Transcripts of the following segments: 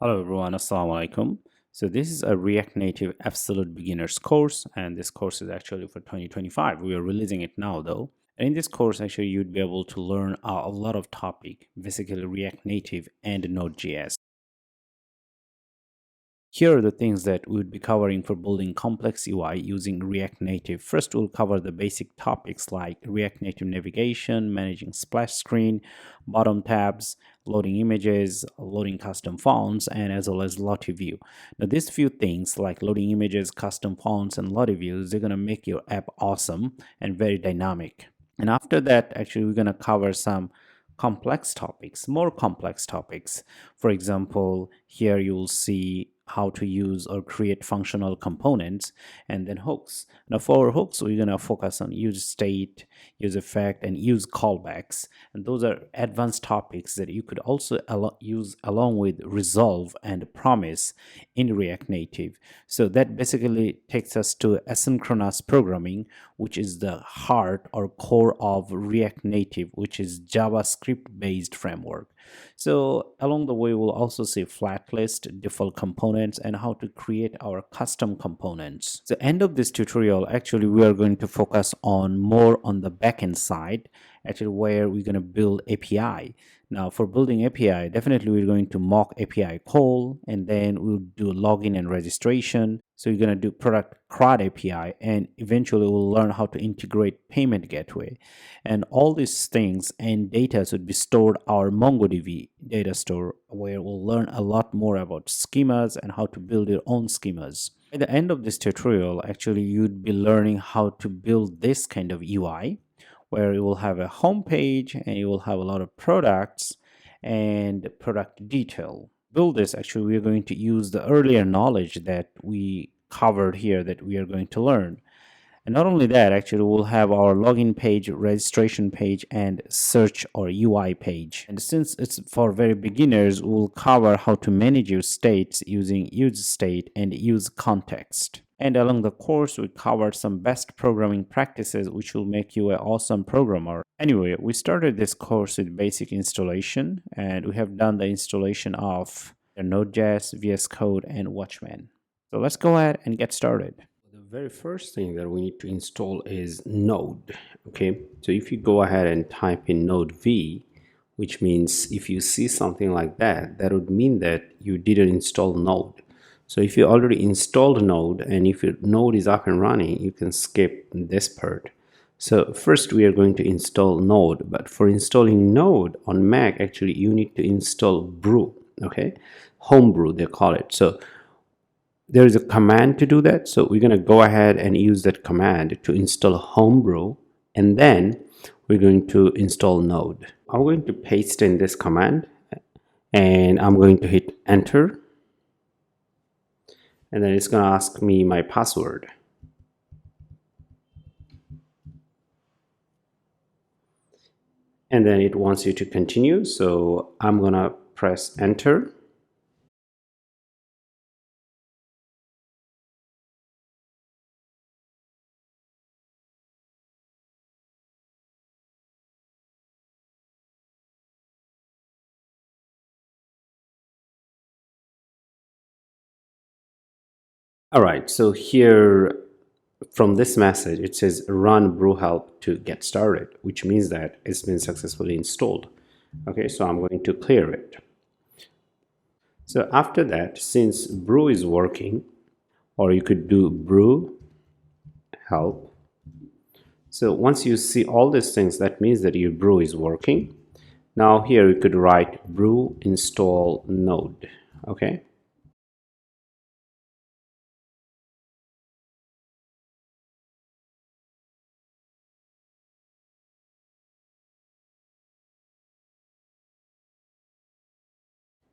Hello everyone, Assalamu alaikum. So this is a React Native Absolute Beginners course, and this course is actually for 2025. We are releasing it now though. And in this course, actually, you'd be able to learn a lot of topic, basically React Native and Node.js. Here are the things that we would be covering for building complex UI using React Native. First, we'll cover the basic topics like React Native navigation, managing splash screen, bottom tabs, loading images, loading custom fonts, and as well as Lottie view. Now, these few things like loading images, custom fonts, and Lottie views, they're going to make your app awesome and very dynamic. And after that, actually, we're going to cover some complex topics, more complex topics. For example, here you'll see how to use or create functional components and then hooks. Now for hooks, we're going to focus on use state, use effect, and use callbacks. And those are advanced topics that you could also use along with resolve and promise in React Native. So that basically takes us to asynchronous programming, which is the heart or core of React Native, which is JavaScript based framework. So along the way, we'll also see FlatList, default components, and how to create our custom components. The end of this tutorial, actually, we are going to focus on more on the backend side, actually where we're going to build API. Now for building API, definitely we're going to mock API call, and then we'll do login and registration. So you're going to do product CRUD API, and eventually we'll learn how to integrate payment gateway. And all these things and data should be stored our MongoDB data store, where we'll learn a lot more about schemas and how to build your own schemas. At the end of this tutorial, actually, you'd be learning how to build this kind of UI, where you will have a home page and you will have a lot of products and product detail. Build this, actually, we are going to use the earlier knowledge that we covered here that we are going to learn. And not only that, actually, we'll have our login page, registration page, and search or UI page. And since it's for very beginners, we'll cover how to manage your states using use state and use context. And along the course, we covered some best programming practices which will make you an awesome programmer. Anyway, we started this course with basic installation, and we have done the installation of the Node.js, vscode, and Watchman. So let's go ahead and get started. The very first thing that we need to install is Node. Okay, so if you go ahead and type in Node V, which means if you see something like that, that would mean that you didn't install Node. So if you already installed Node and if your Node is up and running, you can skip this part. So first we are going to install Node, but for installing Node on Mac, actually you need to install Brew, okay? Homebrew, they call it. So there is a command to do that. So we're going to go ahead and use that command to install Homebrew, and then we're going to install Node. I'm going to paste in this command and I'm going to hit enter. And then it's going to ask me my password. And then it wants you to continue. So I'm going to press enter. All right, so here from this message, it says run brew help to get started, which means that it's been successfully installed. Okay, so I'm going to clear it. So after that, since brew is working, or you could do brew help. So once you see all these things, that means that your brew is working. Now here you could write brew install node. Okay.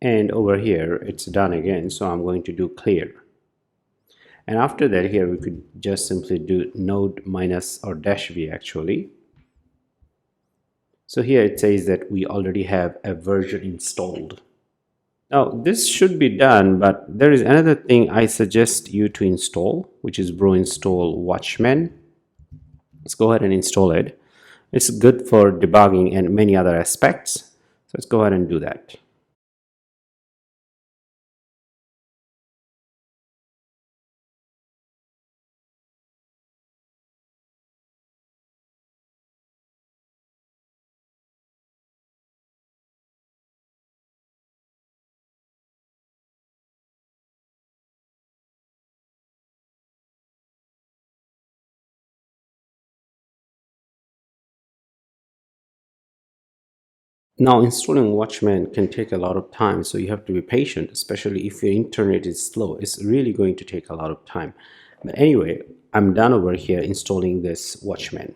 And over here it's done again, so I'm going to do clear. And after that, here we could just simply do node minus or dash v actually. So here it says that we already have a version installed. Now this should be done, but there is another thing I suggest you to install, which is brew install Watchman. Let's go ahead and install it. It's good for debugging and many other aspects. So let's go ahead and do that. Now, installing Watchman can take a lot of time, so you have to be patient, especially if your internet is slow. It's really going to take a lot of time. But anyway, I'm done over here installing this Watchman.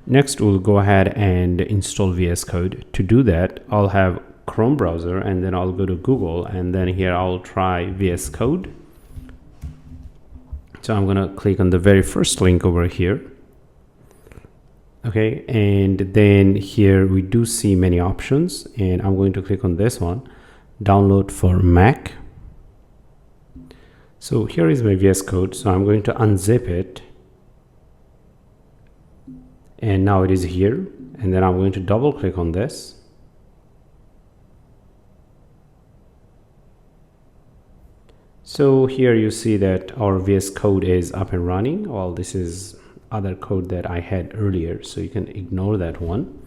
Next, we'll go ahead and install VS Code. To do that, I'll have Chrome browser and then I'll go to Google, and then here I'll try VS Code. So I'm going to click on the very first link over here. Okay, and then here we do see many options, and I'm going to click on this one, download for Mac. So here is my VS Code, so I'm going to unzip it, and now it is here, and then I'm going to double click on this. So here you see that our VS Code is up and running. Well, this is other code that I had earlier, so you can ignore that one.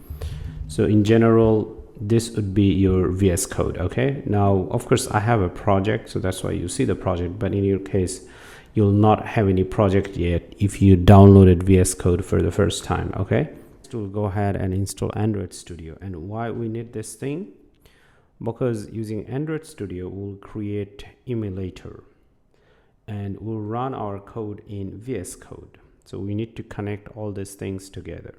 So in general, this would be your VS Code. Okay, now of course I have a project, so that's why you see the project, but in your case you'll not have any project yet if you downloaded VS Code for the first time. Okay, so we'll go ahead and install Android Studio. And why we need this thing? Because using Android Studio we'll create Emulator and we'll run our code in VS Code. So we need to connect all these things together.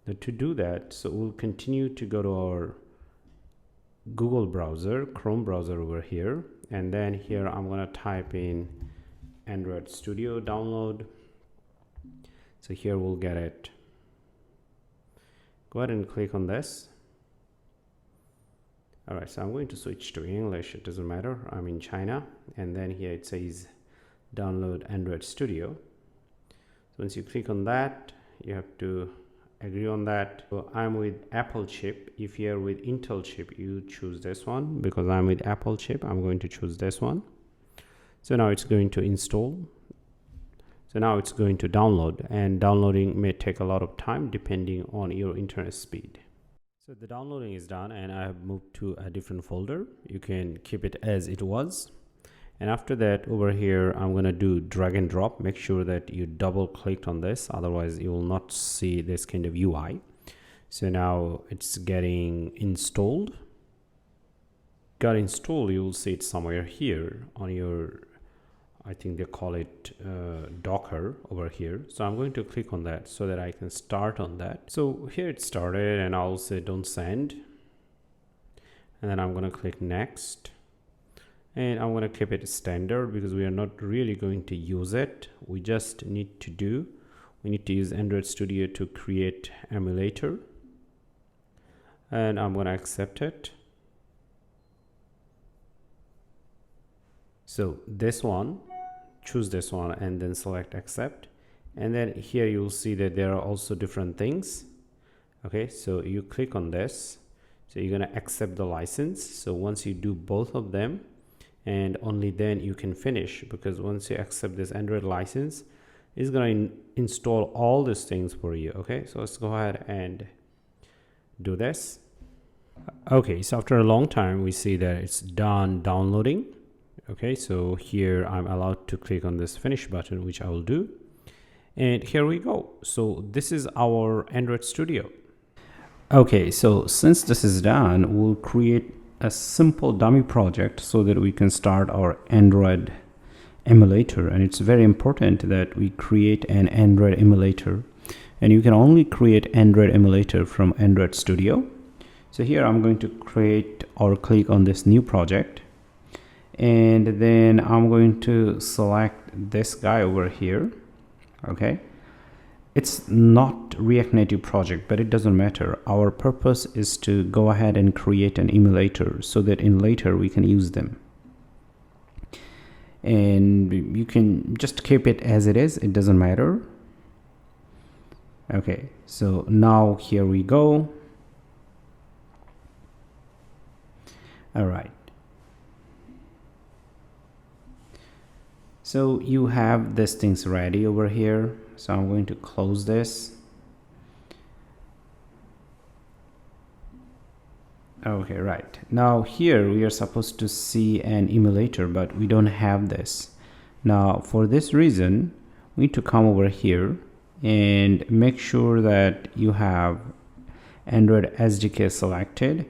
Now to do that, so we'll continue to go to our Google browser, Chrome browser over here, and then here I'm going to type in Android Studio download. So here we'll get it. Go ahead and click on this. All right, so I'm going to switch to English. It doesn't matter, I'm in China. And then here it says download Android Studio. So once you click on that, you have to agree on that. So I'm with Apple chip. If you're with Intel chip, you choose this one. Because I'm with Apple chip, I'm going to choose this one. So now it's going to install. So now it's going to download, and downloading may take a lot of time depending on your internet speed. So the downloading is done, and I have moved to a different folder. You can keep it as it was. And after that, over here, I'm going to do drag and drop. Make sure that you double clicked on this, otherwise you will not see this kind of UI. So now it's getting installed. Got installed, you will see it somewhere here on your, I think they call it Docker over here. So I'm going to click on that so that I can start on that. So here it started, and I'll say don't send. And then I'm going to click next. And I'm going to keep it standard because we are not really going to use it. We just need to use Android Studio to create Emulator. And I'm going to accept it. So this one, choose this one and then select accept. And then here you'll see that there are also different things. Okay, so you click on this. So you're going to accept the license. So once you do both of them, and only then you can finish, because once you accept this Android license, it's going to install all these things for you. Okay, so let's go ahead and do this. Okay, so after a long time we see that it's done downloading. Okay, so here I'm allowed to click on this finish button, which I will do, and here we go. So this is our Android Studio. Okay, so since this is done, we'll create a simple dummy project so that we can start our Android emulator. And it's very important that we create an Android emulator, and you can only create Android emulator from Android Studio. So here I'm going to create or click on this new project, and then I'm going to select this guy over here. Okay, it's not React Native project, but it doesn't matter. Our purpose is to go ahead and create an emulator so that in later we can use them. And you can just keep it as it is, it doesn't matter. Okay, so now here we go. All right. So you have these things ready over here. So I'm going to close this. Okay, right. Now here we are supposed to see an emulator, but we don't have this. Now for this reason, we need to come over here and make sure that you have Android SDK selected,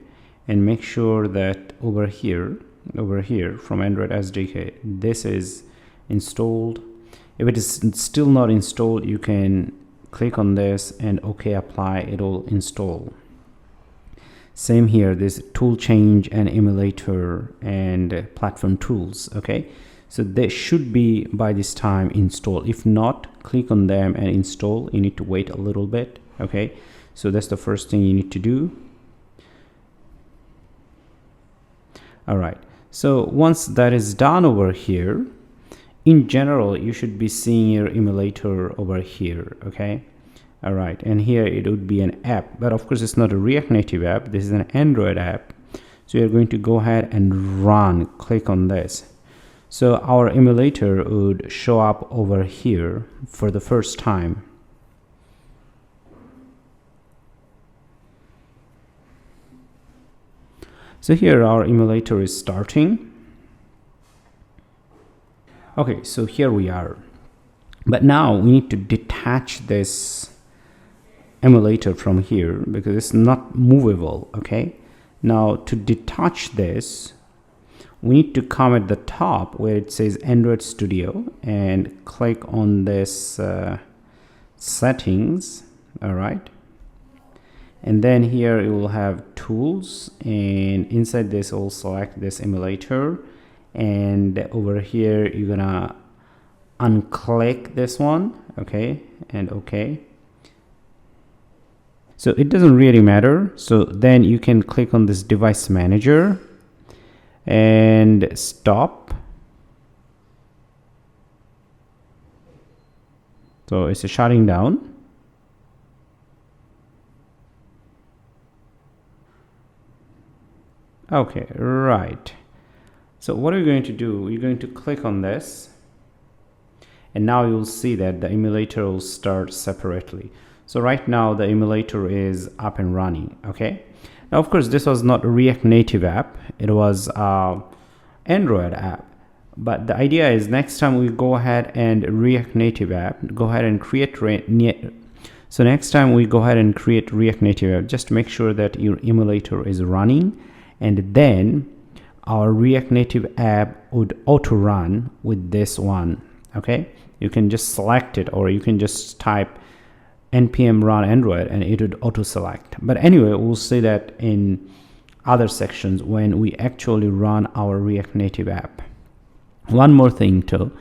and make sure that over here from Android SDK this is installed. If it is still not installed, you can click on this and OK, apply, it will install. Same here, this tool change and emulator and platform tools. Okay, so they should be by this time installed. If not, click on them and install. You need to wait a little bit. Okay, so that's the first thing you need to do. All right, so once that is done over here, in general you should be seeing your emulator over here. Okay, all right, and here it would be an app, but of course it's not a React Native app, this is an Android app. So you're going to go ahead and run, click on this. So our emulator would show up over here for the first time. So here our emulator is starting. Okay, so here we are, but now we need to detach this emulator from here because it's not movable. Okay, now to detach this, we need to come at the top where it says Android Studio and click on this settings. All right, and then here you will have tools, and inside this we'll select this emulator, and over here you're gonna unclick this one. Okay, and okay. So it doesn't really matter. So then you can click on this device manager and stop. So it's shutting down. Okay, right. So what are you going to do? You're going to click on this, and now you'll see that the emulator will start separately. So right now the emulator is up and running. Okay, now of course this was not a React Native app, it was Android app, but the idea is next time we go ahead and React Native app, go ahead and create so next time we go ahead and create React Native app, just make sure that your emulator is running, and then our React Native app would auto run with this one. Okay, you can just select it, or you can just type npm run Android and it would auto select. But anyway, we'll see that in other sections when we actually run our React Native app. One more thing too,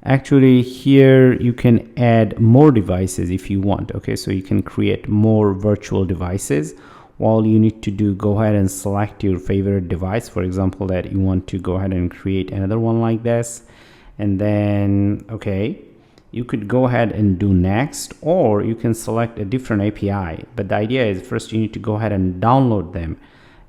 actually here you can add more devices if you want. Okay, so you can create more virtual devices. All you need to do, go ahead and select your favorite device, for example that you want to go ahead and create another one like this, and then okay, you could go ahead and do next, or you can select a different API. But the idea is first you need to go ahead and download them.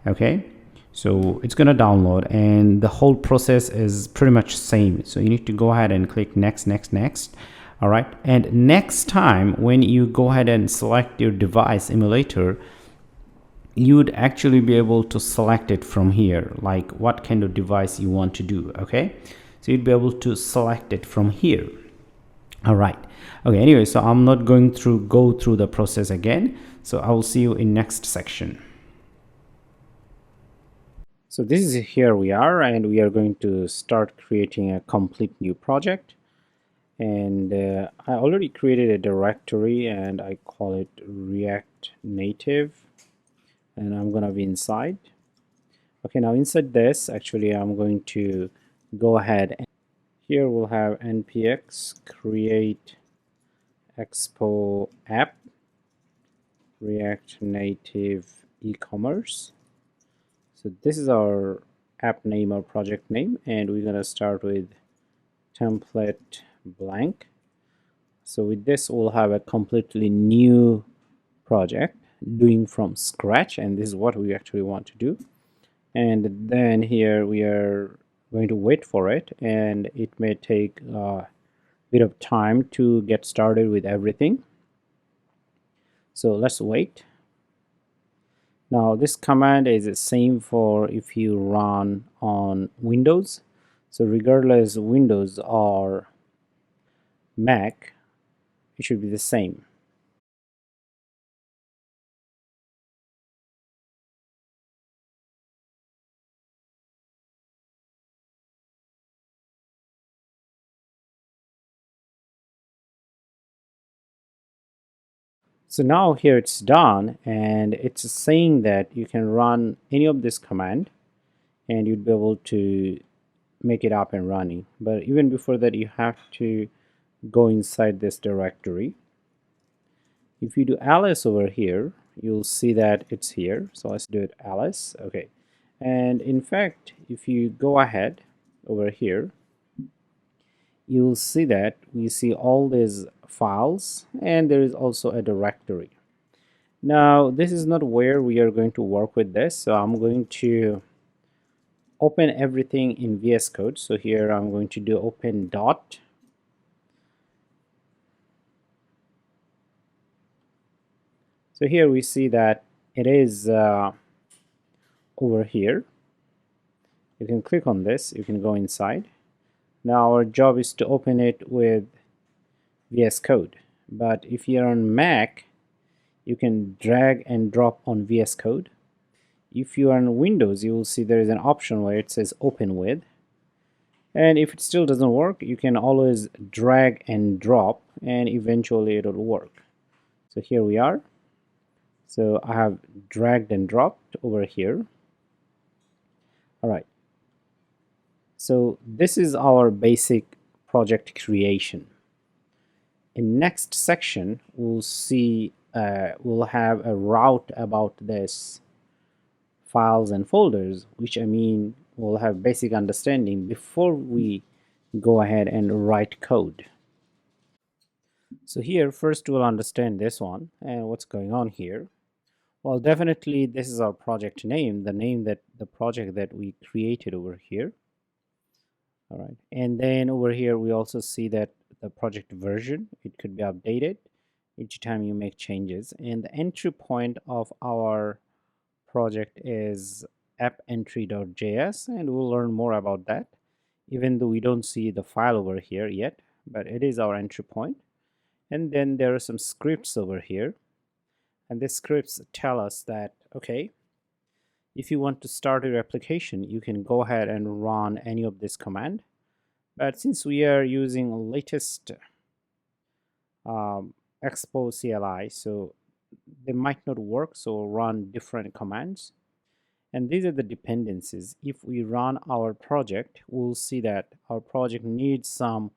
Okay, so it's gonna download, and the whole process is pretty much same. So you need to go ahead and click next, next, next. All right, and next time when you go ahead and select your device emulator, you would actually be able to select it from here, like what kind of device you want to do. Okay, so you'd be able to select it from here. All right, okay, anyway, so I'm not going to go through the process again, so I will see you in next section. So this is here we are, and we are going to start creating a complete new project. And I already created a directory and I call it React Native, and I'm gonna be inside. Okay, now inside this, actually I'm going to go ahead and here we'll have npx create expo app React Native e-commerce. So this is our app name or project name, and we're gonna start with template blank. So with this we'll have a completely new project doing from scratch, and this is what we actually want to do. And then here we are going to wait for it, and it may take a bit of time to get started with everything. So let's wait. Now this command is the same for if you run on Windows. So regardless Windows or Mac, it should be the same. So now here it's done, and it's saying that you can run any of this command and you'd be able to make it up and running. But even before that, you have to go inside this directory. If you do ls over here, you'll see that it's here. So let's do it ls. Okay. And in fact, if you go ahead over here, you'll see that we see all these files, and there is also a directory. Now, this is not where we are going to work with this, so I'm going to open everything in vscode. So here I'm going to do open dot. So here we see that it is over here. You can click on this, you can go inside. Now our job is to open it with VS Code, but if you're on Mac, you can drag and drop on VS Code. If you are on Windows, you will see there is an option where it says open with, and if it still doesn't work, you can always drag and drop, and eventually it'll work. So here we are. So I have dragged and dropped over here. All right. So this is our basic project creation. In next section, we'll see we'll have a route about this files and folders, which I mean we'll have basic understanding before we go ahead and write code. So here first we'll understand this one and what's going on here. Well, definitely this is our project name, the name that the project that we created over here. All right, and then over here we also see that the project version, it could be updated each time you make changes, and the entry point of our project is app.entry.js, and we'll learn more about that, even though we don't see the file over here yet, but it is our entry point. And then there are some scripts over here, and these scripts tell us that, okay, if you want to start your application, you can go ahead and run any of this command. But since we are using latest Expo CLI, so they might not work, so we'll run different commands. And these are the dependencies. If we run our project, we'll see that our project needs some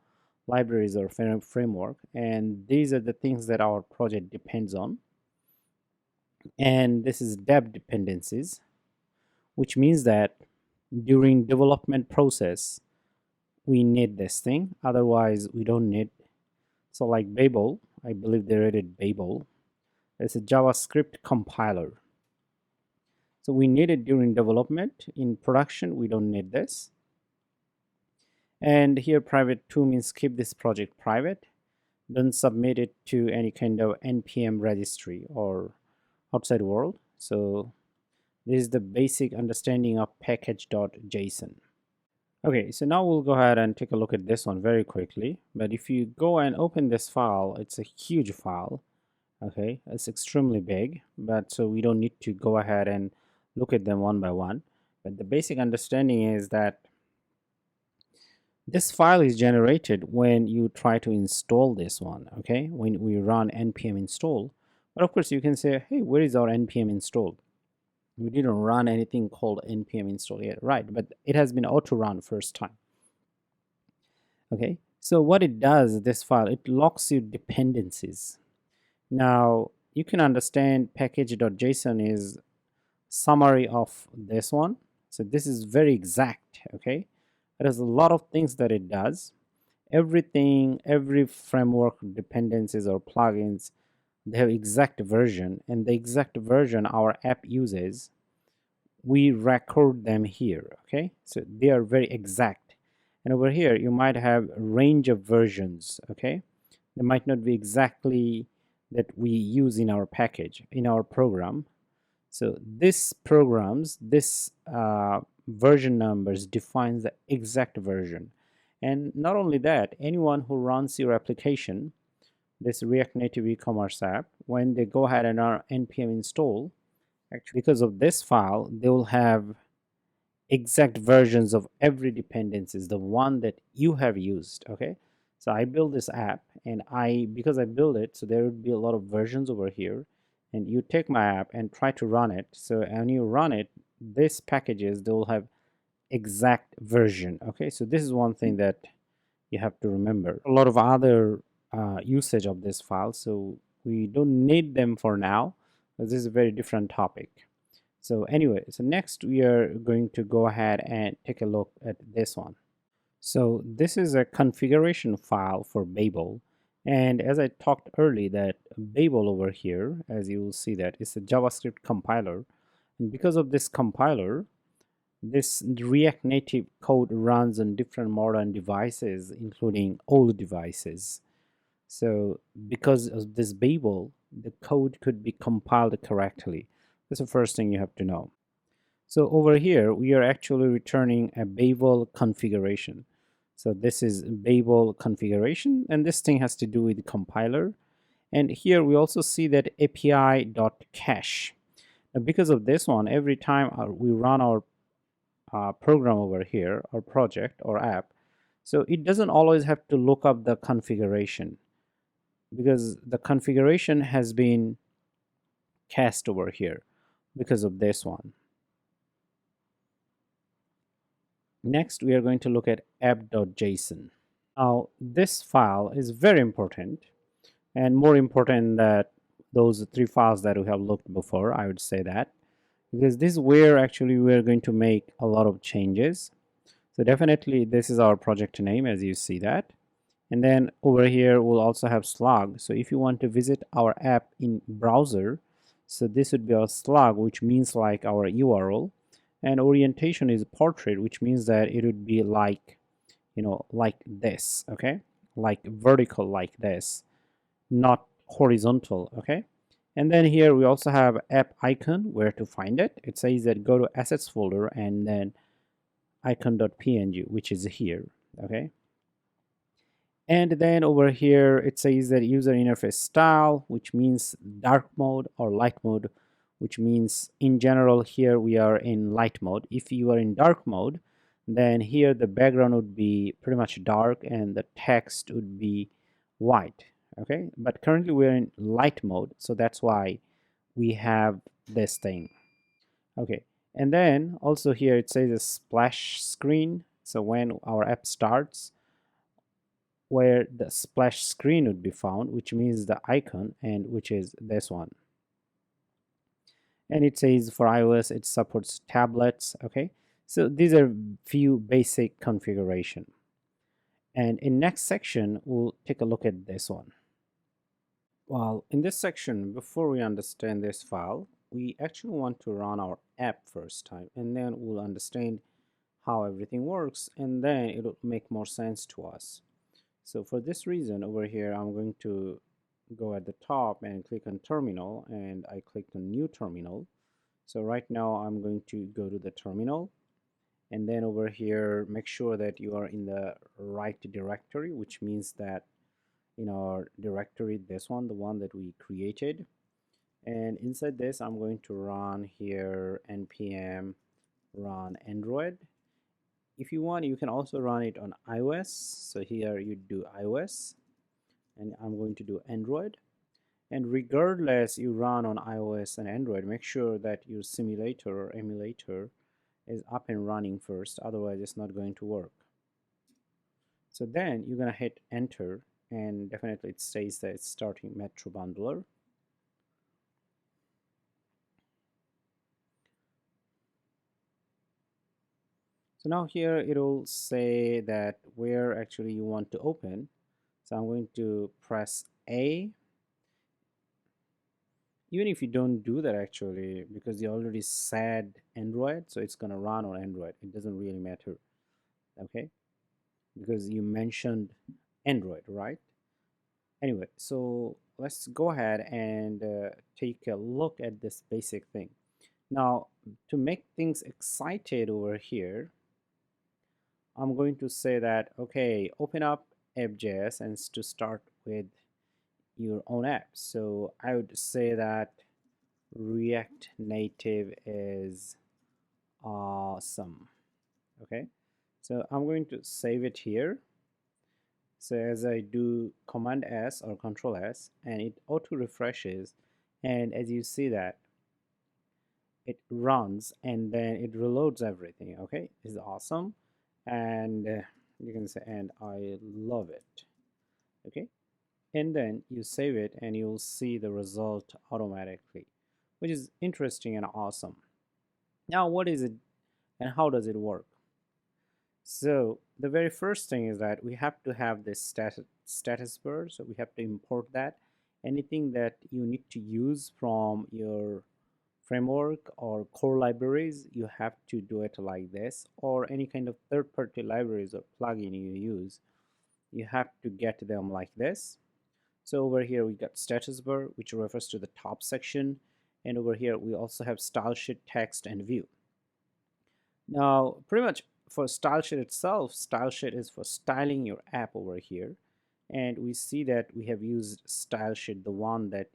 libraries or framework, and these are the things that our project depends on. And this is deb dependencies, which means that during development process we need this thing, otherwise we don't need. So like Babel, I believe they rated Babel, it's a JavaScript compiler, so we need it during development. In production we don't need this. And here private 2 means keep this project private, don't submit it to any kind of npm registry or outside world. So this is the basic understanding of package.json. Okay, so now we'll go ahead and take a look at this one very quickly. But if you go and open this file, it's a huge file. Okay, it's extremely big, but so we don't need to go ahead and look at them one by one. But the basic understanding is that this file is generated when you try to install this one, okay, when we run npm install. But of course you can say, hey, where is our npm install? We didn't run anything called npm install yet, right? But it has been auto run first time. Okay, so what it does, this file, it locks your dependencies. Now you can understand package.json is summary of this one. So this is very exact. Okay, there's a lot of things that it does. Everything, every framework dependencies or plugins, they have exact version, and the exact version our app uses, we record them here. Okay, so they are very exact. And over here you might have a range of versions. Okay, they might not be exactly that we use in our package, in our program. So this programs, this version numbers defines the exact version. And not only that, anyone who runs your application this React Native e-commerce app, when they go ahead and are npm install, actually because of this file, they will have exact versions of every dependencies, the one that you have used. Okay, so I build this app, and because I build it, so there would be a lot of versions over here, and you take my app and try to run it. So when you run it, this packages, they will have exact version. Okay, so this is one thing that you have to remember. A lot of other usage of this file, so we don't need them for now, because this is a very different topic. So anyway, so next we are going to go ahead and take a look at this one. So this is a configuration file for Babel, and as I talked earlier, that Babel over here, as you will see, that it's a JavaScript compiler, and because of this compiler, this React Native code runs on different modern devices, including old devices. So because of this Babel, the code could be compiled correctly. That's the first thing you have to know. So over here, we are actually returning a Babel configuration. So this is Babel configuration, and this thing has to do with the compiler. And here we also see that API.cache. Now because of this one, every time we run our program over here, or project or app, so it doesn't always have to look up the configuration, because the configuration has been cached over here because of this one. Next, we are going to look at app.json. Now, this file is very important, and more important than those three files that we have looked before, I would say that, because this is where actually we are going to make a lot of changes. So definitely this is our project name, as you see that. And then over here we'll also have slug. So if you want to visit our app in browser, so this would be our slug, which means like our URL, and orientation is portrait, which means that it would be like, you know, like this. Okay, like vertical, like this, not horizontal. Okay, and then here we also have app icon, where to find it. It says that go to assets folder and then icon.png, which is here. Okay, and then over here it says that user interface style, which means dark mode, or light mode, which means in general here we are in light mode. If you are in dark mode, then here the background would be pretty much dark and the text would be white. Okay, but currently we're in light mode, so that's why we have this thing. Okay, and then also here it says a splash screen. So when our app starts, where the splash screen would be found, which means the icon, and which is this one. And it says for iOS it supports tablets. Okay, so these are few basic configuration. And in next section we'll take a look at this one. Well, in this section, before we understand this file, we actually want to run our app first time, and then we'll understand how everything works, and then it'll make more sense to us. So for this reason, over here I'm going to go at the top and click on terminal, and I clicked on new terminal. So right now I'm going to go to the terminal, and then over here make sure that you are in the right directory, which means that in our directory, this one, the one that we created, and inside this I'm going to run here npm run Android. If you want, you can also run it on iOS. So here you do iOS, and I'm going to do Android. And regardless you run on iOS and Android, make sure that your simulator or emulator is up and running first, otherwise it's not going to work. So then you're going to hit enter, and definitely it says that it's starting Metro Bundler. So now here it will say that where actually you want to open. So I'm going to press A. Even if you don't do that actually, because you already said Android, so it's going to run on Android. It doesn't really matter. Okay, because you mentioned Android, right? Anyway, so let's go ahead and take a look at this basic thing. Now, to make things excited over here, I'm going to say that, okay, open up App.js, and to start with your own app. So I would say that React Native is awesome. Okay, so I'm going to save it here. So as I do Command S or Control S, and it auto refreshes, and as you see that it runs and then it reloads everything. Okay, this is awesome, and you can say, and I love it. Okay, and then you save it and you'll see the result automatically, which is interesting and awesome. Now what is it and how does it work? So the very first thing is that we have to have this status bar, so we have to import that. Anything that you need to use from your framework or core libraries, you have to do it like this, or any kind of third-party libraries or plugin you use, you have to get them like this. So over here we got status bar, which refers to the top section, and over here we also have StyleSheet, text, and view. Now pretty much for StyleSheet itself, StyleSheet is for styling your app over here, and we see that we have used StyleSheet, the one that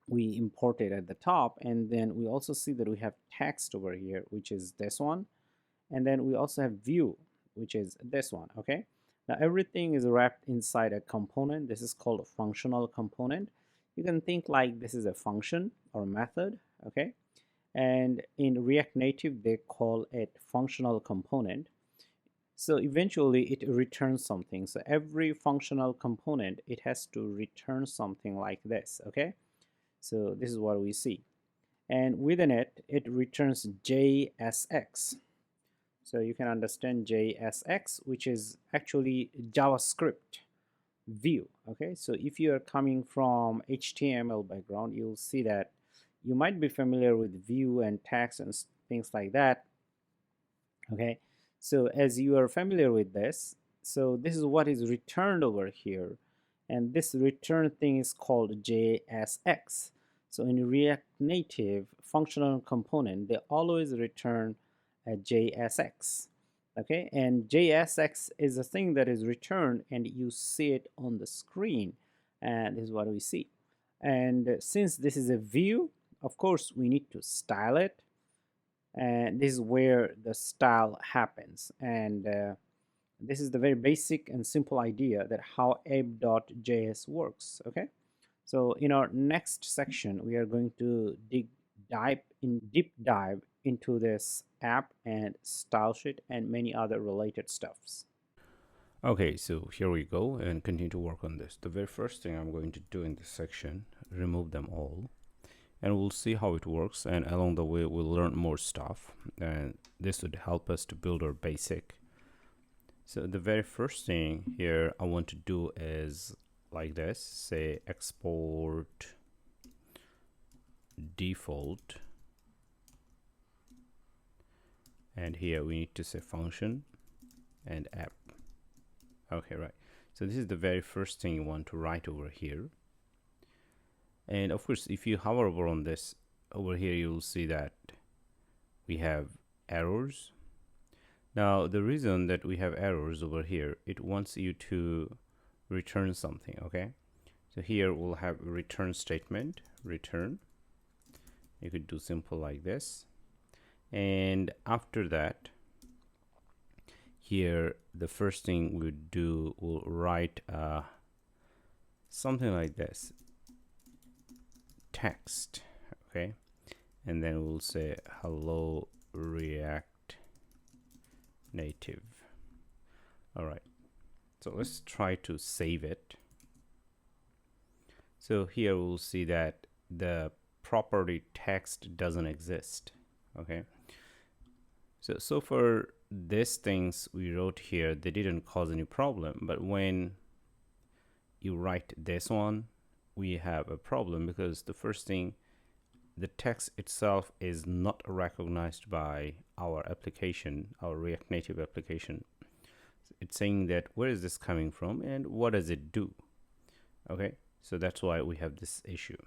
we imported at the top, and then we also see that we have text over here, which is this one, and then we also have view, which is this one. Okay, now everything is wrapped inside a component. This is called a functional component. You can think like this is a function or a method. Okay, and in React Native they call it functional component. So eventually it returns something. So every functional component, it has to return something like this. Okay, so this is what we see, and within it returns JSX. So you can understand JSX, which is actually JavaScript view. Okay, so if you are coming from HTML background, you'll see that you might be familiar with view and text and things like that. Okay, so as you are familiar with this, so this is what is returned over here, and this return thing is called JSX. So in React Native functional component, they always return a JSX. Okay, and JSX is a thing that is returned and you see it on the screen, and this is what we see. And since this is a view, of course we need to style it, and this is where the style happens. And this is the very basic and simple idea that how app.js works. Okay, so in our next section we are going to deep dive into this app and StyleSheet and many other related stuffs. Okay, so here we go and continue to work on this. The very first thing I'm going to do in this section, remove them all, and we'll see how it works, and along the way we'll learn more stuff, and this would help us to build our basic. So the very first thing here I want to do is like this, say export default, and here we need to say function and app. Okay, right, so this is the very first thing you want to write over here. And of course if you hover over on this over here, you'll see that we have errors. Now the reason that we have errors over here, it wants you to return something. Okay, so here we'll have a return statement, return. You could do simple like this, and after that here the first thing we do, we'll write something like this, text. Okay, and then we'll say hello React Native. All right, so let's try to save it. So here we'll see that the property text doesn't exist. Okay, so for these things we wrote here, they didn't cause any problem, but when you write this one, we have a problem, because the first thing, the text itself is not recognized by our application, our React Native application. It's saying that where is this coming from and what does it do? Okay, so that's why we have this issue.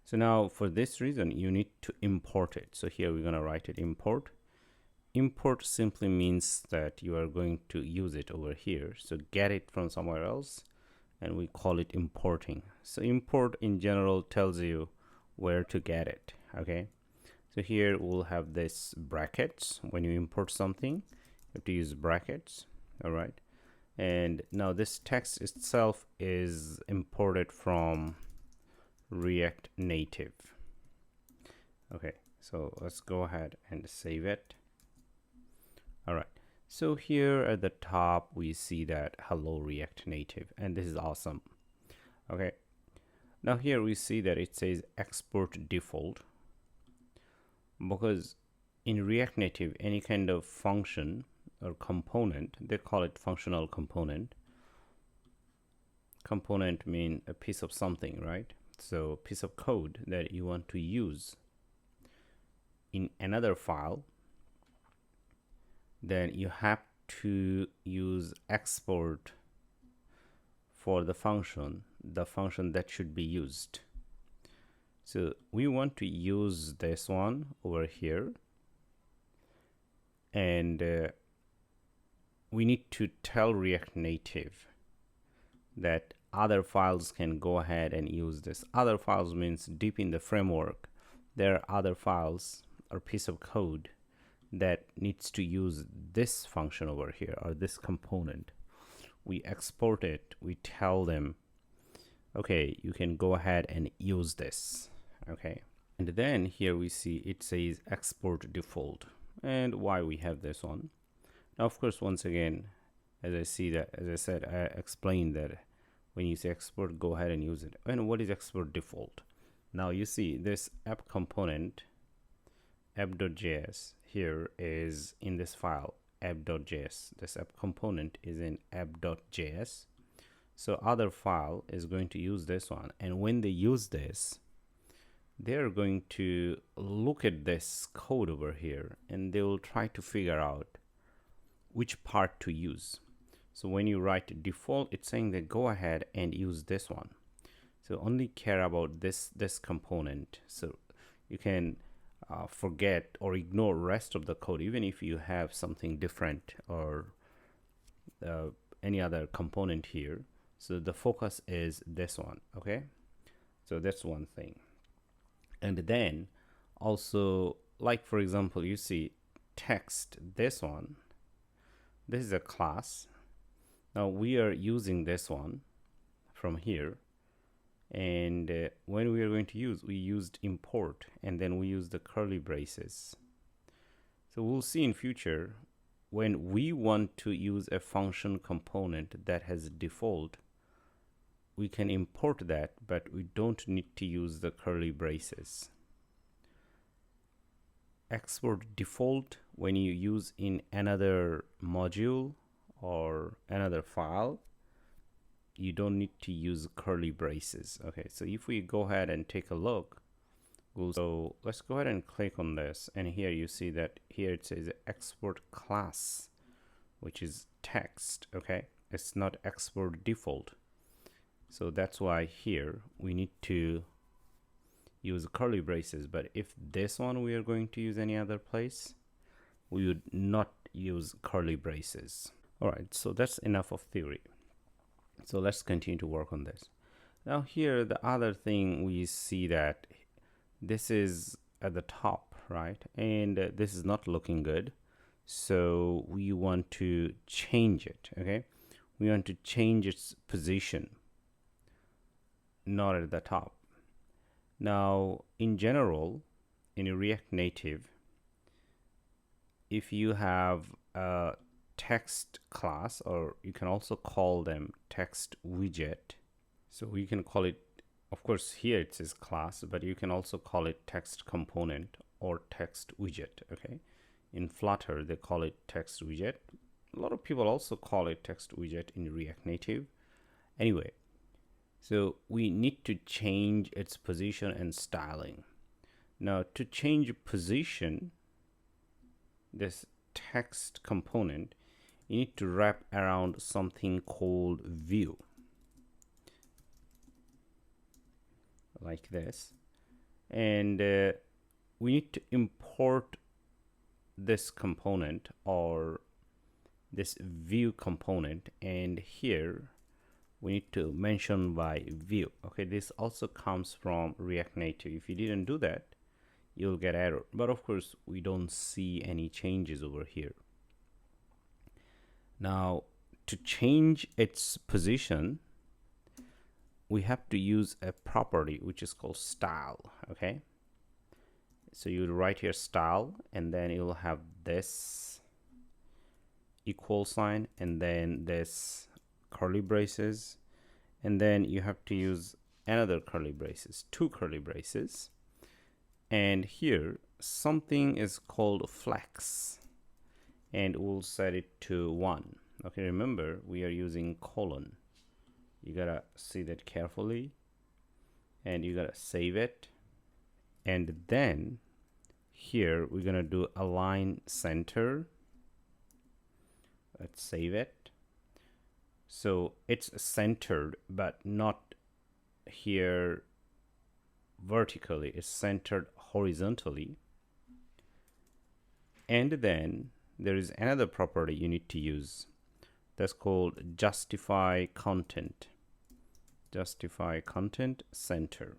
So now for this reason you need to import it. So here we're going to write it, import import simply means that you are going to use it over here. So get it from somewhere else, and we call it importing. So import in general tells you where to get it. Okay, so here we'll have this brackets. When you import something, you have to use brackets. All right, and now this text itself is imported from React Native. Okay, so let's go ahead and save it. All right, so here at the top we see that hello React Native, and this is awesome. Okay, now here we see that it says export default, because in React Native any kind of function or component, they call it functional component. Component mean a piece of something, right? So piece of code that you want to use in another file, then you have to use export for the function that should be used. So we want to use this one over here, and we need to tell React Native that other files can go ahead and use this. Other files means deep in the framework there are other files or piece of code that needs to use this function over here, or this component. We export it, we tell them, okay, you can go ahead and use this. Okay, and then here we see it says export default, and why we have this one. Now of course, once again, as I said, I explained that when you say export, go ahead and use it. And what is export default? Now you see this app component app.js here is in this file app.js. This app component is in app.js. So other file is going to use this one, and when they use this, they're going to look at this code over here and they will try to figure out which part to use. So when you write default, it's saying that go ahead and use this one. So only care about this component. So you can forget or ignore rest of the code, even if you have something different or any other component here. So the focus is this one. Okay, so that's one thing. And then also, like for example, you see text, this one, this is a class. Now we are using this one from here, and when we are going to use, we used import, and then we use the curly braces. So we'll see in future when we want to use a function component that has default, we can import that, but we don't need to use the curly braces. Export default when you use in another module or another file, you don't need to use curly braces. Okay, so if we go ahead and take a look, so let's go ahead and click on this, and here you see that here it says export class, which is text. Okay, it's not export default. So that's why here we need to use curly braces. But if this one we are going to use any other place, we would not use curly braces. All right, so that's enough of theory. So let's continue to work on this. Now here, the other thing we see that this is at the top, right? And this is not looking good. So we want to change it, okay? We want to change its position, not at the top. Now, in general, in a React Native, if you have a text class, or you can also call them text widget. So we can call it, of course, here it says class, but you can also call it text component or text widget. Okay, in Flutter they call it text widget. A lot of people also call it text widget in React Native. Anyway, so we need to change its position and styling. Now to change position, this text component, you need to wrap around something called view, like this, and we need to import this component or this view component, and here we need to mention by view. Okay, this also comes from React Native. If you didn't do that, you'll get error. But of course, we don't see any changes over here. Now, to change its position, we have to use a property which is called style. Okay, so you write here style, and then you'll have this equal sign, and then this curly braces, and then you have to use another curly braces, 2 curly braces, and here something is called flex, and we'll set it to 1. Okay, remember we are using colon. You gotta see that carefully, and you gotta save it, and then here we're gonna do align center. Let's save it. So it's centered, but not here vertically, it's centered horizontally. And then there is another property you need to use that's called justifyContent. JustifyContent center.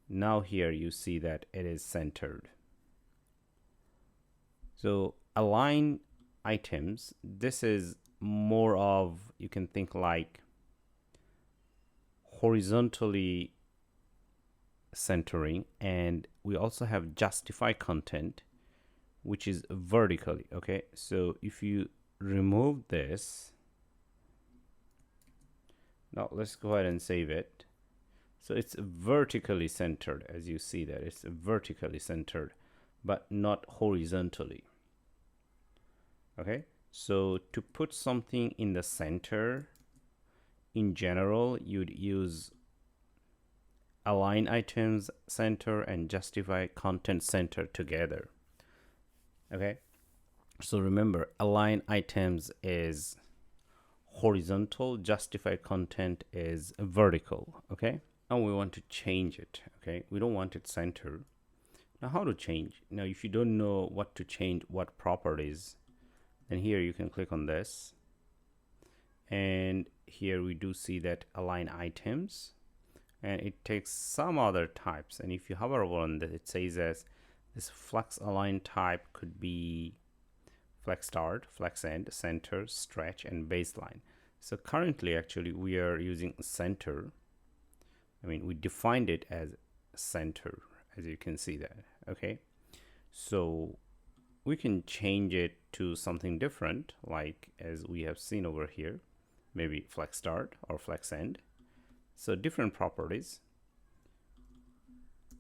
Now here you see that it is centered. So alignItems, this is more of, you can think like horizontally centering, and we also have justifyContent, which is vertically. Okay, so if you remove this, now let's go ahead and save it. So it's vertically centered, as you see that it's vertically centered, but not horizontally. Okay, so to put something in the center, in general, you'd use alignItems center and justifyContent center together. Okay, so remember, alignItems is horizontal, justifyContent is vertical. Okay, now we want to change it. Okay, we don't want it centered. Now how to change? Now if you don't know what to change, what properties, then here you can click on this, and here we do see that alignItems, and it takes some other types, and if you hover over on that, it says as this flex align type could be flex start, flex end, center, stretch, and baseline. So currently actually we are using center. I mean, we defined it as center, as you can see that. Okay, so we can change it to something different, like as we have seen over here, maybe flex start or flex end. So different properties.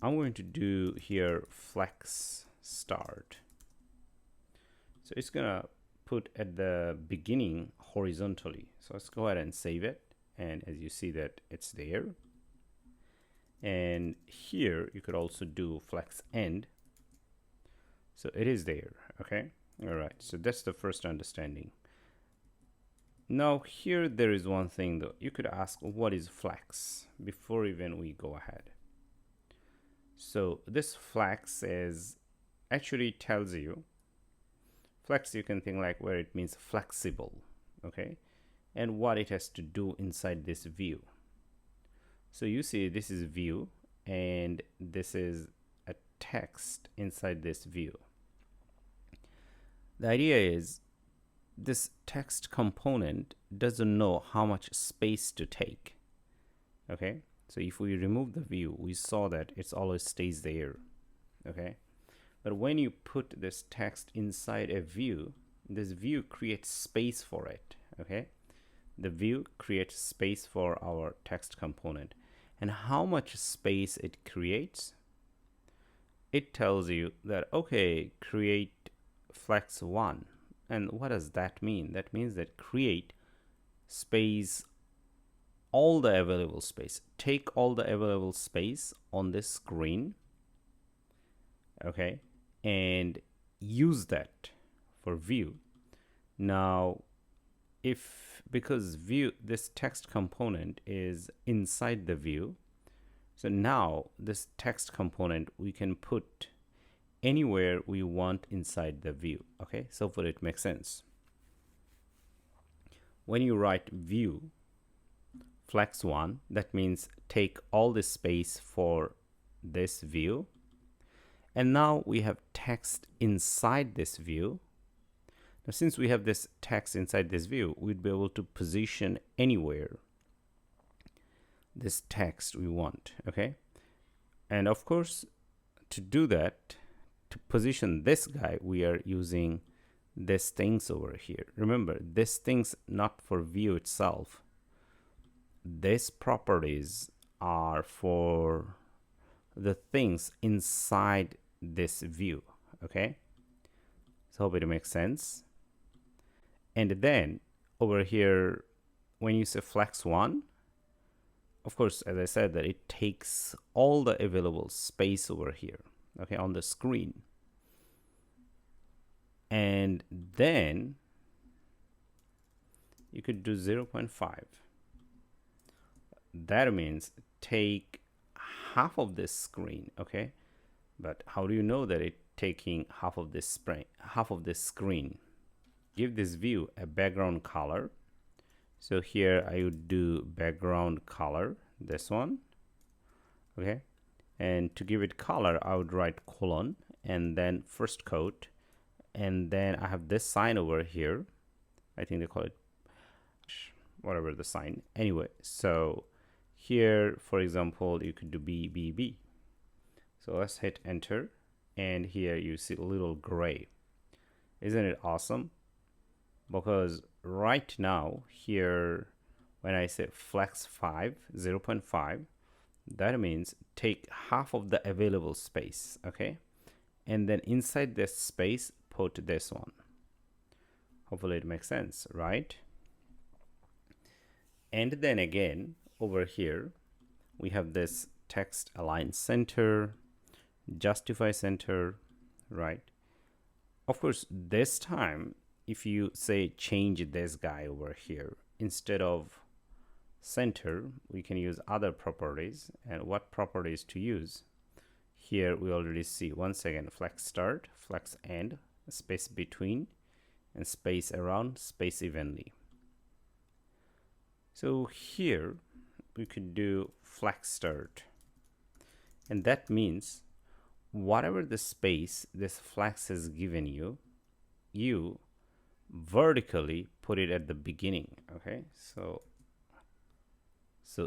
I'm going to do here flex start. So it's gonna put at the beginning horizontally. So let's go ahead and save it, and as you see that it's there. And here you could also do flex end, so it is there. Okay, all right, so that's the first understanding. Now here there is one thing though. You could ask, what is flex, before even we go ahead. So this flex is actually tells you, flex you can think like where it means flexible. Okay, and what it has to do inside this view. So you see this is view, and this is a text inside this view. The idea is this text component doesn't know how much space to take. Okay, so if we remove the view, we saw that it's always stays there. Okay, but when you put this text inside a view, this view creates space for it. Okay, the view creates space for our text component, and how much space it creates, it tells you that, okay, create flex 1. And what does that mean? That means that create space, all the available space, take all the available space on this screen. Okay, and use that for view. Now because view, this text component is inside the view, so now this text component we can put anywhere we want inside the view. Okay, so for it makes sense. When you write view flex1, that means take all the space for this view. And now we have text inside this view. Now, since we have this text inside this view, we'd be able to position anywhere this text we want. Okay, and of course, to do that, to position this guy, we are using this things over here. Remember, this things not for view itself. These properties are for the things inside this view. Okay, so hope it makes sense. And then over here, when you say flex1, of course, as I said, that it takes all the available space over here, okay, on the screen. And then you could do 0.5. That means take half of this screen, okay? But how do you know that it's taking half of this screen? Give this view a background color. So here I would do background color, this one, okay? And to give it color, I would write colon and then first quote, and then I have this sign over here. I think they call it whatever the sign. Anyway, so here, for example, you could do BBB. So let's hit enter, and here you see a little gray. Isn't it awesome? Because right now here, when I say flex 5, 0.5, that means take half of the available space, okay? And then inside this space, put this one. Hopefully it makes sense, right? And then again, over here, we have this text align center, justify center, right? Of course, this time, if you say change this guy over here, instead of center, we can use other properties. And what properties to use? Here we already see, once again, flex start, flex end, space between, and space around, space evenly. So here we could do flex start, and that means whatever the space this flex has given you, you vertically put it at the beginning. Okay, so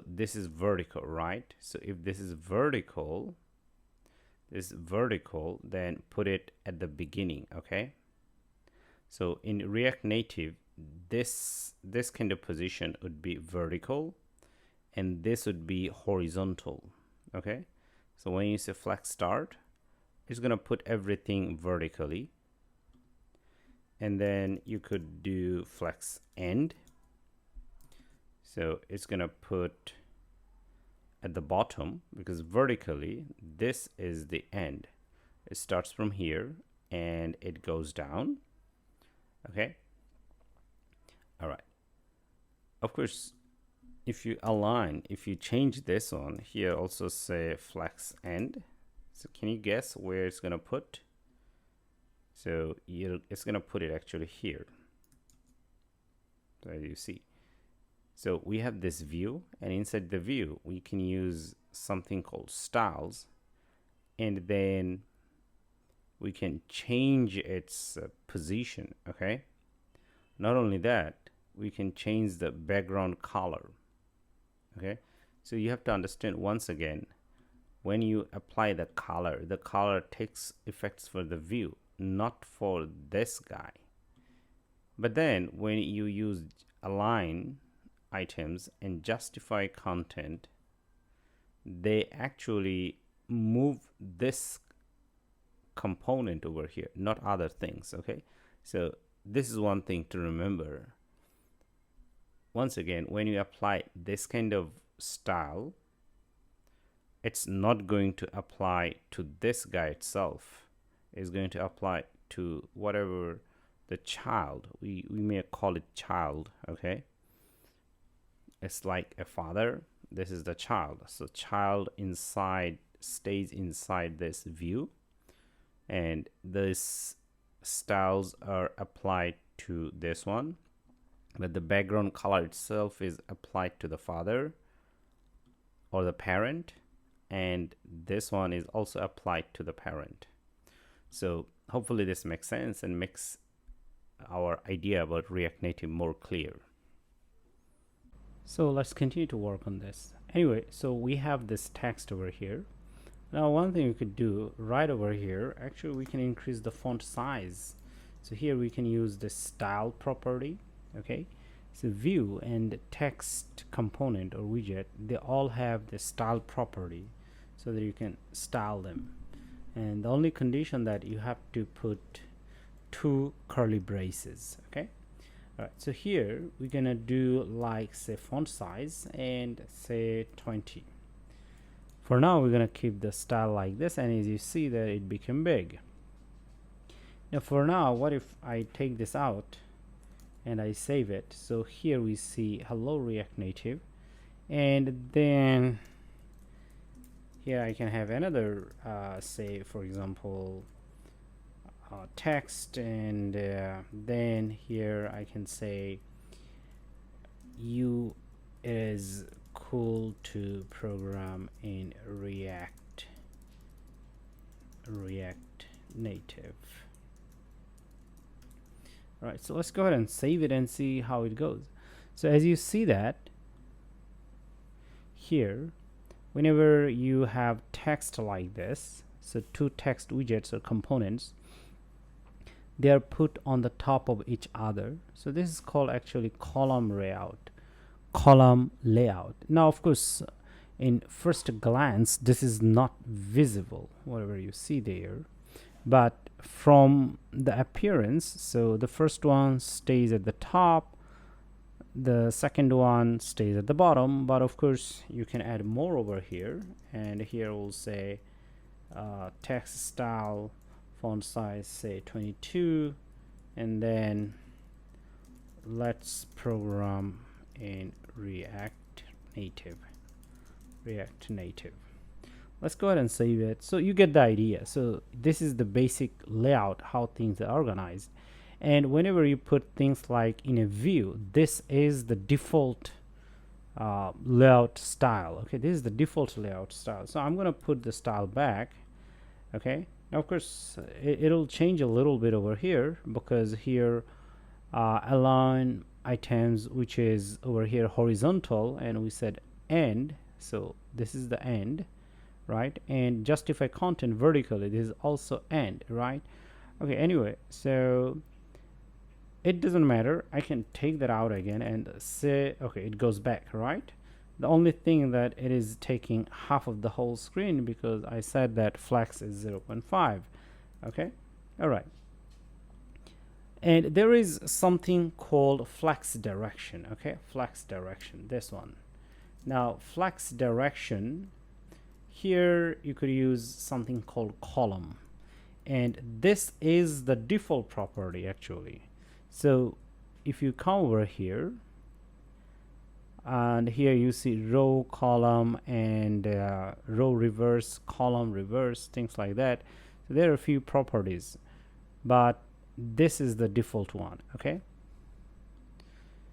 this is vertical, right? So if this is vertical, then put it at the beginning. Okay, so in React Native, this kind of position would be vertical and this would be horizontal. Okay, so when you say flex start, it's gonna put everything vertically, and then you could do flex end, so it's gonna put at the bottom, because vertically this is the end. It starts from here and it goes down. Okay, all right. Of course, if you align, if you change this one here, also say flex end, so can you guess where it's gonna put? So it's gonna put it actually here, as you see. So we have this view, and inside the view we can use something called styles, and then we can change its position. Okay, not only that, we can change the background color. Okay, so you have to understand, once again, when you apply the color takes effects for the view, not for this guy. But then when you use align items and justify content, they actually move this component over here, not other things. Okay, so this is one thing to remember. Once again, when you apply this kind of style, it's not going to apply to this guy itself. It's going to apply to whatever the child, we may call it child. Okay, it's like a father, this is the child, so child inside stays inside this view, and these styles are applied to this one, but the background color itself is applied to the father or the parent, and this one is also applied to the parent. So hopefully this makes sense and makes our idea about React Native more clear. So let's continue to work on this. Anyway, so we have this text over here. Now one thing we could do right over here, actually we can increase the font size. So here we can use the style property. Okay, so view and text component or widget, they all have the style property so that you can style them. And the only condition that you have to put 2 curly braces. Okay, all right, so here we're gonna do like say font size and say 20. For now we're gonna keep the style like this, and as you see that it became big. Now for now, what if I take this out and I save it? So here we see hello React Native, and then here I can have another say for example text, and then here I can say you is cool to program in React Native. All right, so let's go ahead and save it and see how it goes. So as you see that here, whenever you have text like this, so 2 text widgets or components, they are put on the top of each other. So this is called actually column layout. Now of course in first glance this is not visible, whatever you see there, but from the appearance, so the first one stays at the top, the second one stays at the bottom, but of course you can add more over here, and here we'll say text style font size say 22, and then let's program in React Native. Let's go ahead and save it. So you get the idea. So this is the basic layout, how things are organized. And whenever you put things like in a view, this is the default layout style. Okay, this is the default layout style. So I'm going to put the style back. Okay, now of course it'll change a little bit over here, because here align items, which is over here horizontal, and we said end, so this is the end, right? And justify content vertically, this is also end, right? Okay, anyway, so it doesn't matter, I can take that out again and say okay, it goes back, right? The only thing that it is taking half of the whole screen, because I said that flex is 0.5. okay, all right. And there is something called flex direction. Okay, flex direction, this one. Now flex direction, here you could use something called column, and this is the default property actually. So if you come over here, and here you see row, column, and row reverse, column reverse, things like that. So there are a few properties, but this is the default one. Okay,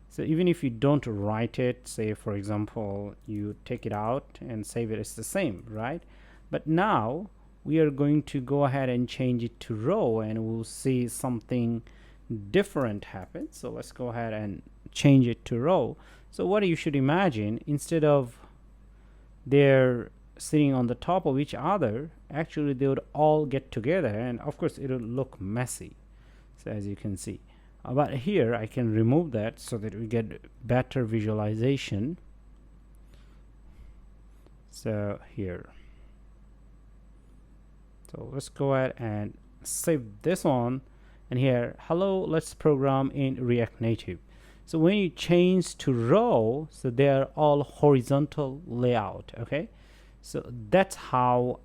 so even if you don't write it, say for example you take it out and save it, it's the same, right? But now we are going to go ahead and change it to row, and we'll see something different happen. So let's go ahead and change it to row. So what you should imagine, instead of they're sitting on the top of each other, actually they would all get together, and of course it will look messy. So as you can see, but here I can remove that so that we get better visualization. So here, so let's go ahead and save this one, and here hello, let's program in React Native. So when you change to row, so they are all horizontal layout. Okay, so that's how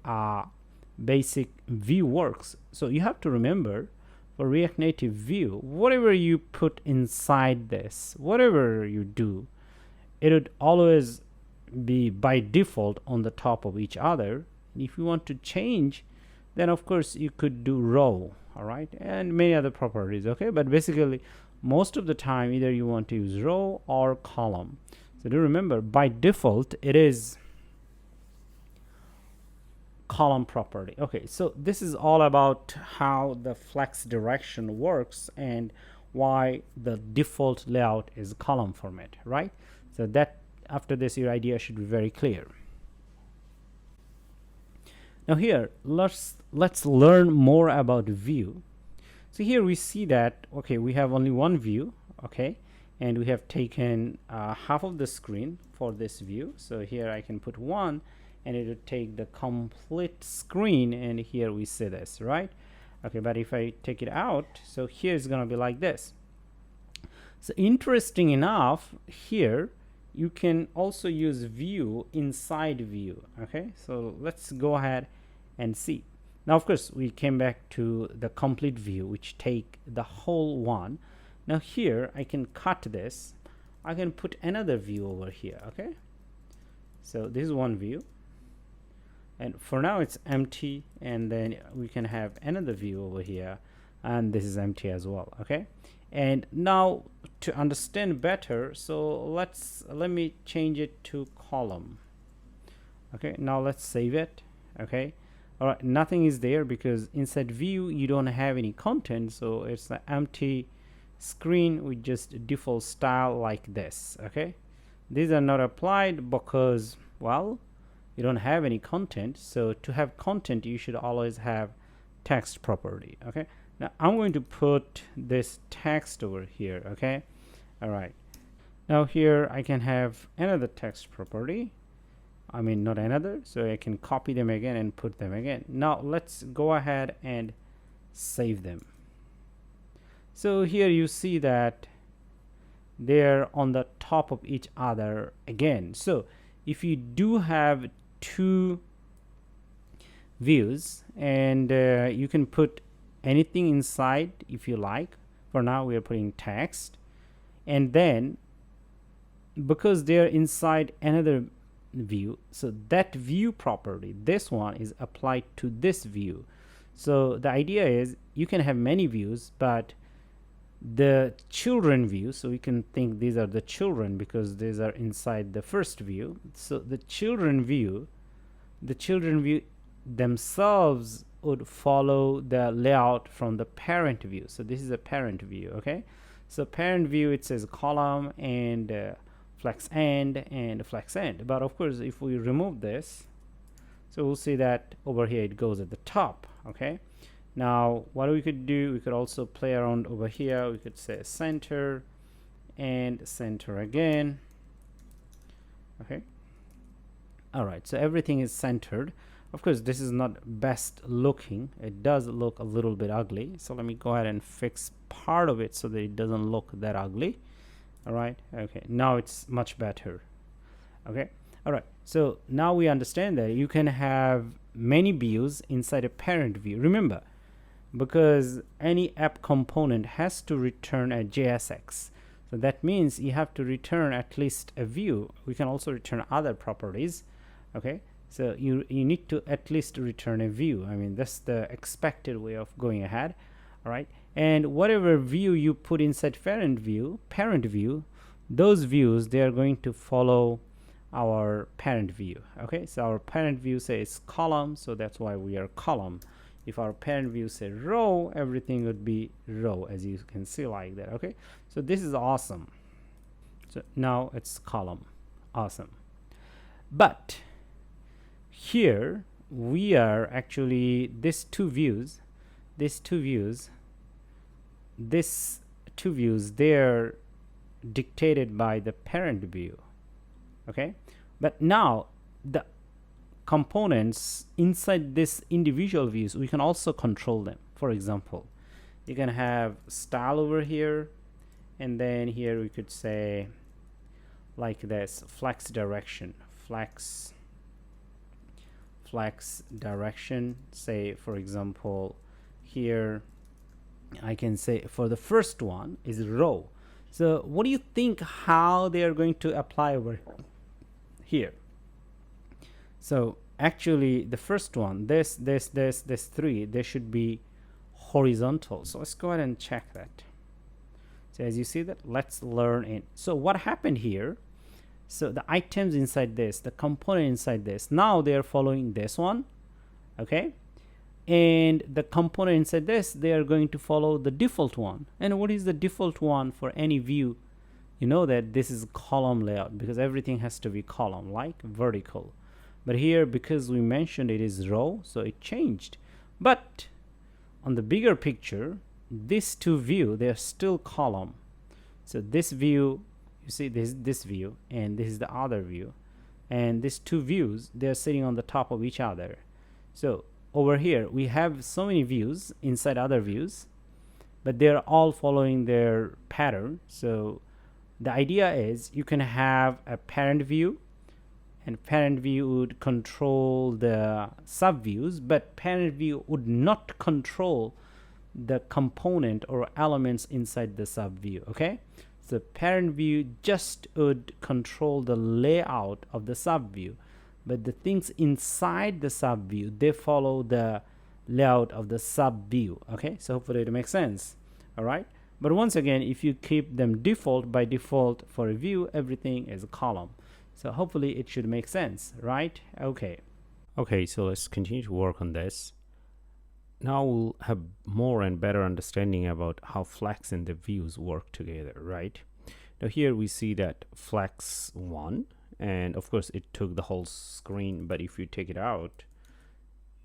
basic view works. So you have to remember, for React Native view, whatever you put inside this, whatever you do, it would always be by default on the top of each other. And if you want to change then of course you could do row, all right, and many other properties. Okay, but basically most of the time either you want to use row or column. So do remember, by default it is column property. Okay, so this is all about how the flex direction works and why the default layout is column format, right? So that after this your idea should be very clear. Now here let's learn more about view. So here we see that, okay, we have only one view, okay, and we have taken half of the screen for this view. So here I can put one and it would take the complete screen, and here we see this, right? Okay, but if I take it out, so here it's gonna be like this. So interesting enough, here you can also use view inside view. Okay, so let's go ahead and see. Now of course we came back to the complete view, which take the whole one. Now here I can cut this, I can put another view over here. Okay, so this is one view, and for now it's empty, and then we can have another view over here, and this is empty as well. Okay, and now to understand better, so let me change it to column. Okay, now let's save it. Okay, all right, nothing is there because inside view you don't have any content, so it's an empty screen with just default style like this. Okay, these are not applied because, well, you don't have any content. So to have content you should always have text property. Okay, now I'm going to put this text over here. Okay, all right, now here I can have another text property, I mean not another, so I can copy them again and put them again. Now let's go ahead and save them. So here you see that they're on the top of each other again. So if you do have two views, and you can put anything inside if you like. For now we are putting text, and then because they're inside another view, so that view property, this one, is applied to this view. So the idea is you can have many views, but the children view, so we can think these are the children because these are inside the first view. So the children view themselves would follow the layout from the parent view. So this is a parent view. Okay, so parent view, it says column and flex end and flex end. But of course if we remove this, so we'll see that over here it goes at the top. Okay, now what we could do, we could also play around over here. We could say center and center again. Okay, all right, so everything is centered. Of course this is not best looking, it does look a little bit ugly, so let me go ahead and fix part of it so that it doesn't look that ugly. All right, okay, now it's much better. Okay, all right, so now we understand that you can have many views inside a parent view. Remember, because any app component has to return a JSX, so that means you have to return at least a view. We can also return other properties. Okay, so you need to at least return a view. I mean, that's the expected way of going ahead. All right, and whatever view you put inside parent view, those views, they are going to follow our parent view. Okay, so our parent view says column, so that's why we are column. If our parent view said row, everything would be row, as you can see like that. Okay, so this is awesome. So now it's column. Awesome. But here we are actually these two views, they're dictated by the parent view. Okay, but now the components inside this individual views, we can also control them. For example, you can have style over here, and then here we could say like this, flex direction, say for example here I can say for the first one is row. So what do you think how they are going to apply over here? So actually the first one, this three, they should be horizontal. So let's go ahead and check that. So as you see that, let's learn it. So what happened here? So the items inside this, the component inside this, now they are following this one, okay? And the component inside this, they are going to follow the default one. And what is the default one for any view? You know that this is column layout, because everything has to be column, like vertical. But here, because we mentioned it is row, so it changed. But on the bigger picture, these two view, they are still column. So this view, you see this view, and this is the other view, and these two views, they're sitting on the top of each other. So over here we have so many views inside other views, but they're all following their pattern. So the idea is you can have a parent view, and parent view would control the subviews, but parent view would not control the component or elements inside the subview. Okay, so parent view just would control the layout of the subview, but the things inside the subview, they follow the layout of the subview. Okay, so hopefully it makes sense. All right, but once again, if you keep them default, by default for a view, everything is a column. So hopefully it should make sense, right? Okay, so let's continue to work on this. Now we'll have more and better understanding about how flex and the views work together, right? Now here we see that flex 1, and of course it took the whole screen, but if you take it out,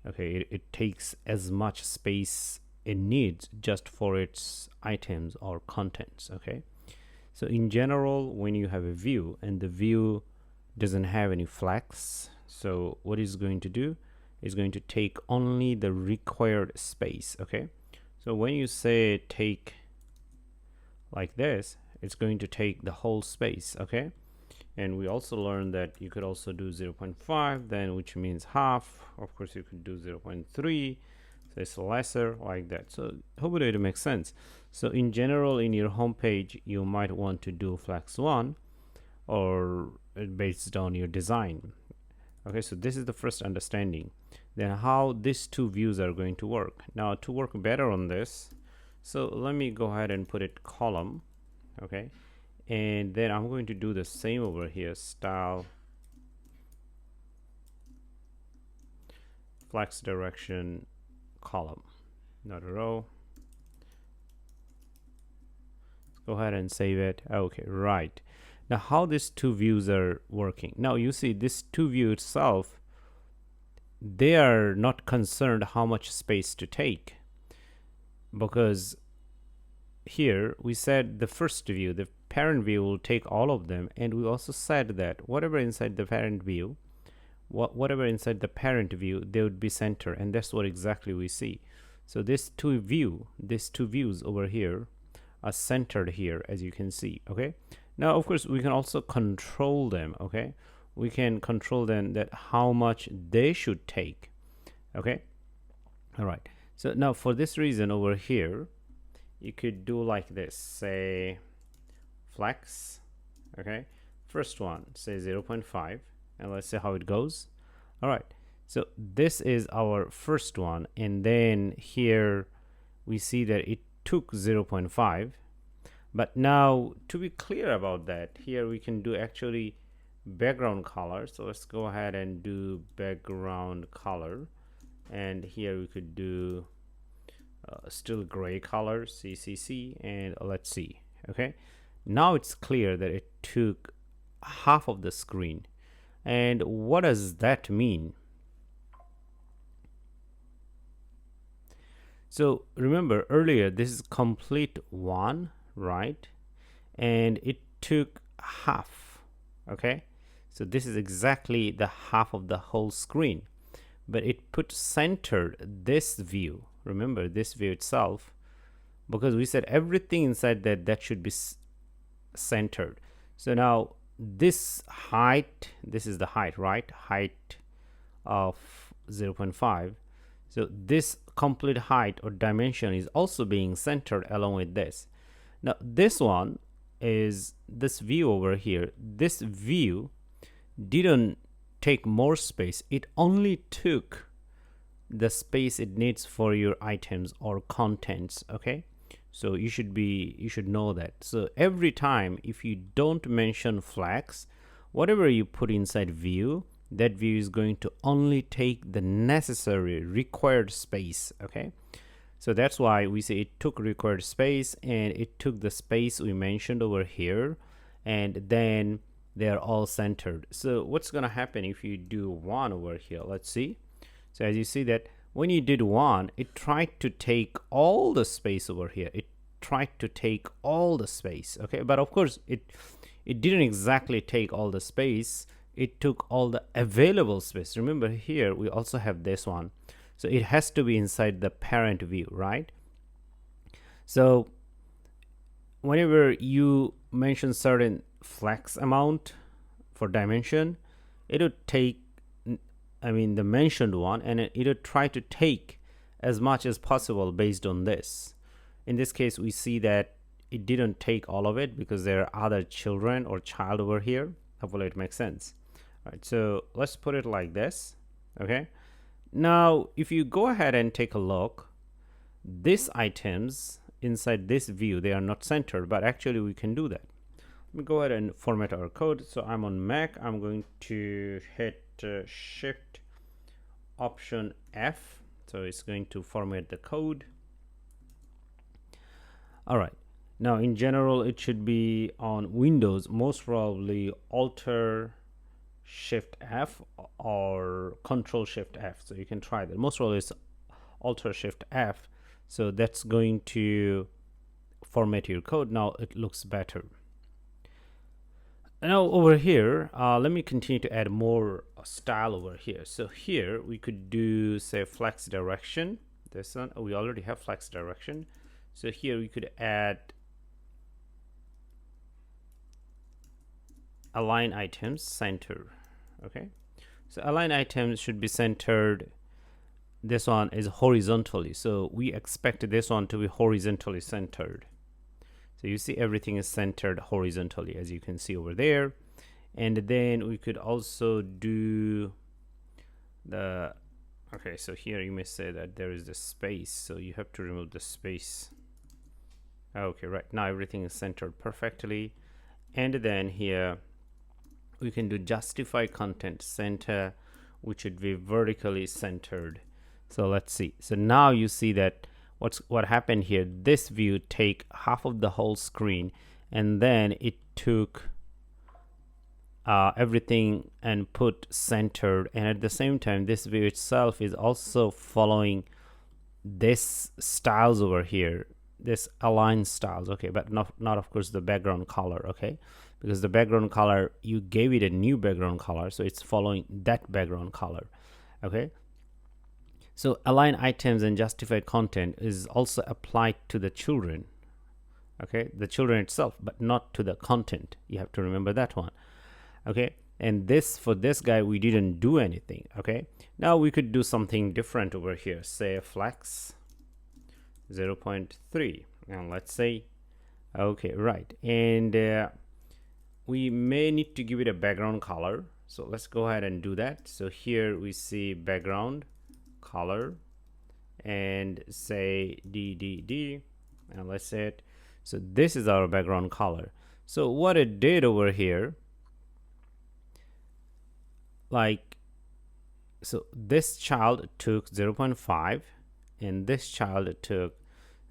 okay, it takes as much space it needs just for its items or contents. Okay, so in general, when you have a view and the view doesn't have any flex, so what it's going to do is going to take only the required space. Okay, so when you say take like this, it's going to take the whole space. Okay, and we also learned that you could also do 0.5 then, which means half. Of course you could do 0.3, so it's lesser, like that. So hopefully it makes sense. So in general, in your home page, you might want to do flex 1 or based on your design. Okay, so this is the first understanding. Then how these two views are going to work. Now to work better on this, so let me go ahead and put it column. Okay, and then I'm going to do the same over here, style flex direction column, not a row. Let's go ahead and save it. Okay, right. Now how these two views are working. Now you see this two view itself, they are not concerned how much space to take, because here we said the first view, the parent view, will take all of them, and we also said that whatever inside the parent view, whatever inside the parent view, they would be center, and that's what exactly we see. So these two views over here are centered here, as you can see. Okay, now of course we can also control them. Okay, we can control them that how much they should take. Okay, all right, so now for this reason over here, you could do like this, say flex. Okay, first one, say 0.5, and let's see how it goes. All right, so this is our first one, and then here we see that it took 0.5. But now to be clear about that, here we can do actually background color. So let's go ahead and do background color, and here we could do still gray color, CCC, and let's see. Okay, now it's clear that it took half of the screen. And what does that mean? So remember earlier, this is complete one, right? And it took half. Okay, so this is exactly the half of the whole screen, but it put centered this view. Remember this view itself, because we said everything inside that should be centered. So now this height, this is the height, right? Height of 0.5. So this complete height or dimension is also being centered along with this. Now this one is this view over here. This view didn't take more space. It only took the space it needs for your items or contents. Okay, so you should know that. So every time if you don't mention flags, whatever you put inside view, that view is going to only take the necessary required space. Okay, so that's why we say it took required space, and it took the space we mentioned over here, and then they're all centered. So what's gonna happen if you do one over here? Let's see. So as you see that when you did one, it tried to take all the space over here. It tried to take all the space. Okay, but of course it didn't exactly take all the space. It took all the available space. Remember here we also have this one, so it has to be inside the parent view, right? So whenever you mention certain flex amount for dimension, it would take, I mean, the mentioned one, and it would try to take as much as possible based on this. In this case, we see that it didn't take all of it because there are other children or child over here. Hopefully it makes sense. All right, so let's put it like this. Okay, now if you go ahead and take a look, these items inside this view, they are not centered, but actually we can do that. Let me go ahead and format our code. So I'm on Mac. I'm going to hit Shift Option F. So it's going to format the code. All right. Now in general, it should be on Windows, most probably Alt Shift F or Control Shift F. So you can try that. Most probably it's Alt Shift F. So that's going to format your code. Now it looks better. Now over here, let me continue to add more style over here. So here we could do, say, flex direction. This one, we already have flex direction. So here we could add align items center. Okay, so align items should be centered. This one is horizontally, so we expect this one to be horizontally centered. So you see everything is centered horizontally, as you can see over there. And then we could also do the, okay, so here you may say that there is the space, so you have to remove the space. Okay, right, now everything is centered perfectly. And then here we can do justifyContent center, which should be vertically centered. So let's see. So now you see that what happened here, this view take half of the whole screen, and then it took everything and put centered, and at the same time this view itself is also following this styles over here, this align styles. Okay, but not of course the background color. Okay, because the background color, you gave it a new background color, so it's following that background color. Okay, so align items and justify content is also applied to the children. Okay, the children itself, but not to the content. You have to remember that one. Okay, and this, for this guy, we didn't do anything. Okay, now we could do something different over here. Say flex 0.3, and let's say, okay, right, and we may need to give it a background color. So let's go ahead and do that. So here we see background color and say DDD, and let's say it. So this is our background color. So what it did over here, like, so this child took 0.5 and this child took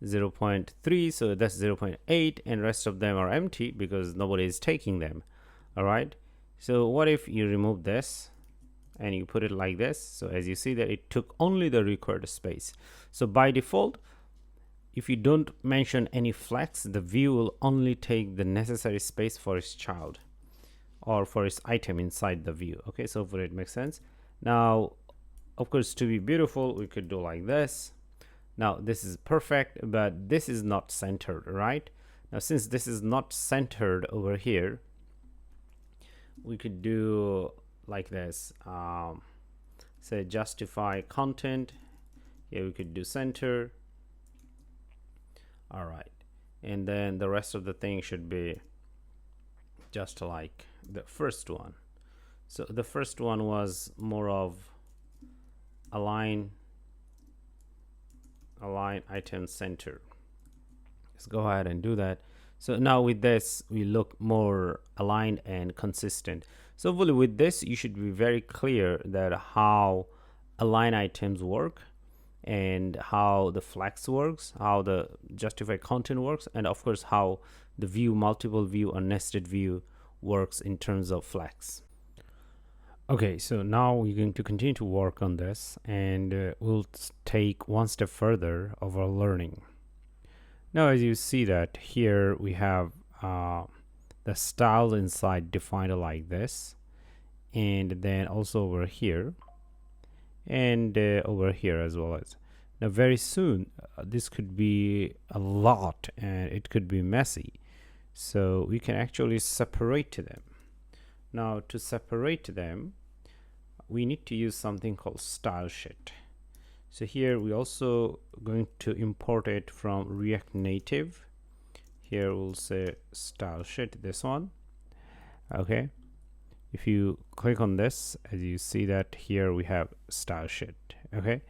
0.3, so that's 0.8, and rest of them are empty because nobody is taking them. All right, so what if you remove this and you put it like this? So as you see that it took only the required space. So by default, if you don't mention any flex, the view will only take the necessary space for its child or for its item inside the view. Okay, so for it makes sense. Now of course, to be beautiful, we could do like this. Now this is perfect, but this is not centered, right? Now since this is not centered over here, we could do like this. Say justify content. Here we could do center. All right, and then the rest of the thing should be just like the first one. So the first one was more of align item center. Let's go ahead and do that. So now with this, we look more aligned and consistent. So hopefully with this, you should be very clear that how alignItems work, and how the flex works, how the justifyContent works, and of course how the view, multiple view or nested view works in terms of flex. Okay, so now we're going to continue to work on this, and we'll take one step further of our learning. Now as you see that here we have the styles inside defined like this, and then also over here, and over here as well. As now very soon this could be a lot and it could be messy, so we can actually separate them. Now to separate them, we need to use something called StyleSheet. So here we also going to import it from React Native. Here we'll say StyleSheet, this one. Okay, if you click on this, as you see that here we have StyleSheet. Okay,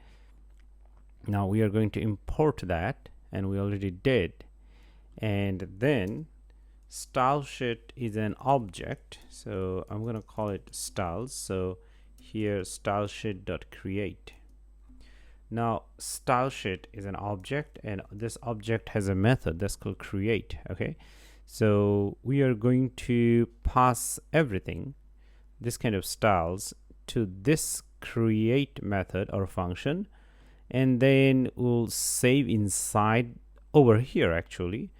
now we are going to import that, and we already did. And then StyleSheet is an object, so I'm going to call it styles. So here StyleSheet.create. Now StyleSheet is an object, and this object has a method that's called create. Okay, so we are going to pass everything, this kind of styles, to this create method or function, and then we'll save inside over here actually.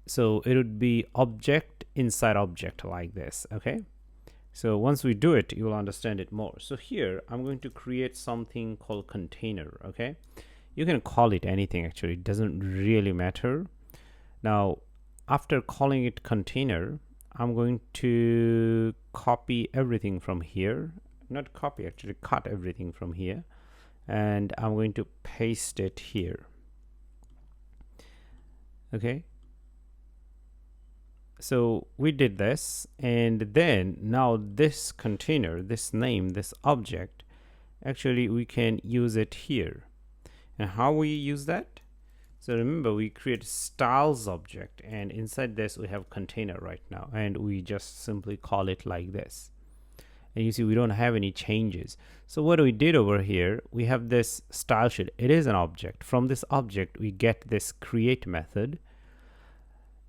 So it would be object inside object like this. Okay, so once we do it, you will understand it more. So here I'm going to create something called container. Okay, you can call it anything actually, it doesn't really matter. Now after calling it container, I'm going to copy everything from here, not copy, actually cut everything from here, and I'm going to paste it here. Okay, so we did this, and then now this container, this name, this object, actually we can use it here. And how we use that? So remember, we create styles object, and inside this we have container right now, and we just simply call it like this. And you see we don't have any changes. So what we did over here, we have this StyleSheet. It is an object. From this object we get this create method,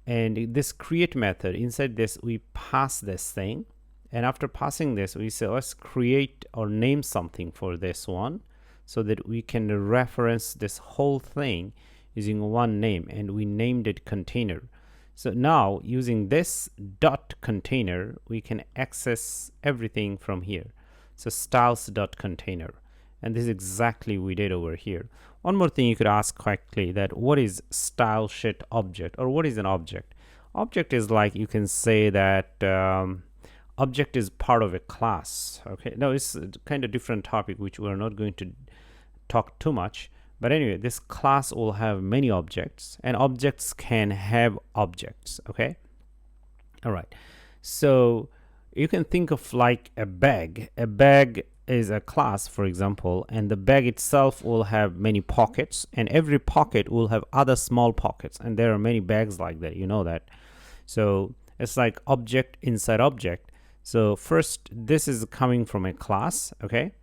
and this create method, inside this we pass this thing, and after passing this we say let's create or name something for this one, so that we can reference this whole thing using one name, and we named it container. So now using this dot container we can access everything from here. So styles dot container, and this is exactly we did over here. One more thing you could ask quickly, that what is StyleSheet object, or what is an object? Object is like, you can say that object is part of a class. Okay, now it's a kind of different topic which we're not going to talk too much, but anyway, this class will have many objects, and objects can have objects. Okay, all right, so you can think of like a bag. A bag is a class, for example, and the bag itself will have many pockets, and every pocket will have other small pockets, and there are many bags like that, you know that. So it's like object inside object. So first, this is coming from a class. Okay,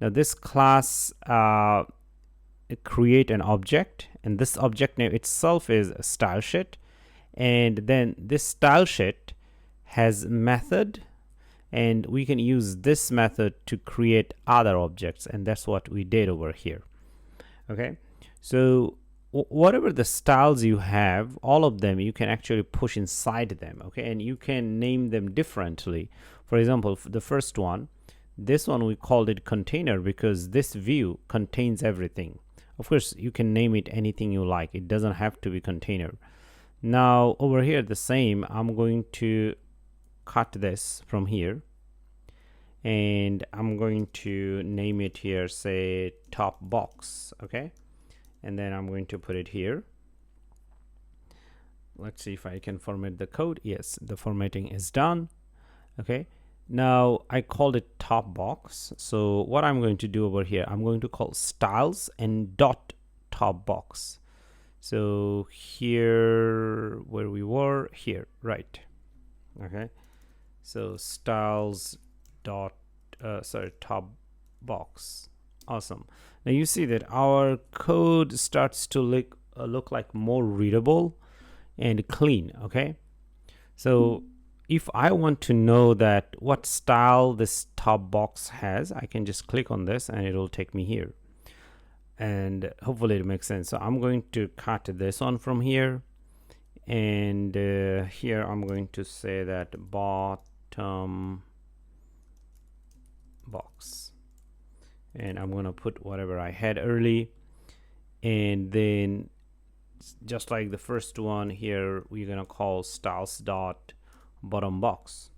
now this class create an object, and this object name itself is a StyleSheet, and then this StyleSheet has method, and we can use this method to create other objects, and that's what we did over here. Okay, so whatever the styles you have, all of them you can actually push inside them. Okay, and you can name them differently. For example, the first one, this one we called it container because this view contains everything. Of course you can name it anything you like, it doesn't have to be container. Now over here the same, I'm going to cut this from here, and I'm going to name it here, say top box. Okay, and then I'm going to put it here. Let's see if I can format the code. Yes, the formatting is done. Okay, Now I called it top box. So what I'm going to do over here, I'm going to call styles and dot top box. So here where we were here, right? Okay. So styles dot top box. Awesome. Now you see that our code starts to look like more readable and clean. Okay. So if I want to know that what style this top box has, I can just click on this and it will take me here. And hopefully it makes sense. So I'm going to cut this on from here. And here I'm going to say that bottom box. And I'm going to put whatever I had early. And then just like the first one here, we're going to call styles dot bottom box,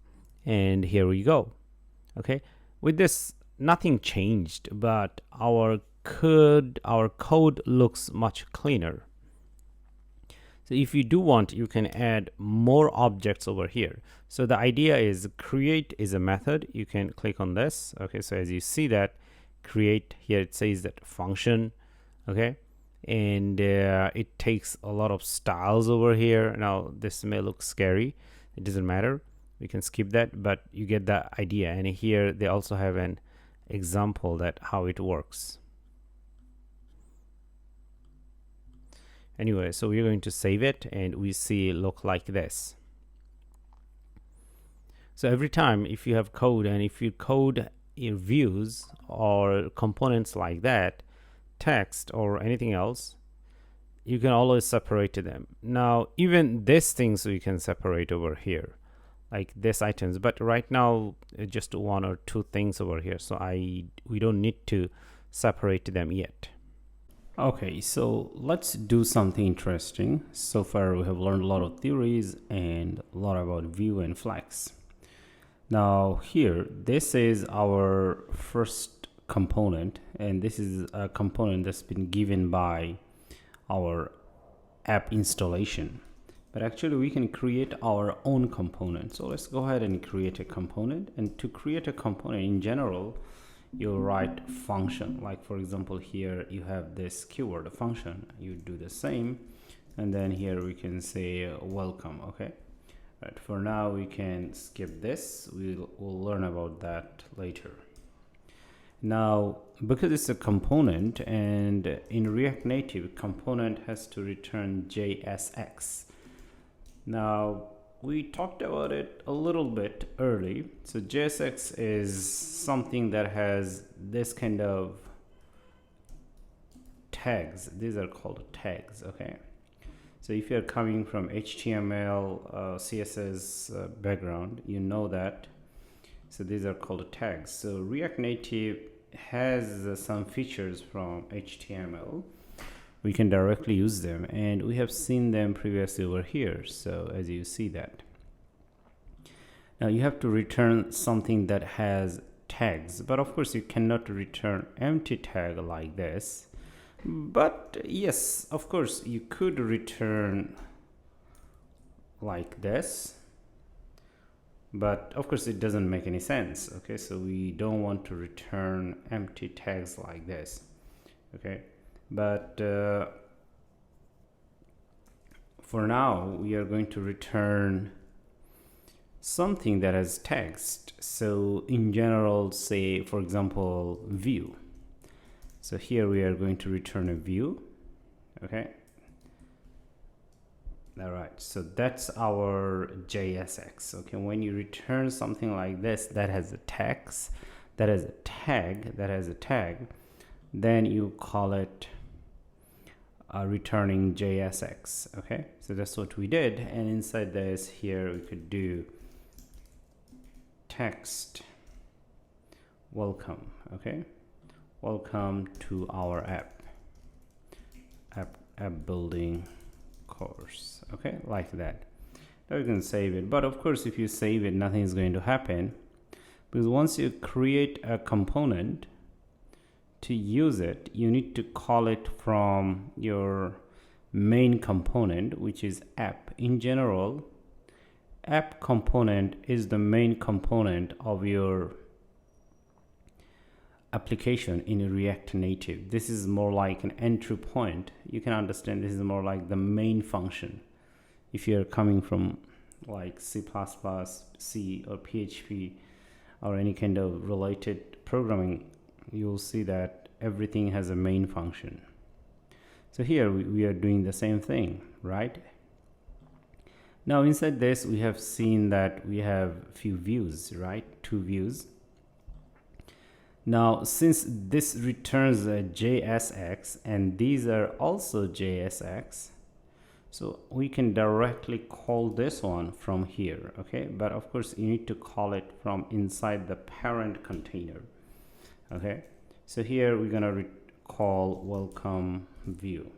and here we go. Okay, with this nothing changed, but our code looks much cleaner. So if you do want, you can add more objects over here. So the idea is create is a method. You can click on this. Okay, so as you see that create here, it says that function. Okay, and it takes a lot of styles over here. Now this may look scary, it doesn't matter, we can skip that, but you get the idea. And here they also have an example that how it works. Anyway, so we're going to save it and we see it look like this. So every time if you have code and if you code your views or components like that, text or anything else, you can always separate them. Now even these things we can separate over here, like this items, but right now just one or two things over here, so we don't need to separate them yet. Okay, so let's do something interesting. So far we have learned a lot of theories and a lot about view and flex. Now here, this is our first component, and this is a component that's been given by our app installation. But actually we can create our own component. So let's go ahead and create a component. And to create a component in general, you'll write function. Like for example, here you have this keyword, a function. You do the same. And then here we can say welcome. Okay. Right. For now, we can skip this. We'll learn about that later. Now, because it's a component, and in React Native, component has to return JSX. Now, we talked about it a little bit early. So JSX is something that has this kind of tags. These are called tags, okay? So if you're coming from HTML, CSS background, you know that. So these are called tags. So React Native has some features from HTML. We can directly use them, and we have seen them previously over here. So as you see that. Now you have to return something that has tags, but of course you cannot return empty tag like this. But yes, of course you could return like this, but of course it doesn't make any sense. Okay, so we don't want to return empty tags like this. Okay, but for now we are going to return something that has text. So in general, say for example view. So here we are going to return a view. Okay. All right. So that's our JSX. Okay. When you return something like this that has a text, that has a tag, then you call it returning JSX. Okay. So that's what we did. And inside this here, we could do text welcome. Okay. Welcome to our app building course. Okay, like that. Now you can save it, but of course if you save it, nothing is going to happen, because once you create a component, to use it you need to call it from your main component, which is app. In general, app component is the main component of your application in React Native. This is more like an entry point. You can understand this is more like the main function. If you're coming from like C++, C, or PHP, or any kind of related programming, you'll see that everything has a main function. So here we are doing the same thing, right? Now inside this, we have seen that we have few views, right? 2 views. Now, since this returns a JSX and these are also JSX, so we can directly call this one from here, okay? But of course, you need to call it from inside the parent container, okay? So here we're gonna call welcome view.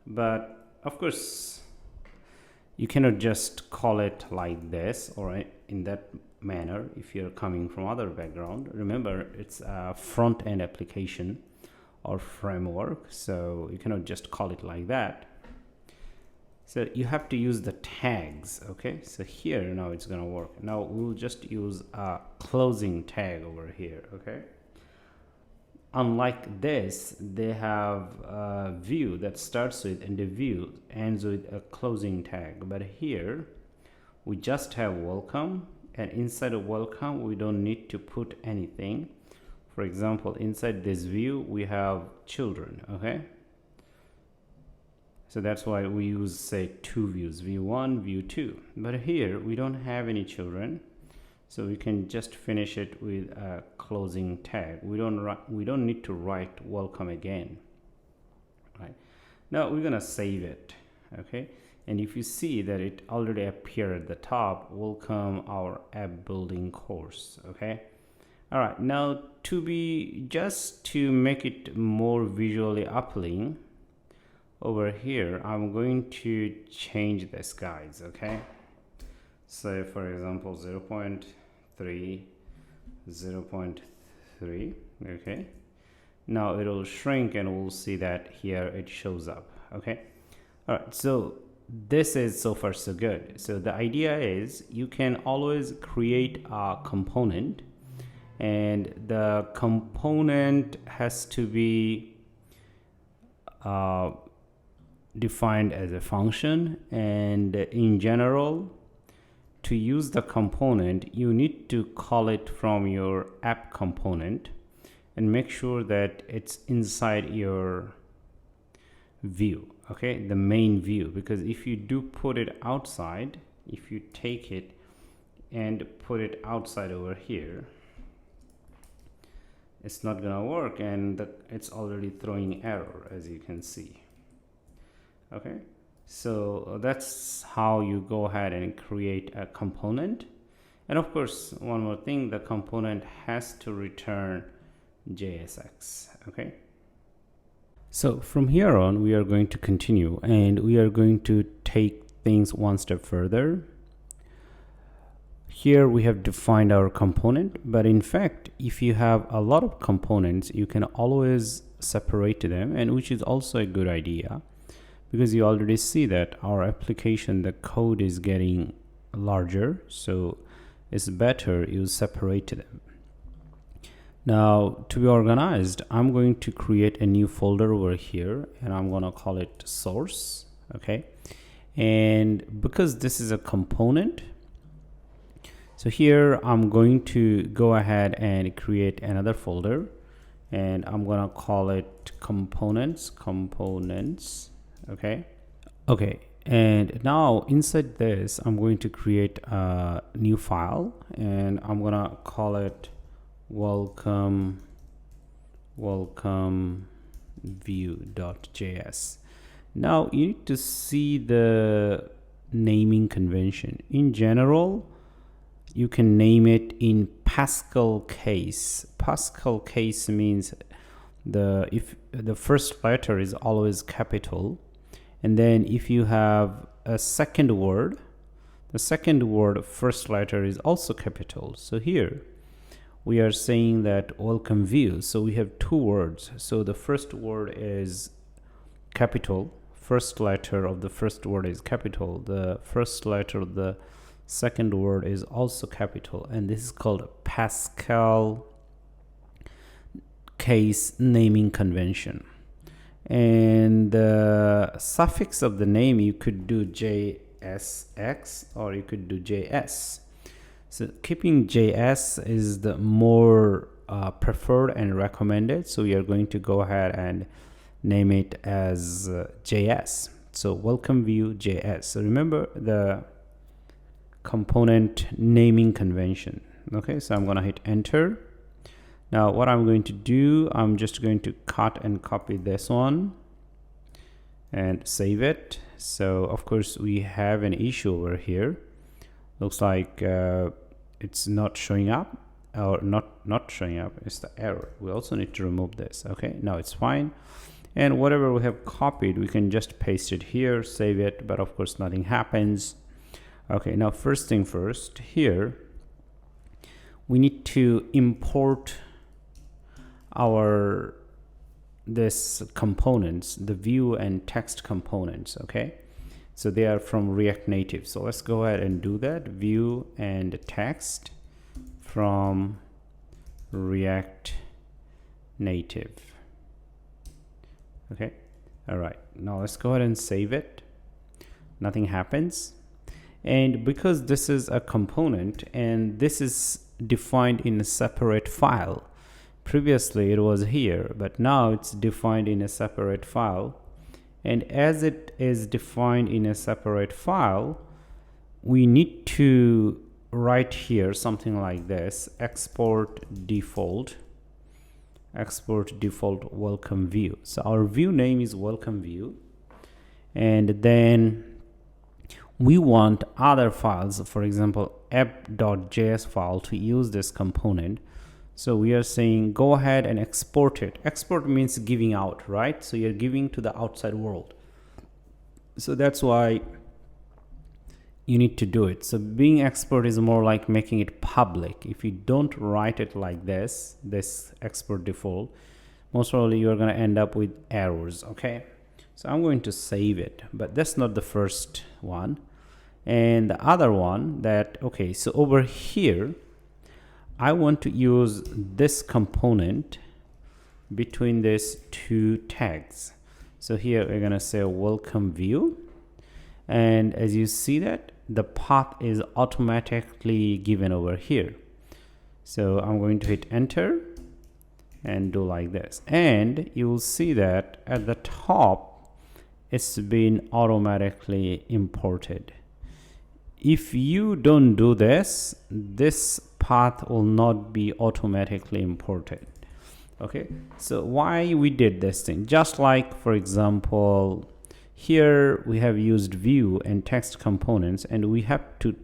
But of course, you cannot just call it like this or in that manner if you're coming from other background. Remember, it's a front-end application or framework, so you cannot just call it like that. So you have to use the tags, okay? So here now it's gonna work. Now we'll just use a closing tag over here, okay? Unlike this, they have a view that starts with and the view ends with a closing tag. But here we just have welcome, and inside of welcome we don't need to put anything. For example, inside this view we have children, okay? So that's why we use, say, 2 views, view 1, view 2. But here we don't have any children, so we can just finish it with a closing tag. We don't need to write welcome again, right? Now we're gonna save it, okay? And if you see that it already appeared at the top, welcome our app building course, okay? All right, now to make it more visually appealing, over here I'm going to change this, guys, okay? So for example 0.3, 0.3, okay? Now it'll shrink and we'll see that here it shows up, okay? All right, so this is so far so good. So the idea is you can always create a component, and the component has to be defined as a function, and in general, to use the component you need to call it from your app component and make sure that it's inside your view, okay, the main view, because if you do put it outside, if you take it and put it outside over here, it's not gonna work, and it's already throwing error, as you can see. Okay, so that's how you go ahead and create a component. And of course, one more thing, the component has to return JSX, okay? So from here on, we are going to continue and we are going to take things one step further. Here we have defined our component, but in fact, if you have a lot of components, you can always separate them, and which is also a good idea, because you already see that our application, the code is getting larger, so it's better you separate them. Now, to be organized, I'm going to create a new folder over here, and I'm going to call it source, okay? And because this is a component, so here I'm going to go ahead and create another folder, and I'm going to call it components, okay? Okay, and now inside this, I'm going to create a new file, and I'm going to call it welcomeview.js. Now you need to see the naming convention. In general, you can name it in Pascal case. Pascal case means if the first letter is always capital, and then if you have a second word, the second word first letter is also capital. So here we are saying that welcome view, so we have 2 words. So the first word is capital, first letter of the first word is capital, the first letter of the second word is also capital, and this is called Pascal case naming convention. And the suffix of the name, you could do JSX or you could do JS. So keeping JS is the more preferred and recommended, so we are going to go ahead and name it as JS. So welcome view JS. So remember the component naming convention. Okay, so I'm going to hit enter. Now what I'm going to do, I'm just going to cut and copy this one and save it. So of course we have an issue over here. Looks like it's not showing up, or not showing up. It's the error. We also need to remove this. Okay, now it's fine. And whatever we have copied, we can just paste it here, save it, but of course nothing happens. Okay, now first thing first, here we need to import our this components, the view and text components. Okay, so they are from React Native. So let's go ahead and do that. View and text from React Native. Okay, all right, now let's go ahead and save it. Nothing happens. And because this is a component and this is defined in a separate file, previously it was here, but now it's defined in a separate file. And as it is defined in a separate file, we need to write here something like this: export default welcome view. So our view name is welcome view, and then we want other files, for example app.js file, to use this component. So we are saying go ahead and export it. Export means giving out, right? So you're giving to the outside world. So that's why you need to do it. So being export is more like making it public. If you don't write it like this export default, most probably you're going to end up with errors. Okay, so I'm going to save it, but that's not the first one. And the other one that, okay, so over here I want to use this component between these two tags. So here we're gonna say welcome view, and as you see that the path is automatically given over here. So I'm going to hit enter and do like this, and you will see that at the top it's been automatically imported. If you don't do this, this path will not be automatically imported. Okay, so why we did this thing? Just like, for example, here we have used view and text components, and we have to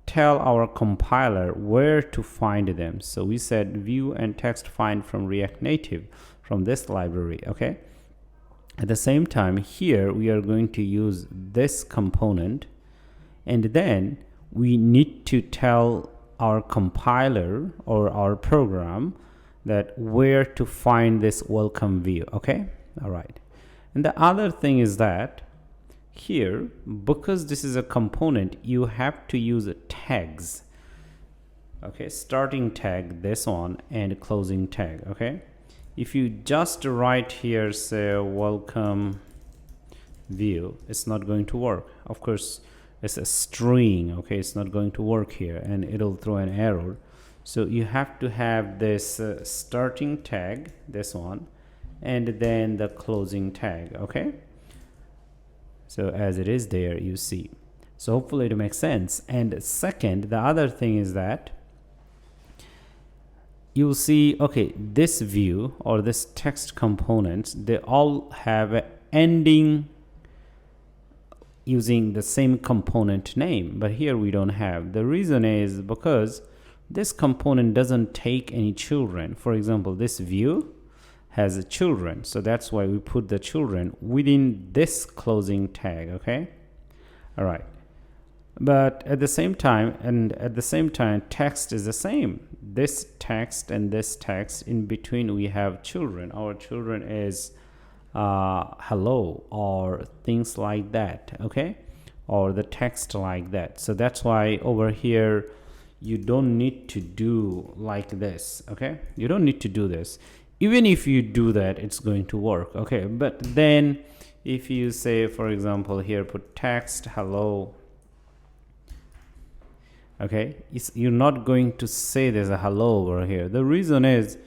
tell our compiler where to find them. So we said view and text find from React Native from this library. Okay, at the same time here we are going to use this component, and then we need to tell our compiler or our program that where to find this welcome view. Okay, all right. And the other thing is that here, because this is a component, you have to use tags. Okay, starting tag, this one, and closing tag. Okay, if you just write here say welcome view, it's not going to work. Of course it's a string. Okay, it's not going to work here and it'll throw an error. So you have to have this starting tag, this one, and then the closing tag. Okay, so as it is there, you see. So hopefully it makes sense. And second, the other thing is that you'll see, okay, this view or this text components, they all have an ending using the same component name, but here we don't have. The reason is because this component doesn't take any children. For example, this view has a children, so that's why we put the children within this closing tag. Okay, all right. But at the same time, text is the same. This text and this text, in between we have children. Our children is hello or things like that. Okay, or the text like that. So that's why over here you don't need to do like this. Okay, you don't need to do this. Even if you do that, it's going to work. Okay, but then if you say, for example, here put text hello, okay, you're not going to say there's a hello over here. The reason is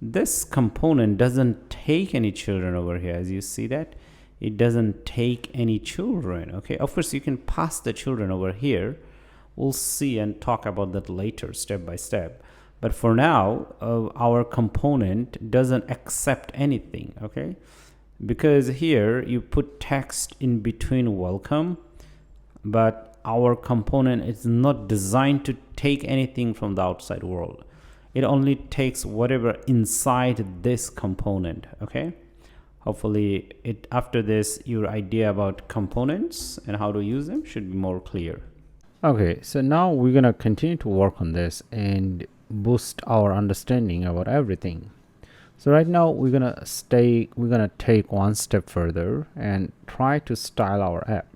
this component doesn't take any children over here. As you see that it doesn't take any children. Okay, of course you can pass the children over here. We'll see and talk about that later, step by step. But for now, our component doesn't accept anything. Okay, because here you put text in between welcome, but our component is not designed to take anything from the outside world. It only takes whatever inside this component. Okay, hopefully after this your idea about components and how to use them should be more clear. Okay, so now we're gonna continue to work on this and boost our understanding about everything. So right now we're gonna take one step further and try to style our app.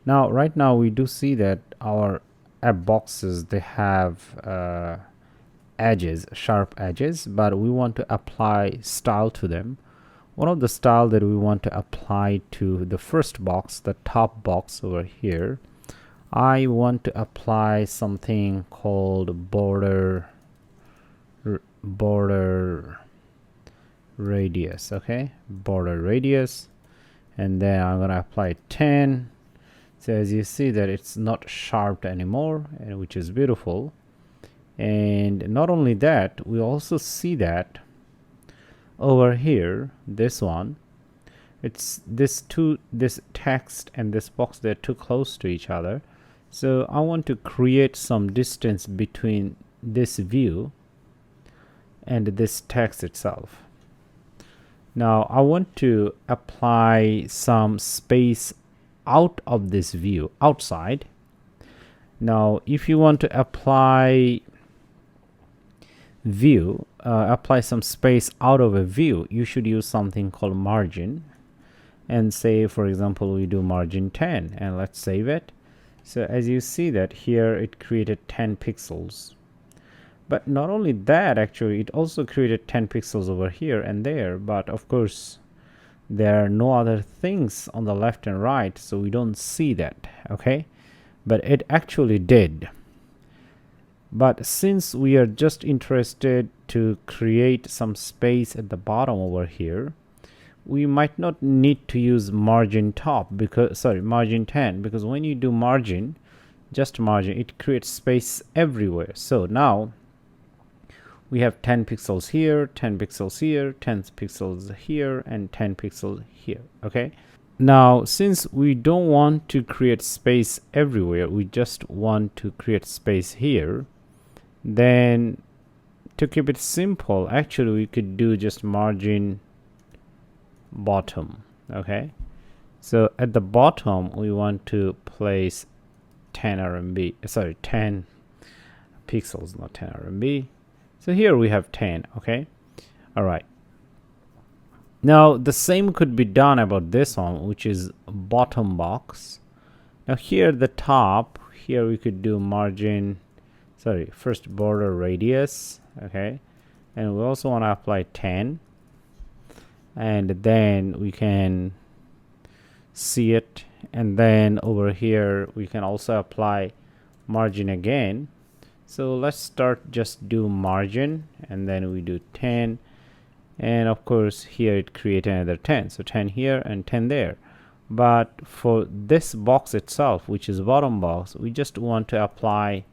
Now right now we do see that our app boxes, they have edges, sharp edges, but we want to apply style to them. One of the style that we want to apply to the first box, the top box over here, I want to apply something called border radius. Okay, border radius, and then I'm gonna apply 10. So as you see that it's not sharp anymore, and which is beautiful. And not only that, we also see that over here, this one, it's this text and this box, they're too close to each other. So I want to create some distance between this view and this text itself. Now I want to apply some space out of this view, outside. Now if you want to apply view, apply some space out of a view, you should use something called margin, and say, for example, we do margin 10, and let's save it. So as you see that here it created 10 pixels. But not only that, actually it also created 10 pixels over here and there, but of course there are no other things on the left and right, so we don't see that. Okay, but it actually did. But since we are just interested to create some space at the bottom over here, we might not need to use margin 10, because when you do margin, just margin, it creates space everywhere. So now we have 10 pixels here, 10 pixels here, 10 pixels here, and 10 pixels here. Okay, now since we don't want to create space everywhere, we just want to create space here, then to keep it simple, actually we could do just margin bottom. Okay, so at the bottom we want to place 10 pixels, not 10 RMB. So here we have 10. Okay, all right. Now the same could be done about this one, which is bottom box. Now here the top, here we could do margin, first border radius. Okay, and we also want to apply 10, and then we can see it, and then over here we can also apply margin again. So let's start, just do margin, and then we do 10, and of course here it created another 10, so 10 here and 10 there. But for this box itself, which is bottom box, we just want to apply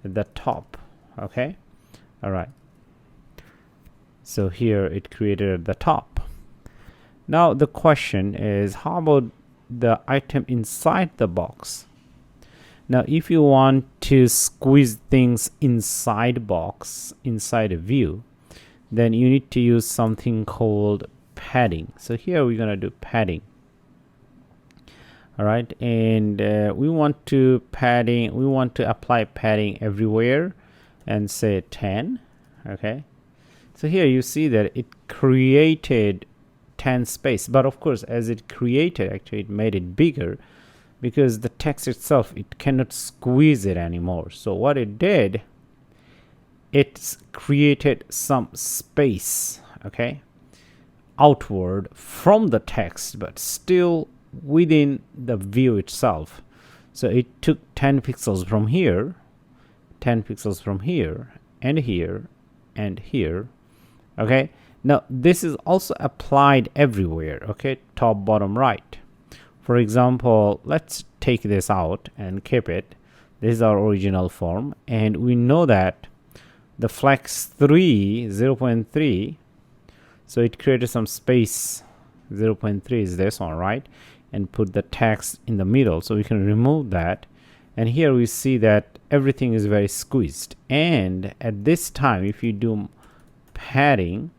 the top. Okay, all right, so here it created the top. Now the question is, how about the item inside the box? Now if you want to squeeze things inside box, inside a view, then you need to use something called padding. So here we're gonna do padding. All right, and we want to apply padding everywhere, and say 10. Okay, so here you see that it created 10 space, but of course as it created, actually it made it bigger. because the text itself, it cannot squeeze it anymore. So what it did, it's created some space, okay, outward from the text, but still within the view itself. So it took 10 pixels from here, 10 pixels from here, and here, and here. Okay, now this is also applied everywhere. Okay, top, bottom, right. For example, let's take this out and keep it. This is our original form, and we know that the flex 3 0.3, so it created some space. 0.3 is this one, right? And put the text in the middle, so we can remove that. And here we see that everything is very squeezed. And at this time, if you do padding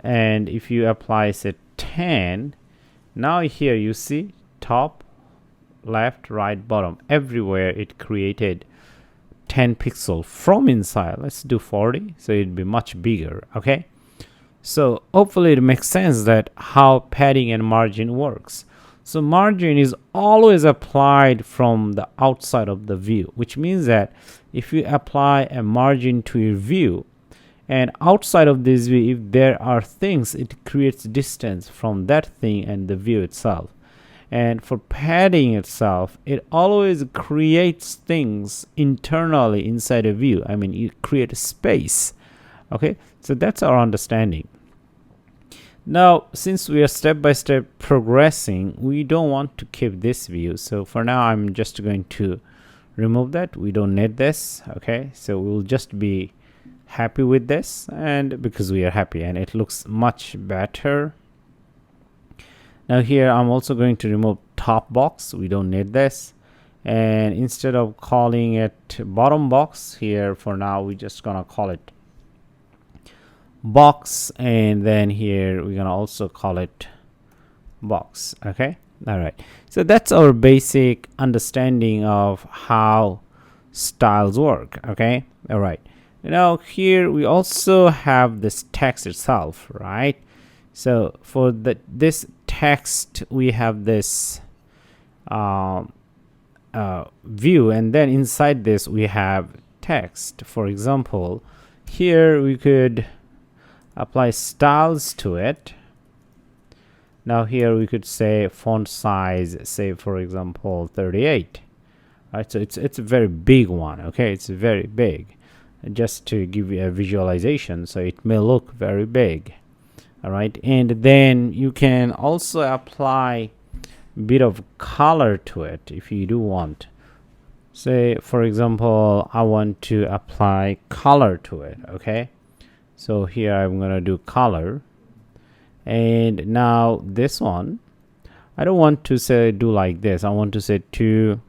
and if you apply say 10, now here you see top, left, right, bottom, everywhere it created 10 pixel from inside. Let's do 40, so it'd be much bigger. Okay, so hopefully it makes sense that how padding and margin works. So margin is always applied from the outside of the view, which means that if you apply a margin to your view, and outside of this view, if there are things, it creates distance from that thing and the view itself. And for padding itself, it always creates things internally inside a view. I mean, you create a space. Okay, so that's our understanding. Now, since we are step by step progressing, we don't want to keep this view. So for now, I'm just going to remove that. We don't need this. Okay, so we'll just be happy with this, and because we are happy and it looks much better. Now here I'm also going to remove top box. We don't need this, and instead of calling it bottom box, here for now we're just gonna call it box, and then here we're gonna also call it box. Okay, all right, so that's our basic understanding of how styles work. Okay, all right. Now here we also have this text itself, right? So for this text, we have this view, and then inside this we have text. For example, here we could apply styles to it. Now here we could say font size, say for example 38. Right, so it's a very big one. Okay, it's very big. Just to give you a visualization, so it may look very big. All right, and then you can also apply a bit of color to it if you do want. Say for example, I want to apply color to it. Okay, so here I'm gonna do color, and now this one I don't want to say do like this. I want to say to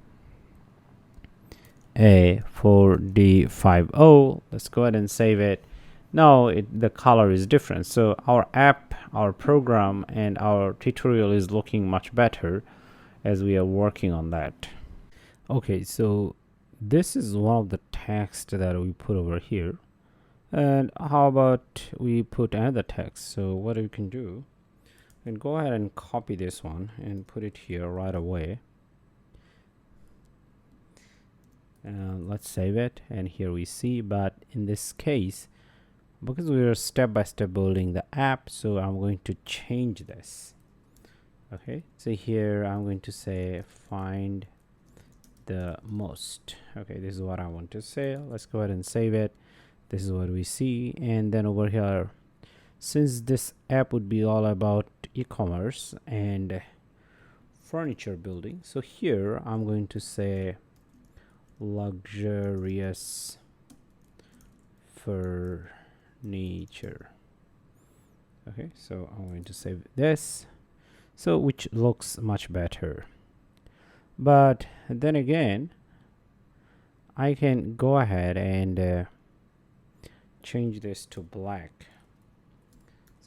A4D50. Let's go ahead and save it. Now the color is different, so our app, our program, and our tutorial is looking much better as we are working on that. Okay, so this is one of the text that we put over here, and how about we put another text? So what we can do, and go ahead and copy this one and put it here right away. Let's save it, and here we see, but in this case, because we are step by step building the app, so I'm going to change this. Okay, so here I'm going to say find the most. Okay, this is what I want to say. Let's go ahead and save it. This is what we see, and then over here, since this app would be all about e-commerce and furniture building, so here I'm going to say luxurious furniture. Okay, so I'm going to save this, so which looks much better. But then again, I can go ahead and change this to black,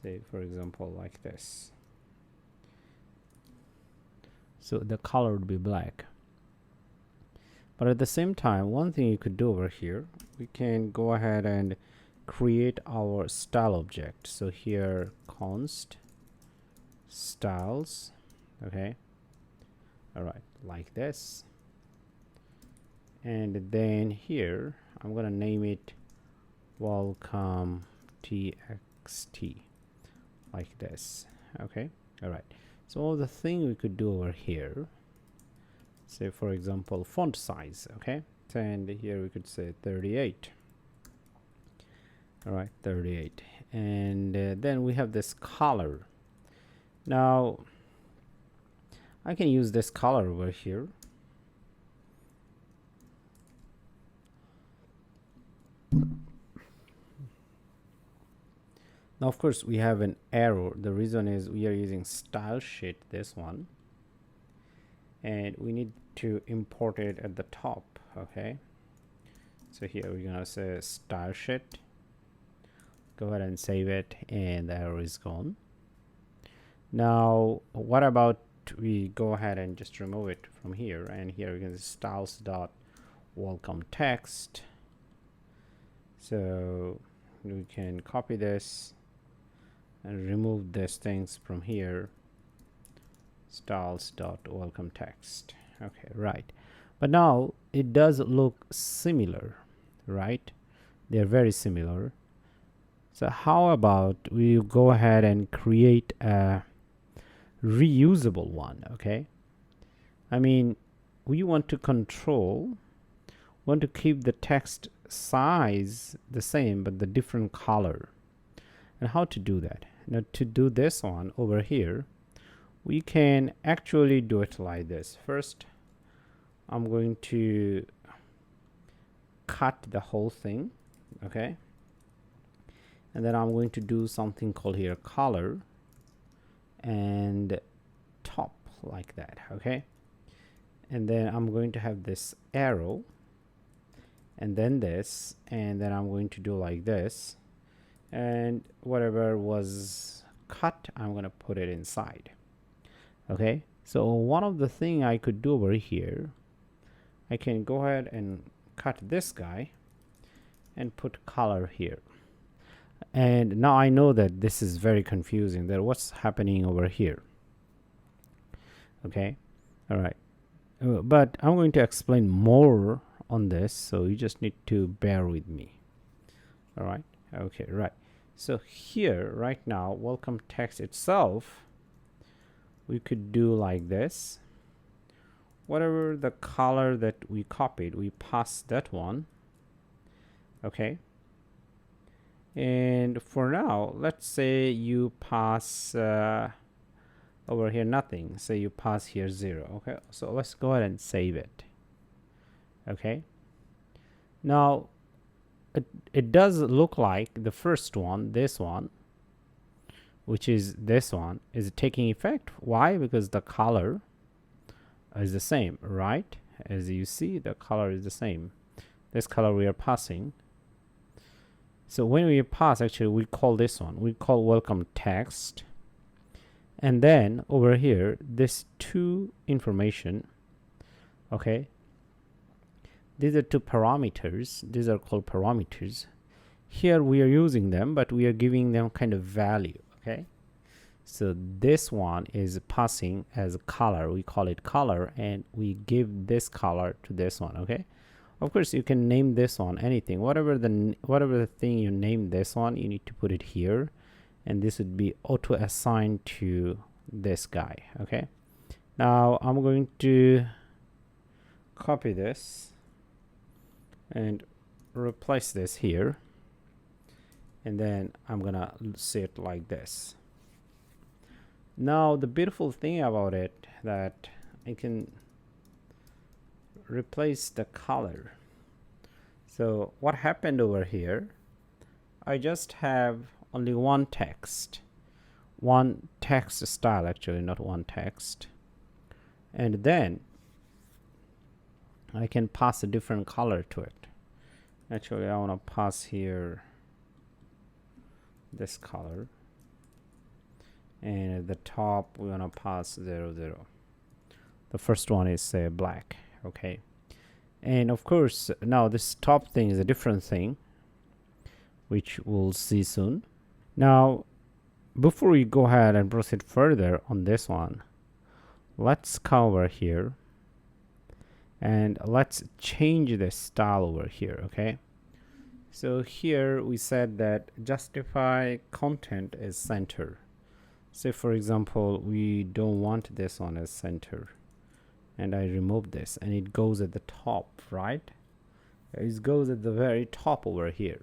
say for example like this, so the color would be black. But at the same time, one thing you could do over here, we can go ahead and create our style object. So here const styles, okay, All right, like this. And then here I'm gonna name it WelcomeTXT, like this. Okay. All right, so the thing we could do over here, say for example font size. Okay, and here we could say 38. All right, 38. And then we have this color. Now I can use this color over here. Now of course we have an error. The reason is we are using StyleSheet, this one, and we need to import it at the top. Okay, so here we're gonna say StyleSheet, go ahead and save it, and the error is gone. Now what about we go ahead and just remove it from here, and here we can styles.WelcomeText. So we can copy this and remove these things from here, styles.WelcomeText. Okay, right, but now it does look similar, right? They're very similar. So how about we go ahead and create a reusable one? Okay, I mean, we want to keep the text size the same but the different color. And how to do that? Now to do this one over here, we can actually do it like this. First I'm going to cut the whole thing. Okay, and then I'm going to do something called here color and top, like that. Okay, and then I'm going to have this arrow and then this, and then I'm going to do like this, and whatever was cut I'm going to put it inside. Okay, so one of the thing I could do over here, I can go ahead and cut this guy and put color here. And now I know that this is very confusing, that what's happening over here. Okay, all right, but I'm going to explain more on this, so you just need to bear with me. All right, okay, right. So here right now, welcome text itself, we could do like this. Whatever the color that we copied, we pass that one. Okay, and for now let's say you pass over here nothing, say you pass here 0. Okay, so let's go ahead and save it. Okay, now it does look like the first one, this one, which is this one, is taking effect. Why? Because the color is the same, right? As you see, the color is the same. This color we are passing. So when we pass, actually we call this one, we call welcome text, and then over here this two information. Okay, these are two parameters, these are called parameters. Here we are using them, but we are giving them kind of value. Okay, so this one is passing as a color, we call it color, and we give this color to this one. Okay, of course you can name this one anything, whatever the thing you name this one, you need to put it here, and this would be auto assigned to this guy. Okay, now I'm going to copy this and replace this here, and then I'm gonna say it like this. Now the beautiful thing about it, that I can replace the color. So what happened over here, I just have only one text style, actually not one text, and then I can pass a different color to it. Actually I want to pass here this color, and at the top we want to pass 0 0. The first one is say black. Okay, and of course now this top thing is a different thing, which we'll see soon. Now before we go ahead and proceed further on this one, let's come over here and let's change the style over here. Okay, so here we said that justify content is center. Say for example we don't want this one as center, and I remove this, and it goes at the top, right? It goes at the very top over here.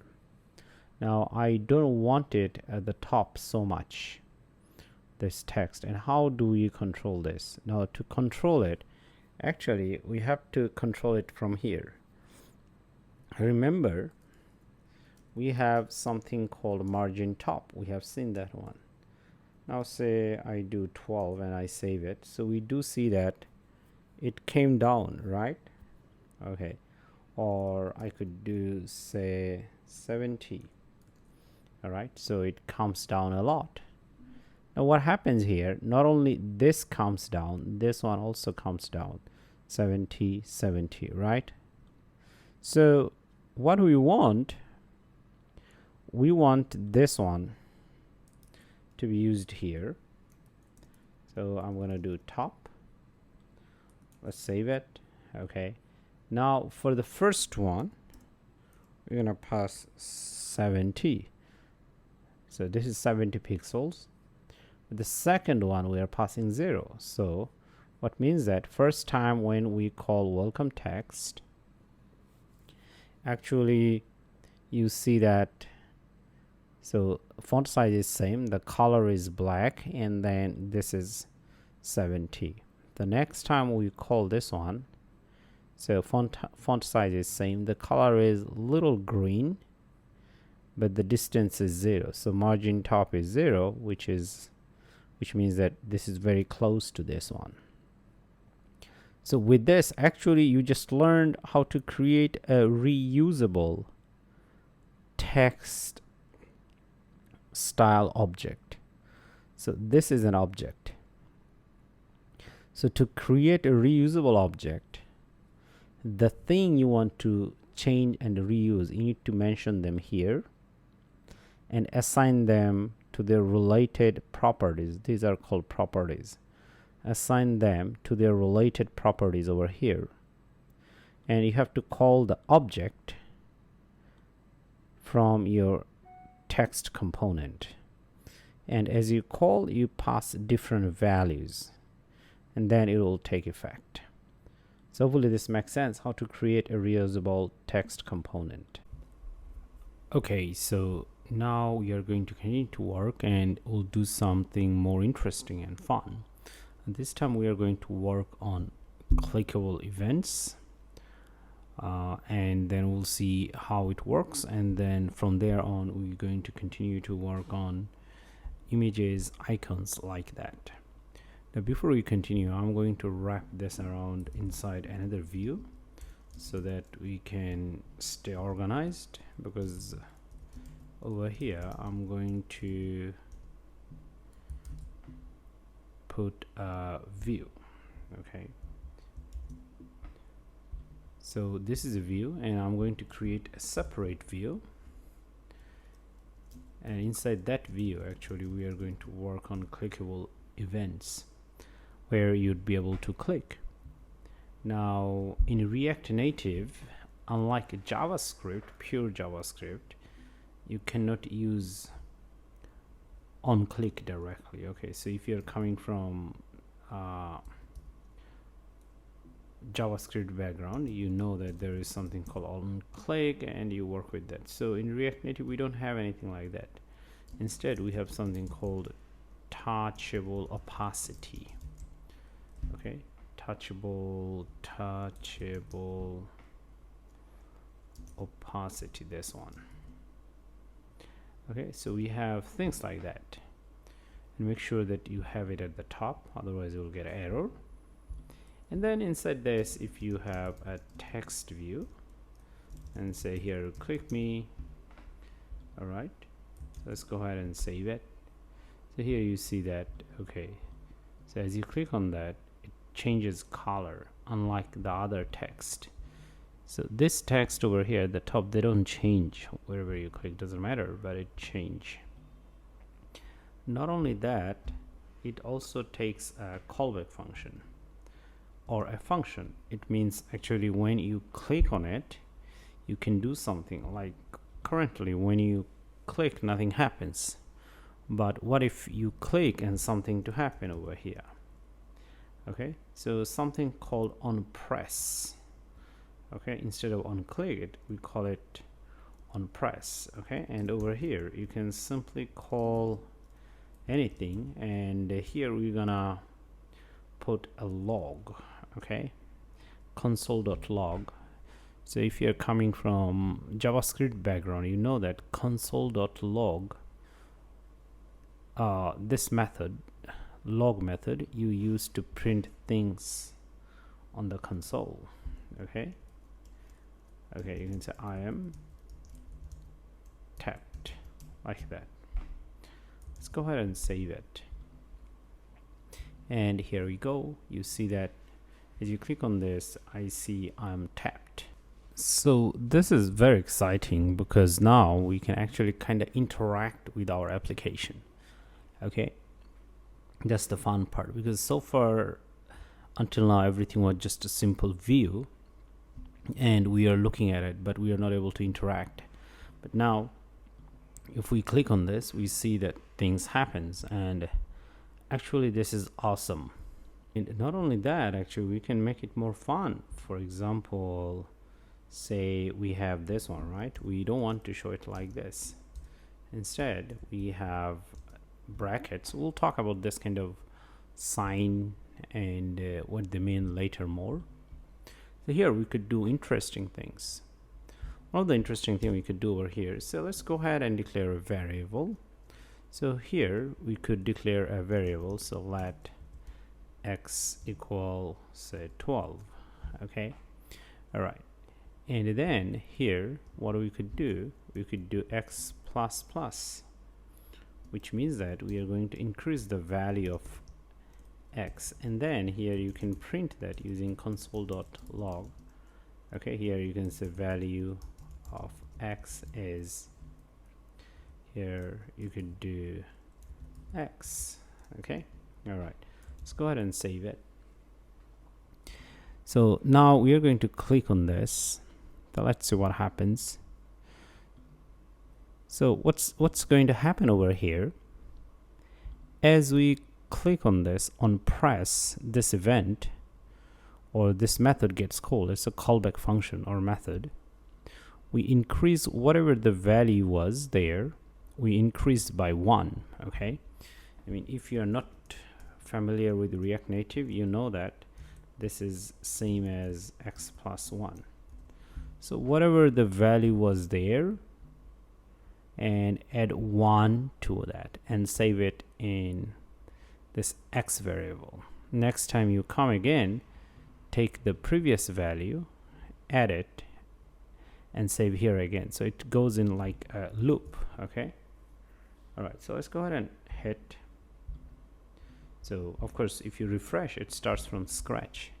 Now I don't want it at the top so much, this text. And how do we control this? Now to control it, actually we have to control it from here. Remember, we have something called margin top. We have seen that one. Now say I do 12 and I save it, so we do see that it came down, right? Okay, or I could do say 70. All right, so it comes down a lot. Now what happens here, not only this comes down, this one also comes down, 70, 70, right? So what we want this one to be used here. So I'm gonna do top. Let's save it. Okay, now for the first one we're gonna pass 70. So this is 70 pixels. The second one we are passing 0. So what means that first time when we call welcome text, actually you see that, so font size is same, the color is black, and then this is 70. The next time we call this one, so font size is same, the color is little green, but the distance is 0. So margin top is 0, which means that this is very close to this one. So with this, actually you just learned how to create a reusable text style object. So this is an object. So to create a reusable object, the thing you want to change and reuse, you need to mention them here and assign them to their related properties. These are called properties. Assign them to their related properties over here, and you have to call the object from your text component, and as you call, you pass different values, and then it will take effect. So hopefully this makes sense, how to create a reusable text component. Okay, so now we are going to continue to work, and we'll do something more interesting and fun. And this time we are going to work on clickable events, and then we'll see how it works, and then from there on we're going to continue to work on images, icons, like that. Now before we continue, I'm going to wrap this around inside another view so that we can stay organized, because over here I'm going to put a view. Okay, so this is a view, and I'm going to create a separate view, and inside that view actually we are going to work on clickable events where you'd be able to click. Now in React Native, unlike JavaScript, pure JavaScript, you cannot use on click directly. Okay, so if you're coming from JavaScript background, you know that there is something called on click, and you work with that. So in React Native we don't have anything like that. Instead we have something called touchable opacity. Okay, touchable opacity, this one. Okay, so we have things like that, and make sure that you have it at the top, otherwise you will get an error. And then inside this, if you have a text view and say here click me, all right, so let's go ahead and save it. So here you see that, okay, so as you click on that, it changes color, unlike the other text. So this text over here at the top, they don't change wherever you click, doesn't matter, but it change. Not only that, it also takes a callback function or a function. It means actually when you click on it, you can do something. Like currently when you click, nothing happens. But what if you click and something to happen over here? Okay, so something called onPress. Okay, instead of onClick, we call it onPress. Okay, and over here you can simply call anything, and here we're gonna put a log. Okay, console.log. So if you're coming from JavaScript background, you know that console.log, this method, log method, you use to print things on the console. Okay, you can say I am tapped, like that. Let's go ahead and save it, and here we go. You see that as you click on this, I see I'm tapped. So this is very exciting because now we can actually kind of interact with our application. Okay, that's the fun part, because so far until now everything was just a simple view and we are looking at it, but we are not able to interact. But now if we click on this, we see that things happens, and actually this is awesome. And not only that, actually we can make it more fun. For example, say we have this one, right? We don't want to show it like this. Instead we have brackets. We'll talk about this kind of sign and what they mean later more. So here we could do interesting things. One of the interesting thing we could do over here, so let's go ahead and declare a variable. So here we could declare a variable, so let x equal say 12. Okay, all right, and then here what we could do, we could do x plus plus, which means that we are going to increase the value of x, and then here you can print that using console.log. Okay, here you can say value of x is, here you could do x. Okay, all right, let's go ahead and save it. So now we are going to click on this. So let's see what happens. So what's going to happen over here, as we click on this, on press, this event or this method gets called. It's a callback function or method. We increase whatever the value was there, we increased by 1. Okay, I mean, if you're not familiar with React Native, you know that this is same as x plus 1. So whatever the value was there, and add 1 to that and save it in this x variable. Next time you come again, take the previous value, add it, and save here again. So it goes in like a loop. Okay, all right, so let's go ahead and hit. So of course if you refresh, it starts from scratch.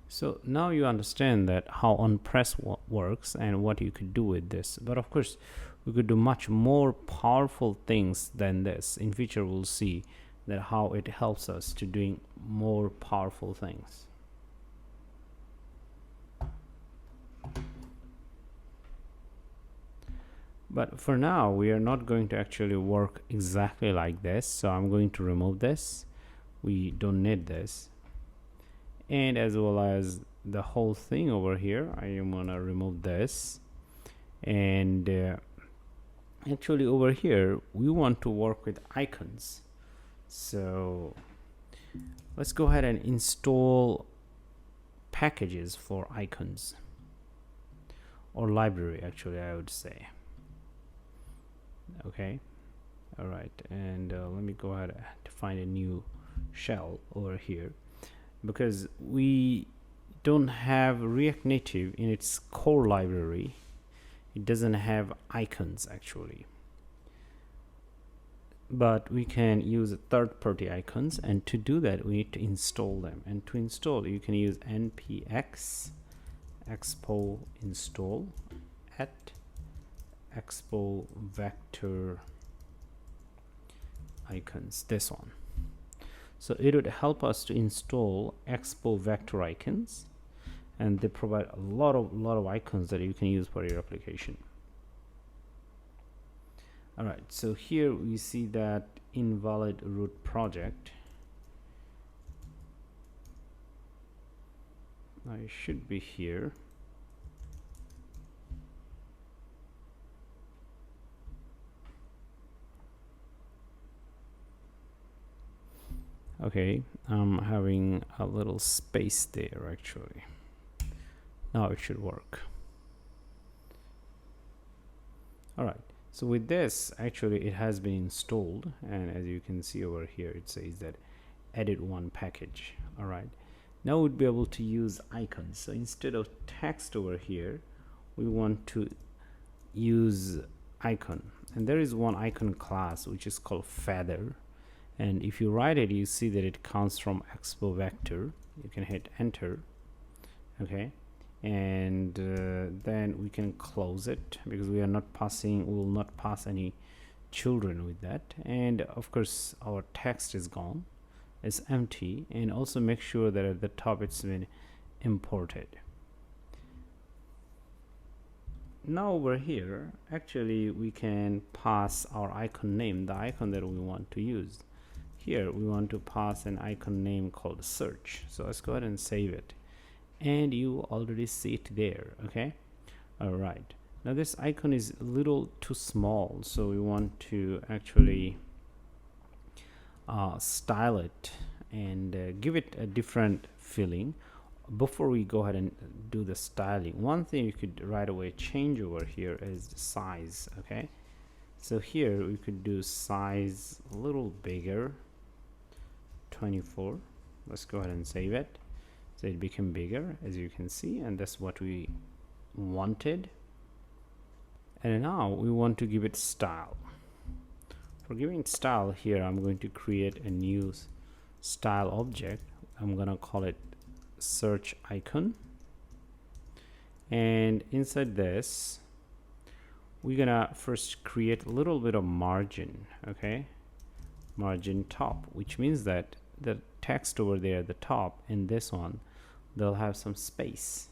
So now you understand that how onPress works and what you could do with this. But of course we could do much more powerful things than this. In future we'll see that how it helps us to doing more powerful things. But for now we are not going to actually work exactly like this, so I'm going to remove this. We don't need this, and as well as the whole thing over here, I am gonna remove this. And actually over here we want to work with icons, so let's go ahead and install packages for icons, or library actually I would say. Okay, all right, and let me go ahead to find a new shell over here, because we don't have React Native in its core library. It doesn't have icons actually, but we can use third-party icons, and to do that we need to install them. And to install, you can use npx expo install at expo vector icons, this one. So it would help us to install Expo vector icons, and they provide a lot of icons that you can use for your application. All right, so here we see that invalid root project. I should be here. Okay, I'm having a little space there actually. Now it should work. All right, so with this, actually it has been installed, and as you can see over here, it says that edit one package. All right, now we'd be able to use icons. So instead of text over here, we want to use icon, and there is one icon class which is called feather, and if you write it, you see that it comes from Expo vector. You can hit enter. Okay, and then we can close it because we will not pass any children with that. And of course our text is gone, it's empty, and also make sure that at the top it's been imported. Now over here, actually we can pass our icon name, the icon that we want to use. Here we want to pass an icon name called search. So let's go ahead and save it, and you already see it there. Okay, all right, now this icon is a little too small, so we want to actually style it and give it a different feeling. Before we go ahead and do the styling, one thing you could right away change over here is the size. Okay, so here we could do size a little bigger, 24. Let's go ahead and save it. So it became bigger, as you can see, and that's what we wanted. And now we want to give it style. For giving it style, here I'm going to create a new style object. I'm gonna call it search icon, and inside this we're gonna first create a little bit of margin. Okay, margin top, which means that the text over there at the top and this one, they'll have some space.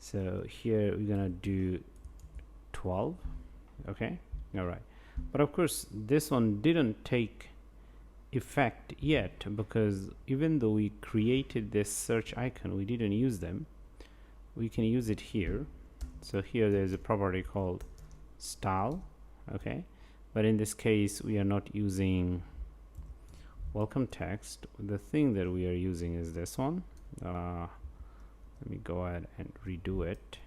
So here we're gonna do 12. Okay, all right, but of course this one didn't take effect yet, because even though we created this search icon, we didn't use them. We can use it here. So here there's a property called style. Okay, but in this case we are not using welcome text. The thing that we are using is this one. Let me go ahead and redo it.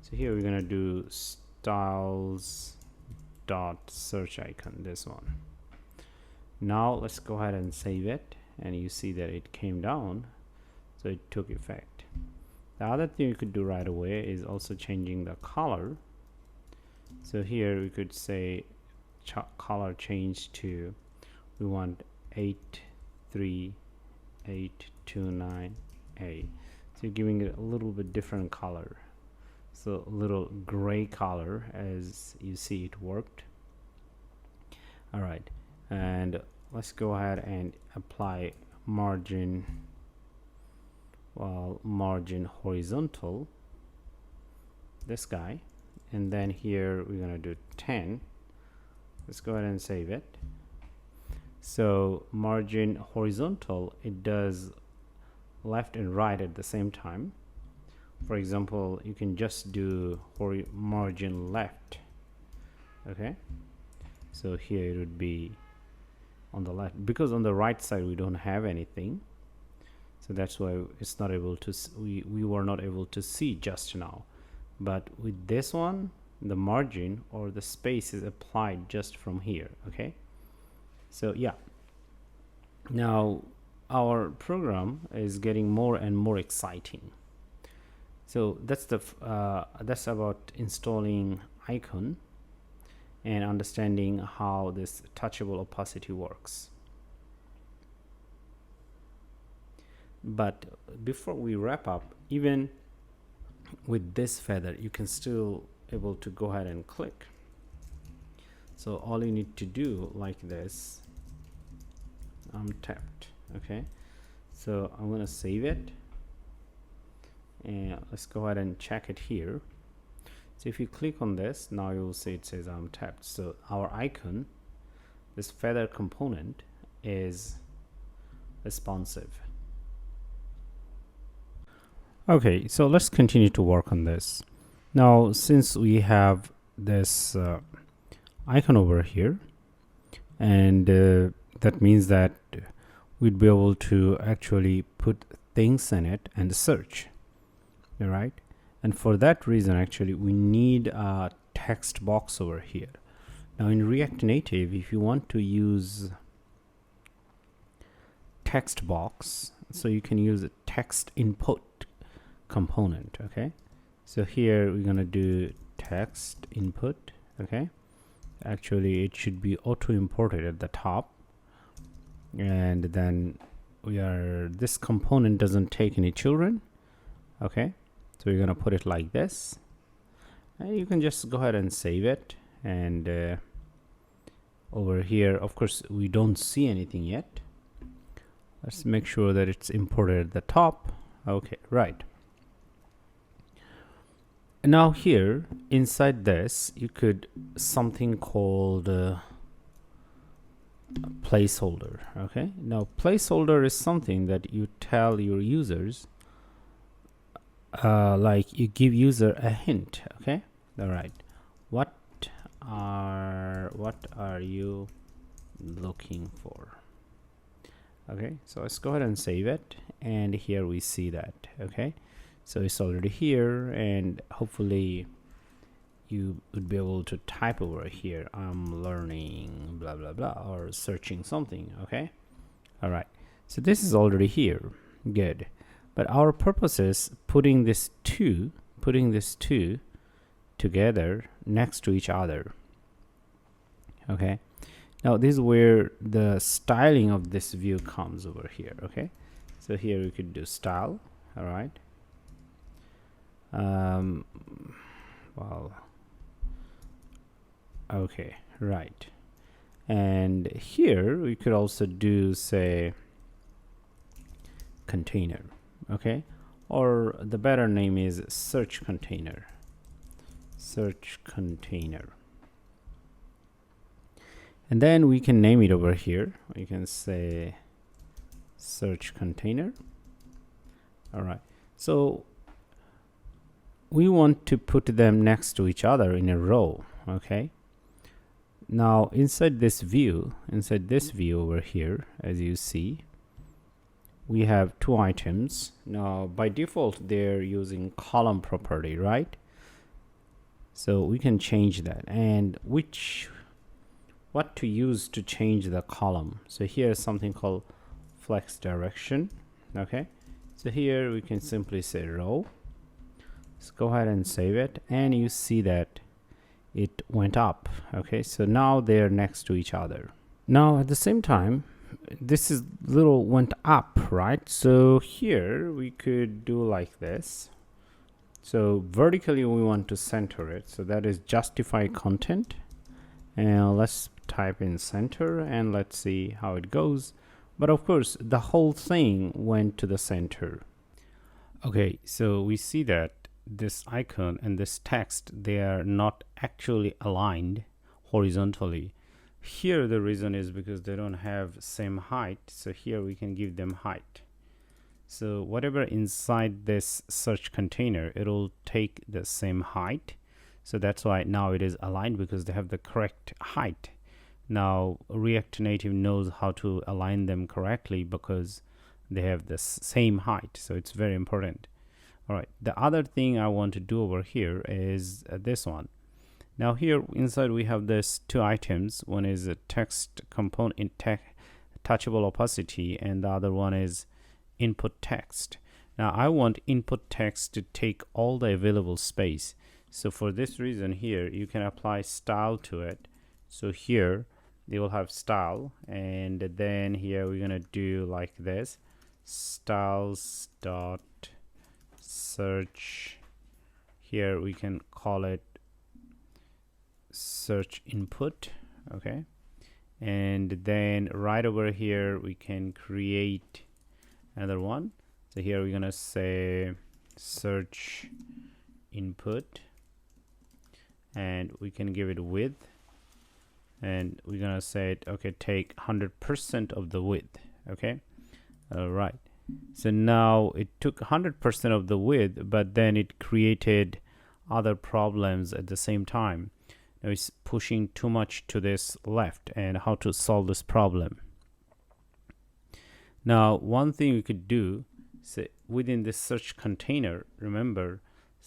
So here we're gonna do styles dot search icon, this one. Now let's go ahead and save it, and you see that it came down, so it took effect. The other thing you could do right away is also changing the color. So here we could say color change to, we want 83829A. So you're giving it a little bit different color, so a little gray color, as you see it worked. All right, and let's go ahead and apply margin, margin horizontal, this guy, and then here we're gonna do 10. Let's go ahead and save it. So margin horizontal, it does left and right at the same time. For example, you can just do margin left. Okay, so here it would be on the left, because on the right side we don't have anything, so that's why it's not able to we were not able to see just now. But with this one, the margin or the space is applied just from here. Okay, so yeah, now our program is getting more and more exciting. So that's about installing icon and understanding how this touchable opacity works. But before we wrap up, even with this feather, you can still able to go ahead and click. So all you need to do like this, I'm tapped. Okay, so I'm gonna save it, and let's go ahead and check it here. So if you click on this, now you will see it says I'm tapped. So our icon, this feather component, is responsive. Okay, so let's continue to work on this. Now, since we have this icon over here, and that means that we'd be able to actually put things in it and search. All right, and for that reason, actually, we need a text box over here. Now, in React Native, if you want to use text box, so you can use a TextInput component. Okay, so here we're gonna do TextInput. Okay, actually it should be auto imported at the top, and then this component doesn't take any children. Okay, so we're gonna put it like this, and you can just go ahead and save it. And over here, of course, we don't see anything yet. Let's make sure that it's imported at the top. Okay, right. Now here inside this, you could something called placeholder. Okay, now placeholder is something that you tell your users, like you give user a hint. Okay, all right, what are you looking for? Okay, so let's go ahead and save it, and here we see that. Okay, so it's already here, and hopefully you would be able to type over here, I'm learning blah blah blah, or searching something. Okay, all right, so this is already here. Good, but our purpose is putting this two together next to each other. Okay, now this is where the styling of this view comes over here. Okay, so here we could do style. All right, well, okay, right, and here we could also do, say, container. Okay, or the better name is search container. And then we can name it over here. We can say search container. All right, so we want to put them next to each other in a row. Okay, now inside this view over here, as you see, we have two items. Now by default they're using column property, right? So we can change that, and what to use to change the column. So here is something called flex direction. Okay, so here we can simply say row. Let's go ahead and save it, and you see that it went up. Okay, so now they're next to each other. Now at the same time, this is little went up, right? So here we could do like this. So vertically we want to center it, so that is justifyContent, and let's type in center and let's see how it goes. But of course the whole thing went to the center. Okay, so we see that this icon and this text, they are not actually aligned horizontally. Here the reason is because they don't have same height, so here we can give them height. So whatever inside this search container, it'll take the same height. So that's why now it is aligned, because they have the correct height. Now React Native knows how to align them correctly because they have the same height. So it's very important. All right, the other thing I want to do over here is this one. Now here inside we have this two items. One is a text component in touchable opacity, and the other one is input text. Now I want input text to take all the available space. So for this reason here, you can apply style to it. So here they will have style, and then here we're gonna do like this, styles dot search. Here we can call it search input. Okay, and then right over here we can create another one. So here we're gonna say search input, and we can give it width, and we're gonna say it, okay, take 100% of the width. Okay, all right. So now it took 100% of the width, but then it created other problems at the same time. Now it's pushing too much to this left, and how to solve this problem. Now one thing we could do, so within this search container, remember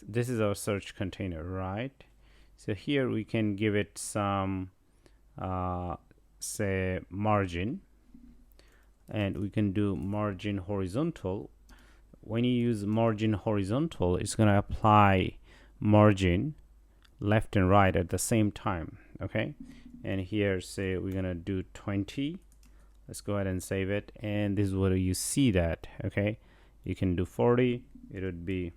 this is our search container, right? So here we can give it some say margin, and we can do margin horizontal. When you use margin horizontal, it's going to apply margin left and right at the same time. Okay, and here say we're going to do 20. Let's go ahead and save it, and this is where you see that. Okay, you can do 40, it would be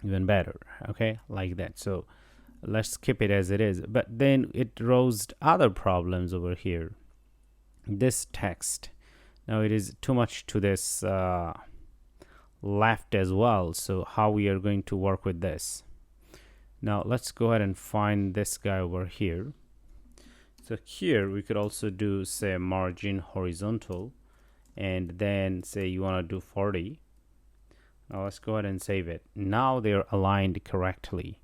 even better. Okay, like that. So let's keep it as it is, but then it rose other problems over here. This text, now it is too much to this left as well. So how we are going to work with this? Now let's go ahead and find this guy over here. So here we could also do say margin horizontal, and then say you want to do 40. Now let's go ahead and save it. Now they're aligned correctly.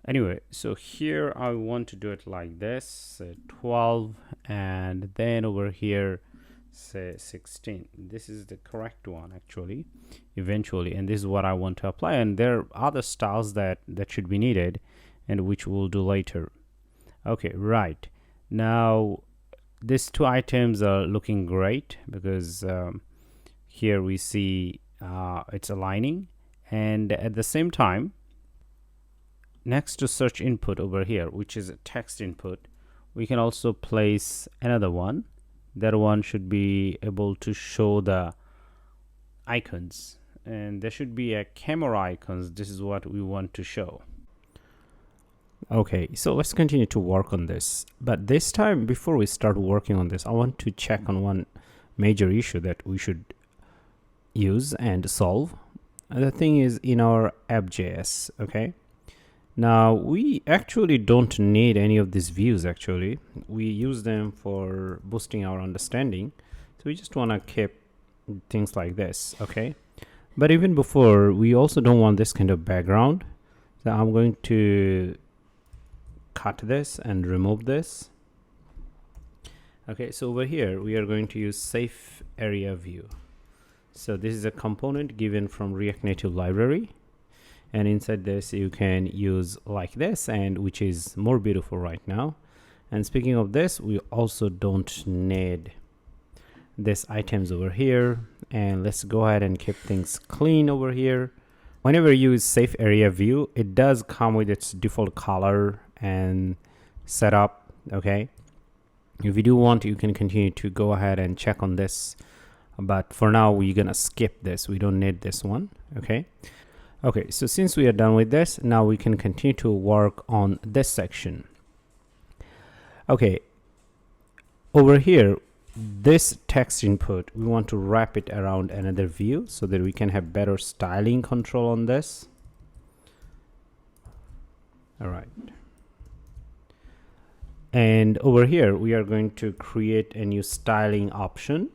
Anyway, so here I want to do it like this, 12, and then over here say 16. This is the correct one actually, eventually, and this is what I want to apply. And there are other styles that should be needed, and which we'll do later. Okay, right. Now these two items are looking great, because here we see it's aligning, and at the same time, next to search input over here, which is a text input, we can also place another one. That one should be able to show the icons, and there should be a camera icons. This is what we want to show. Okay, so let's continue to work on this, but this time, before we start working on this, I want to check on one major issue that we should use and solve. And the thing is in our app.js. Okay, now we actually don't need any of these views. Actually, we use them for boosting our understanding, so we just want to keep things like this. Okay, but even before, we also don't want this kind of background, so I'm going to cut this and remove this. Okay, so over here we are going to use SafeAreaView. So this is a component given from React Native library, and inside this you can use like this, and which is more beautiful right now. And speaking of this, we also don't need this items over here, and let's go ahead and keep things clean over here. Whenever you use SafeAreaView, it does come with its default color and setup. Okay, if you do want, you can continue to go ahead and check on this, but for now we're gonna skip this. We don't need this one. Okay, so since we are done with this, now we can continue to work on this section. Okay, over here, this text input, we want to wrap it around another view so that we can have better styling control on this. All right, and over here we are going to create a new styling option.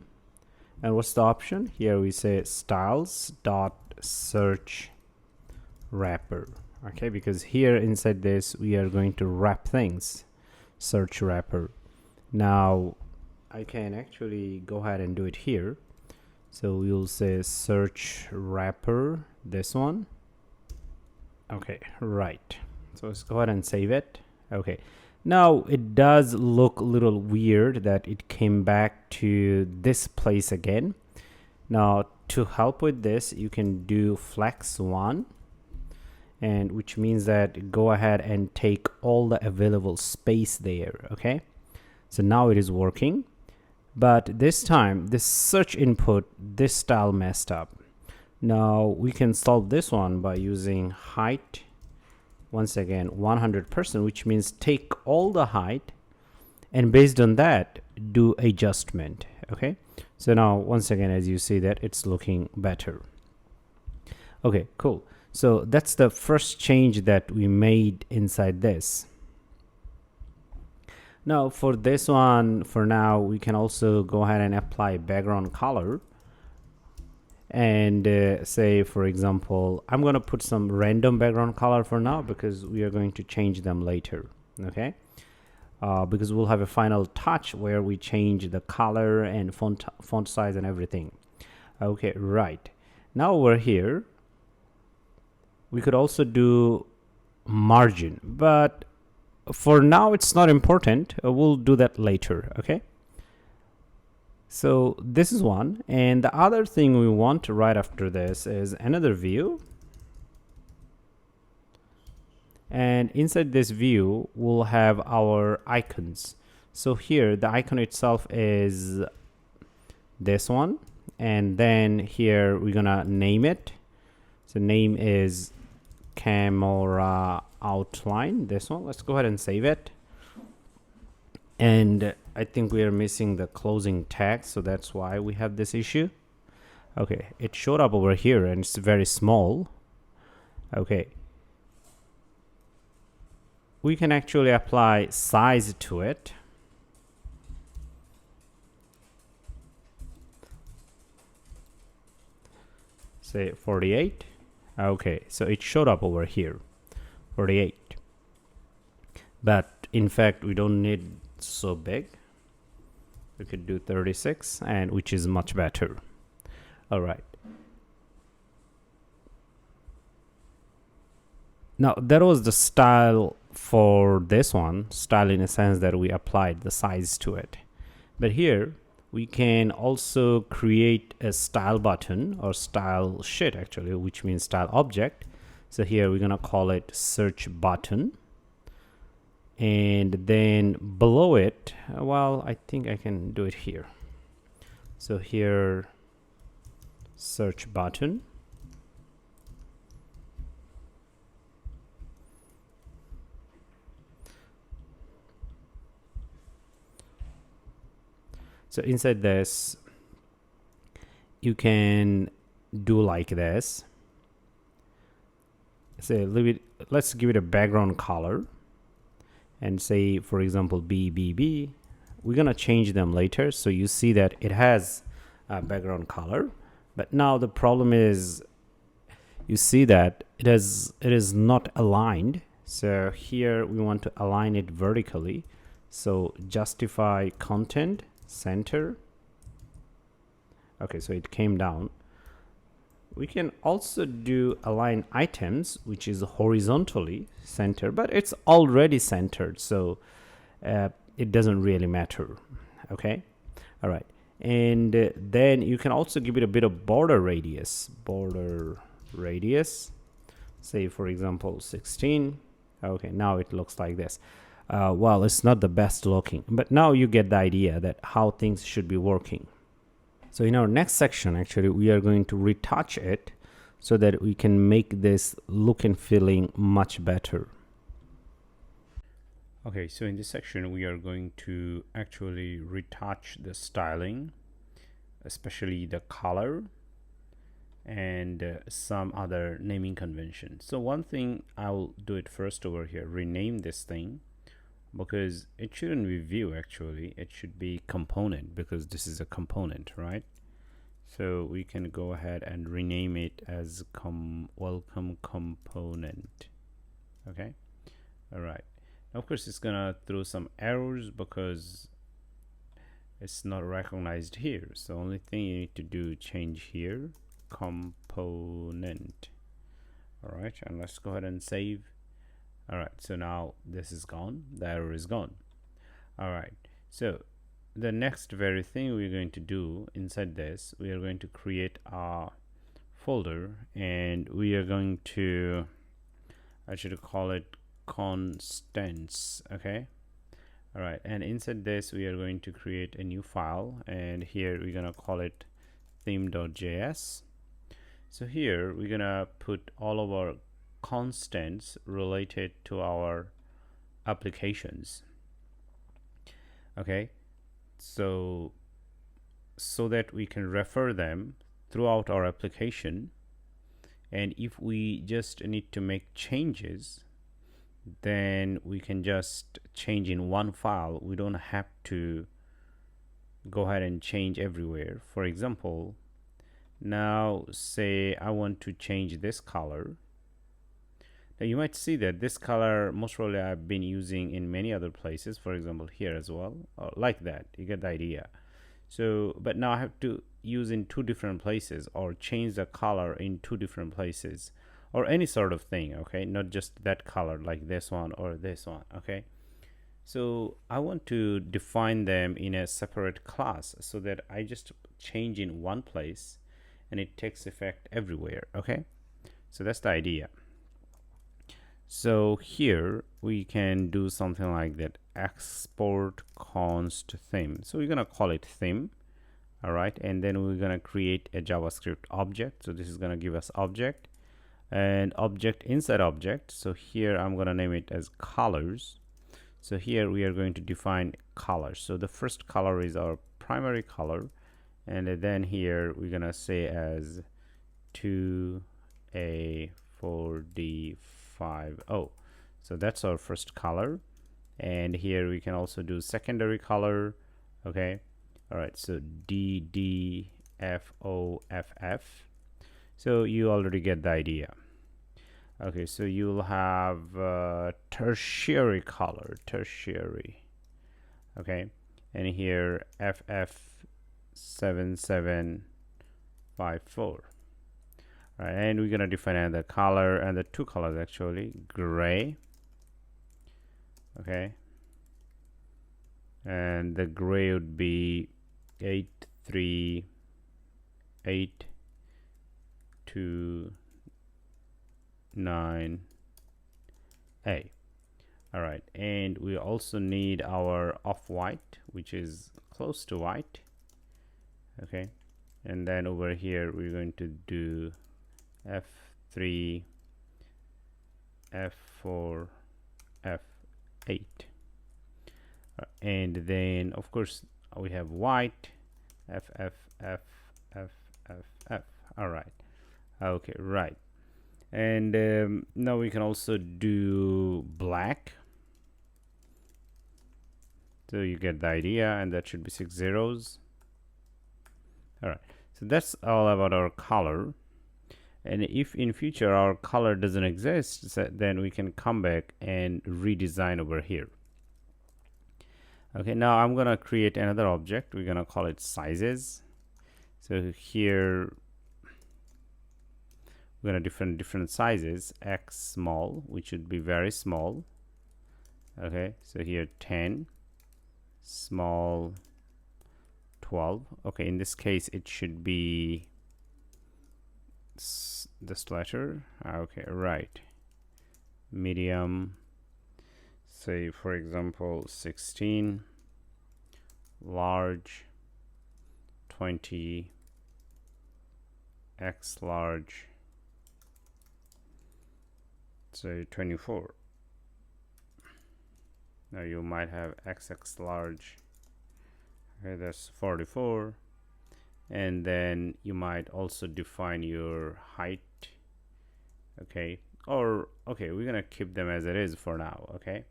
And what's the option? Here we say styles.search wrapper. Okay, because here inside this we are going to wrap things, search wrapper. Now I can actually go ahead and do it here. So we'll say search wrapper, this one. Okay, right. So let's go ahead and save it. Okay, now it does look a little weird that it came back to this place again. Now to help with this, you can do flex 1, and which means that go ahead and take all the available space there. Okay, so now it is working, but this time this search input, this style messed up. Now we can solve this one by using height, once again 100%, which means take all the height and based on that do adjustment. Okay, so now once again, as you see that it's looking better. Okay, cool. So that's the first change that we made inside this. Now for this one, for now, we can also go ahead and apply background color. And say, for example, I'm going to put some random background color for now because we are going to change them later. Okay, because we'll have a final touch where we change the color and font size and everything. Okay, right. Now over here, we could also do margin, but for now it's not important. We'll do that later. Okay. So this is one, and the other thing we want right after this is another view, and inside this view we'll have our icons. So here the icon itself is this one, and then here we're gonna name it. So name is camera outline, this one. Let's go ahead and save it. And I think we are missing the closing tag, so that's why we have this issue. Okay, it showed up over here and it's very small. Okay, we can actually apply size to it. Say 48. Okay, so it showed up over here, 48. But in fact, we don't need so big. We could do 36, and which is much better. All right. Now that was the style for this one, style in a sense that we applied the size to it. But here we can also create a style button or style sheet actually, which means style object. So here we're gonna call it search button. And then below it, well, I think I can do it here. So here, search button. So inside this, you can do like this. Say, let's give it a background color. And say, for example, BBB. We're gonna change them later, so you see that it has a background color. But now the problem is, you see that it is not aligned. So here we want to align it vertically. So justifyContent center. Okay, so it came down. We can also do alignItems, which is horizontally centered, but it's already centered, so it doesn't really matter. Okay, all right. And then you can also give it a bit of border radius. Say, for example, 16. Okay, now it looks like this. Well, it's not the best looking, but now you get the idea that how things should be working. So in our next section, actually, we are going to retouch it so that we can make this look and feeling much better. Okay, so in this section, we are going to actually retouch the styling, especially the color and some other naming conventions. So one thing, I'll do it first over here, rename this thing, because it shouldn't be view actually, it should be component, because this is a component, right? So we can go ahead and rename it as WelcomeComponent. Okay, all right. Of course, it's gonna throw some errors because it's not recognized here. So only thing you need to do, change here, component. All right, and let's go ahead and save. All right, so now this is gone, the error is gone. All right, so the next very thing we're going to do inside this, we are going to create a folder, and we are going to, I should call it constants. Okay, all right, and inside this we are going to create a new file, and here we're gonna call it theme.js. So here we're gonna put all of our constants related to our applications. Okay, so that we can refer them throughout our application, and if we just need to make changes, then we can just change in one file. We don't have to go ahead and change everywhere. For example, now say I want to change this color. Now you might see that this color most probably I've been using in many other places, for example here as well, like that. You get the idea. So but now I have to use in two different places, or change the color in two different places, or any sort of thing. Okay, not just that color like this one or this one. Okay, so I want to define them in a separate class so that I just change in one place and it takes effect everywhere. Okay, so that's the idea. So here we can do something like that: export const theme. So we're gonna call it theme. All right, and then we're gonna create a JavaScript object. So this is gonna give us object, and object inside object. So here I'm gonna name it as colors. So here we are going to define colors. So the first color is our primary color, and then here we're gonna say as 2A4D50. So that's our first color, and here we can also do secondary color. Okay, all right, so DDFOFF. So you already get the idea. Okay, so you'll have tertiary color, tertiary. Okay, and here FF7754. All right, and we're gonna define another color, and the two colors actually, gray. Okay, and the gray would be 83829A. All right, and we also need our off-white, which is close to white. Okay, and then over here we're going to do F3, F4, F8, and then of course we have white, FFFFFF. All right, okay, right. And now we can also do black. So you get the idea, and that should be 6 zeros. All right, so that's all about our color. And if in future our color doesn't exist, then we can come back and redesign over here. Okay, now I'm gonna create another object. We're gonna call it sizes. So here we're gonna different sizes. X small, which should be very small. Okay, so here 10, small 12. Okay, in this case it should be this letter. Okay, right. Medium, say for example 16, large 20, X large, say 24. Now you might have XX large. Okay, that's 44. And then you might also define your height. Okay, or okay, we're gonna keep them as it is for now. Okay,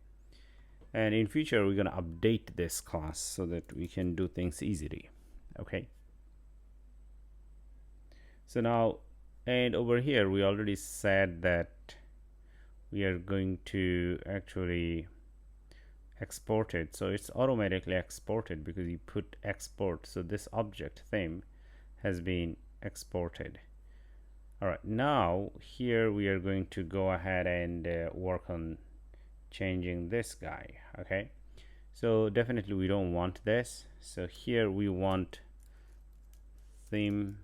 and in future we're gonna update this class so that we can do things easily. Okay, so now, and over here we already said that we are going to actually export it, so it's automatically exported because you put export. So this object theme has been exported. All right, now here we are going to go ahead and work on changing this guy. Okay, so definitely we don't want this. So here we want theme,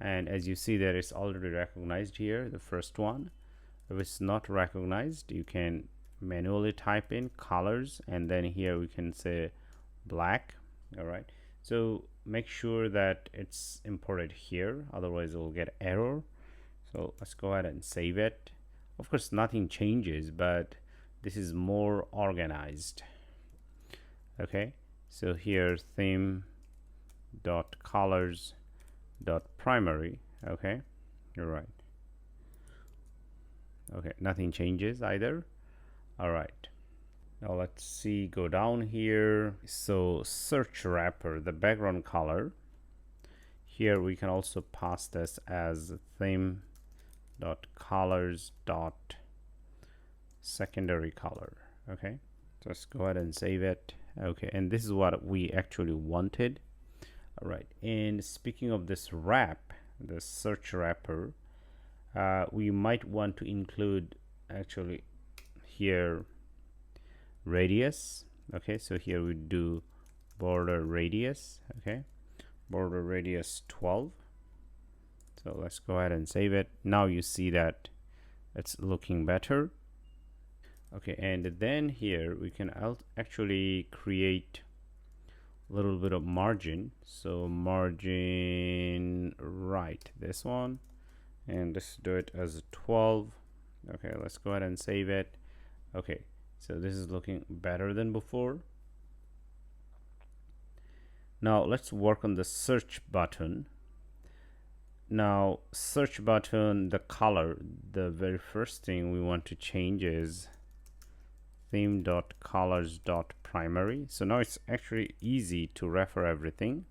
and as you see that it's already recognized here, the first one. If it's not recognized, you can manually type in colors, and then here we can say black. All right, so make sure that it's imported here, otherwise it will get error. So let's go ahead and save it. Of course nothing changes, but this is more organized. Okay, so here theme dot colors dot primary. Okay, you're right. Okay, nothing changes either. All right, now let's see, go down here. So search wrapper, the background color, here we can also pass this as theme dot colors dot secondary color. Okay, just go ahead and save it. Okay, and this is what we actually wanted. All right, and speaking of this wrap, the search wrapper, we might want to include actually here radius. Okay, so here we do border radius. Okay, border radius 12. So let's go ahead and save it. Now you see that it's looking better. Okay, and then here we can actually create a little bit of margin. So margin right, this one, and let's do it as 12. Okay, let's go ahead and save it. Okay, so this is looking better than before. Now let's work on the search button. Now search button, the color, the very first thing we want to change is theme.colors.primary. So now it's actually easy to refer everything.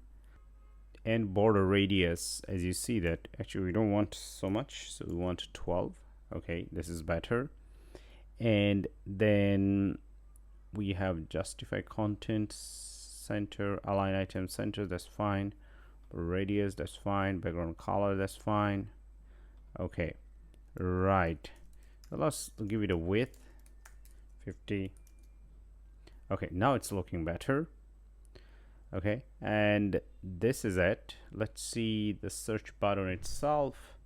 And border radius, as you see that actually we don't want so much, so we want 12. Okay, this is better. And then we have justifyContent center, alignItems center, that's fine. Radius, that's fine. Background color, that's fine. Okay, right, so let's give it a width 50. Okay, now it's looking better. Okay, and this is it. Let's see the search button itself,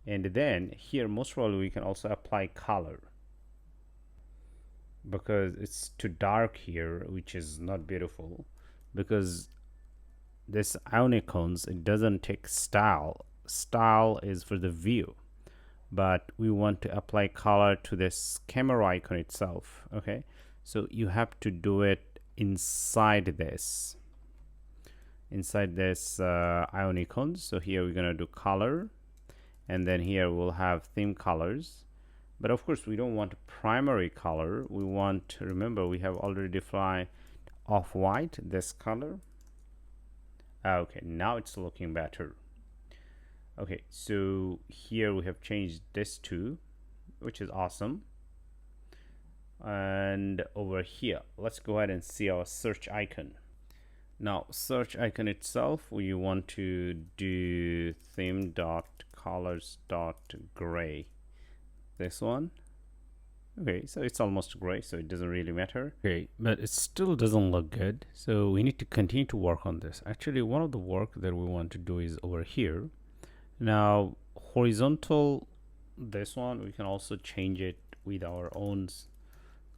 and then here most probably we can also apply color because it's too dark here, which is not beautiful, because this Ionicons, it doesn't take style is for the view, but we want to apply color to this camera icon itself. Okay, so you have to do it inside this Ionicons. So here we're gonna do color, and then here we'll have theme colors, but of course we don't want primary color. We want, remember, we have already defined off-white, this color. Okay, now it's looking better. Okay, so here we have changed this to, which is awesome. And over here, let's go ahead and see our search icon. Now search icon itself, we want to do theme.colors.gray, this one. Okay, so it's almost gray, so it doesn't really matter. Okay, but it still doesn't look good, so we need to continue to work on this. Actually, one of the work that we want to do is over here. Now horizontal, this one we can also change it with our own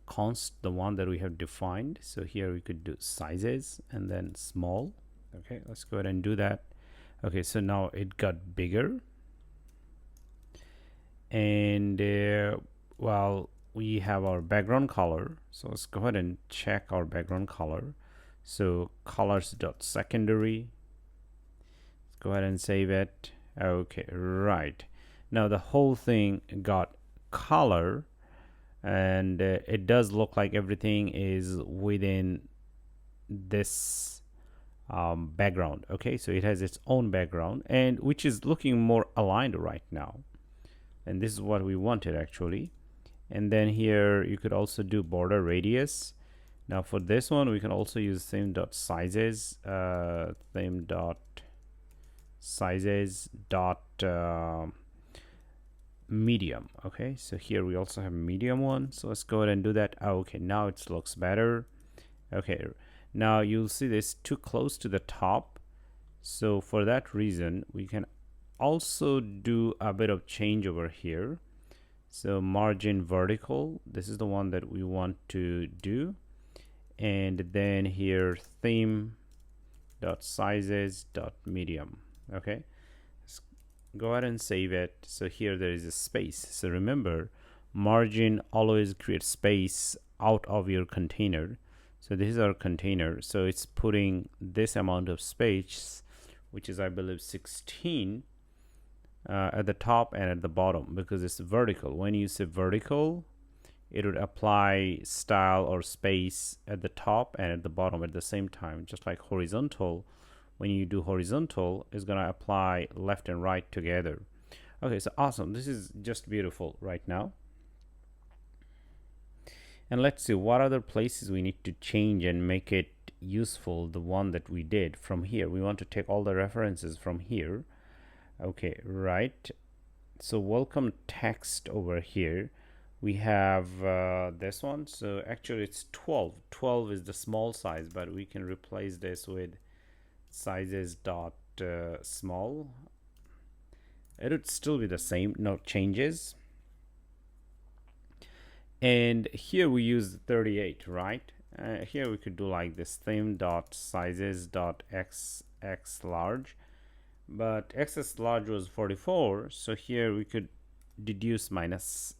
const, the one that we have defined. So here we could do sizes and then small. Okay, let's go ahead and do that. Okay, so now it got bigger, and well, we have our background color. So let's go ahead and check our background color. So colors.secondary, let's go ahead and save it. Okay, right, now the whole thing got color, and it does look like everything is within this background. Okay, so it has its own background, and which is looking more aligned right now, and this is what we wanted actually. And then here you could also do border radius. Now for this one we can also use theme.sizes, theme.sizes dot medium. Okay, so here we also have medium one, so let's go ahead and do that. Okay, now it looks better. Okay, now you'll see this too close to the top, so for that reason we can also do a bit of change over here. So margin vertical, this is the one that we want to do, and then here theme.sizes.medium. okay, let's go ahead and save it. So here there is a space, so remember, margin always creates space out of your container. So this is our container. So it's putting this amount of space, which is I believe 16, at the top and at the bottom, because it's vertical. When you say vertical, it would apply style or space at the top and at the bottom at the same time. Just like horizontal, when you do horizontal, it's gonna apply left and right together. Okay, so awesome. This is just beautiful right now. And let's see what other places we need to change and make it useful, the one that we did from here. We want to take all the references from here. Okay, right. So welcome text over here. We have this one. So actually it's 12. 12 is the small size, but we can replace this with sizes dot small. It would still be the same, no changes. And here we use 38, right? Here we could do like this theme dot sizes dot xx large, but xx large was 44, so here we could deduce minus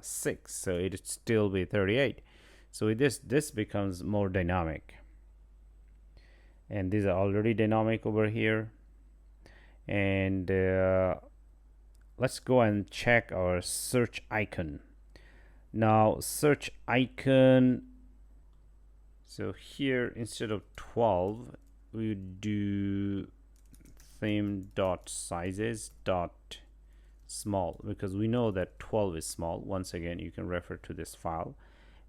6, so it would still be 38. So with this becomes more dynamic, and these are already dynamic over here. And let's go and check our search icon. Now search icon, so here instead of 12 we would do theme dot sizes dot small, because we know that 12 is small. Once again, you can refer to this file.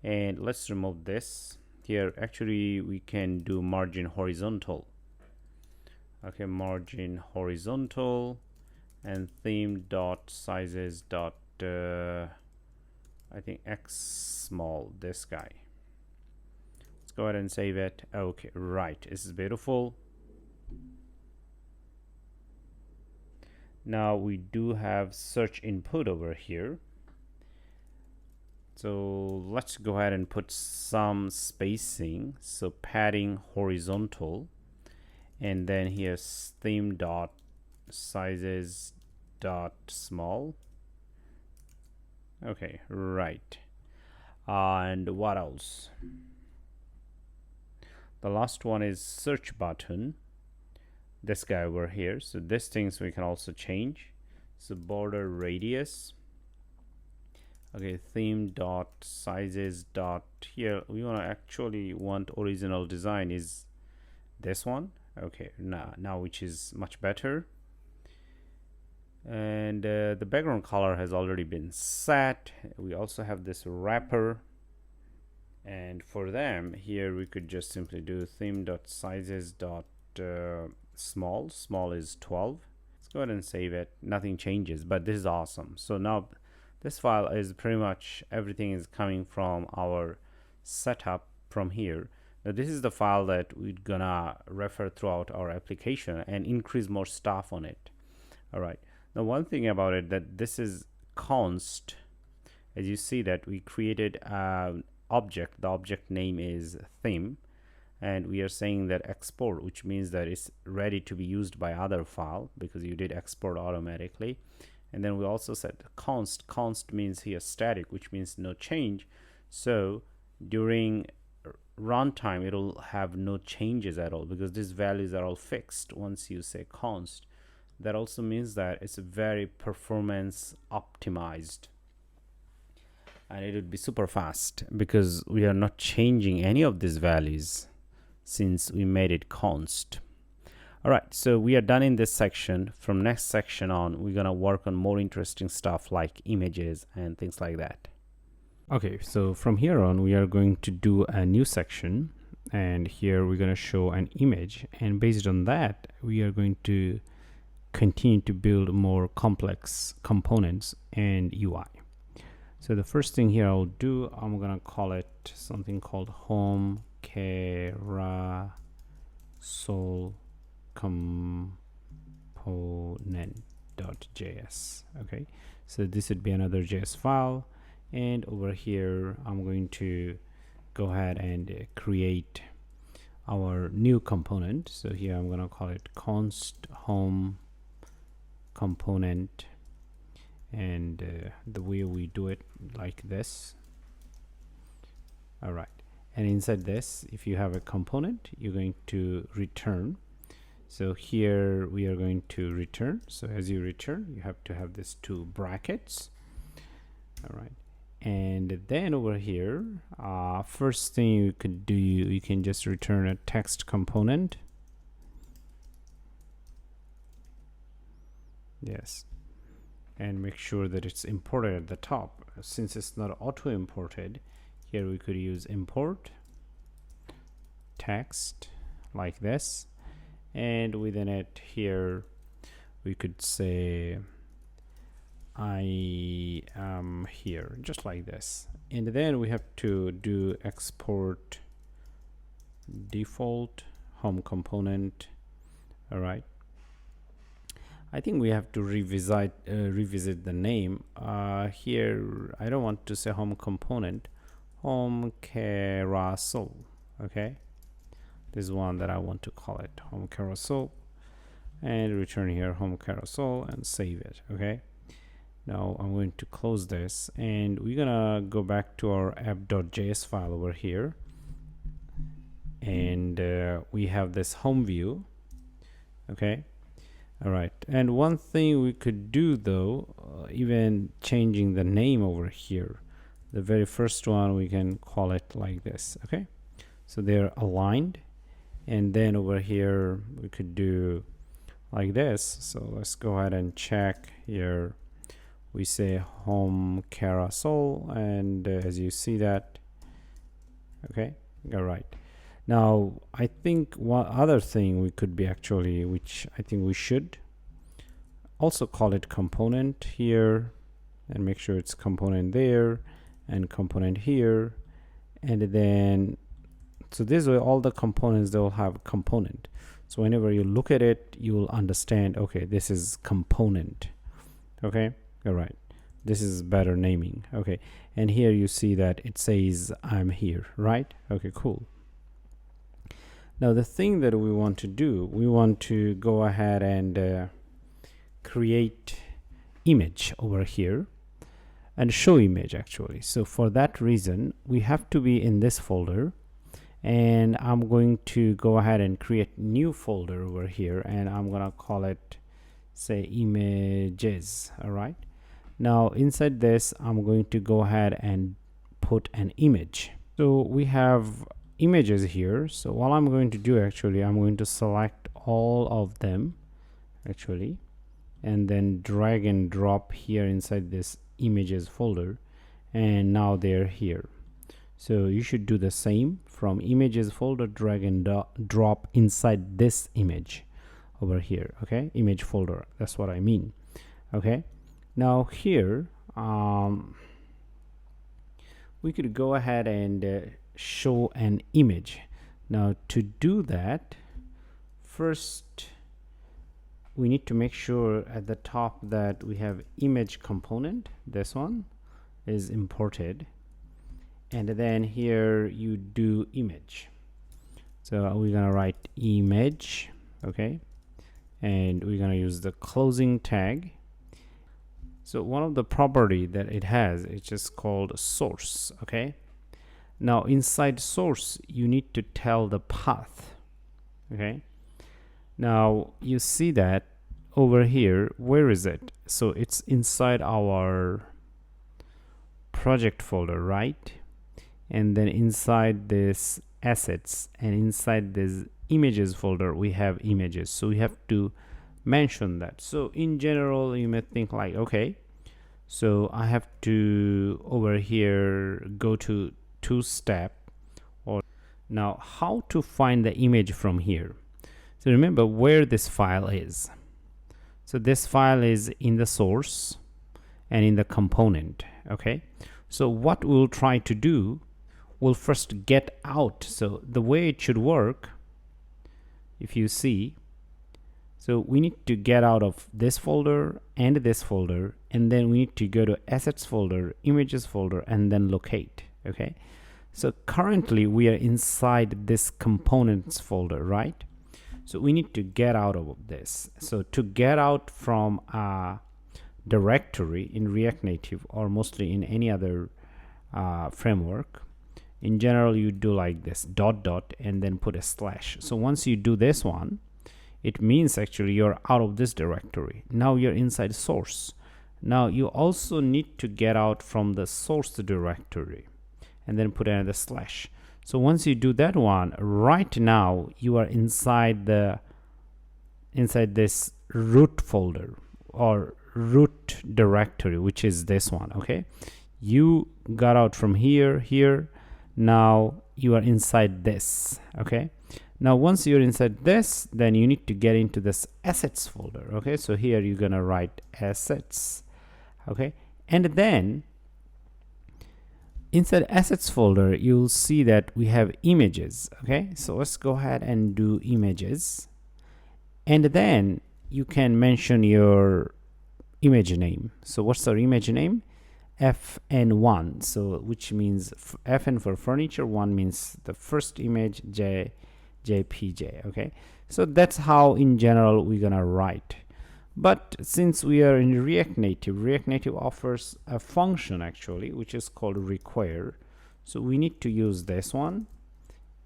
And let's remove this. Here actually we can do margin horizontal. Okay, margin horizontal, and theme dot sizes dot I think x small, this guy. Let's go ahead and save it. Okay, right, this is beautiful. Now we do have search input over here, so let's go ahead and put some spacing. So padding horizontal, and then here's theme dot sizes dot small. Okay, right. And what else? The last one is search button, this guy over here. So these things we can also change. So border radius. Okay, theme dot sizes dot, here we want to actually want original design is this one. Okay, now which is much better. And the background color has already been set. We also have this wrapper, and for them here we could just simply do theme dot sizes dot small. Small is 12. Let's go ahead and save it. Nothing changes, but this is awesome. So now this file is pretty much everything is coming from our setup from here. Now this is the file that we're gonna refer throughout our application and increase more stuff on it. All right. Now one thing about it, that this is const. As you see that we created an object. The object name is theme, and we are saying that export, which means that it's ready to be used by other file because you did export automatically. And then we also said const. Const means here static, which means no change. So during runtime it'll have no changes at all because these values are all fixed once you say const. That also means that it's very performance optimized, and it would be super fast because we are not changing any of these values since we made it const. All right, so we are done in this section. From next section on, we're gonna work on more interesting stuff like images and things like that. Okay, so from here on we are going to do a new section, and here we're going to show an image, and based on that we are going to continue to build more complex components and UI. So the first thing here I'll do, I'm gonna call it something called homescreen.component.js. Okay, so this would be another JS file, and over here I'm going to go ahead and create our new component. So here I'm gonna call it const home component, and the way we do it like this. All right, And inside this, if you have a component, you're going to return. So here we are going to return. So as you return, you have to have these two brackets. All right. And then over here, first thing you could do, you can just return a text component. Yes. And make sure that it's imported at the top. Since it's not auto imported, here we could use import text like this, and within it here we could say I am here, just like this. And then we have to do export default home component. All right, I think we have to revisit the name here. I don't want to say home component, home carousel. Okay, this is one that I want to call it home carousel, and return here home carousel and save it. Okay, now I'm going to close this, and we're gonna go back to our app.js file over here, and we have this home view. Okay, all right, and one thing we could do though, even changing the name over here, the very first one we can call it like this. Okay, so they're aligned, and then over here we could do like this. So let's go ahead and check here. We say home carousel, and as you see that, okay, all right. Now I think one other thing we could be actually, which I think we should also call it component here, and make sure it's component there and component here, and then so this way all the components, they will have component. So whenever you look at it, you will understand, okay, this is component. Okay, all right, this is better naming. Okay, and here you see that it says I'm here, right? Okay, cool. Now the thing that we want to do, we want to go ahead and create image over here and show image actually. So for that reason, we have to be in this folder, and I'm going to go ahead and create new folder over here, and I'm gonna call it, say, images. All right, now inside this I'm going to go ahead and put an image. So we have images here. So what I'm going to do actually, I'm going to select all of them actually, and then drag and drop here inside this images folder, and now they're here. So you should do the same from images folder, drag and drop inside this image over here. Okay, image folder, that's what I mean. Okay, now here we could go ahead and show an image. Now to do that, first we need to make sure at the top that we have image component. This one is imported, and then here you do image. So we're gonna write image. Okay, and we're gonna use the closing tag. So one of the property that it has, it's just called source. Okay, now inside source you need to tell the path. Okay, now you see that over here, where is it? So it's inside our project folder, right? And then inside this assets and inside this images folder we have images, so we have to mention that. So in general you may think like, okay, so I have to over here go to two-step, or now how to find the image from here. So remember where this file is. So this file is in the source and in the component. Okay, so what we'll try to do, we'll first get out. So the way it should work, if you see, so we need to get out of this folder and this folder, and then we need to go to assets folder, images folder, and then locate. Okay, so currently we are inside this components folder, right? So we need to get out of this. So to get out from a directory in React Native, or mostly in any other framework, in general you do like this dot dot and then put a slash. So once you do this one, it means actually you're out of this directory. Now you're inside source. Now you also need to get out from the source directory and then put another slash. So once you do that one, right now you are inside this root folder or root directory, which is this one. Okay, you got out from here. Now you are inside this. Okay, now once you're inside this, then you need to get into this assets folder. Okay, so here you're gonna write assets. Okay, and then inside assets folder you'll see that we have images. Okay, so let's go ahead and do images, and then you can mention your image name. So what's our image name? FN1, so which means FN for furniture, 1 means the first image, JPJ. Okay, so that's how in general we're gonna write. But since we are in React Native offers a function actually which is called require. So we need to use this one,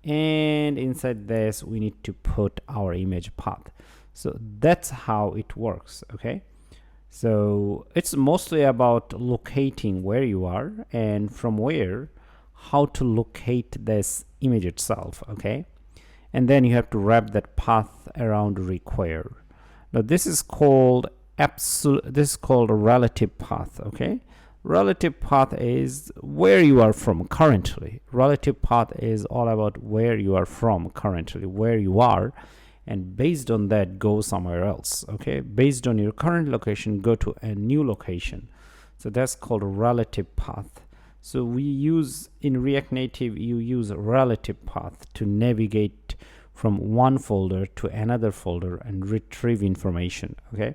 and inside this we need to put our image path. So that's how it works. Okay, so it's mostly about locating where you are and from where, how to locate this image itself. Okay, and then you have to wrap that path around require. Now this is called a relative path. Okay, relative path is where you are from currently. Relative path is all about where you are from currently, where you are, and based on that go somewhere else. Okay, based on your current location go to a new location. So that's called a relative path. So we use in React Native, you use a relative path to navigate from one folder to another folder and retrieve information. Okay,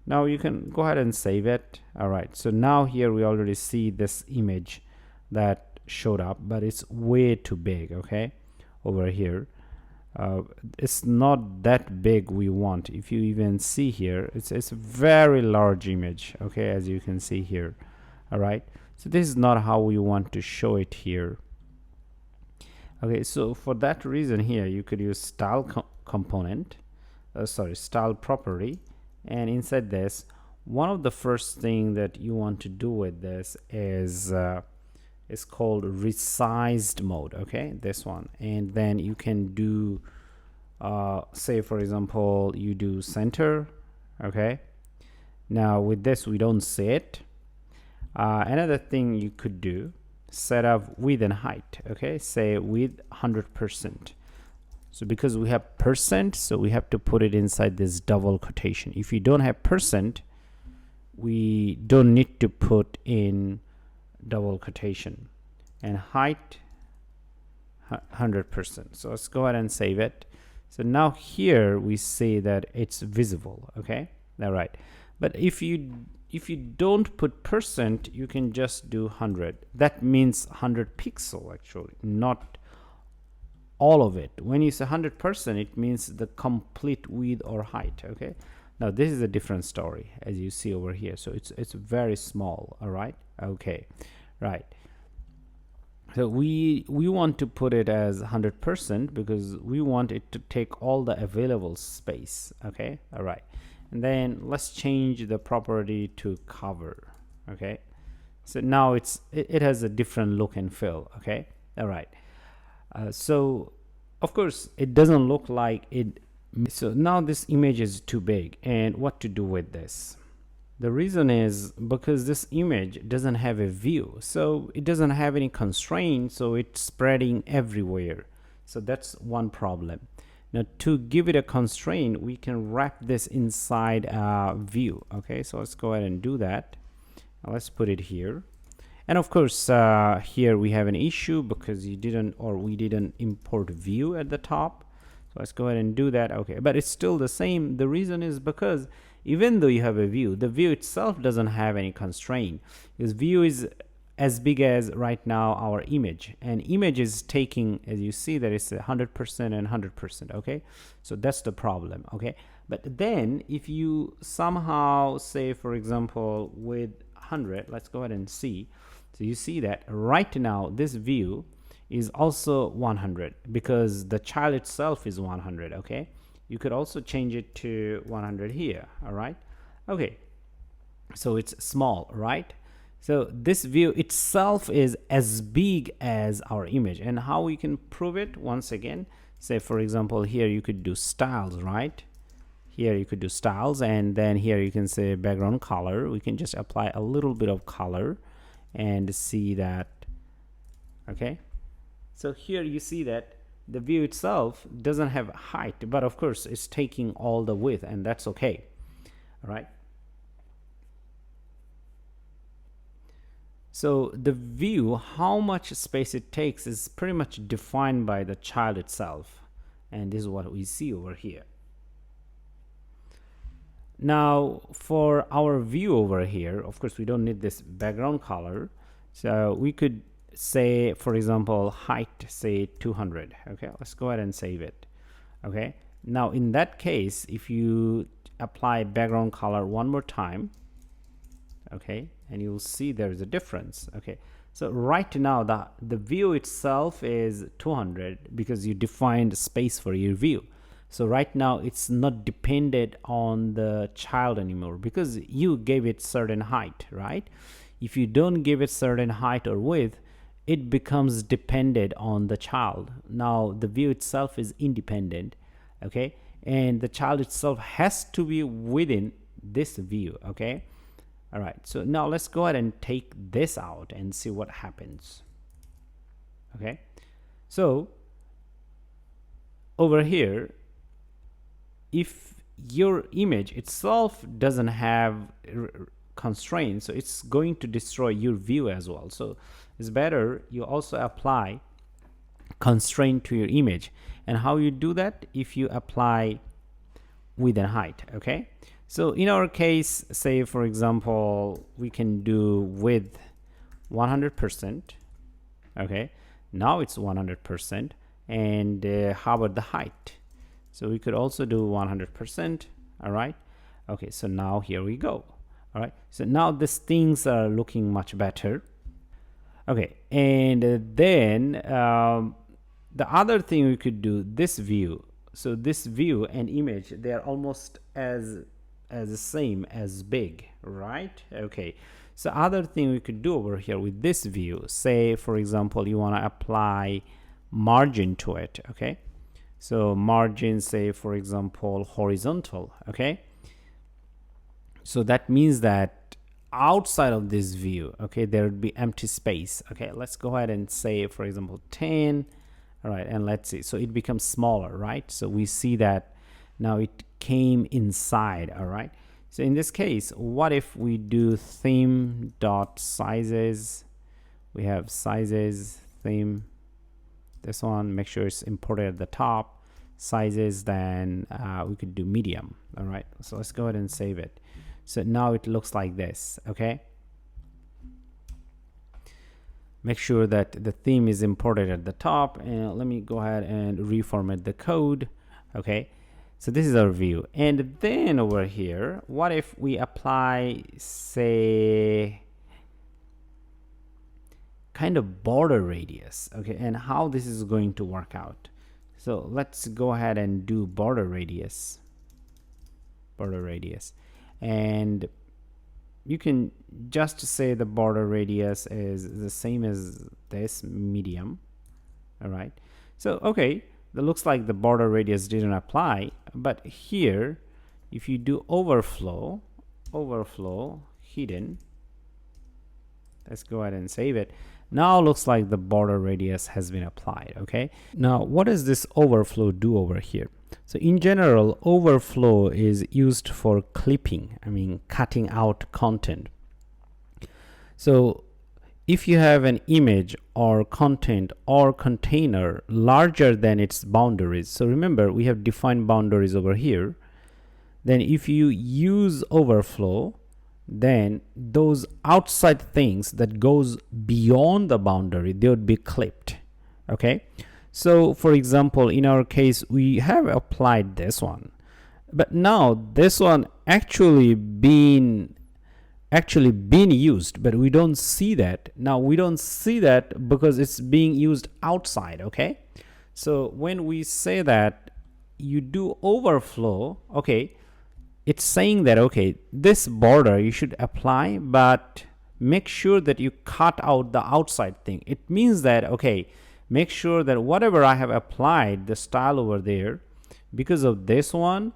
now you can go ahead and save it. All right, so now here we already see this image that showed up, but it's way too big. Okay, over here it's not that big we want. If you even see here, it's a very large image. Okay, as you can see here. All right, so this is not how we want to show it here. Okay, so for that reason here you could use style property, and inside this, one of the first thing that you want to do with this is called resized mode. Okay, this one, and then you can do say for example you do center. Okay, now with this we don't see it. Another thing you could do, set up width and height. Okay, say width 100%. So because we have percent, so we have to put it inside this double quotation. If you don't have percent, we don't need to put in double quotation. And height 100%. So let's go ahead and save it. So now here we see that it's visible. Okay, all right, but if you don't put percent, you can just do 100. That means 100 pixel actually, not all of it. When you say 100%, it means the complete width or height. Okay, now this is a different story as you see over here. So it's very small. All right, okay, right. So we want to put it as 100% because we want it to take all the available space. Okay, all right. And then let's change the property to cover. Okay, so now it has a different look and feel. Okay, all right. So of course it doesn't look like it. So now this image is too big, and what to do with this? The reason is because this image doesn't have a view, so it doesn't have any constraint, so it's spreading everywhere. So that's one problem. Now to give it a constraint, we can wrap this inside a view. Okay, so let's go ahead and do that. Now let's put it here. And of course here we have an issue because we didn't import view at the top. So let's go ahead and do that. Okay, but it's still the same. The reason is because even though you have a view, the view itself doesn't have any constraint, because view is as big as right now our image, and image is taking, as you see, that it's 100% and 100%. Okay, so that's the problem. Okay, but then if you somehow say for example with 100, let's go ahead and see. So you see that right now this view is also 100 because the child itself is 100. Okay, you could also change it to 100 here. All right, okay, so it's small, right? So this view itself is as big as our image. And how we can prove it? Once again, say for example here you could do styles, right? Here you could do styles, and then here you can say background color. We can just apply a little bit of color and see that. Okay, so here you see that the view itself doesn't have height, but of course it's taking all the width, and that's okay. All right, so the view, how much space it takes, is pretty much defined by the child itself, and this is what we see over here. Now for our view over here, of course we don't need this background color, so we could say for example height, say 200. Okay, let's go ahead and save it. Okay, now in that case, if you apply background color one more time, okay, and you'll see there's a difference. Okay, so right now the view itself is 200 because you defined space for your view. So right now it's not dependent on the child anymore because you gave it certain height, right? If you don't give it certain height or width, it becomes dependent on the child. Now the view itself is independent, okay, and the child itself has to be within this view. Okay, all right, so now let's go ahead and take this out and see what happens. Okay, so over here, if your image itself doesn't have constraints, so it's going to destroy your view as well. So it's better you also apply constraint to your image. And how you do that? If you apply width and height. Okay, so in our case, say for example we can do width 100%. okay, now it's 100%. And how about the height? So we could also do 100%. all right, okay, so now here we go. All right, so now these things are looking much better. Okay, and then the other thing we could do, this view. So this view and image, they are almost as the same as big, right? Okay, so other thing we could do over here with this view, say for example you want to apply margin to it. Okay, so margin, say for example horizontal. Okay, so that means that outside of this view, okay, there would be empty space. Okay, let's go ahead and say for example 10. all right, and let's see, so it becomes smaller, right? So we see that now it came inside. all right, so in this case, what if we do theme dot sizes? We have sizes, theme, this one, make sure it's imported at the top, sizes, then we could do medium. all right, so let's go ahead and save it. So now it looks like this. Okay, make sure that the theme is imported at the top, and let me go ahead and reformat the code. Okay, so this is our view. And then over here, what if we apply, say, kind of border radius? Okay, and how this is going to work out? So let's go ahead and do border radius. And you can just say the border radius is the same as this, medium. all right, so okay, that looks like the border radius didn't apply. But here, if you do overflow hidden, let's go ahead and save it. Now looks like the border radius has been applied. Okay, now what does this overflow do over here? So in general, overflow is used for clipping, I mean cutting out content. So if you have an image or content or container larger than its boundaries, so remember we have defined boundaries over here, then if you use overflow, then those outside things that goes beyond the boundary, they would be clipped. Okay, so for example in our case we have applied this one, but now this one actually being actually been used, but we don't see that. Now we don't see that because it's being used outside. Okay, so when we say that you do overflow, okay, it's saying that, okay, this border you should apply, but make sure that you cut out the outside thing. It means that, okay, make sure that whatever I have applied the style over there, because of this one,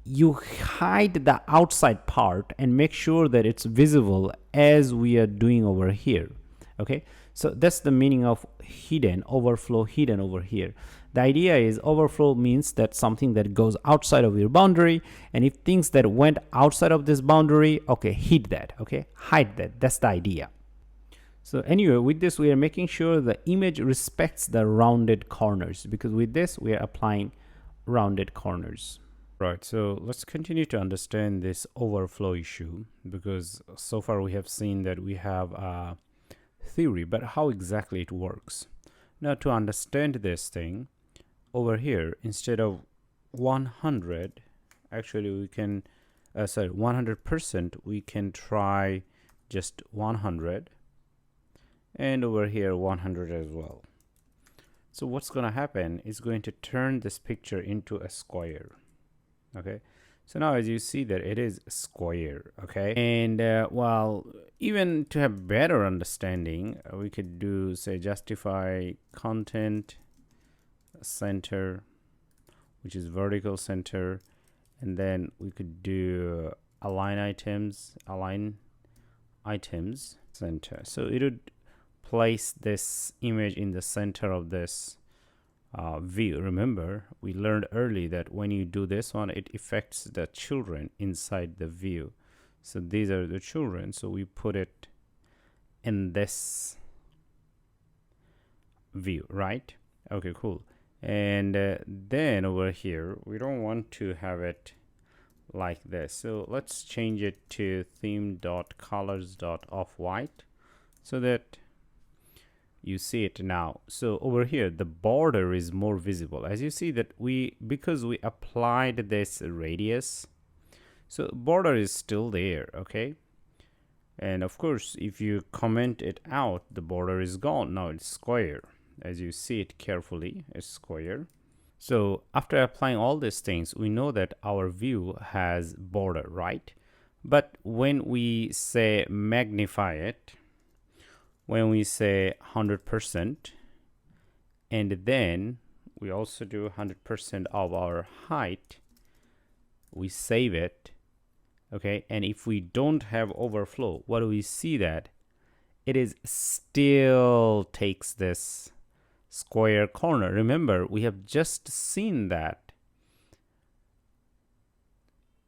you hide the outside part and make sure that it's visible as we are doing over here. Okay, so that's the meaning of hidden, overflow hidden over here. The idea is overflow means that something that goes outside of your boundary, and if things that went outside of this boundary, okay, hide that, okay, hide that. That's the idea. So anyway, with this we are making sure the image respects the rounded corners, because with this we are applying rounded corners. Right, so let's continue to understand this overflow issue, because so far we have seen that we have a theory, but how exactly it works. Now to understand this thing, over here, instead of 100, actually we can, 100%, we can try just 100, and over here 100 as well. So what's going to happen is going to turn this picture into a square. Okay, so now as you see that it is square. Okay, and well, even to have better understanding, we could do, say, justify content center, which is vertical center, and then we could do alignItems center. So it would place this image in the center of this view. Remember, we learned early that when you do this one, it affects the children inside the view. So these are the children, so we put it in this view, right? Okay, cool. And then over here, we don't want to have it like this, so let's change it to theme.colors.offwhite so that you see it now. So over here the border is more visible, as you see that because we applied this radius, so border is still there. Okay, and of course if you comment it out, the border is gone. Now it's square. As you see it carefully, it's square. So after applying all these things, we know that our view has border, right? But when we say magnify it, when we say 100%, and then we also do 100% of our height, we save it. Okay, and if we don't have overflow, what do we see? That it is still takes this square corner. Remember, we have just seen that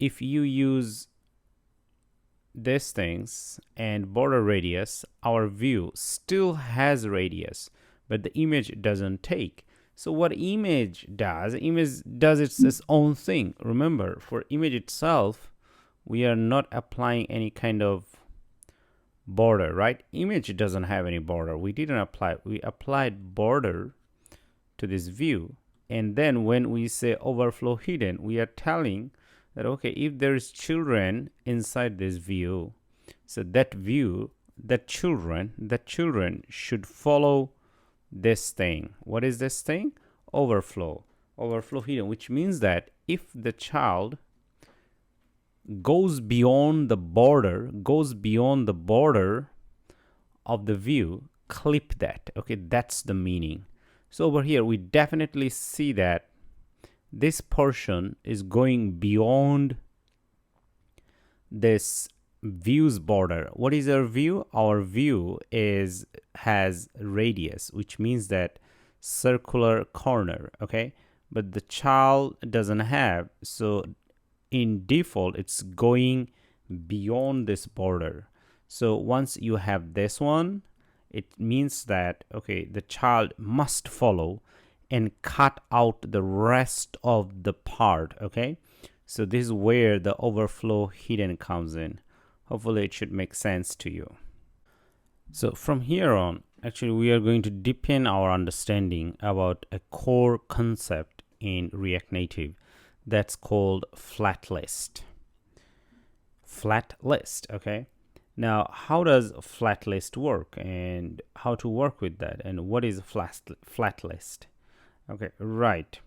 if you use these things and border radius, our view still has radius, but the image doesn't take. So what image does its own thing. Remember, for image itself, we are not applying any kind of border, right? Image doesn't have any border. We didn't apply. We applied border to this view, and then when we say overflow hidden, we are telling that, okay, if there is children inside this view, so that view, that children should follow this thing. What is this thing? Overflow hidden, which means that if the child goes beyond the border of the view, clip that. Okay, that's the meaning. So over here we definitely see that this portion is going beyond this view's border. What is our view? Our view has radius, which means that circular corner. Okay, but the child doesn't have, so in default it's going beyond this border. So once you have this one, it means that, okay, the child must follow and cut out the rest of the part. Okay, so this is where the overflow hidden comes in. Hopefully it should make sense to you. So from here on, actually we are going to deepen our understanding about a core concept in React Native that's called FlatList. Okay, Now, how does FlatList work and how to work with that, and what is FlatList? Okay, right.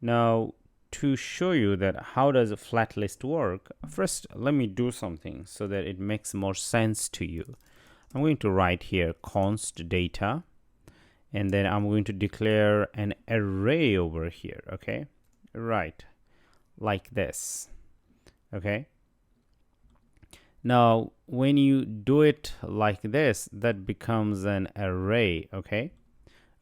Now, to show you that how does a FlatList work, first let me do something so that it makes more sense to you. I'm going to write here const data, and then I'm going to declare an array over here. Okay, right, like this. Okay, now when you do it like this, that becomes an array. Okay,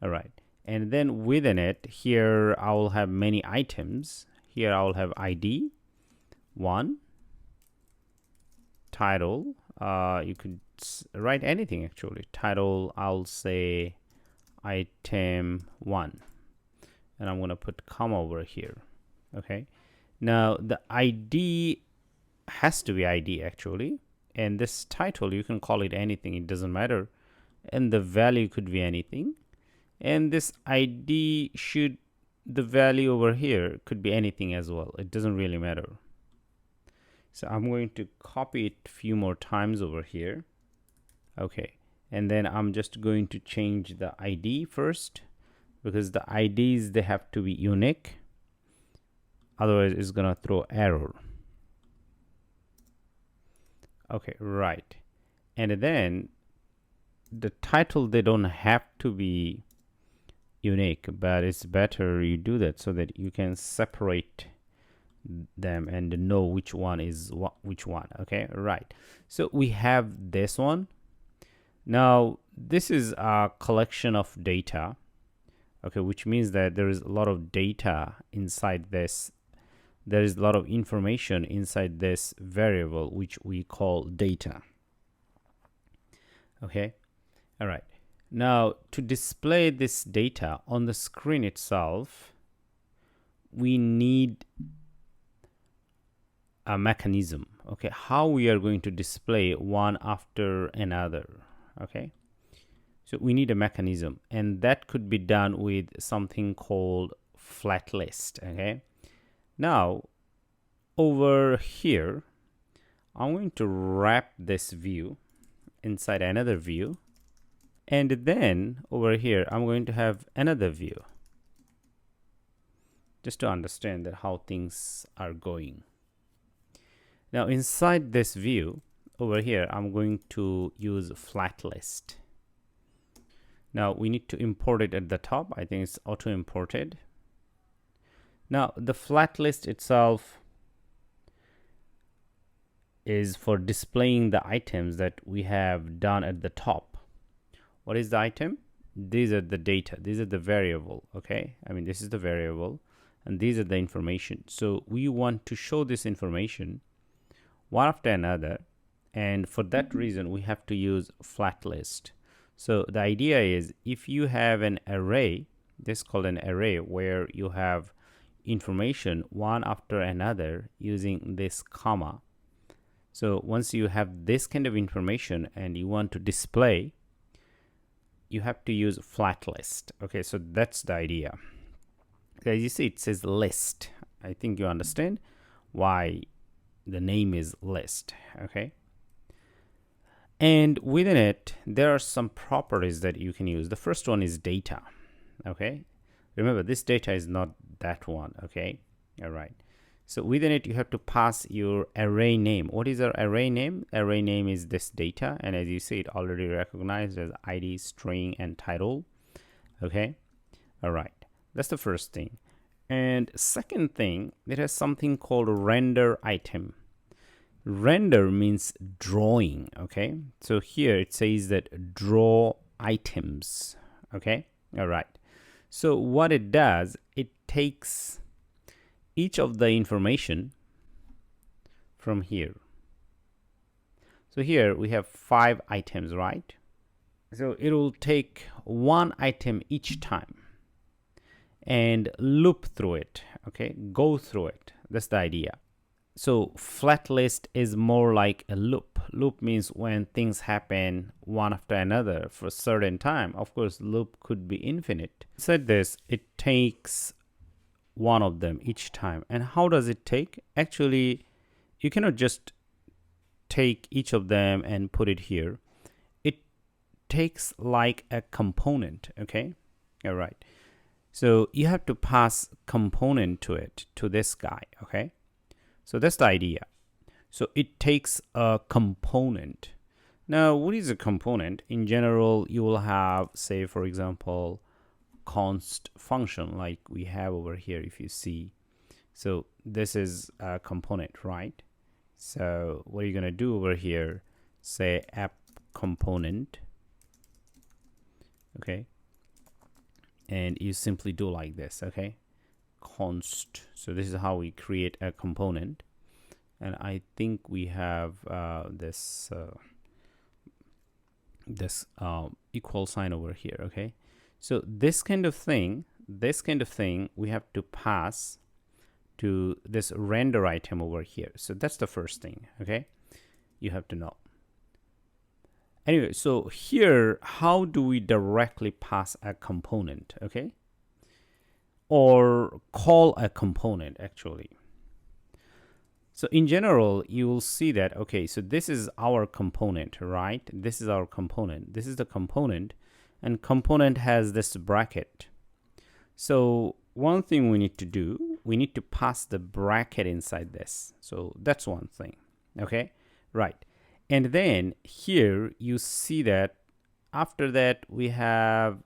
all right, and then within it here I will have many items. Here I will have ID 1, title, you could write anything actually. Title, I'll say item 1, and I'm gonna put comma over here. Okay, now the ID has to be ID actually, and this title you can call it anything, it doesn't matter, and the value could be anything, and this ID should, the value over here could be anything as well, it doesn't really matter. So I'm going to copy it a few more times over here. Okay, and then I'm just going to change the ID first, because the IDs, they have to be unique, otherwise it's gonna throw error. Okay, right, and then the title, they don't have to be unique, but it's better you do that so that you can separate them and know which one is which one. Okay, right, so we have this one. Now this is a collection of data, okay, which means that there is a lot of data inside this. There is a lot of information inside this variable, which we call data. Okay, all right, now to display this data on the screen itself, we need a mechanism. Okay, how we are going to display one after another. Okay, so we need a mechanism, and that could be done with something called FlatList. Okay, now over here I'm going to wrap this view inside another view, and then over here I'm going to have another view, just to understand that how things are going. Now inside this view over here I'm going to use FlatList. Now we need to import it at the top. I think it's auto imported. Now the FlatList itself is for displaying the items that we have done at the top. What is the item? These are the data, these are the variable. Okay, I mean this is the variable and these are the information. So we want to show this information one after another, and for that reason we have to use FlatList. So the idea is, if you have an array, this is called an array, where you have information one after another using this comma. So once you have this kind of information and you want to display, you have to use FlatList. Okay, so that's the idea. As you see, it says list. I think you understand why the name is list. Okay, and within it there are some properties that you can use. The first one is data. Okay, remember this data is not that one. Okay, all right, so within it you have to pass your array name. What is our array name? Array name is this data, and as you see, it already recognized as ID, string, and title. Okay, all right, that's the first thing. And second thing, it has something called render item. Render means drawing. Okay, so here it says that draw items. Okay, all right, so what it does, it takes each of the information from here. So here we have 5 items, right? So it will take one item each time and loop through it. Okay, go through it. That's the idea. So FlatList is more like a loop. Loop means when things happen one after another for a certain time. Of course, loop could be infinite. Said this, it takes one of them each time. And how does it take? Actually, you cannot just take each of them and put it here, it takes like a component. Okay, all right. So you have to pass component to it, to this guy. Okay, so that's the idea. So it takes a component. Now, what is a component? In general, you will have, say, for example, const function like we have over here, if you see. So this is a component, right? So what are you going to do over here? Say app component. Okay. And you simply do like this. Okay. Const. So this is how we create a component. And I think we have this equal sign over here. Okay, so this kind of thing we have to pass to this render item over here. So that's the first thing. Okay, you have to know. Anyway, so here, how do we directly pass a component? Okay, or call a component actually. So in general, you will see that, okay, so this is our component, right? This is our component. This is the component, and component has this bracket. So one thing we need to do, we need to pass the bracket inside this. So that's one thing, okay? Right. And then here you see that after that we have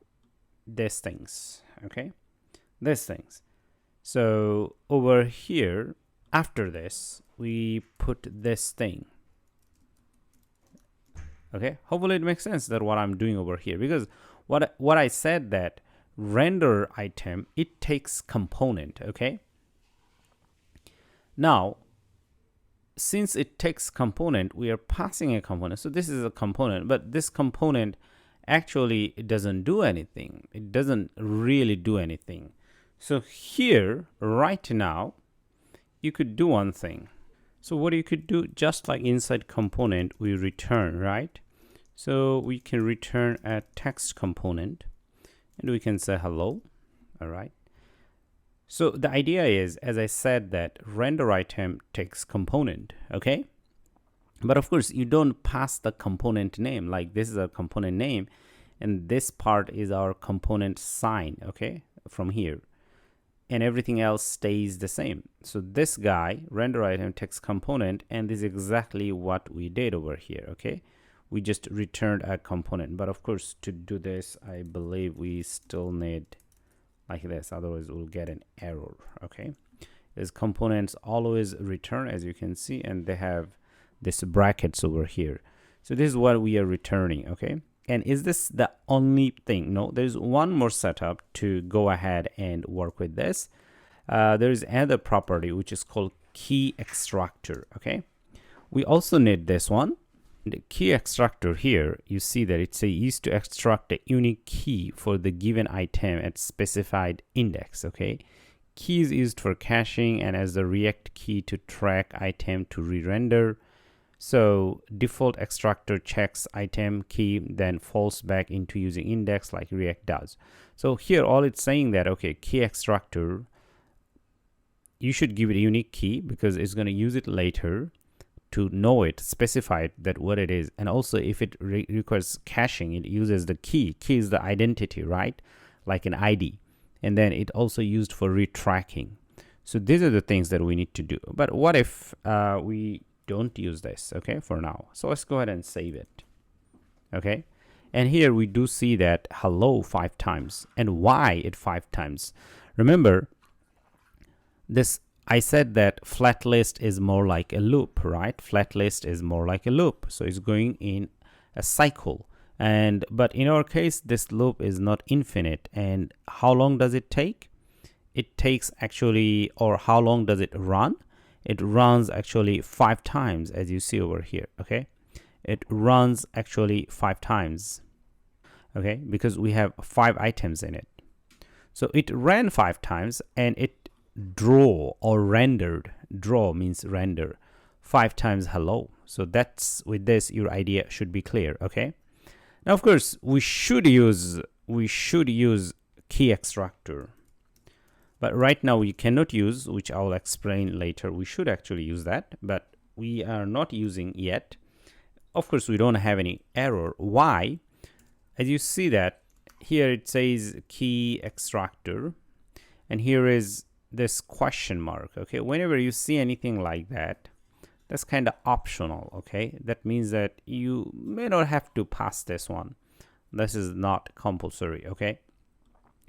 these things, okay? These things. So over here, after this, we put this thing. Okay, hopefully it makes sense that what I'm doing over here, because what I said that render item, it takes component. Okay, now since it takes component, we are passing a component. So this is a component, but this component actually it doesn't do anything. It doesn't really do anything. So here right now you could do one thing. So what you could do, just like inside component, we return, right? So we can return a text component and we can say hello. All right. So the idea is, as I said, that render item takes component. Okay. But of course, you don't pass the component name. Like this is a component name and this part is our component sign. Okay. From here. And everything else stays the same. So this guy, render item text component, and this is exactly what we did over here. Okay, we just returned a component. But of course, to do this, I believe we still need like this, otherwise we'll get an error. Okay, these components always return, as you can see, and they have this brackets over here. So this is what we are returning. Okay, and is this the only thing? No, there's one more setup to go ahead and work with this. There is another property which is called key extractor. Okay, we also need this one. The key extractor here, you see that it's used to extract a unique key for the given item at specified index. Okay, key is used for caching and as the React key to track item to re-render. So default extractor checks item key, then falls back into using index like React does. So here all it's saying that, okay, key extractor, you should give it a unique key because it's going to use it later to know it, specify it, that what it is. And also if it requires caching, it uses the key. Key is the identity, right? Like an ID. And then it also used for retracking. So these are the things that we need to do. But what if we don't use this? Okay, for now. So let's go ahead and save it. Okay, and here we do see that hello 5 times. And why it 5 times? Remember this, I said that FlatList is more like a loop, right? FlatList is more like a loop, so it's going in a cycle. And but in our case, this loop is not infinite. And how long does it take? It takes actually, or how long does it run? It runs actually 5 times, as you see over here. Okay, it runs actually 5 times. Okay, because we have 5 items in it. So it ran 5 times and it draw or rendered. Draw means render 5 times hello. So that's, with this, your idea should be clear. Okay, now of course we should use key extractor. But right now we cannot use, which I will explain later. We should actually use that, but we are not using yet. Of course, we don't have any error. Why? As you see that here it says key extractor, and here is this question mark. Okay, whenever you see anything like that, that's kind of optional. Okay, that means that you may not have to pass this one. This is not compulsory. Okay,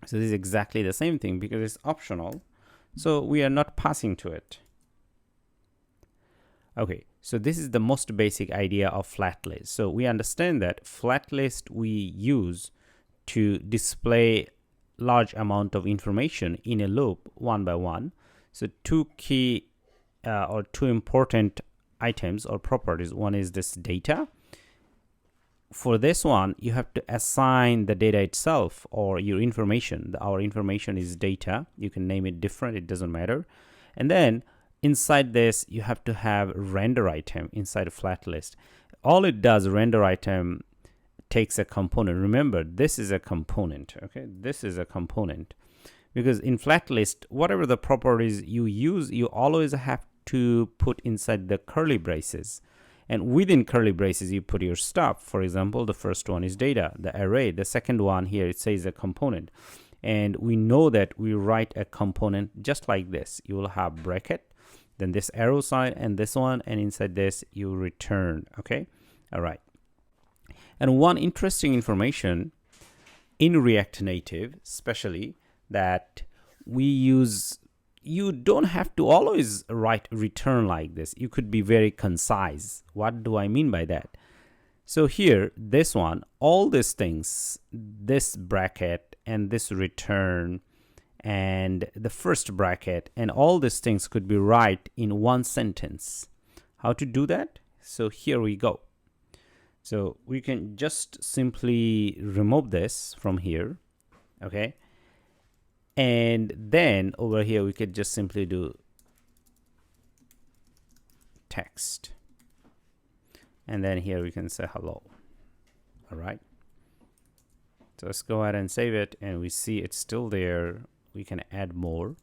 so this is exactly the same thing because it's optional, so we are not passing to it. Okay, so this is the most basic idea of FlatList. So we understand that FlatList we use to display large amount of information in a loop one by one. So two key or two important items or properties. One is this data. For this one, you have to assign the data itself or your information. Our information is data. You can name it different, it doesn't matter. And then inside this, you have to have render item inside a FlatList. All it does, render item takes a component. Remember, this is a component. Okay, this is a component, because in FlatList, whatever the properties you use, you always have to put inside the curly braces. And within curly braces, you put your stuff. For example, the first one is data, the array. The second one here, it says a component. And we know that we write a component just like this. You will have bracket, then this arrow sign, and this one, and inside this, you return. Okay, all right. And one interesting information in React Native, especially, that we use, you don't have to always write return like this. You could be very concise. What do I mean by that? So here, this one, all these things, this bracket and this return and the first bracket and all these things could be right in one sentence. How to do that? So here we go. So we can just simply remove this from here. Okay. And then over here, we could just simply do text. And then here we can say hello. All right. So let's go ahead and save it. And we see it's still there. We can add more.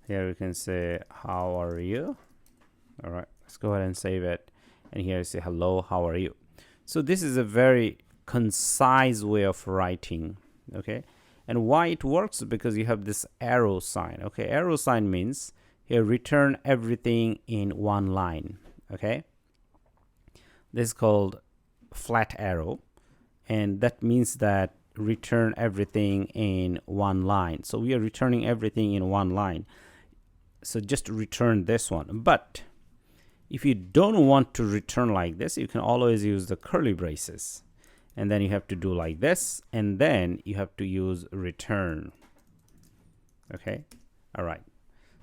Here we can say, how are you? All right. Let's go ahead and save it. And here I say, hello, how are you? So this is a very concise way of writing. Okay. And why it works? Because you have this arrow sign. Okay, arrow sign means here return everything in one line. Okay, this is called flat arrow, and that means that return everything in one line. So we are returning everything in one line. So just return this one. But if you don't want to return like this, you can always use the curly braces. And then you have to do like this, and then you have to use return. Okay, all right.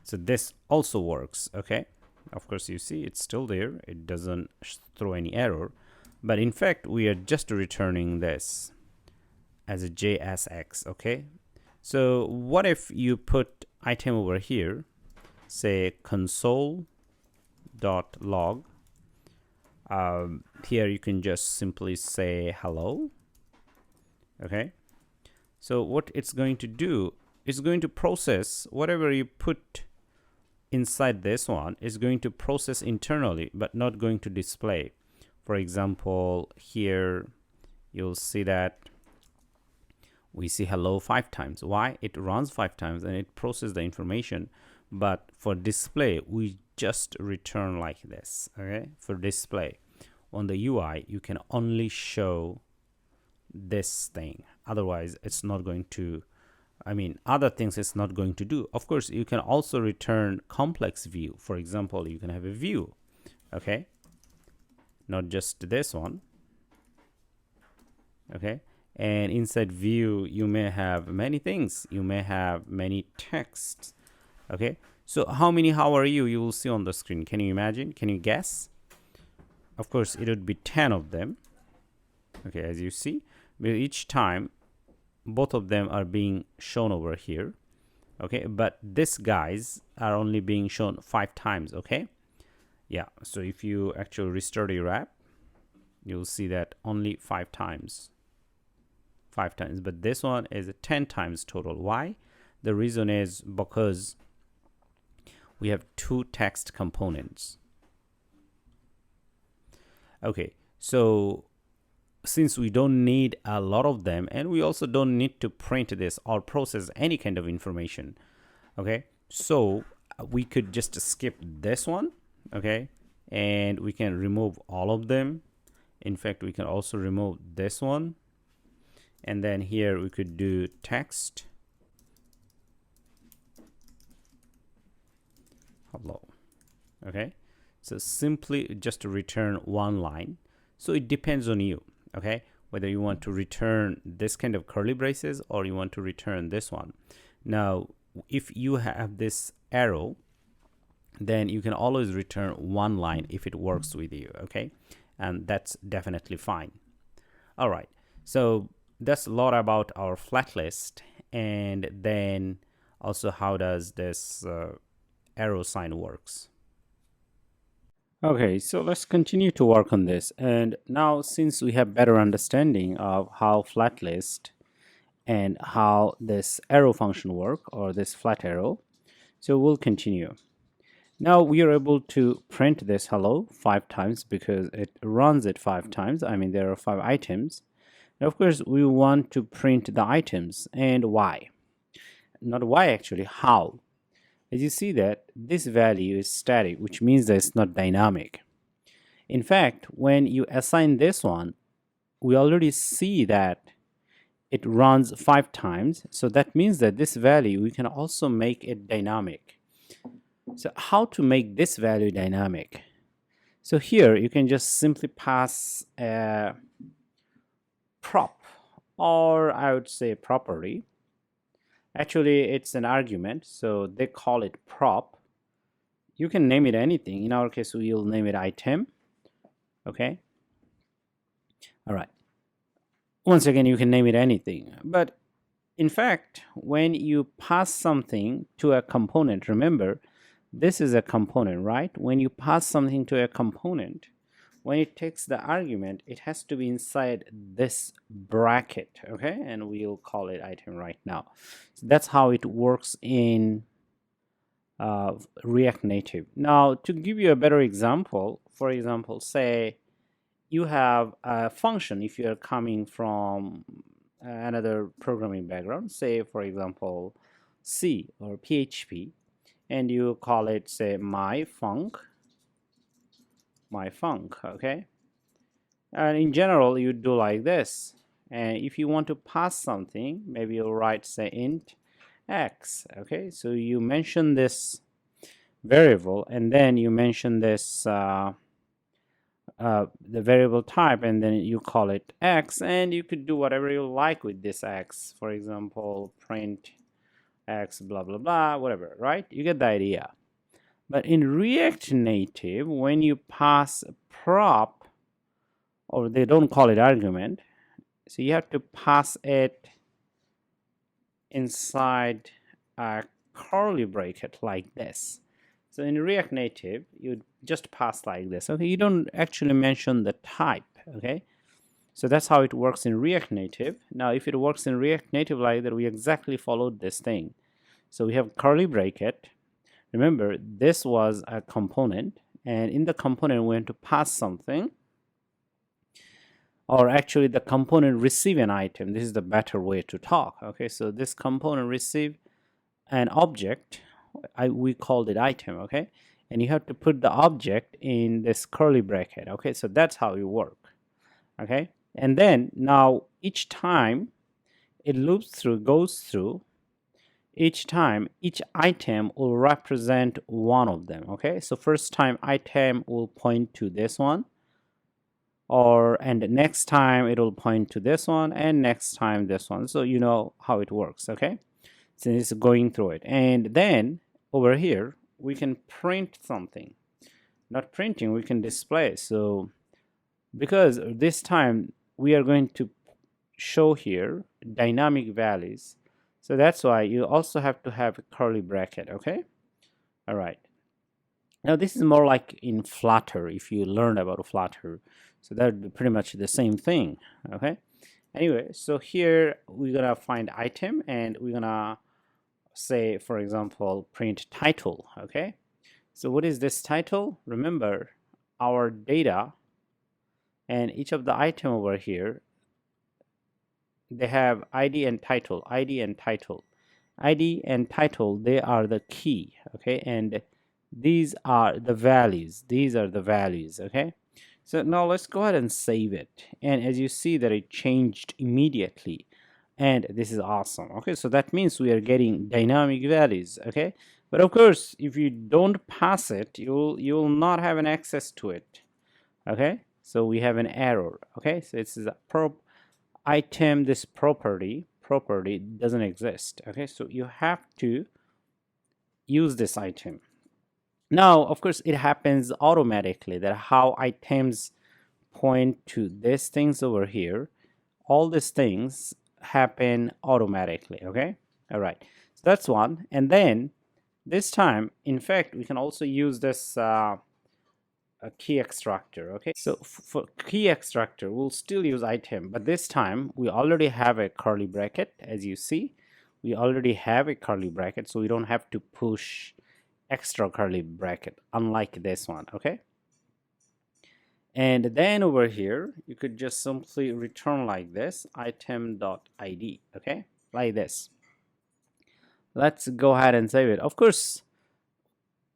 So this also works. Okay, of course, you see it's still there. It doesn't throw any error, but in fact, we are just returning this as a JSX. Okay, so what if you put item over here, say console.log. Here you can just simply say hello. Okay, so what it's going to do is going to process whatever you put inside this one is going to process internally, but not going to display. For example, here you'll see that we see hello 5 times. Why? It runs 5 times and it processes the information, but for display we just return like this. Okay, for display on the UI you can only show this thing, otherwise it's not going to, I mean other things it's not going to do. Of course you can also return complex view. For example, you can have a view, okay, not just this one. Okay, and inside view you may have many things, you may have many texts. Okay, so how many how are you will see on the screen. Can you imagine? Can you guess? Of course it would be 10 of them. Okay, as you see, but each time both of them are being shown over here. Okay, but these guys are only being shown 5 times. Okay, yeah, so if you actually restart your app, you'll see that only 5 times, but this one is 10 times total. Why? The reason is because we have 2 text components. Okay, so since we don't need a lot of them, and we also don't need to print this or process any kind of information, okay, so we could just skip this one, okay, and we can remove all of them. In fact, we can also remove this one, and then here we could do text hello. Okay, so simply just to return one line. So it depends on you, okay, whether you want to return this kind of curly braces or you want to return this one. Now if you have this arrow, then you can always return one line if it works with you, okay, and that's definitely fine. All right, so that's a lot about our flat list, and then also how does this arrow sign works. Okay, so let's continue to work on this. And now, since we have better understanding of how FlatList and how this arrow function work, or this flat arrow, so we'll continue. Now we are able to print this hello 5 times because it runs it 5 times. I mean, there are 5 items. And of course, we want to print the items, and why? Not why, actually, how. As you see that this value is static, which means that it's not dynamic. In fact, when you assign this one, we already see that it runs 5 times. So that means that this value, we can also make it dynamic. So how to make this value dynamic? So here you can just simply pass a prop, or I would say property. Actually, it's an argument, so they call it prop. You can name it anything. In our case, we'll name it item. Okay. All right. Once again, you can name it anything. But in fact, when you pass something to a component, remember, this is a component, right? When you pass something to a component, when it takes the argument, it has to be inside this bracket, okay? And we'll call it item right now. So that's how it works in React Native. Now, to give you a better example, for example, say you have a function if you're coming from another programming background, say, for example, C or PHP, and you call it, say, my_func, okay, and in general you do like this. And if you want to pass something, maybe you'll write, say, int x, okay, so you mention this variable, and then you mention this the variable type, and then you call it x, and you could do whatever you like with this x, for example, print x blah blah blah, whatever, right? You get the idea. But in React Native, when you pass a prop, or they don't call it argument, so you have to pass it inside a curly bracket like this. So in React Native, you just pass like this, okay? You don't actually mention the type, okay? So that's how it works in React Native. Now, if it works in React Native like that, we exactly followed this thing. So we have curly bracket. Remember, this was a component, and in the component, we want to pass something, or actually the component receive an item. This is the better way to talk, okay? So this component receive an object, we called it item, okay? And you have to put the object in this curly bracket, okay? So that's how you work, okay? And then now each time it loops through, goes through, each time each item will represent one of them, okay? So first time item will point to this one, and next time it will point to this one, and next time this one. So you know how it works, okay? So it's going through it. And then over here we can print something. Not printing, we can display. So because this time we are going to show here dynamic values, so that's why you also have to have a curly bracket, okay? All right. Now this is more like in Flutter, if you learn about Flutter. So that would be pretty much the same thing, okay? Anyway, so here we're gonna find item, and we're gonna say, for example, print title, okay? So what is this title? Remember, our data and each of the item over here, they have ID and title, ID and title. ID and title, they are the key, okay, and these are the values, okay. So now let's go ahead and save it, and as you see that it changed immediately, and this is awesome. Okay, so that means we are getting dynamic values, okay, but of course if you don't pass it, you'll not have an access to it, okay. So we have an error, okay, so it's a item, this property doesn't exist, okay, so you have to use this item. Now of course it happens automatically, that how items point to these things over here, all these things happen automatically, okay. All right, so that's one. And then this time, in fact, we can also use this a key extractor, okay. So for key extractor, we'll still use item, but this time we already have a curly bracket. As you see, we already have a curly bracket, so we don't have to push extra curly bracket, unlike this one, okay. And then over here you could just simply return like this, item.id, okay, like this. Let's go ahead and save it. Of course,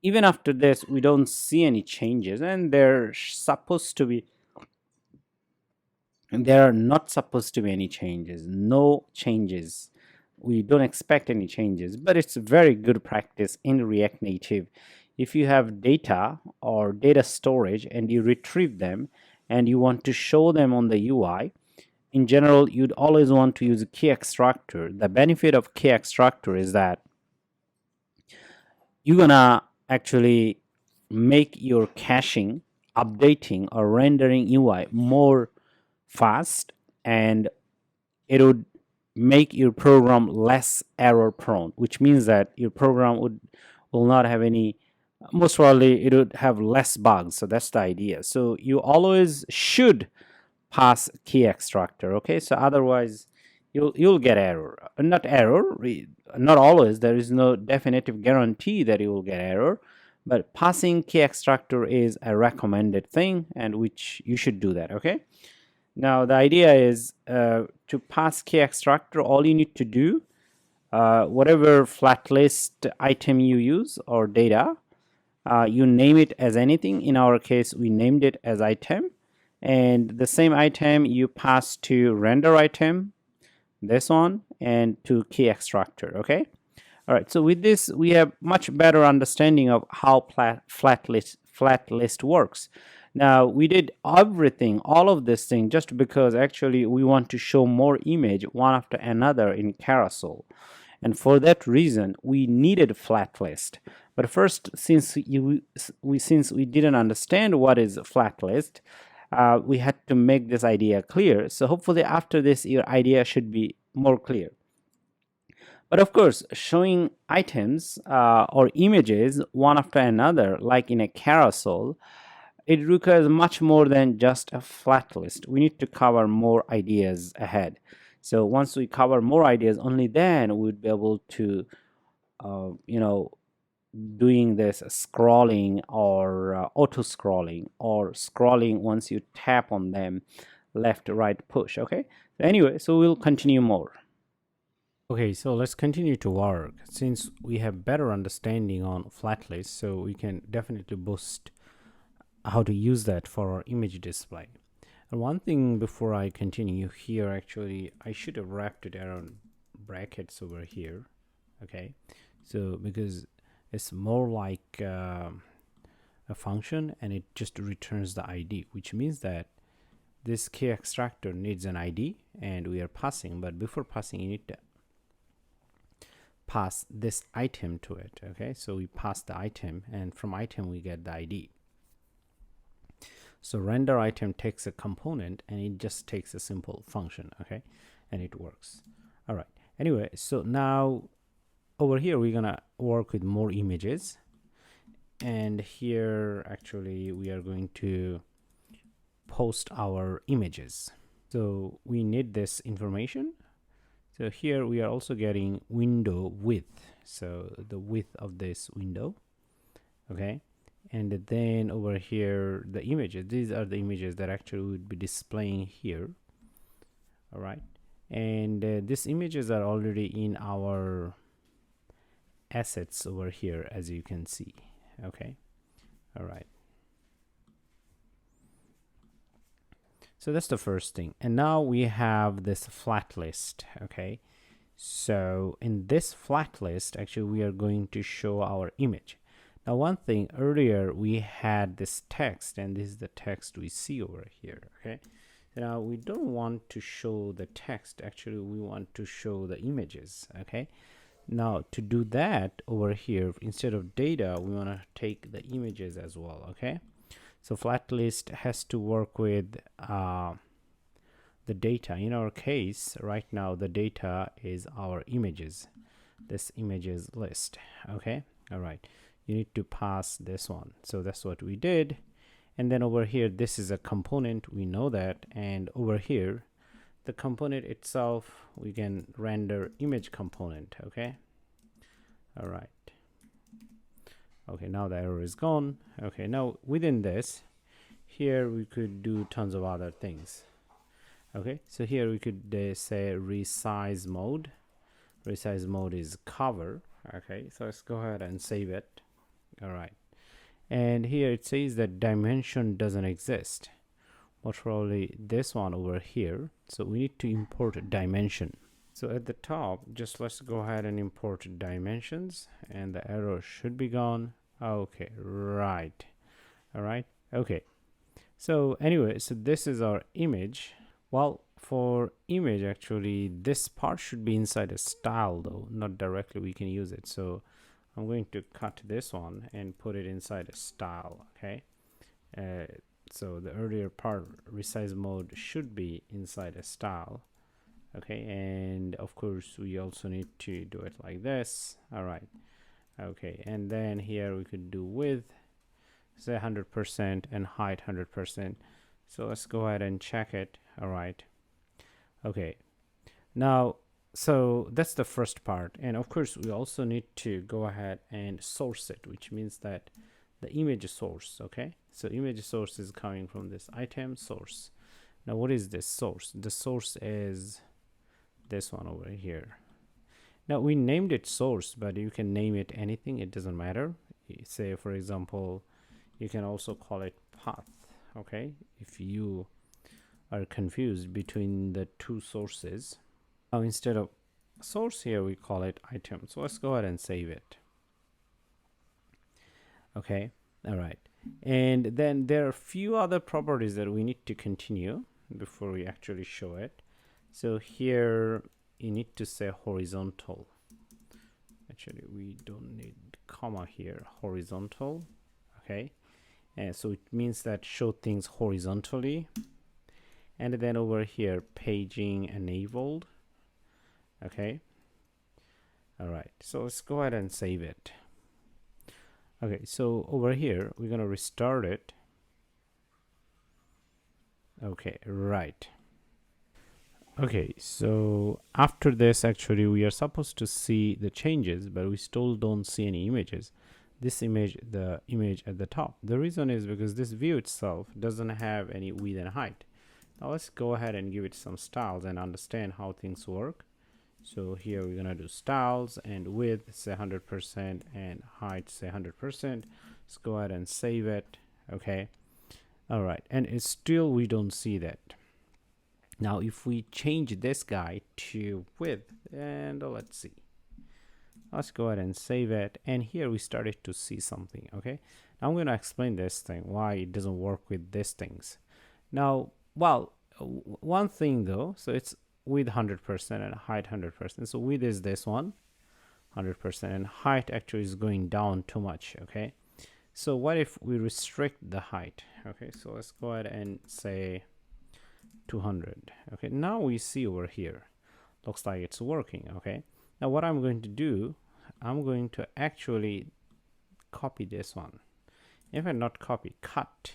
even after this we don't see any changes, and there are not supposed to be any changes, no changes. We don't expect any changes, but it's very good practice in React Native. If you have data or data storage and you retrieve them and you want to show them on the UI, in general you'd always want to use a key extractor. The benefit of key extractor is that you're gonna actually make your caching, updating, or rendering UI more fast, and it would make your program less error prone, which means that your program will not have any, most probably it would have less bugs. So that's the idea. So you always should pass key extractor, okay. So otherwise you'll get error, not always. There is no definitive guarantee that you will get error, but passing key extractor is a recommended thing, and which you should do that, okay. Now the idea is to pass key extractor, all you need to do, whatever FlatList item you use or data, you name it as anything. In our case we named it as item, and the same item you pass to render item, this one, and to key extractor, okay. All right, so with this we have much better understanding of how FlatList works. Now we did everything, all of this thing, just because actually we want to show more image one after another in carousel, and for that reason we needed FlatList. But first, since we didn't understand what is FlatList, we had to make this idea clear. So hopefully after this your idea should be more clear. But of course, showing items or images one after another, like in a carousel, it requires much more than just a flat list. We need to cover more ideas ahead. So once we cover more ideas, only then we'd be able to, doing this scrolling or auto scrolling, or scrolling once you tap on them, left, right, push, okay. Anyway, so we'll continue more. Okay, so let's continue to work. Since we have better understanding on FlatList, so we can definitely boost how to use that for our image display. And one thing before I continue here, actually I should have wrapped it around brackets over here, okay. So because it's more like a function, and it just returns the ID, which means that this key extractor needs an ID and we are passing, but before passing you need to pass this item to it, okay. So we pass the item, and from item we get the ID. So render item takes a component and it just takes a simple function, okay, and it works. All right, anyway, so now over here we're gonna work with more images, and here actually we are going to post our images. So we need this information. So here we are also getting window width, so the width of this window, okay. And then over here, the images, these are the images that actually would be displaying here. All right, and these images are already in our assets over here, as you can see. Okay, all right, so that's the first thing. And now we have this flat list. Okay, so in this flat list, actually we are going to show our image. Now, one thing, earlier we had this text, and this is the text we see over here. Okay, now we don't want to show the text, actually we want to show the images. Okay, now to do that, over here, instead of data, we want to take the images as well. Okay, so flat list has to work with the data. In our case right now, the data is our images, this images list. Okay, all right, you need to pass this one, so that's what we did. And then over here, this is a component, we know that. And over here, the component itself, we can render image component. Okay, all right, okay, now the error is gone. Okay, now within this, here we could do tons of other things. Okay, so here we could say resize mode. Resize mode is cover. Okay, so let's go ahead and save it. All right, and here it says that dimension doesn't exist, most probably this one over here. So we need to import a dimension. So at the top, just let's go ahead and import dimensions, and the error should be gone. Okay, right, all right, okay. So anyway, so this is our image. Well, for image, actually this part should be inside a style though, not directly we can use it. So I'm going to cut this one and put it inside a style. Okay, so the earlier part, resize mode, should be inside a style. Okay, and of course we also need to do it like this. All right, okay, and then here we could do width, say 100%, and height 100%. So let's go ahead and check it. All right, okay, now so that's the first part. And of course we also need to go ahead and source it, which means that the image source. Okay, so image source is coming from this item source. Now what is this source? The source is this one over here. Now we named it source, but you can name it anything, it doesn't matter. Say for example, you can also call it path. Okay, if you are confused between the two sources. Now instead of source here, we call it item. So let's go ahead and save it. Okay, all right, and then there are a few other properties that we need to continue before we actually show it. So here you need to say horizontal. Actually we don't need comma here, horizontal. Okay, and so it means that show things horizontally. And then over here, paging enabled. Okay, all right, so let's go ahead and save it. Okay, so over here we're gonna restart it. Okay, right. Okay, so after this, actually we are supposed to see the changes, but we still don't see any images. This image, the image at the top, the reason is because this view itself doesn't have any width and height. Now let's go ahead and give it some styles and understand how things work. So here we're gonna do styles, and width say 100% and height say 100%. Let's go ahead and save it. Okay, all right, and it's still we don't see that. Now if we change this guy to width, and let's see, let's go ahead and save it, and here we started to see something. Okay, now I'm going to explain this thing, why it doesn't work with these things. Now, well, one thing though, so it's width 100% and height 100%. So width is this one 100%, and height actually is going down too much. Okay, so what if we restrict the height? Okay, so let's go ahead and say 200. Okay, now we see over here, looks like it's working. Okay, now what I'm going to do, I'm going to actually copy this one. If I not copy, cut,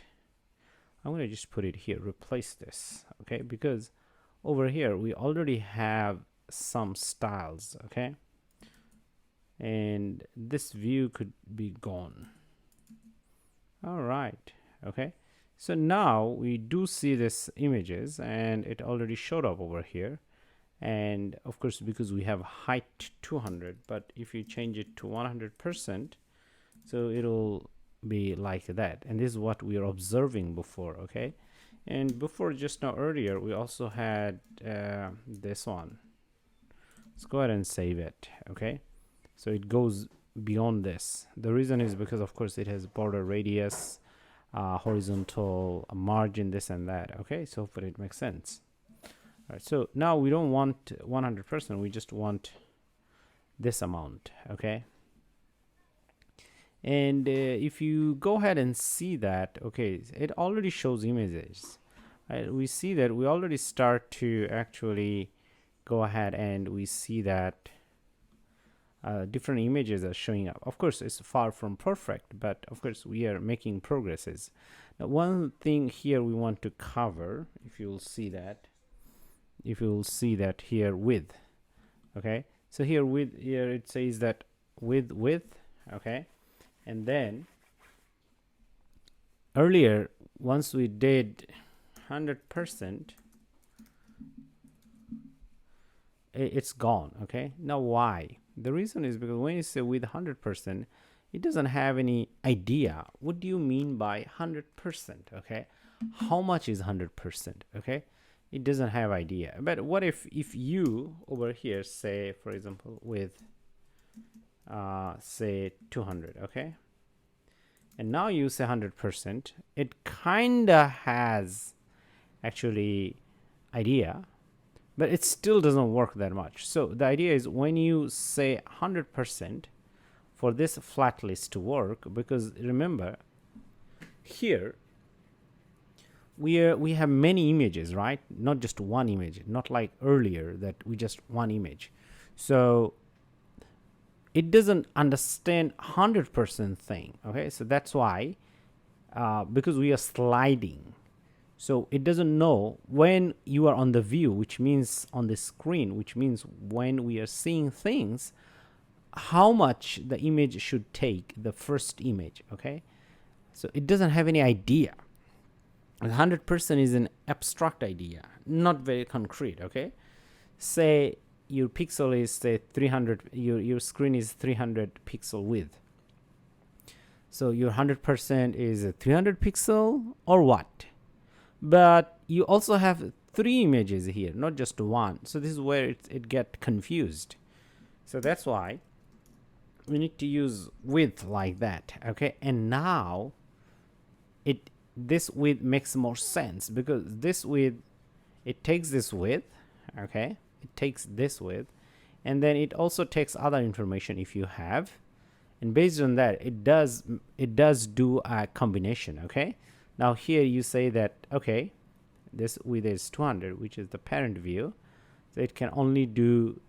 I'm going to just put it here, replace this. Okay, because over here we already have some styles. Okay, and this view could be gone. All right. Okay. So now we do see this images and it already showed up over here. And of course, because we have height 200, but if you change it to 100%, so it'll be like that. And this is what we are observing before. Okay. And before, just now earlier, we also had this one. Let's go ahead and save it. Okay. So it goes beyond this. The reason is because, of course, it has border radius, horizontal margin, this and that. Okay, so hopefully it makes sense. All right, so now we don't want 100%, we just want this amount. Okay, and if you go ahead and see that, okay, it already shows images. Right? We see that we already start to actually go ahead and we see that different images are showing up. Of course, it's far from perfect, but of course we are making progresses. Now, one thing here we want to cover, if you will see that here with, okay, so here with, here it says that with, okay, and then earlier once we did 100%, it's gone. Okay, now why? The reason is because when you say with 100%, it doesn't have any idea. What do you mean by 100%? Okay, how much is 100%? Okay, it doesn't have idea. But what if you over here say, for example, with say 200, okay, and now you say 100%, it kinda has actually idea, but it still doesn't work that much. So the idea is when you say 100% for this flat list to work, because remember here we have many images, right? Not just one image, not like earlier that we just one image. So it doesn't understand 100% thing. Okay, so that's why because we are sliding, so it doesn't know when you are on the view, which means on the screen, which means when we are seeing things, how much the image should take, the first image. Okay, so it doesn't have any idea. 100% is an abstract idea, not very concrete. Okay, say your pixel is say 300, your screen is 300 pixel width, so your 100% is a 300 pixel or what? But you also have 3 images here, not just one. So this is where it get confused. So that's why we need to use width like that. Okay, and now this width makes more sense, because this width, it takes this width, okay, it takes this width, and then it also takes other information if you have, and based on that it does do a combination. Okay, now here you say that, okay, this width is 200, which is the parent view, so it can only do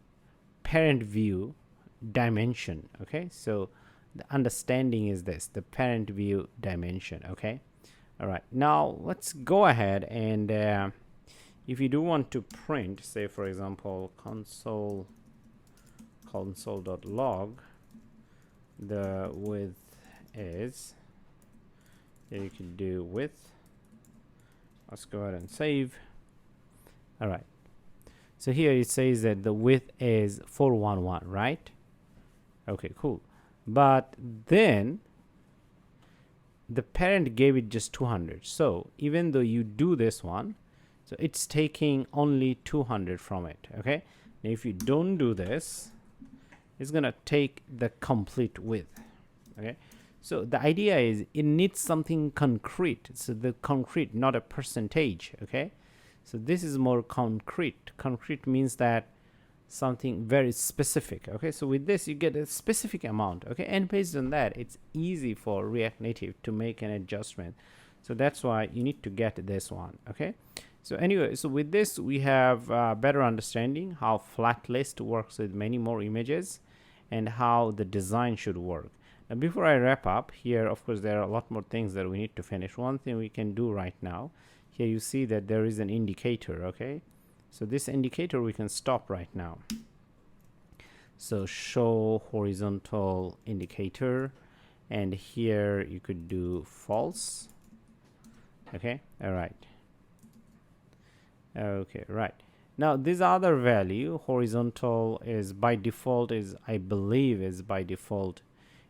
parent view dimension. Okay, so the understanding is this, the parent view dimension. Okay, all right, now let's go ahead and if you do want to print, say for example console.log, the width is, here you can do width. Let's go ahead and save. All right, so here it says that the width is 411, right? Okay, cool. But then the parent gave it just 200, so even though you do this one, so it's taking only 200 from it. Okay, now if you don't do this, it's gonna take the complete width. Okay, so the idea is it needs something concrete, so the concrete, not a percentage. Okay, so this is more concrete. Concrete means that something very specific. Okay, so with this you get a specific amount. Okay, and based on that it's easy for React Native to make an adjustment. So that's why you need to get this one. Okay, so anyway, so with this we have better understanding how FlatList works with many more images and how the design should work. Now before I wrap up here, of course there are a lot more things that we need to finish. One thing we can do right now, here you see that there is an indicator. Okay, so this indicator we can stop right now. So show horizontal indicator, and here you could do false. Okay, all right. Okay, right. Now this other value, horizontal, is by default, is I believe is by default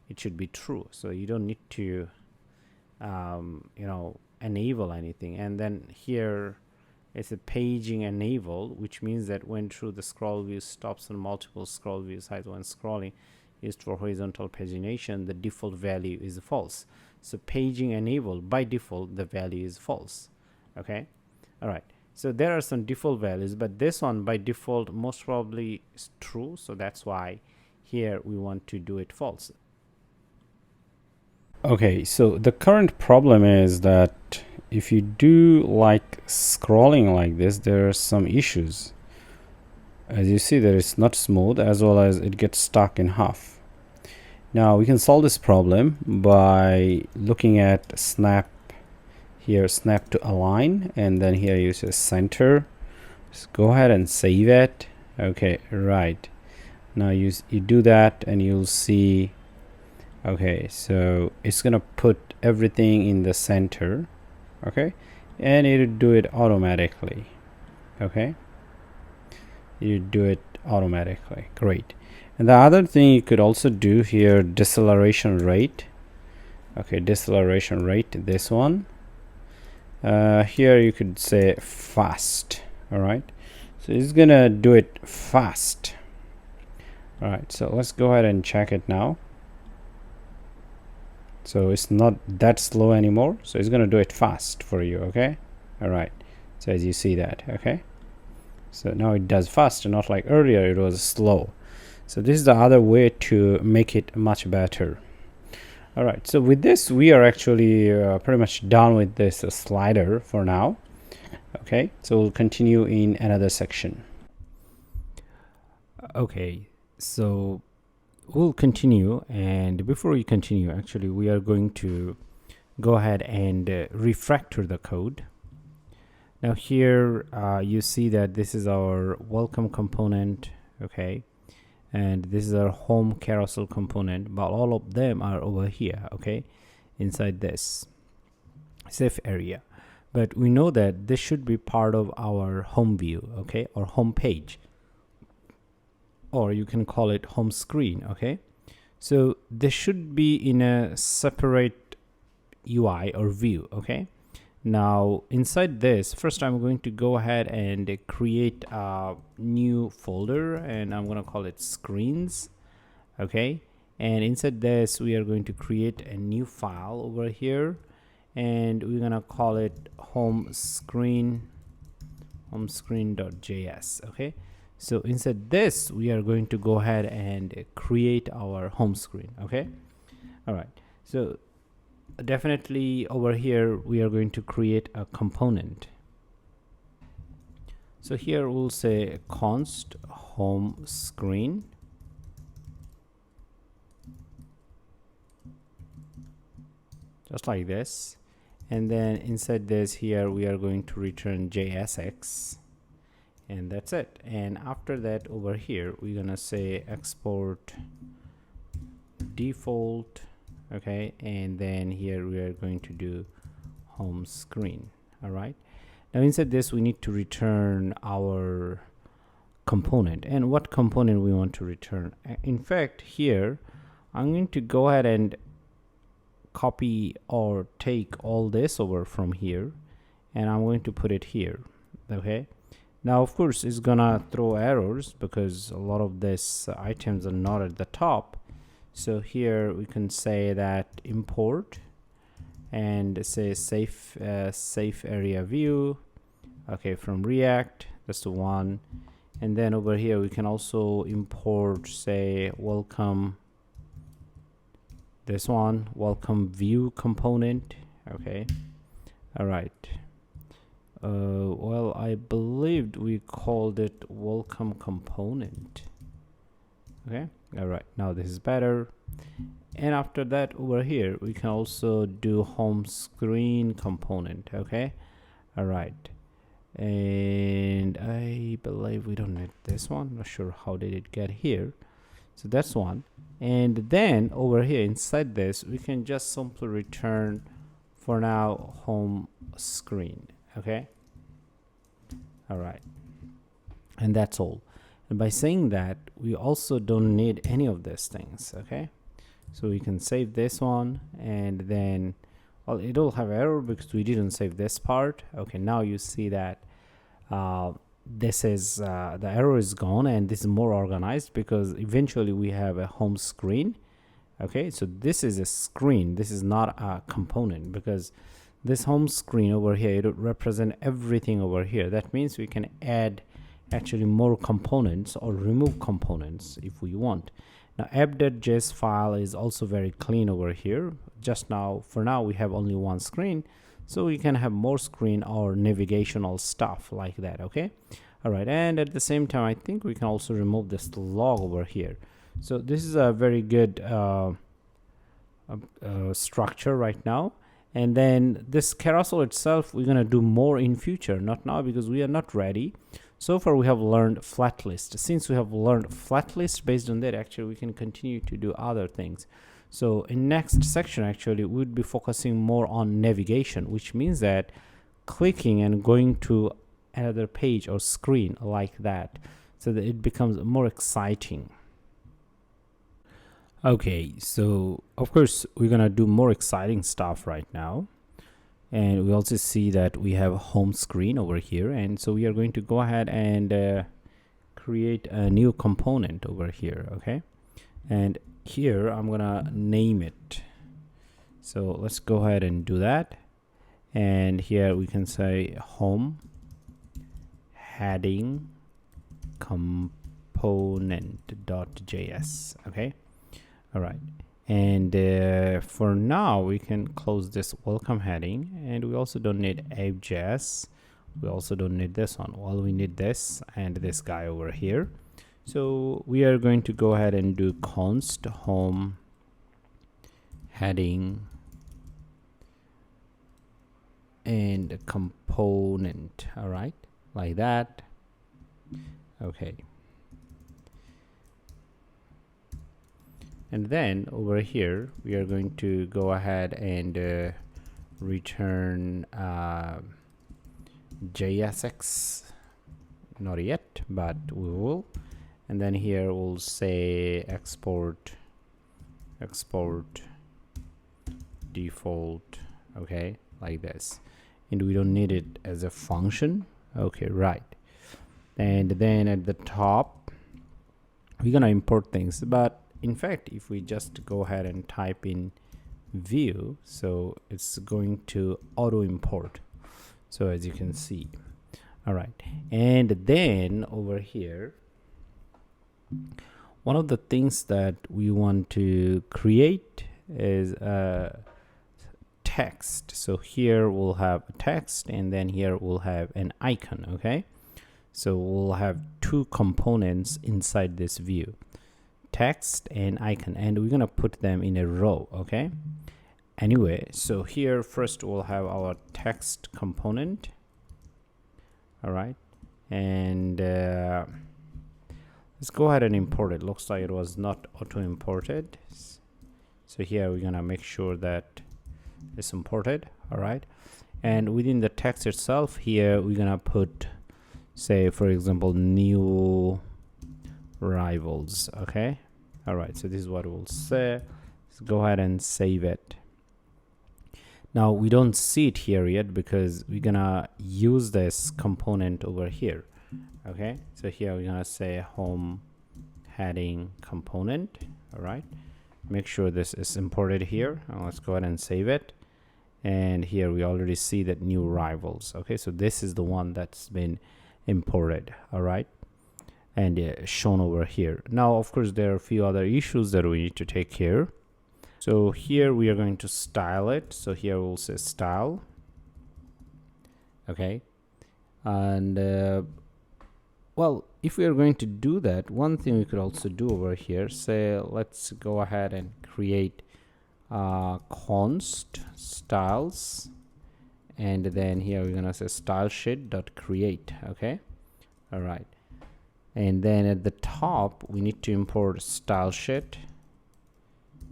it should be true, so you don't need to you know, enable anything. And then here it's a paging enable, which means that when through the scroll view stops on multiple scroll view size when scrolling used for horizontal pagination, the default value is false. So paging enabled, by default the value is false. Okay, all right. So there are some default values, but this one by default most probably is true, so that's why here we want to do it false. Okay, so the current problem is that if you do like scrolling like this, there are some issues. As you see, that it's not smooth, as well as it gets stuck in half. Now we can solve this problem by looking at snap here, snap to align, and then here you say center. Just go ahead and save it. Okay, right. Now you do that and you'll see, okay, so it's gonna put everything in the center. Okay, and it'll do it automatically. Okay, you do it automatically. Great. And the other thing you could also do here, deceleration rate. Okay, deceleration rate, this one. Here you could say fast. All right, so it's gonna do it fast. All right, so let's go ahead and check it now. So it's not that slow anymore, so it's going to do it fast for you. Okay, all right, so as you see that, okay, so now it does fast, not like earlier it was slow. So this is the other way to make it much better. All right, so with this we are actually pretty much done with this slider for now. Okay, so we'll continue in another section. Okay, so we'll continue, and before we continue, actually we are going to go ahead and refactor the code. Now here you see that this is our welcome component, okay, and this is our home carousel component, but all of them are over here, okay, inside this safe area. But we know that this should be part of our home view, okay, or home page, or you can call it home screen. Okay, so this should be in a separate UI or view. Okay, now inside this, first I'm going to go ahead and create a new folder, and I'm going to call it screens. Okay, and inside this we are going to create a new file over here, and we're going to call it homescreen.js. okay, so inside this we are going to go ahead and create our home screen. Okay, all right, so definitely over here we are going to create a component. So here we'll say const home screen, just like this, and then inside this here we are going to return JSX, and that's it. And after that over here we're gonna say export default. Okay, and then here we are going to do home screen. All right, now inside this we need to return our component, and what component we want to return. In fact, here I'm going to go ahead and copy or take all this over from here, and I'm going to put it here. Okay, now of course it's gonna throw errors because a lot of these items are not at the top. So here we can say that import and say SafeAreaView, okay, from React. That's the one. And then over here we can also import, say, welcome, this one, welcome view component. Okay, all right. Well, I believed we called it welcome component. Okay, all right, now this is better. And after that over here we can also do home screen component. Okay, all right, and I believe we don't need this one. Not sure how did it get here. So that's one. And then over here inside this, we can just simply return for now home screen. Okay. All right. And that's all. And by saying that, we also don't need any of these things. Okay. So we can save this one, and then, well, it'll have error because we didn't save this part. Okay. Now you see that this is the error is gone, and this is more organized because eventually we have a home screen. Okay, so this is a screen, this is not a component, because this home screen over here, it would represent everything over here. That means we can add actually more components or remove components if we want. Now app.js file is also very clean over here. Just now, for now, we have only one screen, so we can have more screen or navigational stuff like that. Okay. All right. And at the same time, I think we can also remove this log over here. So this is a very good structure right now. And then this carousel itself, we're going to do more in future, not now because we are not ready. So far we have learned FlatList. Since we have learned FlatList, based on that, actually we can continue to do other things. So in next section, actually, we would be focusing more on navigation, which means that clicking and going to another page or screen like that, so that it becomes more exciting. Okay, so of course we're gonna do more exciting stuff right now, and we also see that we have a home screen over here, and so we are going to go ahead and create a new component over here. Okay, and here I'm gonna name it. So let's go ahead and do that, and here we can say home heading component.js. Okay. All right. And for now we can close this welcome heading, and we also don't need app.js. We also don't need this one. Well, we need this and this guy over here. So we are going to go ahead and do const home heading and component. All right, like that. Okay. And then over here we are going to go ahead and return JSX. Not yet, but we will. And then here we'll say export default. Okay, like this. And we don't need it as a function. Okay, right. And then at the top we're gonna import things, but in fact, if we just go ahead and type in view, so it's going to auto import. So as you can see. All right. And then over here, one of the things that we want to create is a text. So here we'll have a text, and then here we'll have an icon. Okay. So we'll have two components inside this view, text and icon, and we're gonna put them in a row. Okay. Anyway, so here first we'll have our text component. All right, and let's go ahead and import it. Looks like it was not auto imported, so here we're gonna make sure that it's imported. All right, and within the text itself, here we're gonna put, say for example, new rivals. Okay. All right, so this is what we'll say. Let's go ahead and save it. Now we don't see it here yet because we're gonna use this component over here. Okay, so here we're gonna say home heading component. All right, make sure this is imported here, and let's go ahead and save it. And here we already see that new rivals. Okay, so this is the one that's been imported. All right, and shown over here. Now of course there are a few other issues that we need to take care. So here we are going to style it. So here we'll say style. Okay, and well, if we are going to do that, one thing we could also do over here, say let's go ahead and create const styles, and then here we're gonna say StyleSheet.create. Okay. All right, and then at the top we need to import StyleSheet.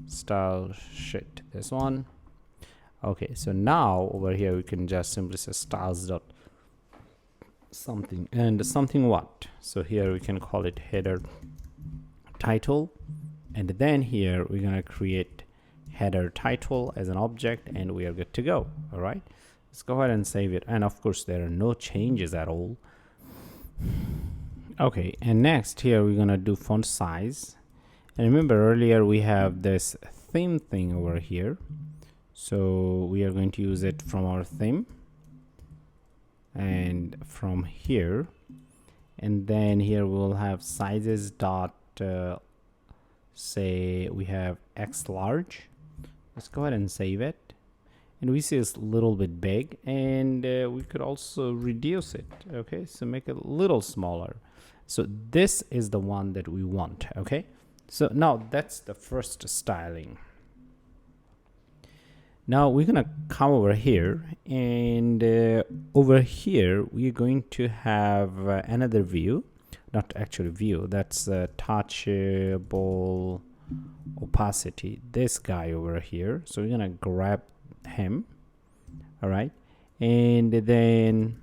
StyleSheet, this one. Okay, so now over here we can just simply say styles dot something, and something what? So here we can call it header title, and then here we're gonna create header title as an object, and we are good to go. All right, let's go ahead and save it. And of course there are no changes at all. Okay, and next here we're gonna do font size. And remember earlier we have this theme thing over here, so we are going to use it from our theme and from here, and then here we'll have sizes dot say we have X large. Let's go ahead and save it, and we see it's a little bit big, and we could also reduce it. Okay, so make it a little smaller. So this is the one that we want. Okay, so now that's the first styling. Now we're gonna come over here, and over here we're going to have another view, not actually view, that's touchable opacity, this guy over here. So we're gonna grab him, all right, and then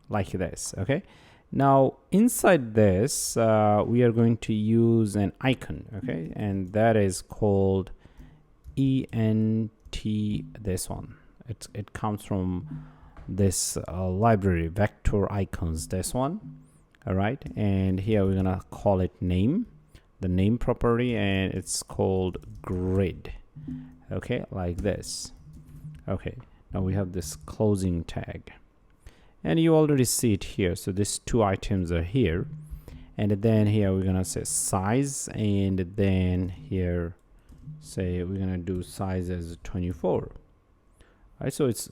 like this. Okay, now inside this we are going to use an icon, okay, and that is called ENT, this one. It comes from this library, vector icons, this one. All right, and here we're gonna call it name, the name property, and it's called grid. Okay, like this. Okay, now we have this closing tag, and you already see it here. So these two items are here, and then here we're gonna say size, and then here say we're gonna do size as 24. All right, so it's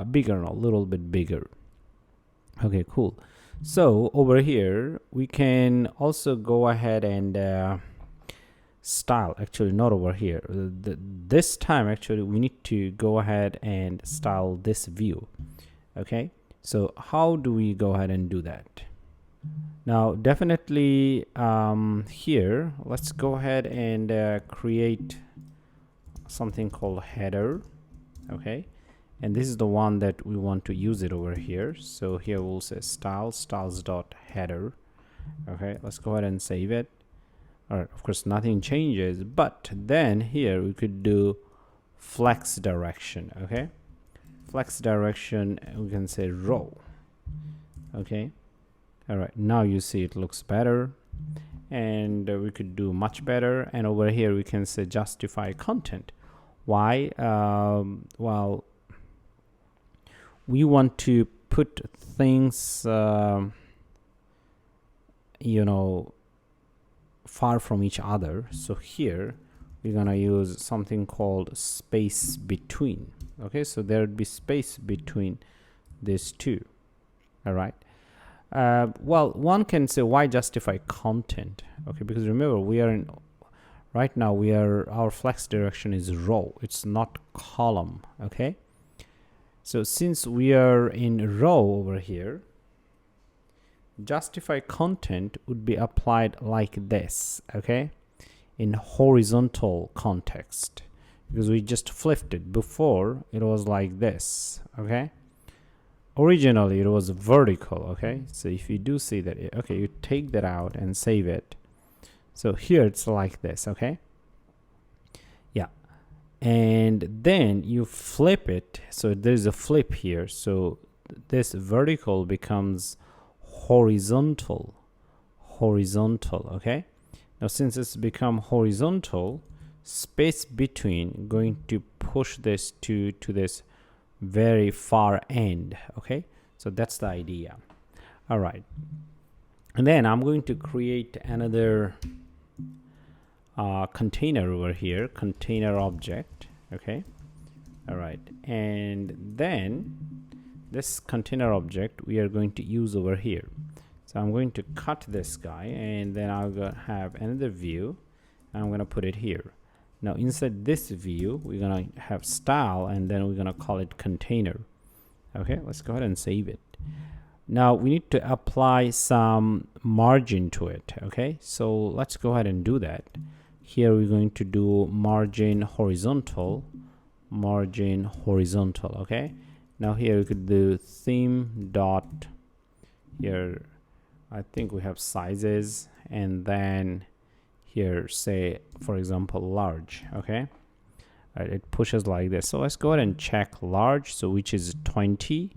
bigger, a little bit bigger. Okay, cool. So over here we can also go ahead and style, actually not over here, this time actually we need to go ahead and style this view. Okay, so how do we go ahead and do that? Now definitely here let's go ahead and create something called header. Okay, and this is the one that we want to use it over here. So here we'll say styles dot header. Okay, let's go ahead and save it. All right, of course nothing changes, but then here we could do flex direction. Okay, flex direction, we can say row. Okay, all right, now you see it looks better, and we could do much better. And over here we can say justify content. Why? Well, we want to put things you know, far from each other. So here we're gonna use something called space between. Okay, so there would be space between these two. All right, well, one can say why justify content? Okay, because remember we are in right now our flex direction is row, it's not column. Okay, so since we are in row over here, justify content would be applied like this. Okay, in horizontal context, because we just flipped it. Before it was like this. Okay, originally it was vertical. Okay, so if you do see that, okay, you take that out and save it. So here it's like this. Okay, yeah, and then you flip it, so there's a flip here, so this vertical becomes horizontal. Okay, now since it's become horizontal, space between going to push this to this very far end. Okay, so that's the idea. All right, and then I'm going to create another container over here, container object. Okay, all right, and then this container object we are going to use over here. So I'm going to cut this guy, and then I'll have another view, and I'm going to put it here. Now inside this view we're going to have style, and then we're going to call it container. Okay, let's go ahead and save it. Now we need to apply some margin to it. Okay, so let's go ahead and do that. here we're going to do margin horizontal. Okay, now here we could do theme dot, here I think we have sizes, and then here say for example large. Okay, it pushes like this. So let's go ahead and check large, so which is 20.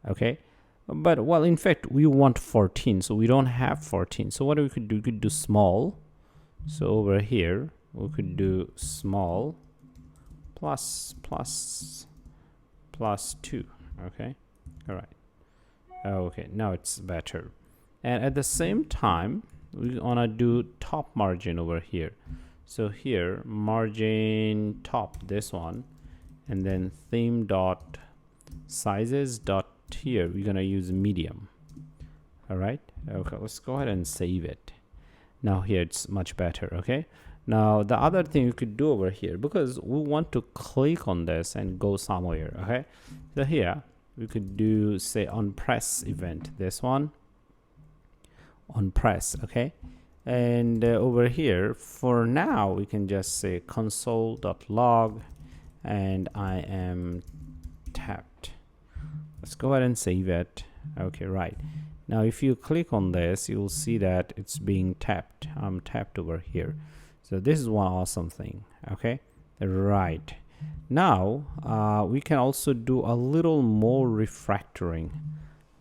Okay, but well, in fact we want 14, so we don't have 14. So what we could do, we could do small. So over here we could do small plus 2. Okay, all right. Okay, now it's better. And at the same time we wanna do top margin over here. So here margin top, this one, and then theme dot sizes dot, here we're gonna use medium. All right, okay, let's go ahead and save it. Now here it's much better. Okay, now the other thing you could do over here, because we want to click on this and go somewhere. Okay, so here we could do say on press event, this one on press. Okay, and over here for now we can just say console.log and I am tapped. Let's go ahead and save it. Okay, right. Now if you click on this, you'll see that it's being tapped. I'm tapped over here. So this is one awesome thing. Okay, right. Now we can also do a little more refactoring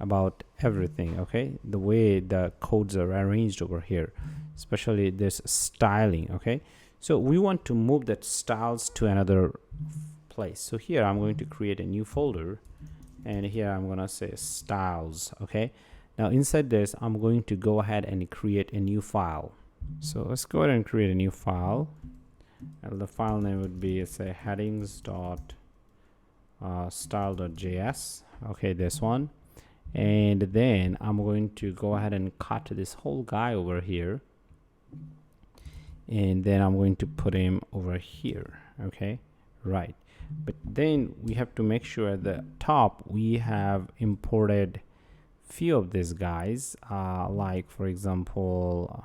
about everything. Okay, the way the codes are arranged over here, especially this styling. Okay, so we want to move that styles to another place. So here I'm going to create a new folder, and here I'm gonna say styles. Okay, now inside this I'm going to go ahead and create a new file. So let's go ahead and create a new file, and the file name would be say headings.style.js. okay, this one. And then I'm going to go ahead and cut this whole guy over here, and then I'm going to put him over here. Okay, right. But then we have to make sure at the top we have imported few of these guys, like for example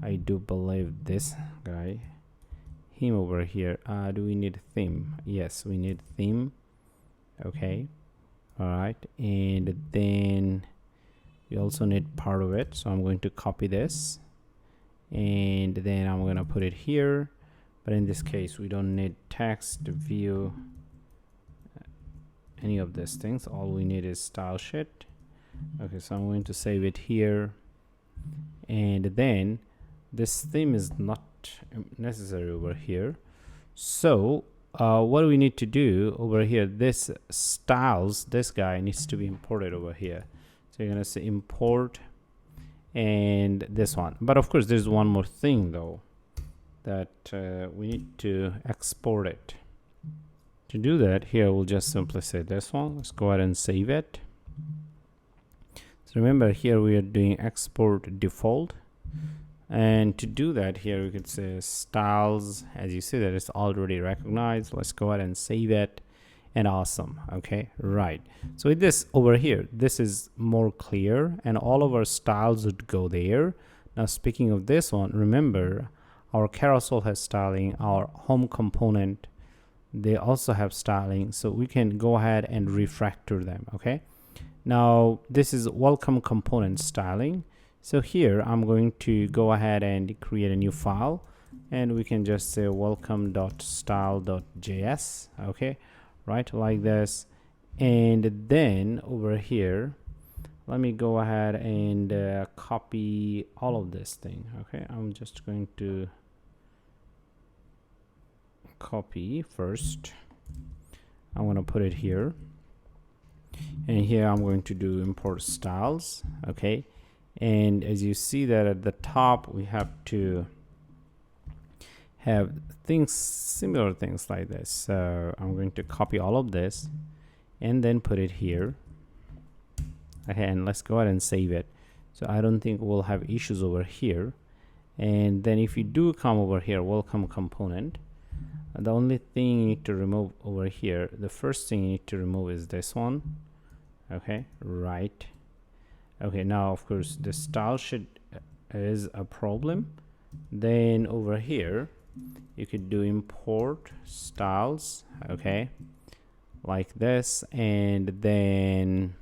I do believe this guy, him over here. Do we need theme? Yes, we need theme. Okay, all right. And then we also need part of it, so I'm going to copy this and then I'm going to put it here. But in this case we don't need text view, any of these things. All we need is StyleSheet. Okay, so I'm going to save it here, and then this theme is not necessary over here. So what do we need to do over here? This styles, this guy needs to be imported over here. So you're gonna say import, and this one. But of course there's one more thing though, that we need to export it. To do that, here we'll just simply say this one. Let's go ahead and save it. So remember, here we are doing export default, and to do that, here we could say styles. As you see that it's already recognized. Let's go ahead and save it, and awesome. Okay, right. So with this over here, this is more clear, and all of our styles would go there. Now speaking of this one, remember our carousel has styling, our home component, they also have styling, so we can go ahead and refactor them. Okay, now this is WelcomeComponent styling. So here I'm going to go ahead and create a new file, and we can just say welcome.style.js. okay, right, like this. And then over here, let me go ahead and copy all of this thing. Okay, I'm just going to copy first. I'm going to put it here, and here I'm going to do import styles. Okay, and as you see that at the top we have to have things, similar things like this. So I'm going to copy all of this and then put it here. Okay, and let's go ahead and save it. So I don't think we'll have issues over here. And then if you do come over here, welcome component, the only thing you need to remove over here, the first thing you need to remove is this one. Okay, right. Okay, now of course the style sheet is a problem. Then over here you could do import styles, okay, like this, and then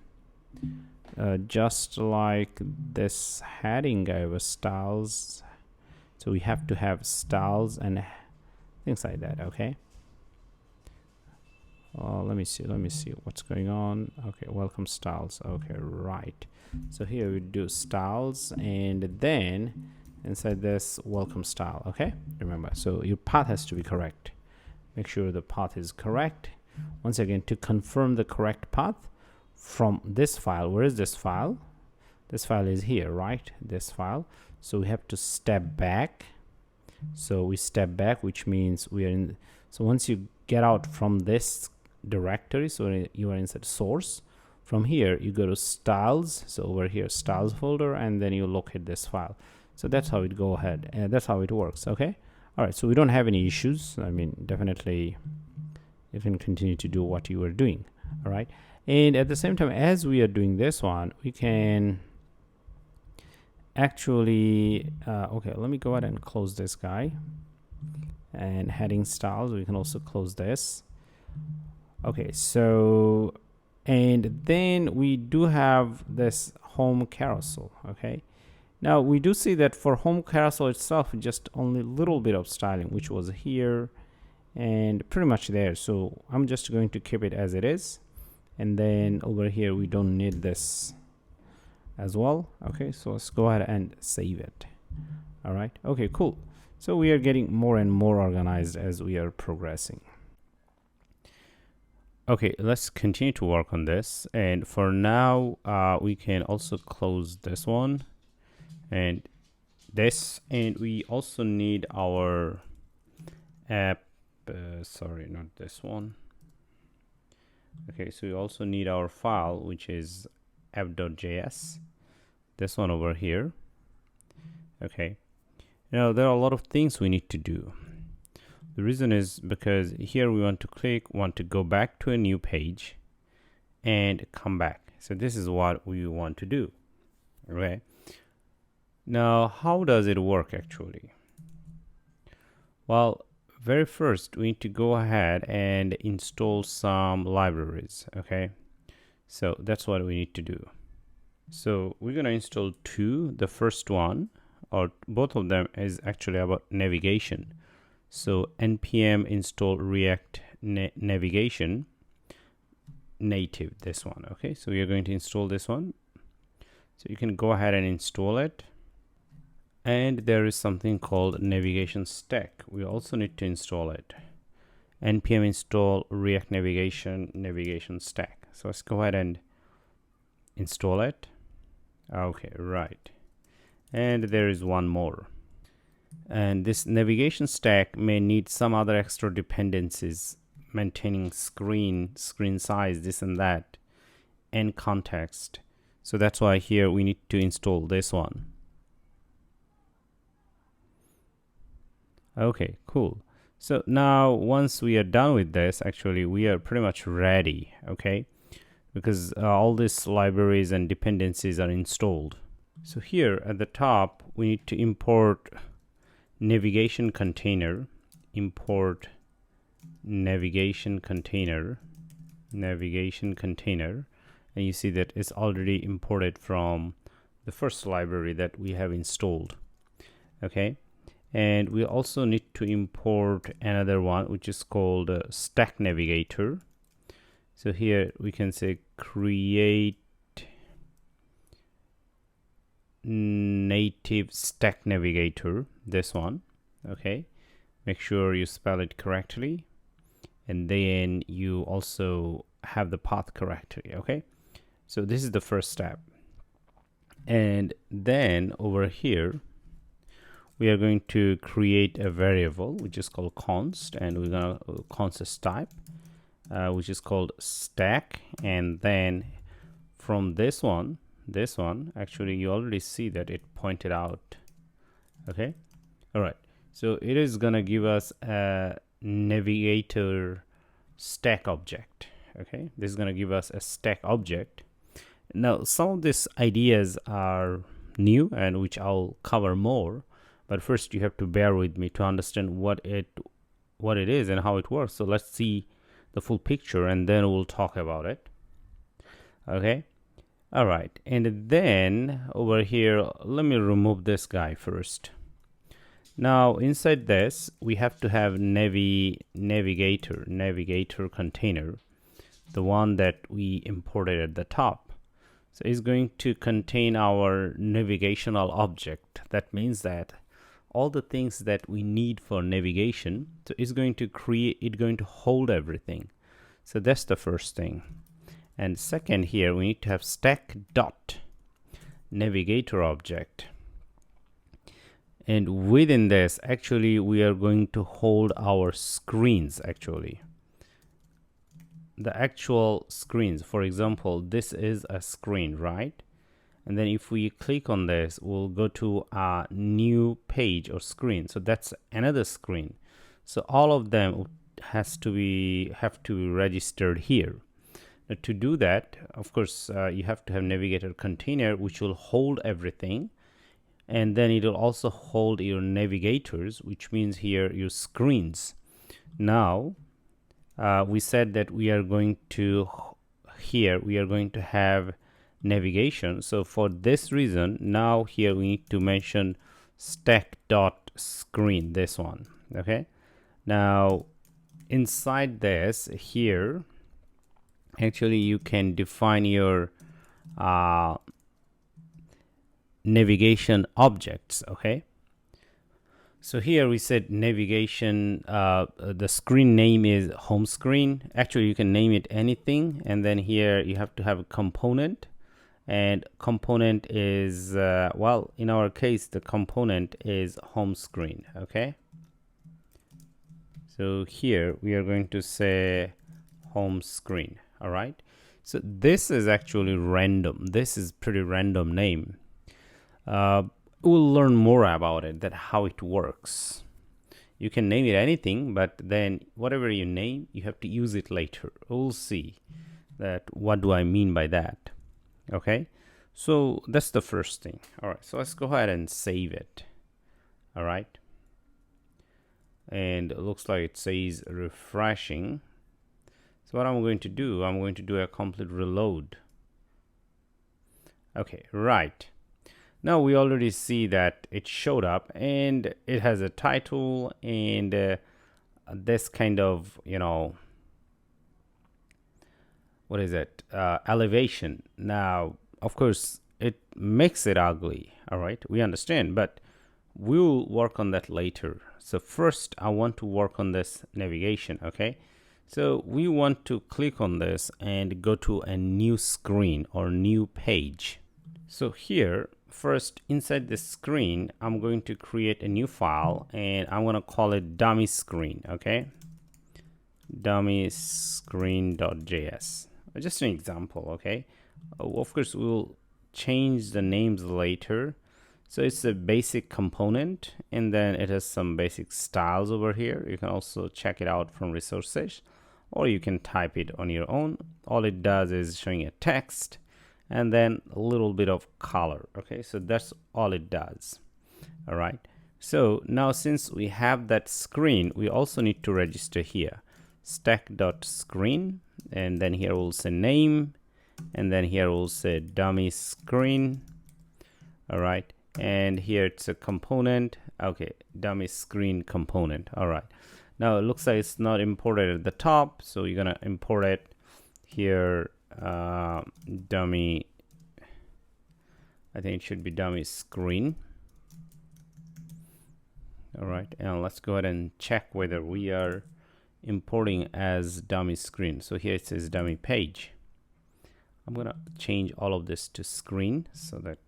just like this heading over styles, so we have to have styles and things like that. Okay, let me see what's going on. Okay, welcome styles. Okay, right, so here we do styles, and then inside this welcome style. Okay, remember, so your path has to be correct. Make sure the path is correct. Once again, to confirm the correct path from this file, where is this file? This file is here, right? This file. So we have to step back. So we step back, which means we are in. So once you get out from this directory, so you are inside source, from here you go to styles. So over here, styles folder, and then you locate this file. So that's how it go ahead, and that's how it works. Okay. All right. So we don't have any issues. I mean, definitely you can continue to do what you were doing. All right. And at the same time, as we are doing this one, we can actually okay, let me go ahead and close this guy, and heading styles, we can also close this. Okay, so and then we do have this home carousel. Okay, now we do see that for home carousel itself, just only a little bit of styling, which was here and pretty much there. So I'm just going to keep it as it is, and then over here we don't need this as well. Okay, so let's go ahead and save it. All right, okay, cool. So we are getting more and more organized as we are progressing. Okay, let's continue to work on this, and for now we can also close this one and this, and we also need our app sorry, not this one. Okay, so we also need our file, which is app.js, this one over here. Okay, now there are a lot of things we need to do. The reason is because here we want to go back to a new page and come back. So this is what we want to do. Okay, now how does it work actually? Well, very first we need to go ahead and install some libraries. Okay, so that's what we need to do. So we're going to install two. The first one, or both of them, is actually about navigation. So npm install react navigation native, this one. Okay, so we are going to install this one, so you can go ahead and install it. And there is something called navigation stack. We also need to install it. npm install react navigation stack. So let's go ahead and install it. Okay, right. And there is one more. And this navigation stack may need some other extra dependencies, maintaining screen size, this and that, and context. So that's why here we need to install this one. Okay, cool. So now once we are done with this, actually we are pretty much ready. Okay, because all these libraries and dependencies are installed. So here at the top we need to import navigation container, import navigation container, and you see that it's already imported from the first library that we have installed. Okay, and we also need to import another one, which is called stack navigator. So here we can say create native stack navigator, this one. Okay, make sure you spell it correctly, and then you also have the path correctly. Okay, so this is the first step. And then over here we are going to create a variable which is called const, and we're gonna const type which is called stack. And then from this one, actually you already see that it pointed out. Okay, all right, so it is gonna give us a navigator stack object. Okay, this is gonna give us a stack object. Now some of these ideas are new and which I'll cover more, but first you have to bear with me to understand what it is and how it works. So let's see the full picture and then we'll talk about it. Okay, all right, and then over here, let me remove this guy first. Now inside this we have to have navigator container, the one that we imported at the top. So it's going to contain our navigational object. That means that all the things that we need for navigation, so it's going to hold everything. So that's the first thing. And second, here we need to have stack.navigator object. And within this, actually, we are going to hold our screens, actually. The actual screens. For example, this is a screen, right? And then if we click on this, we'll go to a new page or screen. So that's another screen. So all of them have to be registered here. Now, to do that, of course, you have to have navigator container, which will hold everything. And then it will also hold your navigators, which means here your screens. Now, we said that we are going to have navigation. So for this reason, now here we need to mention stack.screen, this one. Okay. Now, inside this here, actually you can define your navigation objects. Okay, so here we said navigation, the screen name is home screen. Actually you can name it anything, and then here you have to have a component, and component is well, in our case the component is home screen. Okay, so here we are going to say home screen. All right, so this is actually random. This is pretty random name. We'll learn more about it, that how it works. You can name it anything, but then whatever you name, you have to use it later. We'll see that what do I mean by that. Okay, so that's the first thing. All right, so let's go ahead and save it. All right, and it looks like it says refreshing. So what I'm going to do, a complete reload. Okay, right. Now we already see that it showed up, and it has a title and this kind of, what is it? Elevation. Now, of course, it makes it ugly. All right, we understand, but we'll work on that later. So first, I want to work on this navigation. Okay, so we want to click on this and go to a new screen or new page. So here, first, inside the screen, I'm going to create a new file, and I'm going to call it dummy screen. Okay, dummy screen.js. Just an example. Okay, of course we'll change the names later. So it's a basic component, and then it has some basic styles over here. You can also check it out from resources, or you can type it on your own. All it does is showing a text and then a little bit of color. Okay, so that's all it does. All right, so now since we have that screen, we also need to register here stack.screen, and then here we'll say name, and then here we'll say dummy screen. All right, and here it's a component. Okay, dummy screen component. All right, now it looks like it's not imported at the top, so you're gonna import it here. Dummy, I think it should be dummy screen. All right, and let's go ahead and check whether we are importing as dummy screen. So here it says dummy page. I'm gonna change all of this to screen so that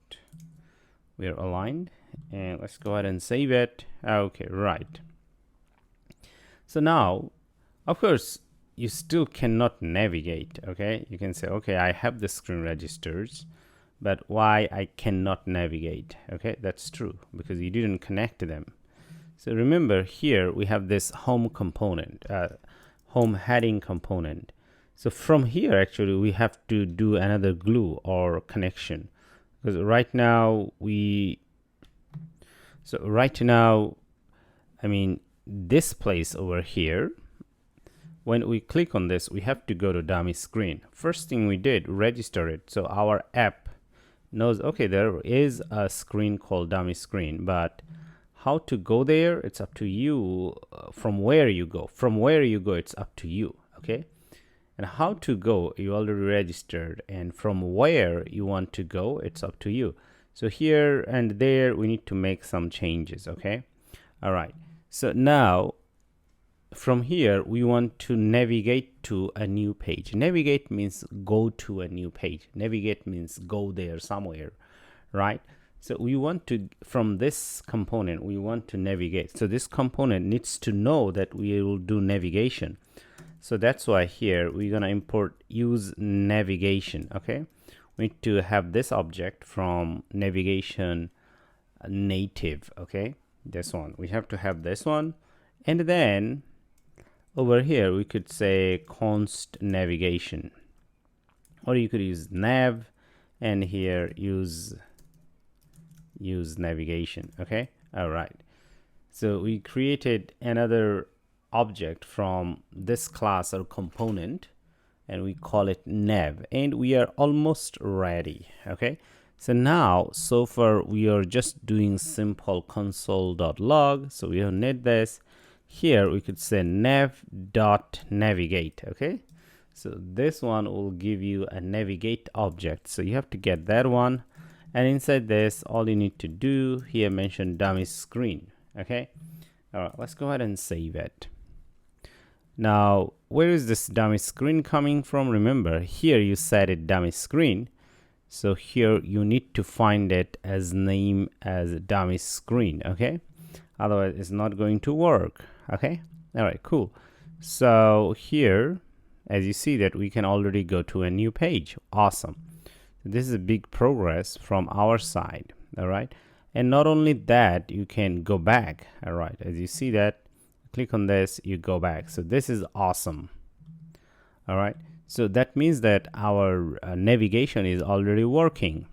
we're aligned, and let's go ahead and save it. Okay, right. So now, of course, you still cannot navigate. Okay, you can say, okay, I have the screen registers, but why I cannot navigate? Okay, that's true, because you didn't connect to them. So remember, here we have this home component, home heading component. So from here, actually, we have to do another glue or connection, because right now So right now, I mean, this place over here, when we click on this, we have to go to dummy screen. First thing we did, register it. So our app knows, okay, there is a screen called dummy screen, but how to go there, it's up to you. From where you go, it's up to you. Okay. And how to go, you already registered, and from where you want to go, it's up to you. So here and there, we need to make some changes. Okay. All right. So now from here, we want to navigate to a new page. Navigate means go to a new page. Navigate means go there somewhere, right? So we want to, from this component, we want to navigate. So this component needs to know that we will do navigation. So that's why here we're going to import use navigation. Okay. We need to have this object from navigation native. Okay. This one, we have to have this one. And then over here, we could say const navigation, or you could use nav, and here use navigation. Okay. All right. So we created another object from this class or component, and we call it nav, and we are almost ready. Okay. So now, so far we are just doing simple console.log. So we don't need this. Here we could say nav.navigate. Okay. So this one will give you a navigate object. So you have to get that one. And inside this, all you need to do here, mention dummy screen. Okay. All right, let's go ahead and save it. Now, where is this dummy screen coming from? Remember, here you set it dummy screen. So here you need to find it as name as dummy screen. Okay. Otherwise, it's not going to work. Okay. All right, cool. So here, as you see that we can already go to a new page. Awesome. This is a big progress from our side. All right. And not only that, you can go back. All right. As you see that, click on this, you go back. So this is awesome. All right. So that means that our navigation is already working.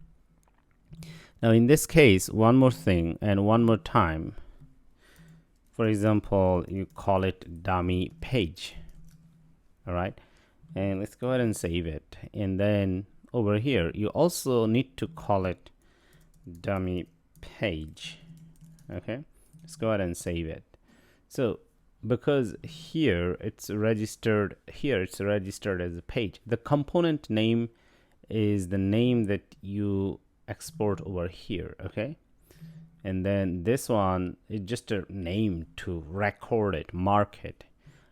Now in this case, one more thing and one more time. For example, you call it dummy page. All right. And let's go ahead and save it. And then over here, you also need to call it dummy page. Okay. Let's go ahead and save it. So because here it's registered as a page. The component name is the name that you export over here. Okay. And then this one is just a name to record it, mark it.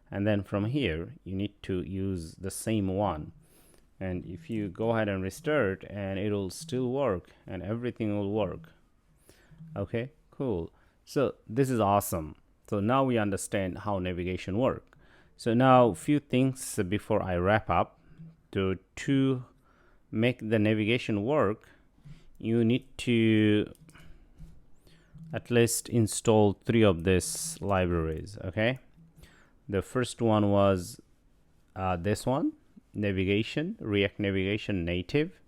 And then from here, you need to use the same one. And if you go ahead and restart, and it'll still work and everything will work. Okay, cool. So this is awesome. So now we understand how navigation works. So now a few things before I wrap up. To make the navigation work, you need to at least install 3 of these libraries. Okay. The first one was this one, navigation, React Navigation Native,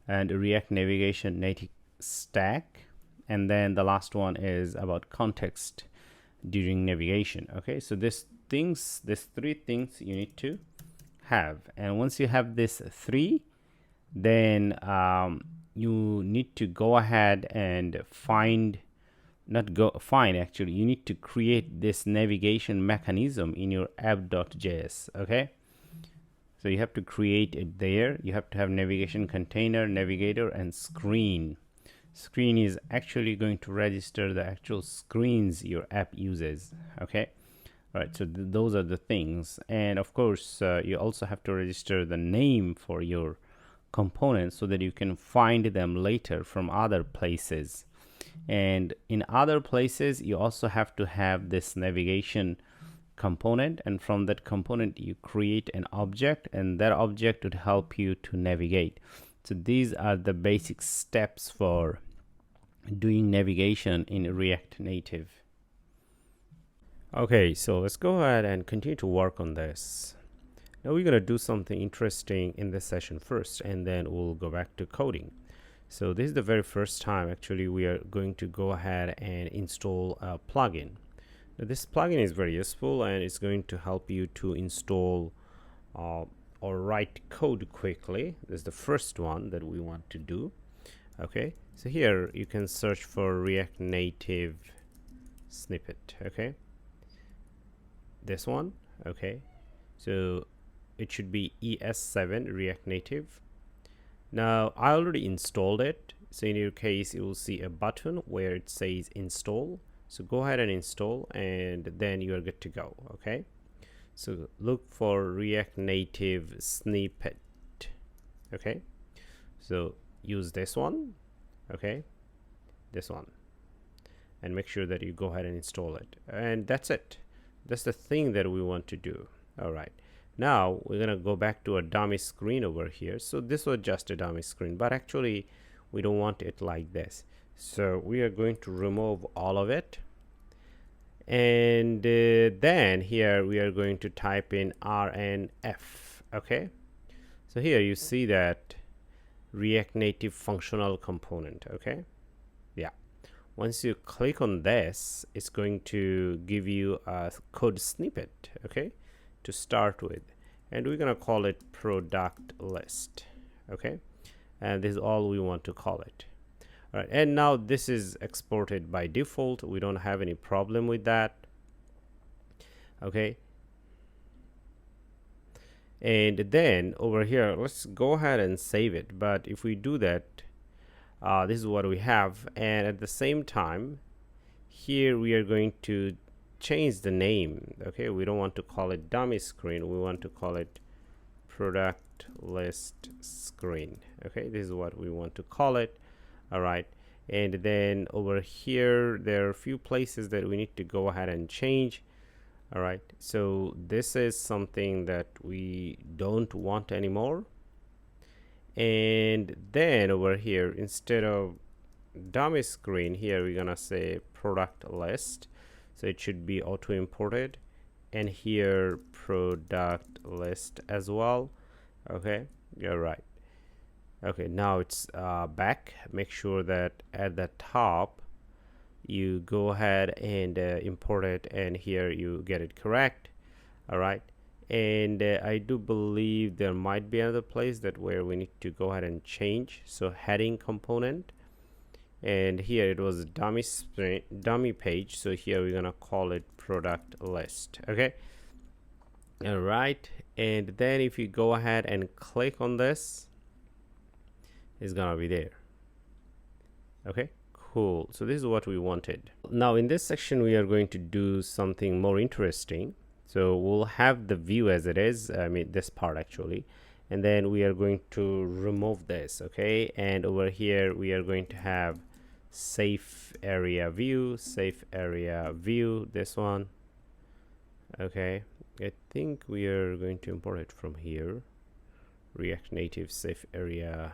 and React Navigation Native Stack. And then the last one is about context during navigation. Okay, so these 3 things you need to have. And once you have this 3, then you need to go ahead and you need to create this navigation mechanism in your app.js. Okay, so you have to create it there. You have to have navigation container, navigator, and screen. Screen is actually going to register the actual screens your app uses. Okay, all right, so those are the things. And of course, you also have to register the name for your components so that you can find them later from other places. And in other places, you also have to have this navigation component, and from that component you create an object, and that object would help you to navigate. So these are the basic steps for doing navigation in React Native. Okay, so let's go ahead and continue to work on this. Now we're going to do something interesting in this session first, and then we'll go back to coding. So this is the very first time actually we are going to go ahead and install a plugin. Now, this plugin is very useful and it's going to help you to install or write code quickly. This is the first one that we want to do. Okay, so here you can search for React Native snippet. Okay, this one. Okay, so it should be ES7 React Native. Now I already installed it, so in your case you will see a button where it says install. So go ahead and install and then you are good to go. Okay, so look for React Native snippet. Okay, so use this one. Okay, this one, and make sure that you go ahead and install it, and that's it. That's the thing that we want to do. All right, now we're gonna go back to a dummy screen over here. So this was just a dummy screen, but actually we don't want it like this. So we are going to remove all of it, and then here we are going to type in RNF. Okay, so here you see that React Native functional component. Okay, yeah, once you click on this, it's going to give you a code snippet, okay, to start with, and we're gonna call it product list. Okay, and this is all we want to call it. All right, and now this is exported by default. We don't have any problem with that. Okay, and then over here, let's go ahead and save it. But if we do that, this is what we have, and at the same time here we are going to change the name. Okay, we don't want to call it dummy screen, we want to call it product list screen. Okay, this is what we want to call it. All right, and then over here there are a few places that we need to go ahead and change. All right, so this is something that we don't want anymore. And then over here, instead of dummy screen, here we're gonna say product list, so it should be auto imported, and here product list as well. Okay, you're right. Okay, now it's back. Make sure that at the top you go ahead and import it, and here you get it correct. All right, and I do believe there might be another place that where we need to go ahead and change. So heading component, and here it was dummy page, so here we're gonna call it product list. Okay, all right, and then if you go ahead and click on this, it's gonna be there. Okay, cool. So this is what we wanted. Now in this section we are going to do something more interesting. So we'll have the view as it is, I mean this part actually, and then we are going to remove this. Okay, and over here we are going to have SafeAreaView, this one. Okay, I think we are going to import it from here, React Native SafeArea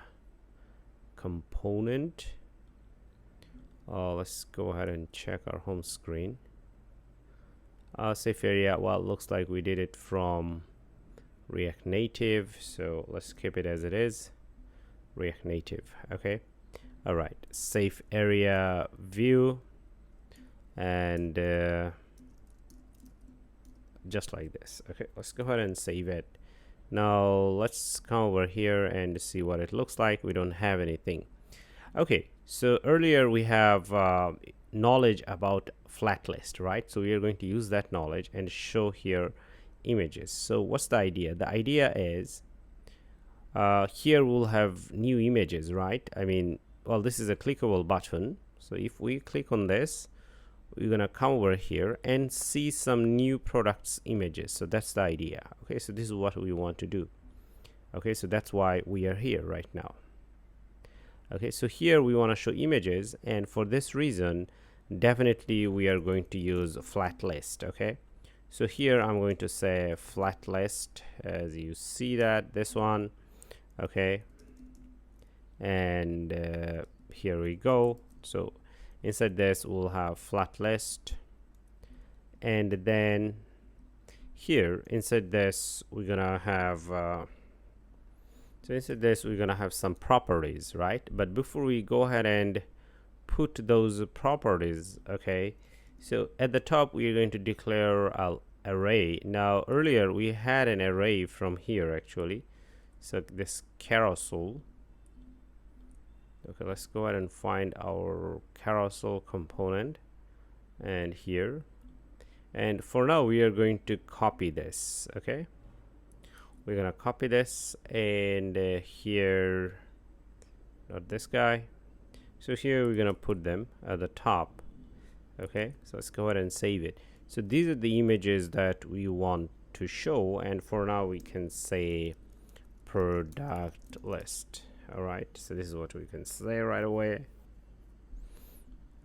component. Let's go ahead and check our home screen. SafeArea, well, it looks like we did it from React Native, so let's keep it as it is, React Native. Okay, all right, SafeAreaView, and just like this. Okay, let's go ahead and save it. Now let's come over here and see what it looks like. We don't have anything. Okay, so earlier we have knowledge about FlatList, right? So we are going to use that knowledge and show here images. So what's the idea? The idea is here we'll have new images, right? I mean, well, this is a clickable button. So if we click on this, we're gonna come over here and see some new products images. So that's the idea. Okay, so this is what we want to do. Okay, so that's why we are here right now. Okay, so here we want to show images, and for this reason definitely we are going to use FlatList. Okay, so here I'm going to say FlatList, as you see that, this one. Okay, and here we go. So inside this we'll have FlatList, and then here inside this we're gonna have So instead of this, we're gonna have some properties, right? But before we go ahead and put those properties, okay, so at the top we are going to declare an array. Now earlier we had an array from here actually, so this carousel. Okay, let's go ahead and find our carousel component, and here, and for now we are going to copy this. Okay, we're gonna copy this, and here, not this guy, so here we're gonna put them at the top. Okay, so let's go ahead and save it. So these are the images that we want to show, and for now we can say product list. All right, so this is what we can say right away.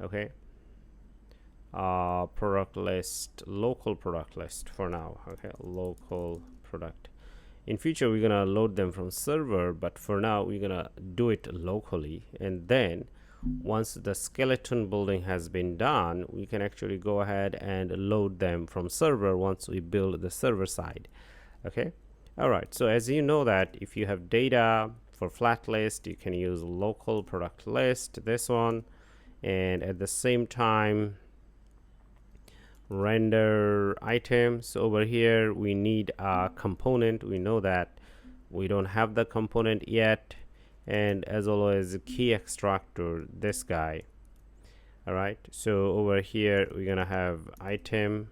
Okay, product list, local product list for now. Okay, local product. In future we're gonna load them from server, but for now we're gonna do it locally, and then once the skeleton building has been done, we can actually go ahead and load them from server once we build the server side. Okay, all right, so as you know that if you have data for FlatList, you can use local product list, this one, and at the same time render items. Over here we need a component. We know that we don't have the component yet, and as always key extractor, this guy. All right, so over here we're gonna have item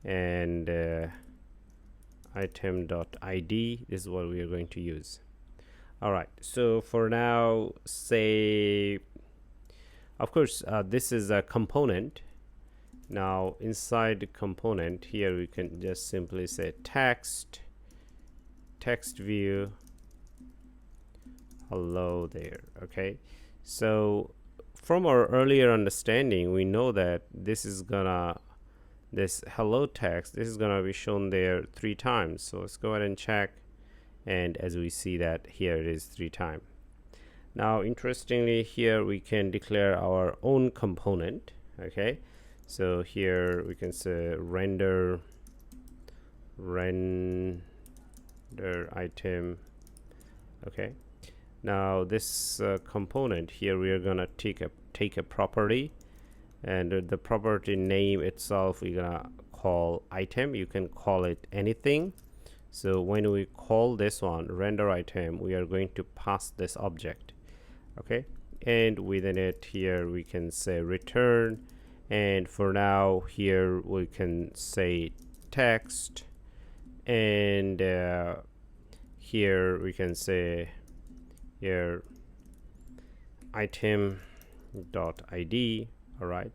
and item.id. This is what we are going to use. All right, so for now, say, of course, this is a component. Now inside the component here we can just simply say text view hello there. Okay, so from our earlier understanding we know that this hello text, this is gonna be shown there 3 times. So let's go ahead and check, and as we see that here it is 3 times. Now interestingly, here we can declare our own component. Okay, so here we can say render item. Okay, now this component here we are gonna take a property, and the property name itself we're gonna call item. You can call it anything. So when we call this one render item, we are going to pass this object. Okay, and within it here we can say return, and for now here we can say text, and here we can say here item.id. all right,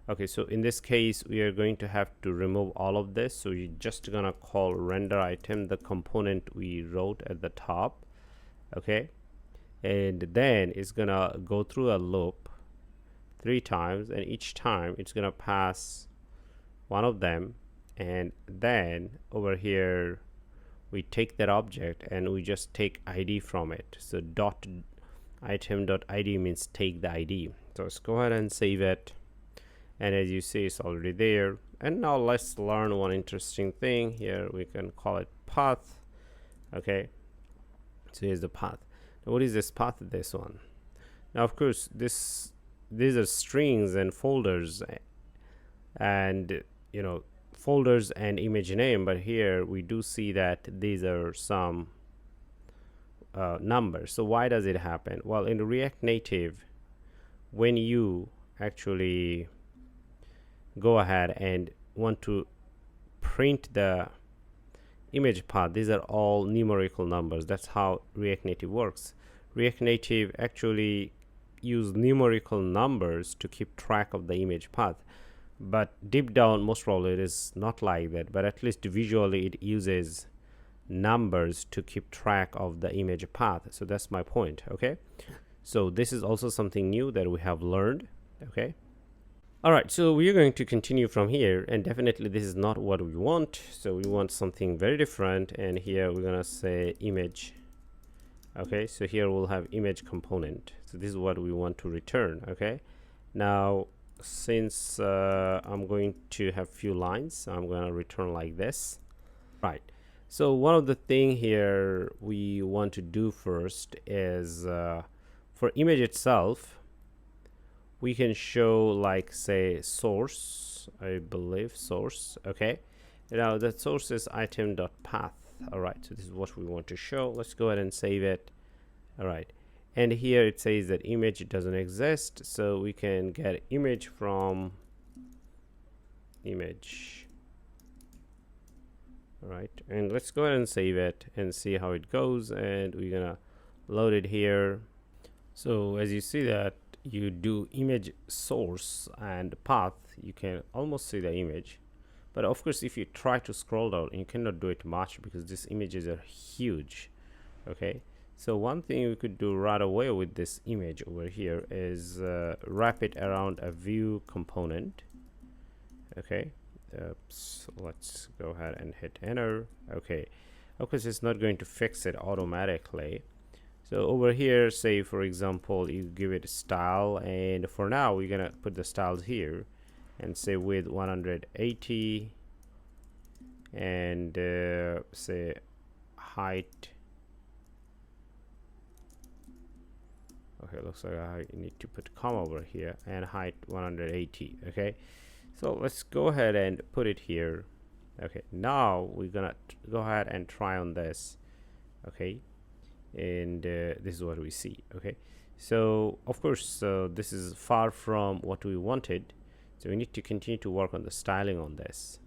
okay, so in this case we are going to have to remove all of this, so you're just gonna call render item, the component we wrote at the top. Okay, and then it's gonna go through a loop 3 times, and each time it's gonna pass one of them, and then over here we take that object and we just take ID from it. So dot item.id means take the ID. So let's go ahead and save it, and as you see it's already there. And now let's learn one interesting thing here. We can call it path. Okay, so here's the path. Now what is this path? This one. Now of course these are strings and folders, and folders and image name, but here we do see that these are some numbers. So why does it happen? Well, in React Native, when you actually go ahead and want to print the image path, these are all numerical numbers. That's how React Native works. React Native actually use numerical numbers to keep track of the image path, but deep down most probably it is not like that, but at least visually it uses numbers to keep track of the image path. So that's my point. Okay, so this is also something new that we have learned. Okay, all right, so we are going to continue from here, and definitely this is not what we want. So we want something very different, and here we're gonna say image. Okay, so here we'll have image component. So this is what we want to return. Okay, now since I'm going to have few lines, I'm going to return like this. Right, So one of the thing here we want to do first is for image itself, we can show like say source, I believe source. Okay, now the source is item.path. All right, so this is what we want to show. Let's go ahead and save it. All right, and here it says that image doesn't exist, so we can get image from image. All right, and let's go ahead and save it and see how it goes, and we're gonna load it here. So as you see that you do image source and path, you can almost see the image, but of course if you try to scroll down, you cannot do it much because these images are huge. Okay, so one thing we could do right away with this image over here is wrap it around a view component. Okay, let's go ahead and hit enter. Okay, of course it's not going to fix it automatically. So over here, say for example you give it a style, and for now we're gonna put the styles here and say width 180 and say height. Okay, looks like I need to put comma over here, and height 180. Okay, so let's go ahead and put it here. Okay, now we're gonna go ahead and try on this. Okay, and this is what we see. Okay, so of course this is far from what we wanted, so we need to continue to work on the styling on this.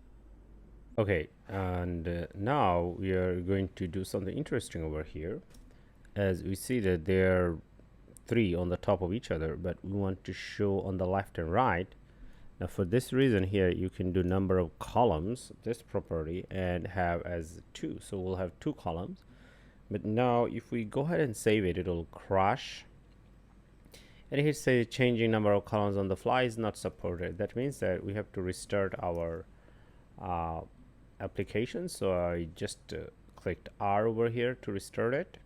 Okay, and now we are going to do something interesting over here. As we see that there are 3 on the top of each other, but we want to show on the left and right. Now for this reason here, you can do number of columns, this property, and have as 2, so we'll have 2 columns. But now if we go ahead and save it, it'll crash, and here say changing number of columns on the fly is not supported. That means that we have to restart our application. So I just clicked R over here to restart it,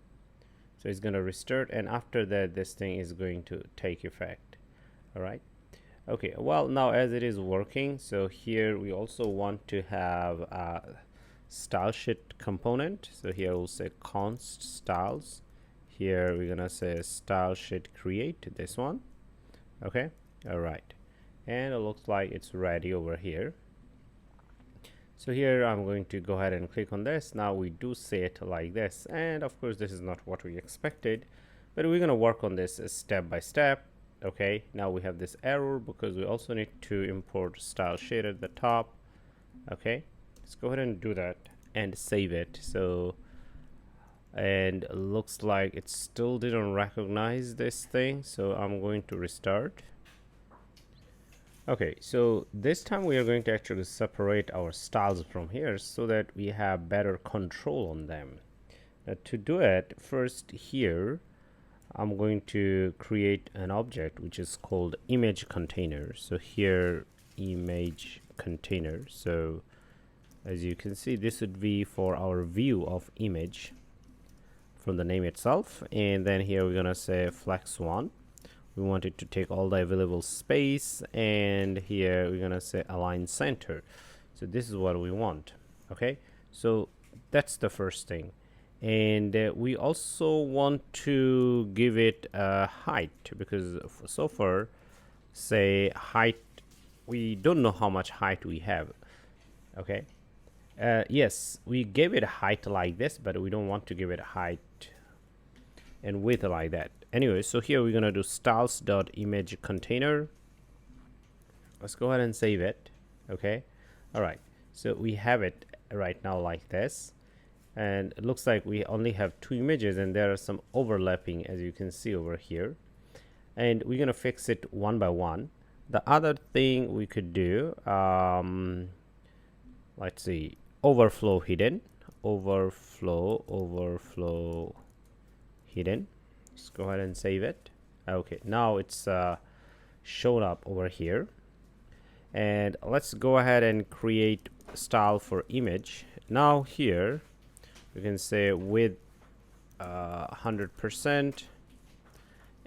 so it's going to restart, and after that this thing is going to take effect. All right, okay, well now as it is working, so here we also want to have a StyleSheet component. So here we'll say const styles. Here we're gonna say StyleSheet create, this one. Okay, all right, and it looks like it's ready over here. So here I'm going to go ahead and click on this. Now we do see it like this, and of course this is not what we expected, but we're gonna work on this step by step. Okay, now we have this error because we also need to import StyleSheet at the top. Okay, let's go ahead and do that and save it. So, and it looks like it still didn't recognize this thing, so I'm going to restart. Okay, so this time we are going to actually separate our styles from here so that we have better control on them. Now to do it, first here I'm going to create an object which is called image container. So here image container. So as you can see, this would be for our view of image from the name itself, and then here we're gonna say flex1. We want it to take all the available space, and here we're gonna say align center. So this is what we want. Okay, so that's the first thing, and we also want to give it a height, because so far say height, we don't know how much height we have. Okay, yes, we gave it a height like this, but we don't want to give it a height and width like that. Anyway, so here we're gonna do styles.image container. Let's go ahead and save it. Okay, all right, so we have it right now like this, and it looks like we only have 2 images, and there are some overlapping, as you can see over here, and we're gonna fix it one by one. The other thing we could do, let's see, overflow hidden, overflow hidden. Let's go ahead and save it. Okay, now it's shown up over here, and let's go ahead and create style for image. Now here we can say width 100%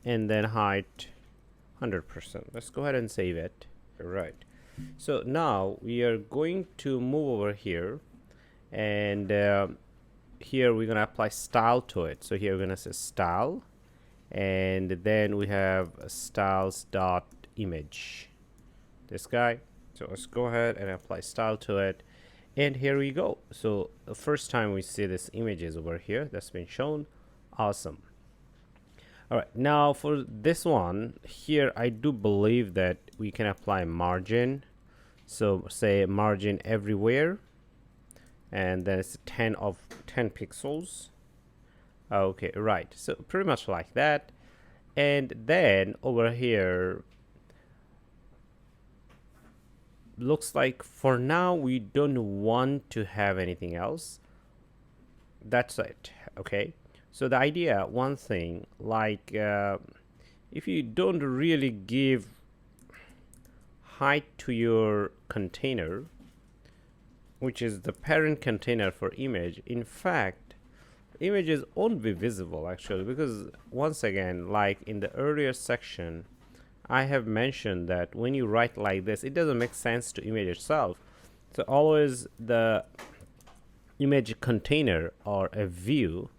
and then height 100%. Let's go ahead and save it. All right, so now we are going to move over here, and here we're gonna apply style to it. So here we're gonna say style, and then we have styles.image, this guy. So let's go ahead and apply style to it, and here we go. So the first time we see this images over here that's been shown. Awesome. All right, now for this one here, I do believe that we can apply margin. So say margin everywhere, and then it's 10 pixels. Okay, right. So pretty much like that. And then over here, looks like for now we don't want to have anything else. That's it. Okay. So the idea, one thing, like if you don't really give height to your container, which is the parent container for image, in fact, images won't be visible actually, because once again, like in the earlier section, I have mentioned that when you write like this, it doesn't make sense to image itself. So always the image container or a view,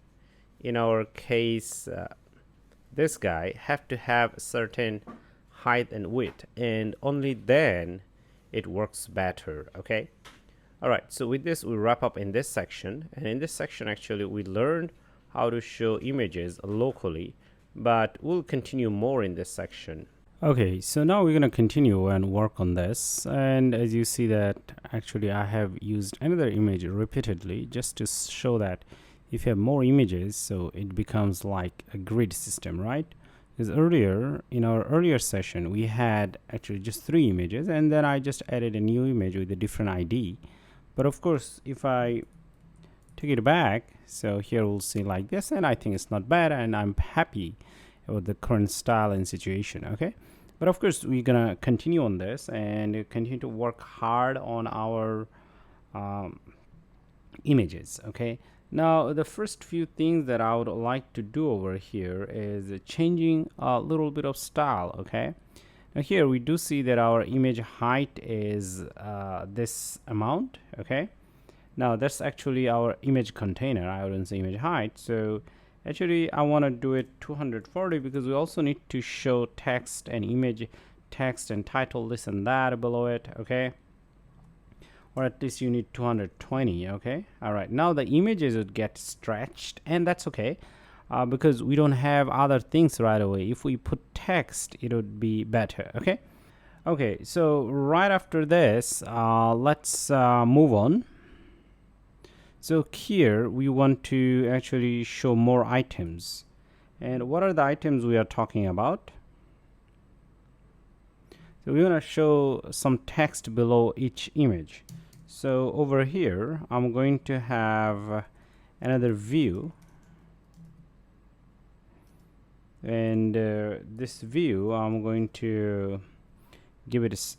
in our case this guy, have to have a certain height and width, and only then it works better. Okay. All right, so with this we wrap up in this section, and in this section actually we learned how to show images locally, but we'll continue more in this section. Okay, so now we're going to continue and work on this, and as you see that actually I have used another image repeatedly just to show that if you have more images, so it becomes like a grid system, right? Because earlier, in our earlier session, we had actually just 3 images, and then I just added a new image with a different ID. But of course, if I take it back, so here we'll see like this, and I think it's not bad, and I'm happy with the current style and situation. Okay, but of course we're gonna continue on this and continue to work hard on our images. Okay, now the first few things that I would like to do over here is changing a little bit of style. Okay, now here we do see that our image height is this amount. Okay, now that's actually our image container. I wouldn't say image height. So actually I want to do it 240 because we also need to show text and image, text and title, this and that below it. Okay, or at least you need 220. Okay, all right, now the images would get stretched, and that's okay. Because we don't have other things right away. If we put text, it would be better. Okay, okay, so right after this, let's move on. So here we want to actually show more items. And what are the items we are talking about? So we want to show some text below each image. So over here, I'm going to have another view. And this view, I'm going to give it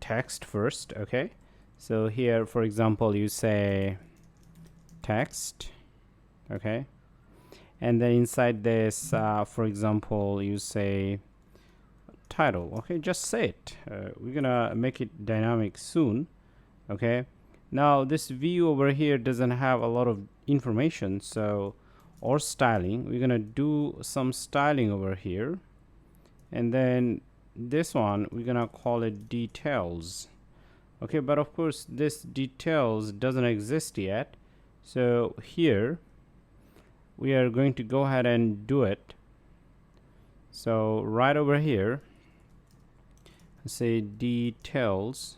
text first. Okay, so here, for example, you say text. Okay, and then inside this, for example, you say title. Okay, just say it. We're gonna make it dynamic soon. Okay, now this view over here doesn't have a lot of information, so or styling, we're gonna do some styling over here, and then this one we're gonna call it details. Okay, but of course this details doesn't exist yet, so here we are going to go ahead and do it. So right over here, say details,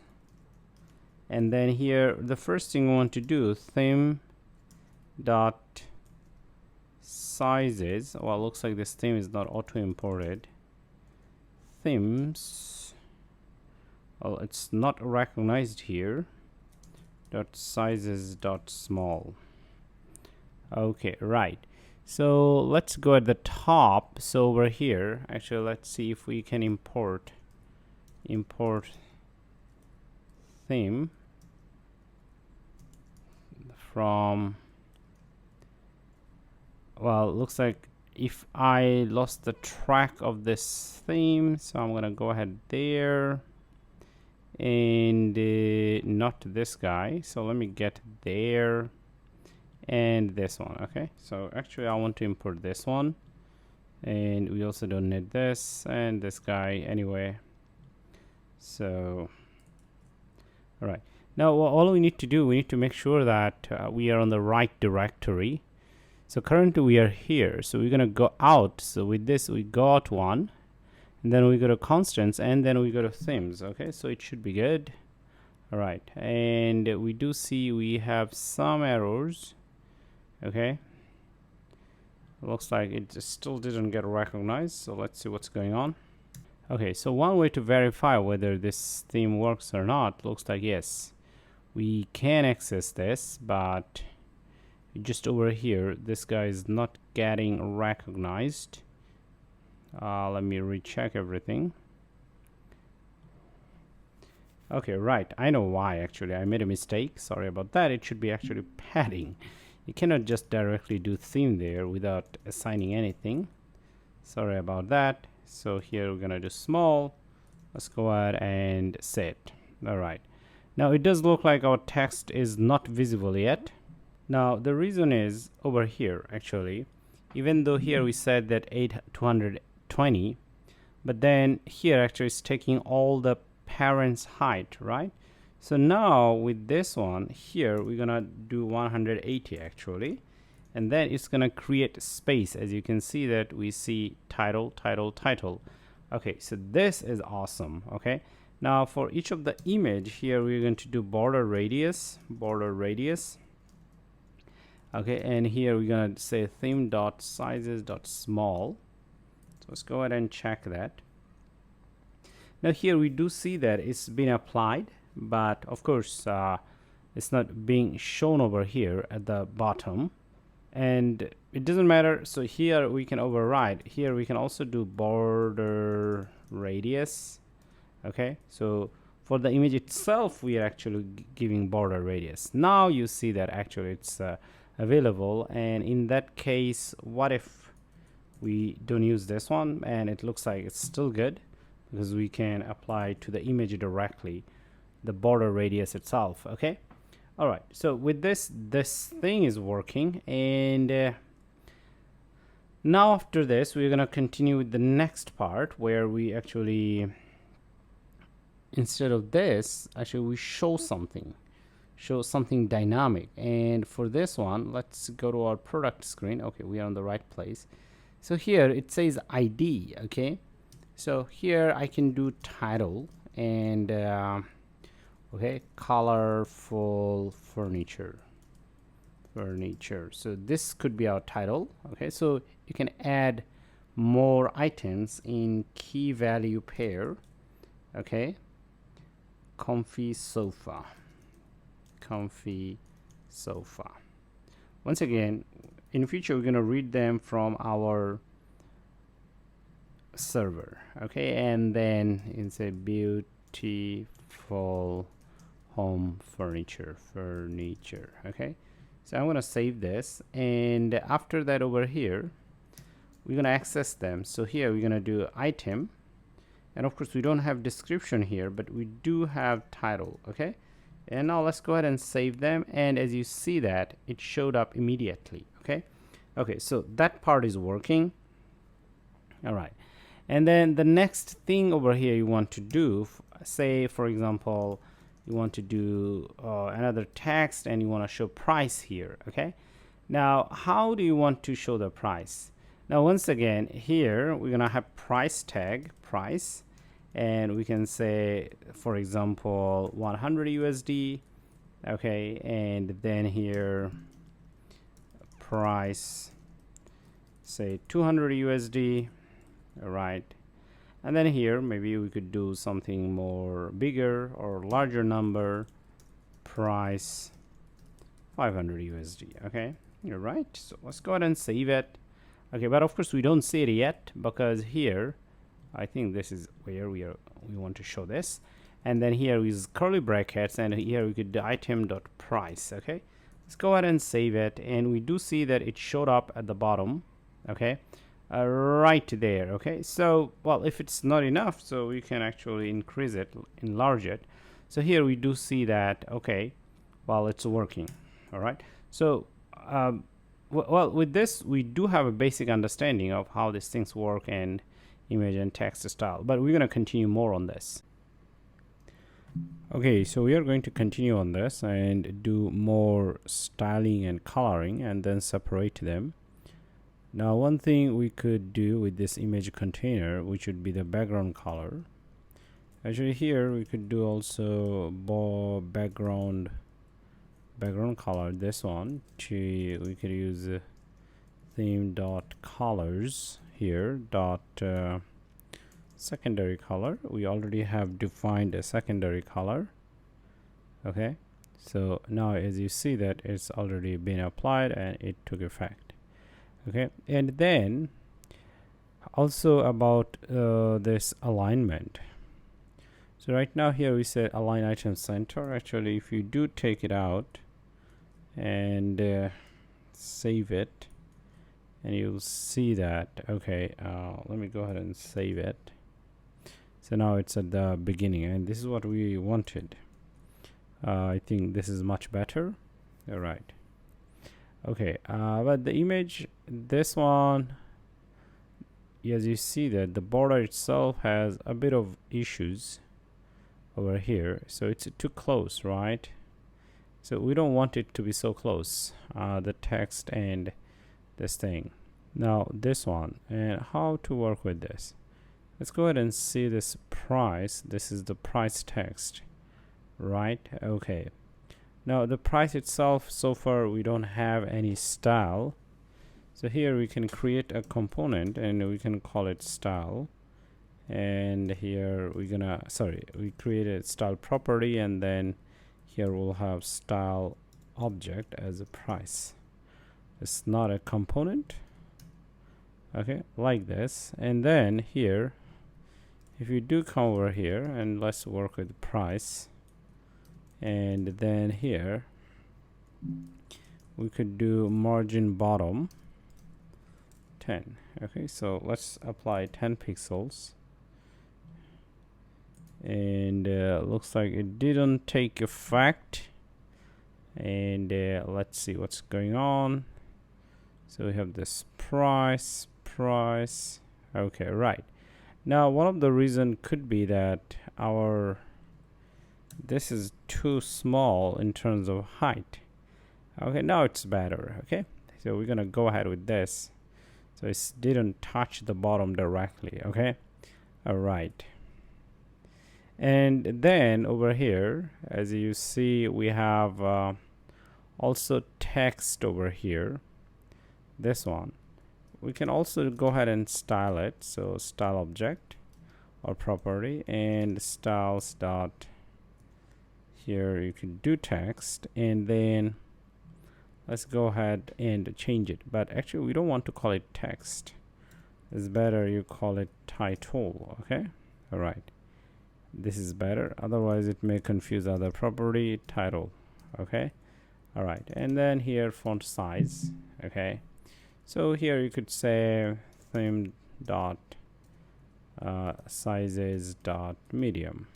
and then here the first thing we want to do, theme dot sizes. Well, looks like this theme is not auto imported. Themes, well, it's not recognized here. Dot sizes dot small. Okay, right, so let's go at the top. So over here, actually let's see if we can import theme from, well, it looks like if I lost the track of this theme, so I'm gonna go ahead there, and not this guy, so let me get there, and this one. Okay, so actually I want to import this one, and we also don't need this and this guy anyway. So all right, now all we need to do, we need to make sure that we are on the right directory. So currently we are here, so we're gonna go out. So with this we go out one, and then we go to constants, and then we go to themes. Okay, so it should be good. All right, and we do see we have some errors. Okay, looks like it still didn't get recognized, so let's see what's going on. Okay, so one way to verify whether this theme works or not, looks like yes, we can access this, but just over here this guy is not getting recognized. Let me recheck everything. Okay, right, I know why. Actually I made a mistake, sorry about that. It should be actually padding. You cannot just directly do theme there without assigning anything. Sorry about that. So here we're gonna do small. Let's go ahead and set. All right, now it does look like our text is not visible yet. Now the reason is over here. Actually, even though here we said that 220, but then here actually it's taking all the parents height, right? So now with this one here we're gonna do 180 actually, and then it's gonna create space. As you can see that we see title, title, title. Okay, so this is awesome. Okay, now for each of the image here we're going to do border radius. Okay, and here we're gonna say theme dot sizes dot small. So let's go ahead and check that. Now here we do see that it's been applied, but of course it's not being shown over here at the bottom, and it doesn't matter. So here we can override. Here we can also do border radius. Okay, so for the image itself we are actually giving border radius. Now you see that actually it's available, and in that case what if we don't use this one, and it looks like it's still good because we can apply to the image directly the border radius itself. Okay, all right, so with this thing is working, and now after this we're gonna continue with the next part where we actually, instead of this, actually we show something dynamic. And for this one, let's go to our product screen. Okay, we are on the right place. So here it says ID. Okay, so here I can do title and okay, colorful furniture. So this could be our title. Okay, so you can add more items in key value pair. Okay, comfy sofa. Once again, in the future we're going to read them from our server. Okay, and then it's a beautiful home furniture. Okay, so I'm going to save this, and after that over here we're going to access them. So here we're going to do item, and of course we don't have description here, but we do have title. Okay, and now let's go ahead and save them, and as you see that it showed up immediately. Okay, so that part is working. All right, and then the next thing over here you want to do, say for example you want to do another text and you want to show price here. Okay, now how do you want to show the price? Now once again here we're gonna have price tag, price, and we can say for example 100 USD. Okay, and then here price, say 200 USD. All right, and then here maybe we could do something more bigger or larger number, price 500 USD. Okay, you're right. So let's go ahead and save it. Okay, but of course we don't see it yet because here I think this is where we want to show this, and then here is curly brackets, and here we could do item.price. Okay, let's go ahead and save it, and we do see that it showed up at the bottom. Okay, right there. Okay, so well, if it's not enough, so we can actually increase it, enlarge it. So here we do see that, okay, well, it's working. All right, so well, with this, we do have a basic understanding of how these things work and image and text style, but we're going to continue more on this. Okay, so we are going to continue on this and do more styling and coloring and then separate them. Now, one thing we could do with this image container, which would be the background color. Actually, here we could do also background color. This one, we could use theme dot colors here dot secondary color. We already have defined a secondary color. Okay, so now as you see that it's already been applied and it took effect. Okay, and then also about this alignment. So right now here we said align item center. Actually, if you do take it out and save it, and you'll see that, okay, let me go ahead and save it. So now it's at the beginning, and this is what we wanted. I think this is much better. All right. Okay, but the image, this one, as you see that the border itself has a bit of issues over here, so it's too close, right? So we don't want it to be so close, the text and this thing. Now this one, and how to work with this. Let's go ahead and see this price. This is the price text, right? Okay. Now the price itself, so far we don't have any style. So here we can create a component and we can call it style. And here we created style property, and then here we'll have style object as a price. It's not a component. Okay, like this. And then here, if you do come over here and let's work with price, and then here we could do margin bottom 10. Okay, so let's apply 10 pixels, and looks like it didn't take effect. And let's see what's going on. So we have this price. Okay, right. Now one of the reason could be that this is too small in terms of height. Okay, now it's better. Okay, so we're gonna go ahead with this, so it didn't touch the bottom directly. Okay, all right. And then over here, as you see, we have also text over here. This one we can also go ahead and style it. So style object or property, and styles dot, here you can do text, and then let's go ahead and change it. But actually we don't want to call it text. It's better you call it title. Okay, all right, this is better, otherwise it may confuse other property title. Okay, all right. And then here font size. Okay, so here you could say theme dot sizes dot medium.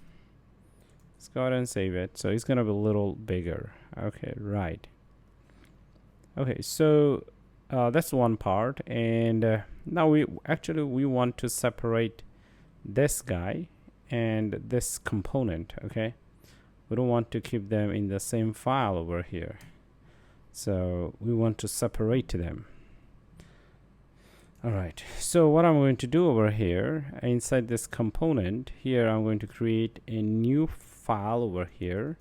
Let's go ahead and save it. So it's gonna be a little bigger. Okay, right. Okay, so that's one part, and now we want to separate this guy and this component. Okay, we don't want to keep them in the same file over here, so we want to separate them. All right, so what I'm going to do over here inside this component here, I'm going to create a new file over here.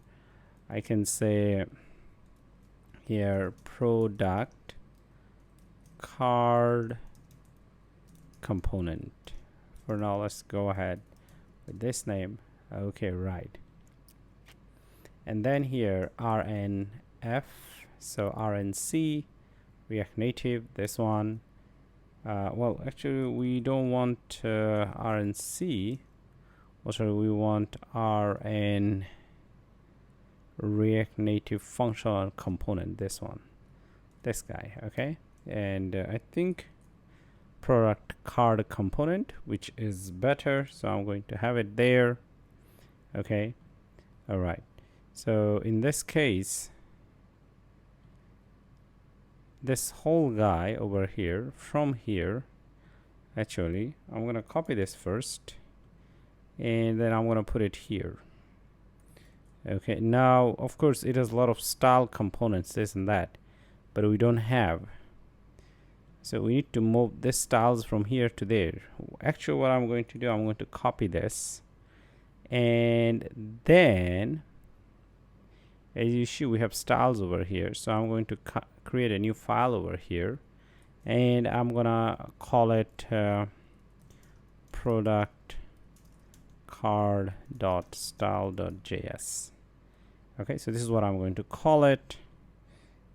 I can say here product card component. For now, let's go ahead with this name. Okay, right. And then here RNF, so RNC, React Native, this one. Well, actually we don't want RNC. Also we want RN React Native functional component, this one, this guy. Okay, and I think product card component, which is better, so I'm going to have it there. Okay, all right. So in this case, this whole guy over here, from here, actually, I'm going to copy this first, and then I'm going to put it here. Okay, now, of course, it has a lot of style components, this and that, but we don't have. So we need to move this styles from here to there. Actually, what I'm going to do, I'm going to copy this, and then as you see, we have styles over here. So I'm going to create a new file over here, and I'm gonna call it product card.style.js. okay, so this is what I'm going to call it,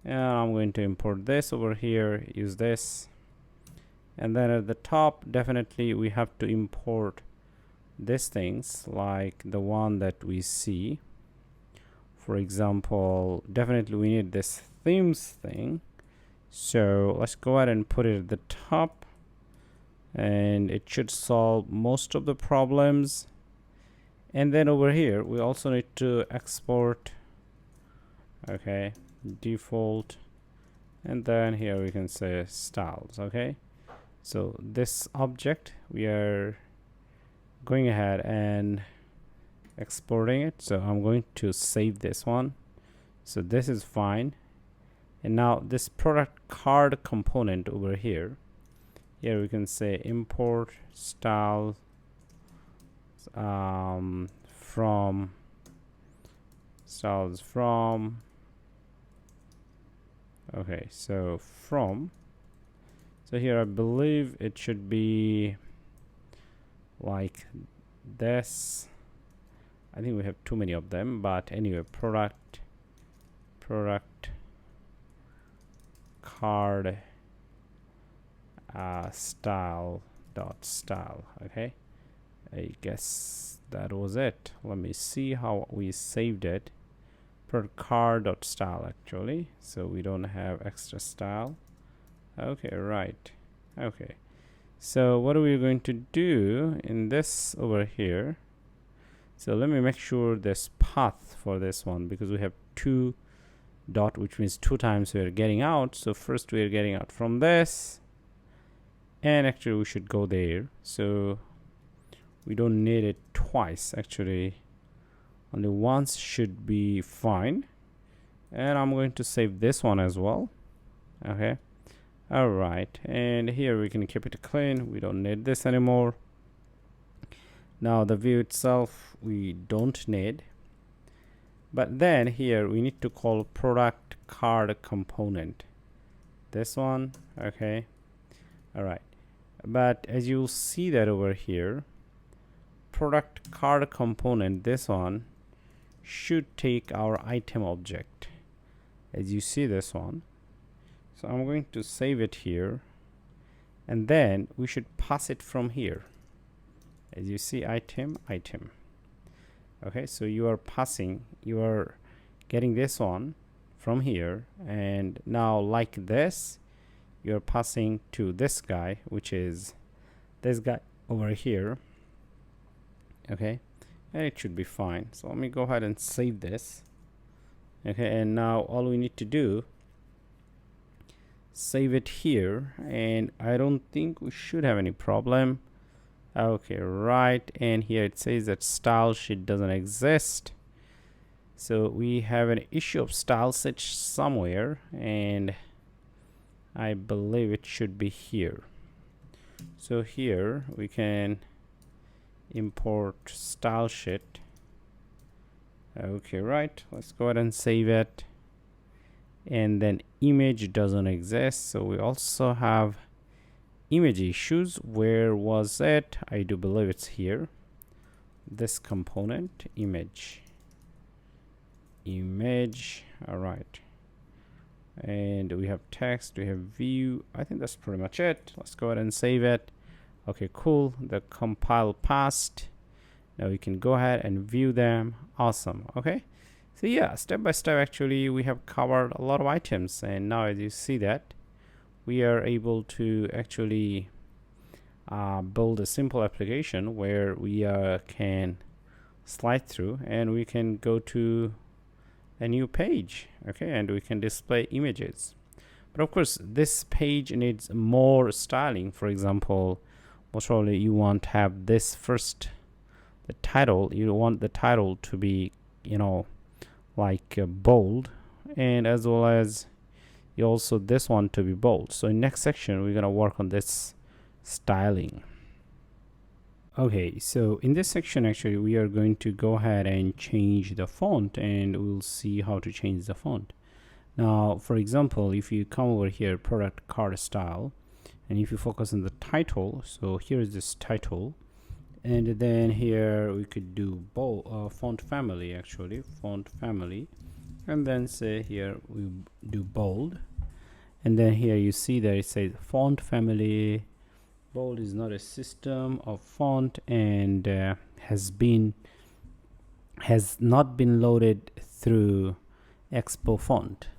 and I'm going to import this over here, use this, and then at the top definitely we have to import these things like the one that we see. For example, definitely we need this themes thing, so let's go ahead and put it at the top, and it should solve most of the problems. And then over here we also need to export, okay, default, and then here we can say styles. Okay, so this object we are going ahead and exporting it, so I'm going to save this one, so this is fine. And now this product card component over here, we can say import style from styles from, okay, so from, so here I believe it should be like this. I think we have too many of them, but anyway, product card style. Okay, I guess that was it. Let me see how we saved it. Product card.style actually, so we don't have extra style. Okay, right. Okay, so what are we going to do in this over here? So let me make sure this path for this one, because we have 2 dot, which means 2 times we are getting out. So first we are getting out from this, and actually we should go there, so we don't need it twice. Actually only once should be fine. And I'm going to save this one as well. Okay, all right, and here we can keep it clean, we don't need this anymore. Now the view itself we don't need, but then here we need to call product card component, this one. Okay, all right, but as you'll see that over here, product card component, this one should take our item object, as you see this one. So I'm going to save it here, and then we should pass it from here. As you see, item. Okay, so you are passing, you are getting this one from here, and now like this you're passing to this guy, which is this guy over here. Okay, and it should be fine. So let me go ahead and save this. Okay, and now all we need to do, save it here, and I don't think we should have any problem. Okay, right, and here it says that StyleSheet doesn't exist, so we have an issue of StyleSheet somewhere, and I believe it should be here. So here we can import StyleSheet. Okay, right, let's go ahead and save it. And then image doesn't exist, so we also have image issues. Where was it? I do believe it's here, this component, image. All right, and we have text, we have view. I think that's pretty much it. Let's go ahead and save it. Okay, cool, the compile passed. Now we can go ahead and view them. Awesome. Okay, so yeah, step by step actually we have covered a lot of items, and now as you see that we are able to actually build a simple application where we can slide through, and we can go to a new page. Okay, and we can display images. But of course, this page needs more styling. For example, most probably you want to have this first, the title. You want the title to be, you know, like bold, and as well as you also this one to be bold. So in next section, we're gonna work on this styling. Okay, so in this section, actually, we are going to go ahead and change the font, and we'll see how to change the font. Now, for example, if you come over here, product card style, and if you focus on the title, so here is this title, and then here we could do bold, font family, actually, font family, and then say here we do bold, and then here you see that it says font family. Bold is not a system of font and has not been loaded through Expo font.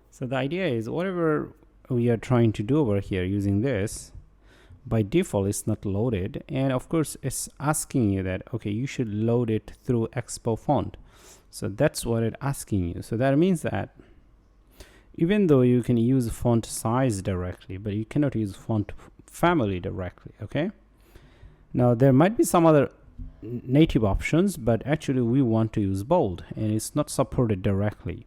So the idea is whatever we are trying to do over here using this, by default it's not loaded, and of course it's asking you that okay, you should load it through Expo font. So that's what it's asking you. So that means that even though you can use font size directly, but you cannot use font family directly. Okay, now there might be some other native options, but actually we want to use bold and it's not supported directly.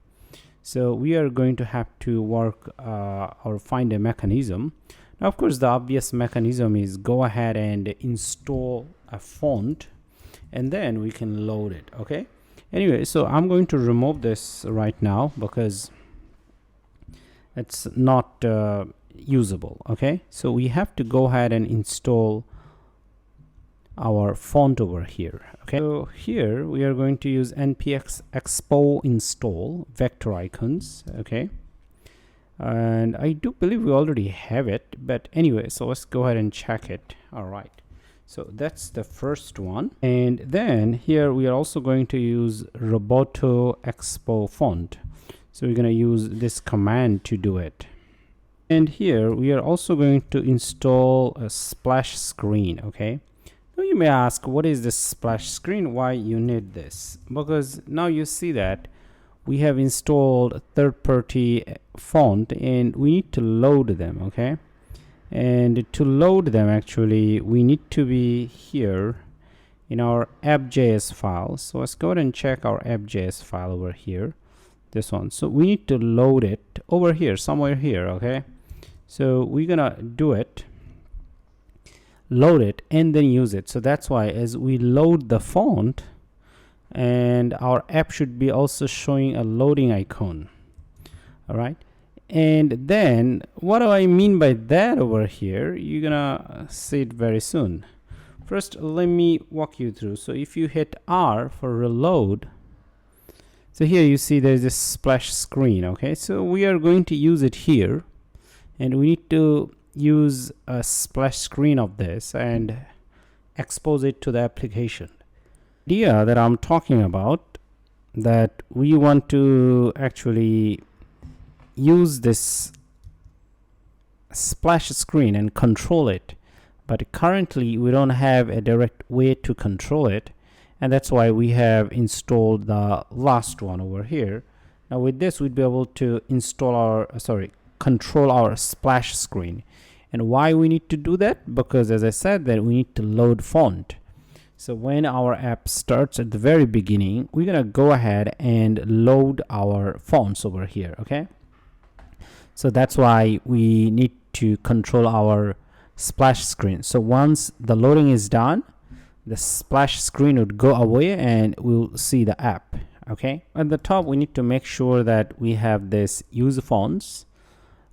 So we are going to have to work or find a mechanism. Now of course the obvious mechanism is go ahead and install a font and then we can load it. Okay, anyway, so I'm going to remove this right now because it's not usable. Okay, so we have to go ahead and install our font over here. Okay, so here we are going to use npx expo install vector icons. Okay, and I do believe we already have it, but anyway, so let's go ahead and check it. All right, so that's the first one, and then here we are also going to use roboto expo font. So we're going to use this command to do it. And here we are also going to install a splash screen. Okay, now you may ask, what is this splash screen? Why you need this? Because now you see that we have installed third-party font and we need to load them. Okay, and to load them, actually we need to be here in our app.js file. So let's go ahead and check our app.js file over here, this one. So we need to load it over here, somewhere here. Okay, so we're gonna do it, load it, and then use it. So that's why as we load the font, and our app should be also showing a loading icon. All right, and then what do I mean by that over here? You're gonna see it very soon. First, let me walk you through. So if you hit R for reload, so here you see there's this splash screen. Okay, so we are going to use it here, and we need to use a splash screen of this and expose it to the application. The idea that I'm talking about, that we want to actually use this splash screen and control it, but currently we don't have a direct way to control it, and that's why we have installed the last one over here. Now with this we'd be able to install our control our splash screen. And why we need to do that? Because as I said, that we need to load font. So when our app starts at the very beginning, we're gonna go ahead and load our fonts over here. Okay, so that's why we need to control our splash screen. So once the loading is done, the splash screen would go away and we'll see the app. Okay, at the top we need to make sure that we have this use fonts,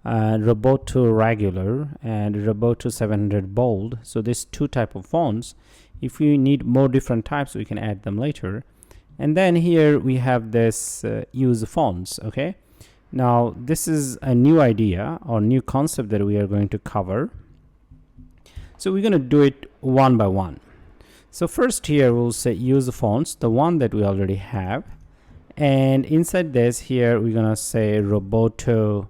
roboto regular and roboto 700 bold. So these two type of fonts. If you need more different types, we can add them later. And then here we have this use fonts. Okay, now this is a new idea or new concept that we are going to cover. So we're going to do it one by one. So first here we'll say use fonts, the one that we already have, and inside this here we're gonna say roboto,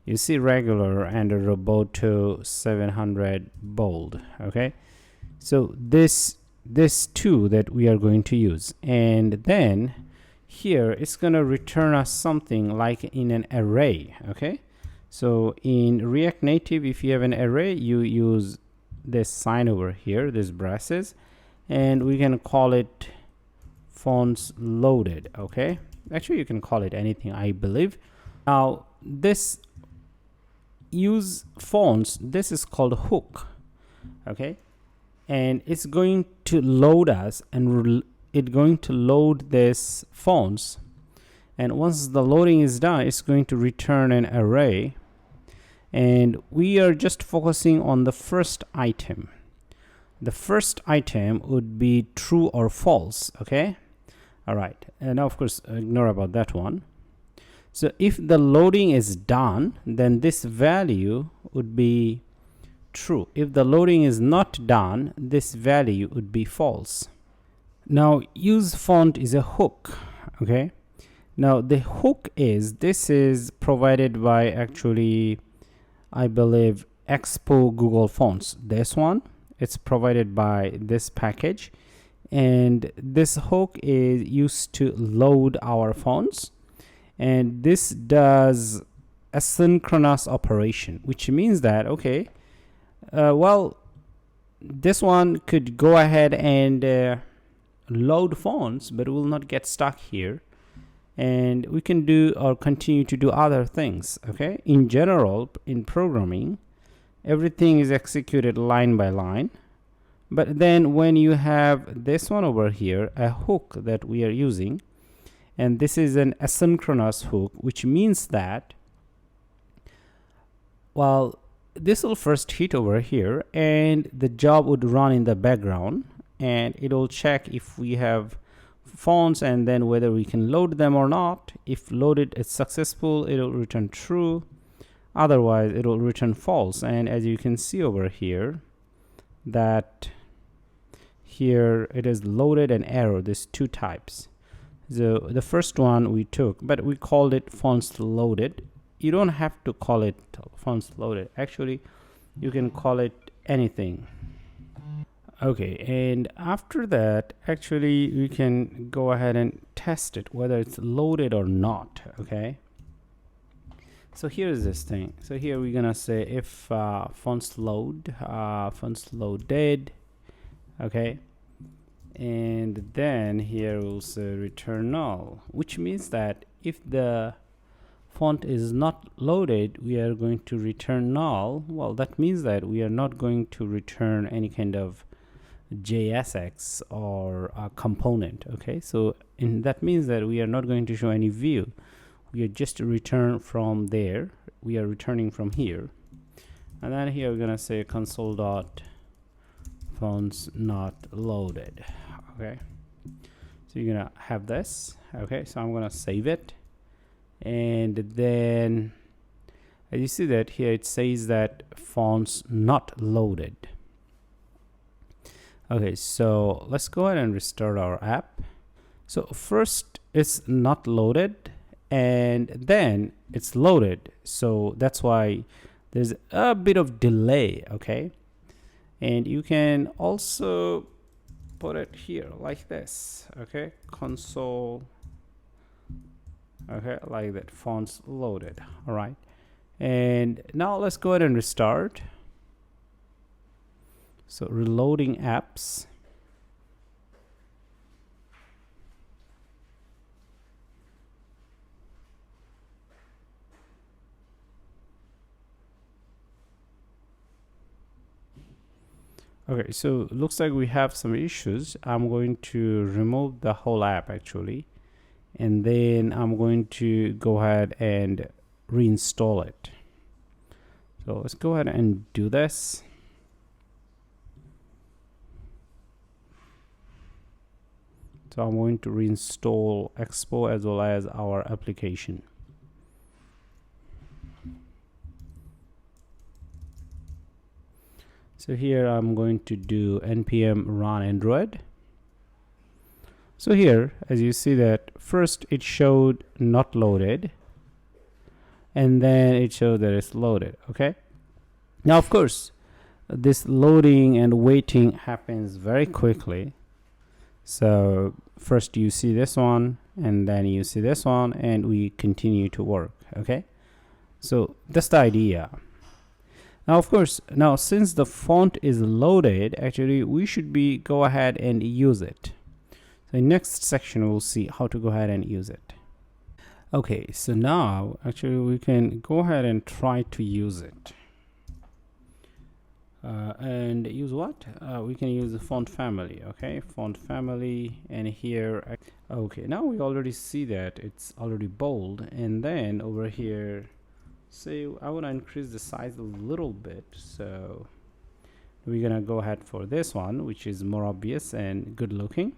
you see regular and a roboto 700 bold. Okay, so this two that we are going to use, and then here it's gonna return us something like in an array. Okay, So in React Native, if you have an array, you use this sign over here, this braces, and we can call it fonts loaded. Okay, actually you can call it anything, I believe. Now this use fonts, this is called hook. Okay, and it's going to load us, and it's going to load this fonts, and once the loading is done, it's going to return an array, and we are just focusing on the first item. The first item would be true or false. Okay, all right, and now of course ignore about that one. So if the loading is done, then this value would be true. If the loading is not done, this value would be false. Now use font is a hook. Okay, now the hook is, this is provided by, actually I believe, Expo Google Fonts. This one, it's provided by this package, and this hook is used to load our fonts, and this does asynchronous operation, which means that, okay, well, this one could go ahead and load fonts, but will not get stuck here, and we can do or continue to do other things. Okay, in general, in programming, everything is executed line by line, but then when you have this one over here, a hook that we are using, and this is an asynchronous hook, which means that, well, this will first hit over here, and the job would run in the background, and it will check if we have fonts, and then whether we can load them or not. If loaded is successful, it will return true, otherwise it will return false. And as you can see over here, that here it is loaded and error, these two types. So the first one we took, but we called it fonts loaded. You don't have to call it fonts loaded, actually you can call it anything. Okay, and after that, actually we can go ahead and test it whether it's loaded or not. Okay, so here's this thing. So here we're gonna say if fonts loaded. Okay, and then here we'll say return null, which means that if the font is not loaded, we are going to return null. Well, that means that we are not going to return any kind of JSX or a component. Okay, so that means that we are not going to show any view. We are just return from there. We are returning from here, and then here we're gonna say console dot fonts not loaded. Okay, so you're gonna have this. Okay, so I'm gonna save it, and then as you see that here it says that fonts not loaded. Okay, so let's go ahead and restart our app. So first it's not loaded, and then it's loaded, so that's why there's a bit of delay. Okay, and you can also put it here like this. Okay, console, okay, like that, fonts loaded. All right, and now let's go ahead and restart. So reloading apps. Okay, so looks like we have some issues. I'm going to remove the whole app actually, and then I'm going to go ahead and reinstall it. So let's go ahead and do this. So I'm going to reinstall Expo as well as our application. So here I'm going to do npm run android. So here, as you see that first it showed not loaded, and then it showed that it's loaded. Okay, now of course this loading and waiting happens very quickly. So first you see this one, and then you see this one, and we continue to work. Okay, So that's the idea. Now, of course, now since the font is loaded, actually we should go ahead and use it. So in next section, we'll see how to go ahead and use it. Okay, so now actually we can go ahead and try to use it. And use what? We can use the font family. Okay, font family, and here, okay, now we already see that it's already bold. And then over here, say I want to increase the size a little bit, so we're gonna go ahead for this one, which is more obvious and good looking.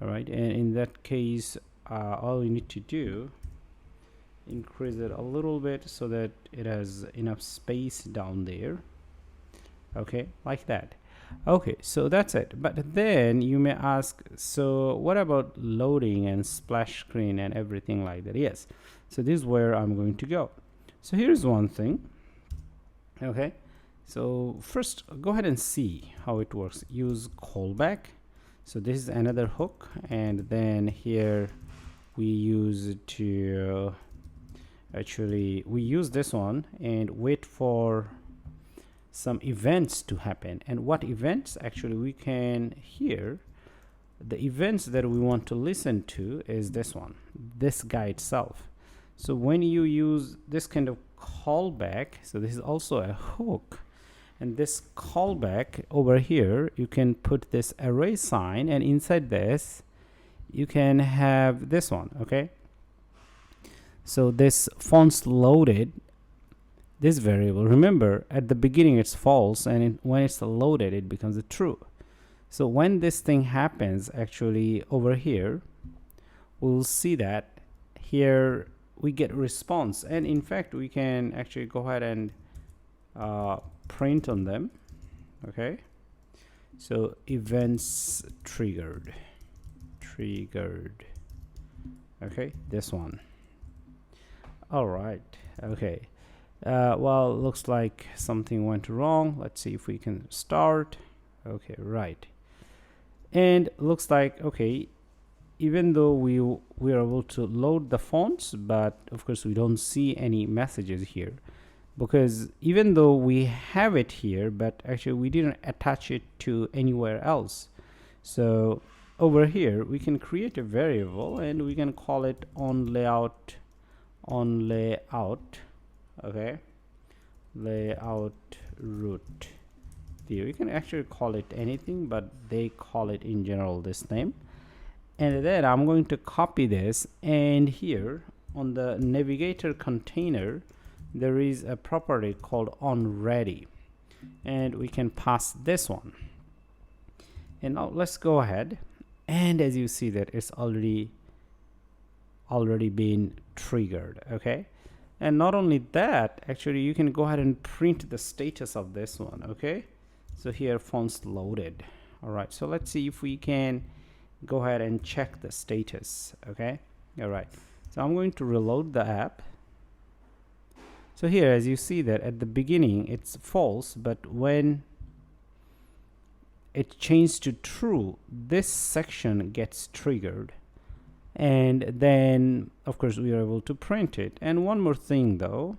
All right, and in that case, all we need to do, increase it a little bit so that it has enough space down there. Okay, like that. Okay, so that's it. But then you may ask, so what about loading and splash screen and everything like that? Yes, so this is where I'm going to go. So here's one thing. Okay, so first go ahead and see how it works. Use callback. So this is another hook, and then here we use it to actually we use this one and wait for some events to happen. And what events? Actually we can here, the events that we want to listen to is this one, this guy itself. So when you use this kind of callback, so this is also a hook, and this callback over here, you can put this array sign, and inside this you can have this one. Okay, so this fonts loaded, this variable, remember at the beginning it's false, and when it's loaded it becomes a true. So when this thing happens, actually over here we'll see that here we get response, and in fact we can actually go ahead and print on them. Okay, so events triggered, okay, this one. All right, okay, well, looks like something went wrong. Let's see if we can start. Okay, right, and looks like, okay, even though we are able to load the fonts, but of course we don't see any messages here, because even though we have it here, but actually we didn't attach it to anywhere else. So over here we can create a variable and we can call it onLayout. Okay, layout root view. You can actually call it anything, but they call it in general this name. And then I'm going to copy this, and here on the navigator container there is a property called onReady, and we can pass this one. And now let's go ahead, and as you see that it's already been triggered. Okay, and not only that, actually you can go ahead and print the status of this one. Okay, so here fonts loaded. All right, so let's see if we can go ahead and check the status. Okay, all right, so I'm going to reload the app. So here, as you see that at the beginning it's false, but when it changed to true, this section gets triggered, and then of course we are able to print it. And one more thing though,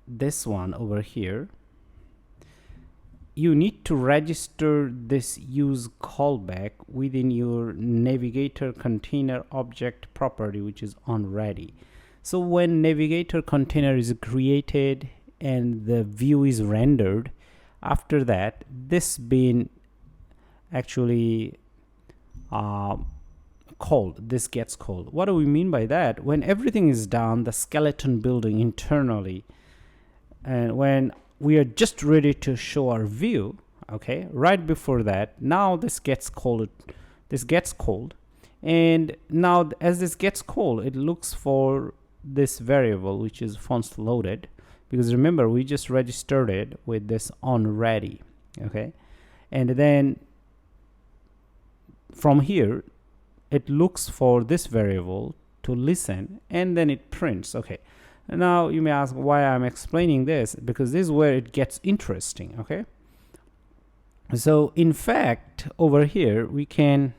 this one over here, you need to register this use callback within your navigator container object property, which is onReady. So when navigator container is created and the view is rendered, after that this being actually called, this gets called. What do we mean by that? When everything is done, the skeleton building internally, and when we are just ready to show our view, okay, right before that, now this gets called, and now as this gets called, it looks for this variable which is fonts loaded, because remember we just registered it with this onReady. Okay, and then from here it looks for this variable to listen, and then it prints. Okay, now you may ask why I'm explaining this, because this is where it gets interesting. Okay, so in fact over here we can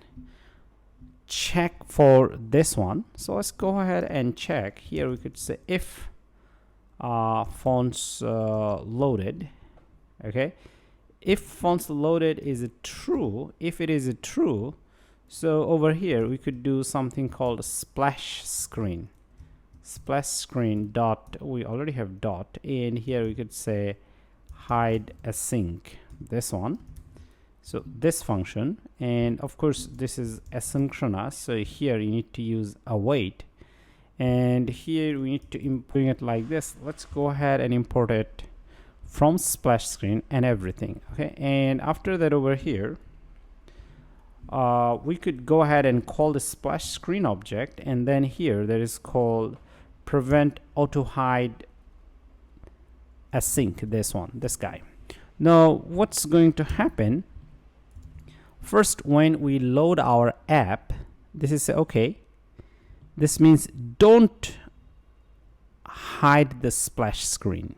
check for this one. So let's go ahead and check here. We could say if fonts loaded. Okay, if fonts loaded is true, if it is true, so over here we could do something called a splash screen. Splash screen dot, we already have dot, and here we could say hide async, this one. So this function, and of course this is asynchronous, so here you need to use await, and here we need to import it like this. Let's go ahead and import it from splash screen and everything. Okay, and after that over here we could go ahead and call the splash screen object, and then here there is called prevent auto hide async, this one, this guy. Now what's going to happen, first when we load our app, this is okay, this means don't hide the splash screen.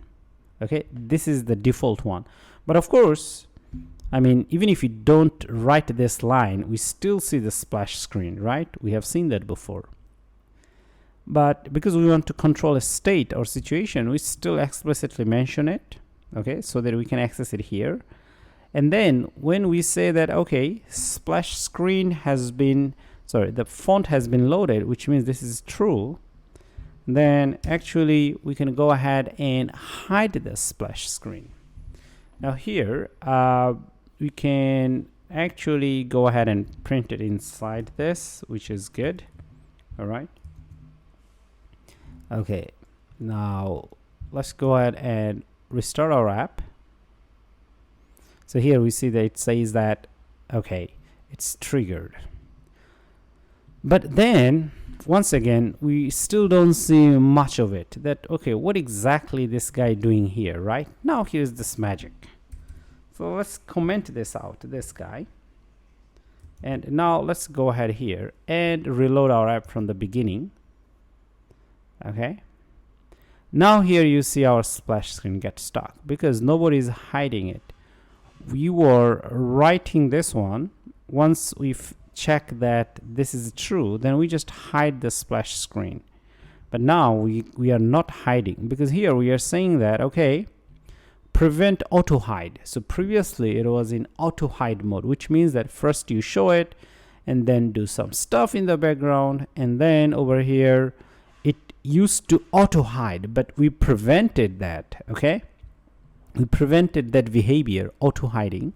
Okay, this is the default one, but of course, I mean, even if you don't write this line, we still see the splash screen, right? We have seen that before. But because we want to control a state or situation, we still explicitly mention it, okay, so that we can access it here. And then when we say that, okay, splash screen has been, sorry, the font has been loaded, which means this is true, then actually we can go ahead and hide the splash screen. Now here we can actually go ahead and print it inside this, which is good. All right. Okay, now let's go ahead and restart our app. So here we see that it says that, okay, it's triggered. But then once again, we still don't see much of it. That, okay, what exactly this guy doing here, right? Now here's this magic. So let's comment this out, this guy. And now let's go ahead here and reload our app from the beginning. Okay. Now here you see our splash screen get stuck because nobody is hiding it. We were writing this one. Once we've checked that this is true, then we just hide the splash screen. But now we are not hiding, because here we are saying that, okay, prevent auto hide. So previously it was in auto hide mode, which means that first you show it and then do some stuff in the background, and then over here it used to auto hide, but we prevented that. Okay, we prevented that behavior, auto hiding.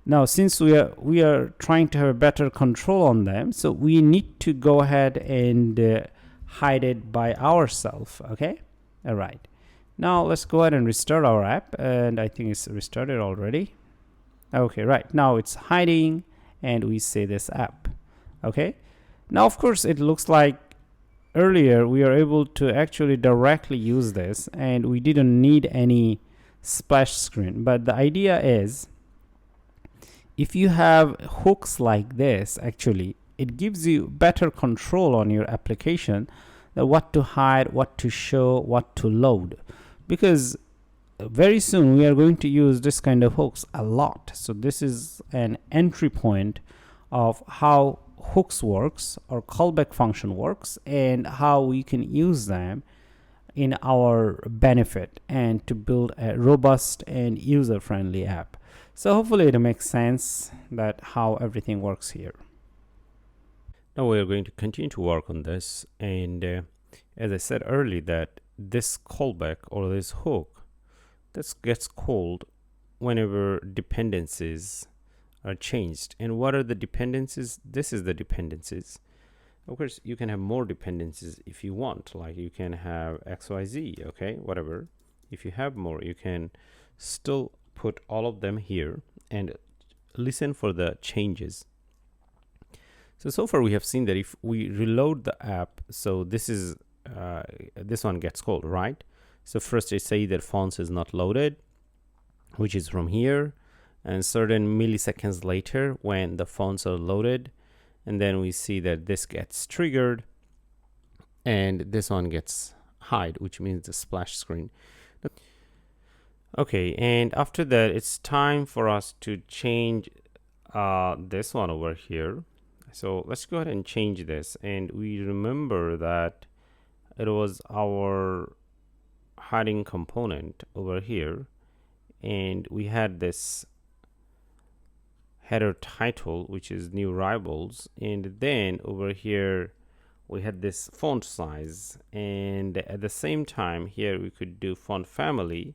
Now since we are trying to have a better control on them, so we need to go ahead and hide it by ourselves. Okay, all right, now let's go ahead and restart our app, and I think it's restarted already. Okay, right, now it's hiding and we see this app. Okay, now of course it looks like earlier we are able to actually directly use this and we didn't need any splash screen. But the idea is, if you have hooks like this, actually it gives you better control on your application, that what to hide, what to show, what to load, because very soon we are going to use this kind of hooks a lot. So this is an entry point of how hooks works or callback function works, and how we can use them in our benefit and to build a robust and user-friendly app. So hopefully it makes sense that how everything works here. Now we are going to continue to work on this, and as I said earlier, that this callback or this hook, this gets called whenever dependencies are changed. And what are the dependencies? This is the dependencies. Of course you can have more dependencies if you want, like you can have XYZ, okay, whatever. If you have more, you can still put all of them here and listen for the changes. So far we have seen that if we reload the app, so this is this one gets called, right? So first they say that fonts is not loaded, which is from here, and certain milliseconds later when the fonts are loaded, and then we see that this gets triggered and this one gets hide, which means the splash screen. Okay, and after that it's time for us to change this one over here. So let's go ahead and change this, and we remember that it was our heading component over here, and we had this header title, which is new rivals, and then over here we had this font size, and at the same time here we could do font family,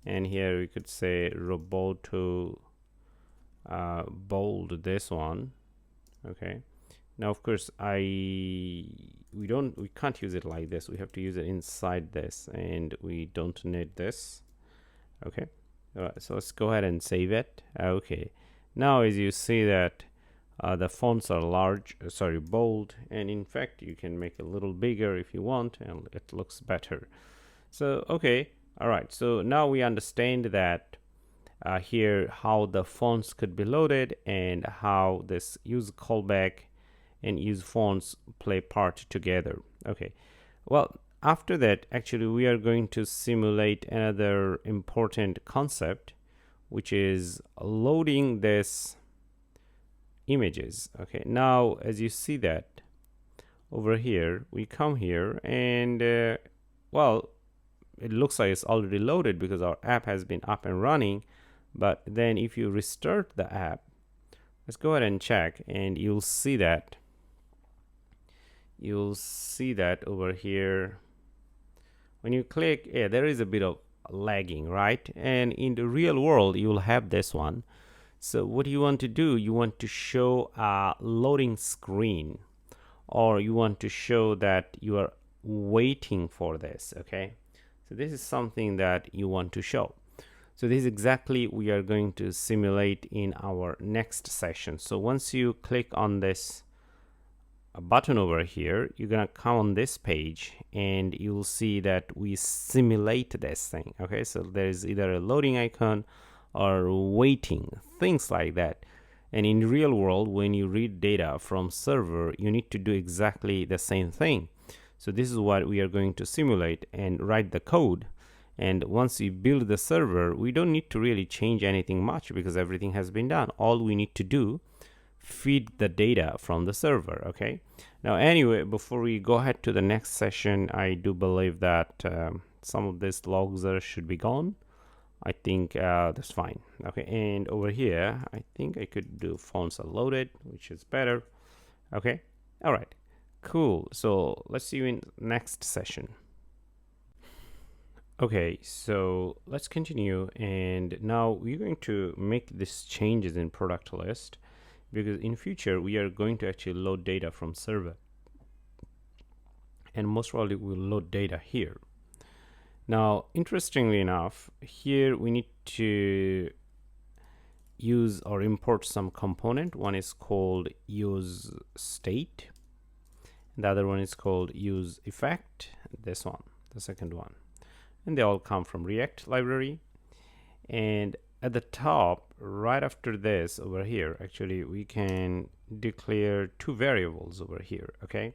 and here we could say Roboto bold, this one. Okay, now of course we can't use it like this. We have to use it inside this, and we don't need this. Okay, so let's go ahead and save it. Okay, now as you see that the fonts are large, bold, and in fact you can make it a little bigger if you want, and it looks better. So okay, all right, so now we understand that here how the fonts could be loaded, and how this use callback and use fonts play part together. Okay, well, after that, actually we are going to simulate another important concept, which is loading this images. Okay, now as you see that over here, we come here, and well, it looks like it's already loaded because our app has been up and running. But then if you restart the app, let's go ahead and check, and you'll see that over here when you click, yeah, there is a bit of lagging, right? And in the real world you'll have this one. So what you want to do, you want to show a loading screen, or you want to show that you are waiting for this. Okay, so this is something that you want to show. So this is exactly we are going to simulate in our next session. So once you click on this button over here, you're gonna come on this page, and you'll see that we simulate this thing. Okay, so there's either a loading icon or waiting, things like that. And in real world, when you read data from server, you need to do exactly the same thing. So this is what we are going to simulate and write the code. And once we build the server, we don't need to really change anything much because everything has been done. All we need to do, feed the data from the server. Okay, now anyway, before we go ahead to the next session, I do believe that some of these logs should be gone. I think that's fine. Okay, and over here I think I could do fonts are loaded, which is better. Okay, all right, cool. So let's see you in next session. Okay, so let's continue, and now we're going to make these changes in product list, because in future we are going to actually load data from server, and most probably we'll load data here. Now interestingly enough, here we need to use or import some component. One is called use state, the other one is called use effect, this one, the second one, and they all come from React library. And at the top, right after this over here, actually we can declare two variables over here. Okay,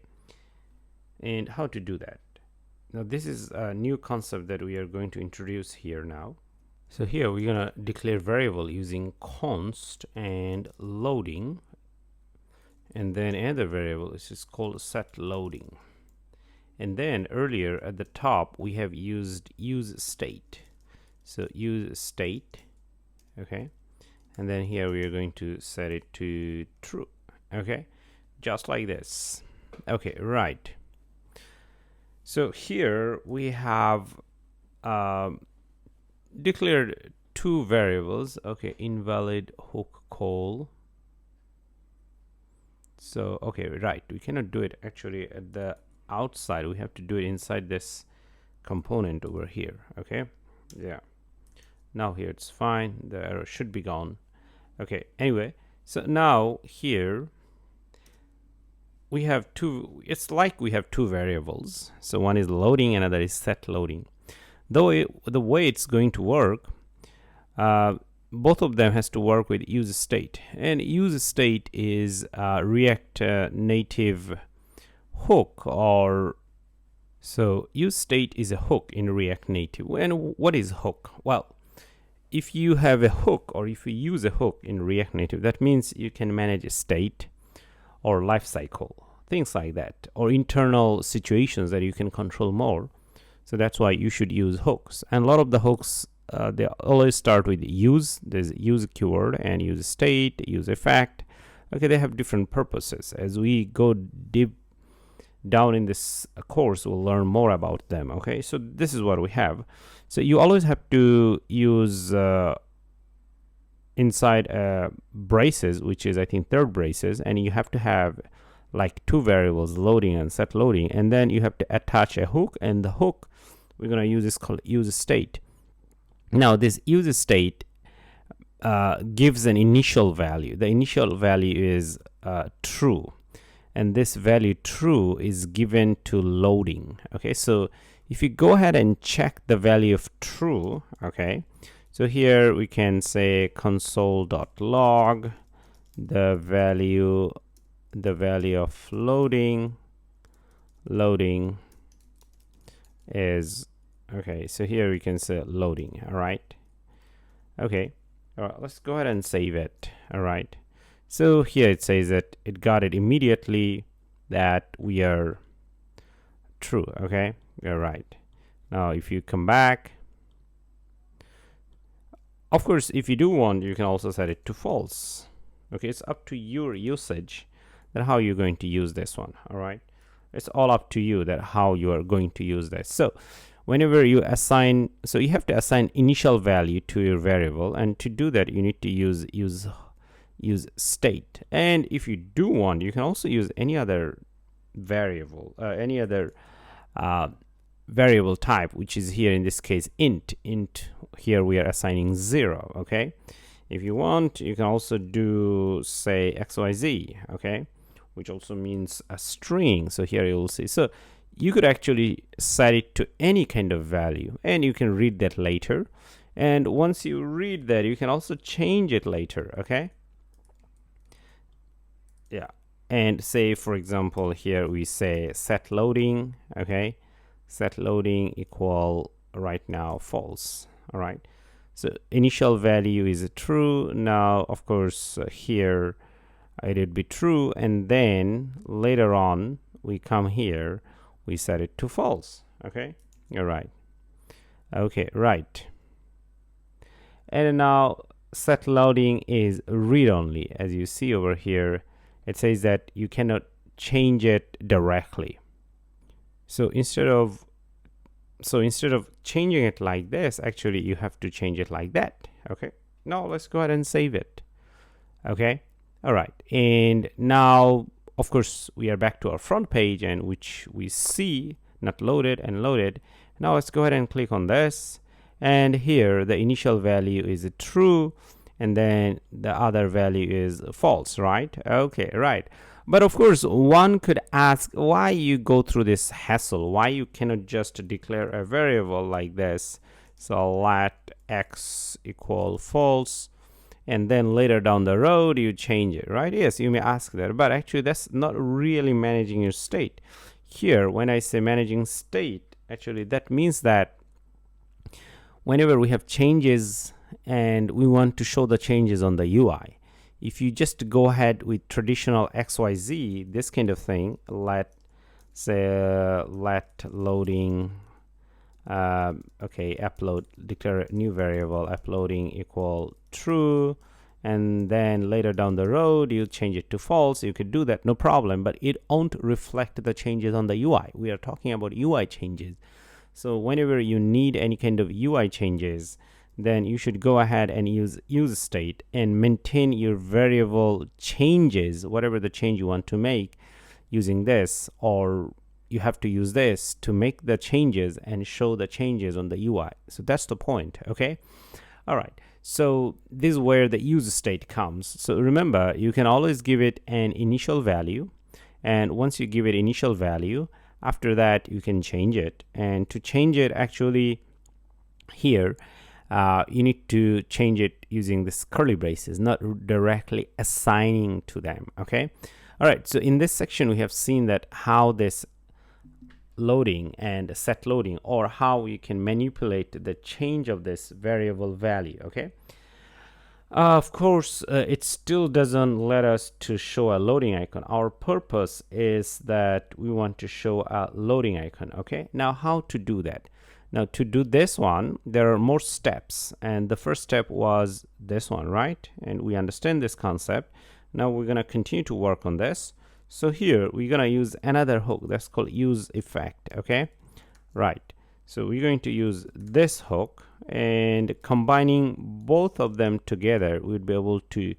and how to do that? Now this is a new concept that we are going to introduce here now. So here we're gonna declare variable using const and loading, and then another variable is just called set loading. And then earlier at the top we have used use state, so use state. Okay, and then here we are going to set it to true. Okay, just like this. Okay, right. So here we have declared two variables. Okay, invalid hook call. So okay, right, we cannot do it actually at the outside, we have to do it inside this component over here. Okay, yeah, now here it's fine, the error should be gone. Okay, anyway, so now here we have two, it's like we have two variables. So one is loading, another is set loading. Though the way it's going to work, both of them has to work with use state, and use state is React native hook, or so use state is a hook in React Native. And what is hook? Well, if you have a hook, or if you use a hook in React Native, that means you can manage a state, or life cycle, things like that, or internal situations that you can control more. So that's why you should use hooks. And a lot of the hooks, they always start with use. There's use keyword and use state, use effect. Okay, they have different purposes. As we go deep down in this course, we'll learn more about them. Okay, so this is what we have. So you always have to use inside braces, which is I think third braces, and you have to have like two variables, loading and set loading, and then you have to attach a hook, and the hook we're going to use is called use state. Now this use state gives an initial value. The initial value is true, and this value true is given to loading. Okay, so if you go ahead and check the value of true, okay, so here we can say console.log the value of loading is okay. So here we can say loading. All right, okay, all right, let's go ahead and save it. All right, so here it says that it got it immediately that we are true. Okay, all right, now if you come back, of course if you do want, you can also set it to false. Okay, it's up to your usage that how you're going to use this one. All right, it's all up to you that how you are going to use this. So whenever you assign, so you have to assign initial value to your variable, and to do that you need to use state. And if you do want, you can also use any other variable, any other variable type, which is here in this case int. Here we are assigning 0. Okay, if you want, you can also do say xyz, okay, which also means a string. So here you will see, so you could actually set it to any kind of value, and you can read that later. And once you read that, you can also change it later. Okay, yeah, and say for example here we say set loading. Okay, set loading equal right now false. All right, so initial value is true. Now of course here it would be true, and then later on we come here, we set it to false. Okay, all right, okay, right. And now set loading is read only. As you see over here, it says that you cannot change it directly. So instead of changing it like this, actually you have to change it like that. Okay, now let's go ahead and save it. Okay, all right, and now of course we are back to our front page, and which we see not loaded and loaded. Now let's go ahead and click on this, and here the initial value is true, and then the other value is false, right? Okay, right. But of course one could ask why you go through this hassle, why you cannot just declare a variable like this. So let x equal false, and then later down the road you change it, right? Yes, you may ask that, but actually that's not really managing your state. Here when I say managing state, actually that means that whenever we have changes and we want to show the changes on the UI, if you just go ahead with traditional XYZ, this kind of thing, let loading, okay, upload, declare a new variable, uploading equal true, and then later down the road you change it to false. You could do that, no problem, but it won't reflect the changes on the UI. We are talking about UI changes. So whenever you need any kind of UI changes, then you should go ahead and use state and maintain your variable changes, whatever the change you want to make using this, or you have to use this to make the changes and show the changes on the UI. So that's the point. Okay, all right, so this is where the use state comes. So remember, you can always give it an initial value, and once you give it initial value, after that you can change it. And to change it, actually here you need to change it using this curly braces, not directly assigning to them. Okay, all right, so in this section we have seen that how this loading and set loading, or how you can manipulate the change of this variable value. Okay, Of course, it still doesn't let us to show a loading icon. Our purpose is that we want to show a loading icon. Okay, now how to do that? Now to do this one, there are more steps, and the first step was this one, right? And we understand this concept. Now we're gonna continue to work on this. So here we're gonna use another hook that's called use effect. Okay, right. So we're going to use this hook, and combining both of them together, we'll be able to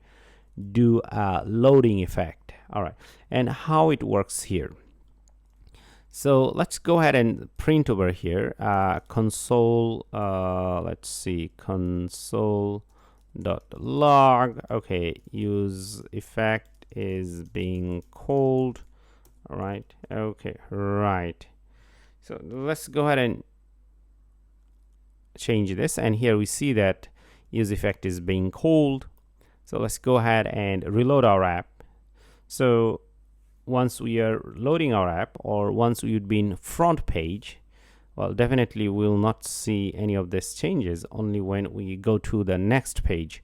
do a loading effect. All right, and how it works here. So let's go ahead and print over here console. Let's see, console.log. Okay, use effect is being called. All right. Okay. Right. So let's go ahead and change this, and here we see that use effect is being called. So let's go ahead and reload our app. So once we are loading our app, or once we'd be in front page, well, definitely we'll not see any of these changes. Only when we go to the next page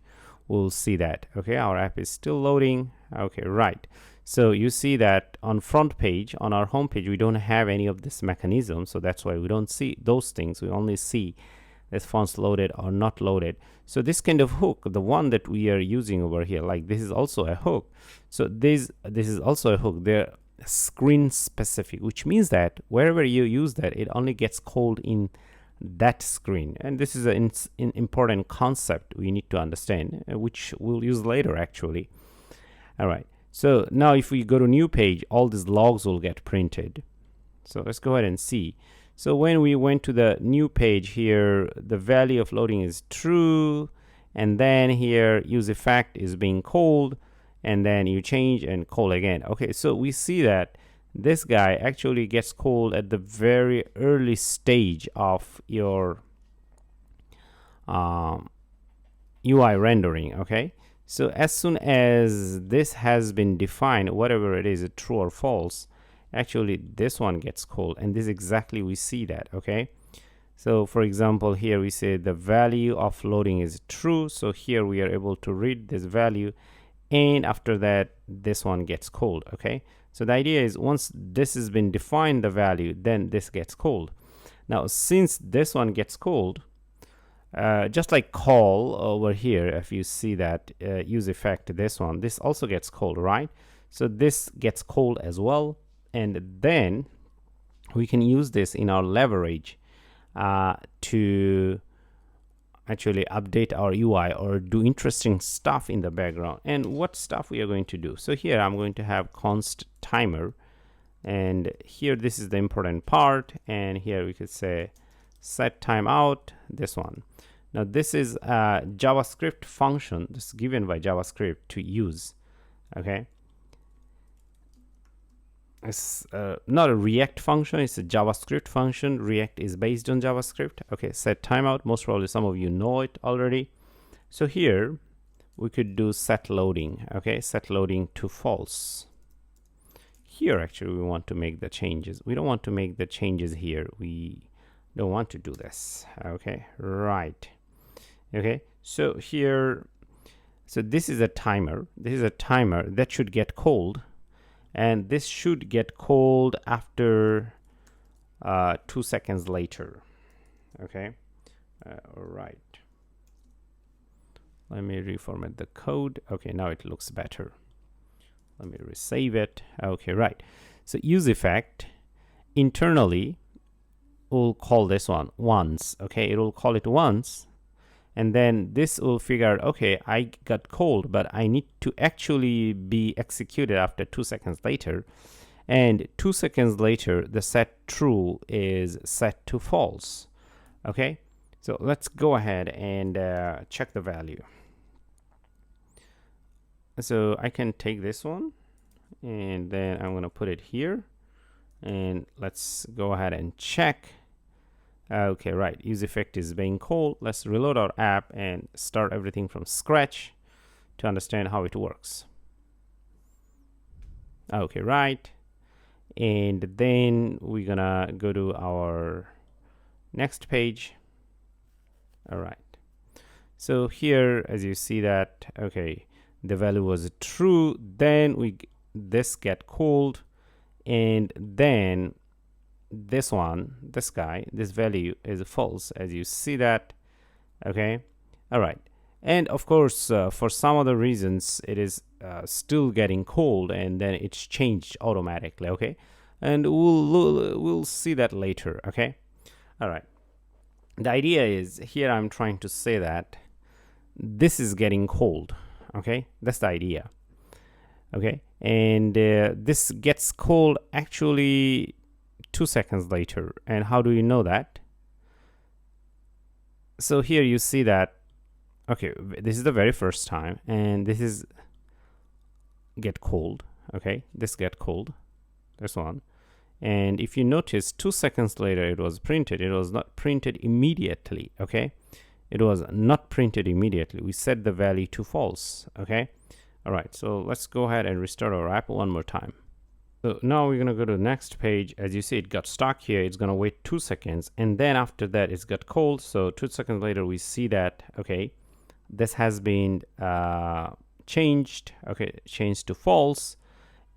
we'll see that. Okay, our app is still loading. Okay, right. So you see that on front page, on our home page, we don't have any of this mechanism, so that's why we don't see those things. We only see if fonts loaded or not loaded. So this kind of hook, the one that we are using over here, like this is also a hook. So this is also a hook. They're screen specific, which means that wherever you use that, it only gets called in that screen. And this is an important concept we need to understand, which we'll use later actually. All right. So now if we go to new page, all these logs will get printed. So let's go ahead and see. So when we went to the new page here, the value of loading is true, and then here use effect is being called, and then you change and call again. Okay, so we see that this guy actually gets called at the very early stage of your UI rendering. Okay, so as soon as this has been defined, whatever it is, true or false, actually this one gets called, and this exactly we see that. Okay, so for example here we say the value of loading is true, so here we are able to read this value, and after that this one gets called. Okay, so the idea is once this has been defined, the value, then this gets called. Now since this one gets called, just like call over here, if you see that use effect, this one, this also gets called, right? So this gets called as well, and then we can use this in our leverage to actually update our UI or do interesting stuff in the background. And what stuff we are going to do? So here I'm going to have const timer, and here this is the important part, and here we could say set timeout, this one. Now this is a JavaScript function that's given by JavaScript to use. Okay, it's not a React function, it's a JavaScript function. React is based on JavaScript. Okay, set timeout, most probably some of you know it already. So here we could do set loading. Okay, set loading to false. Here actually we want to make the changes. We don't want to make the changes here. We don't want to do this. Okay, right. Okay, so here, so this is a timer. This is a timer that should get called, and this should get called after 2 seconds later. Okay, all right. Let me reformat the code. Okay, now it looks better. Let me resave it. Okay, right. So use effect internally will call this one once. Okay, it will call it once, and then this will figure out, okay, I got called, but I need to actually be executed after 2 seconds later. And 2 seconds later, the set true is set to false. Okay, so let's go ahead and check the value. So I can take this one, and then I'm going to put it here, and let's go ahead and check. Okay, right, use effect is being called. Let's reload our app and start everything from scratch to understand how it works. Okay, right, and then we're gonna go to our next page. All right, So here, as you see that, okay, the value was true, then this get called, and then this guy, this value is false, as you see that. Okay, all right. And of course, for some other reasons, it is still getting called, and then it's changed automatically. Okay, and we'll see that later. Okay, all right. The idea is here I'm trying to say that this is getting called. Okay, that's the idea. Okay, and this gets called actually 2 seconds later. And how do you know that? So here you see that, okay, this is the very first time, and this is get called. Okay, this get called, this one. And if you notice, 2 seconds later it was printed. It was not printed immediately. Okay, it was not printed immediately. We set the value to false. Okay, all right, so let's go ahead and restart our app one more time. So now we're gonna go to the next page. As you see, it got stuck here. It's gonna wait 2 seconds, and then after that it's got called. So 2 seconds later we see that, okay, this has been changed. Okay, changed to false.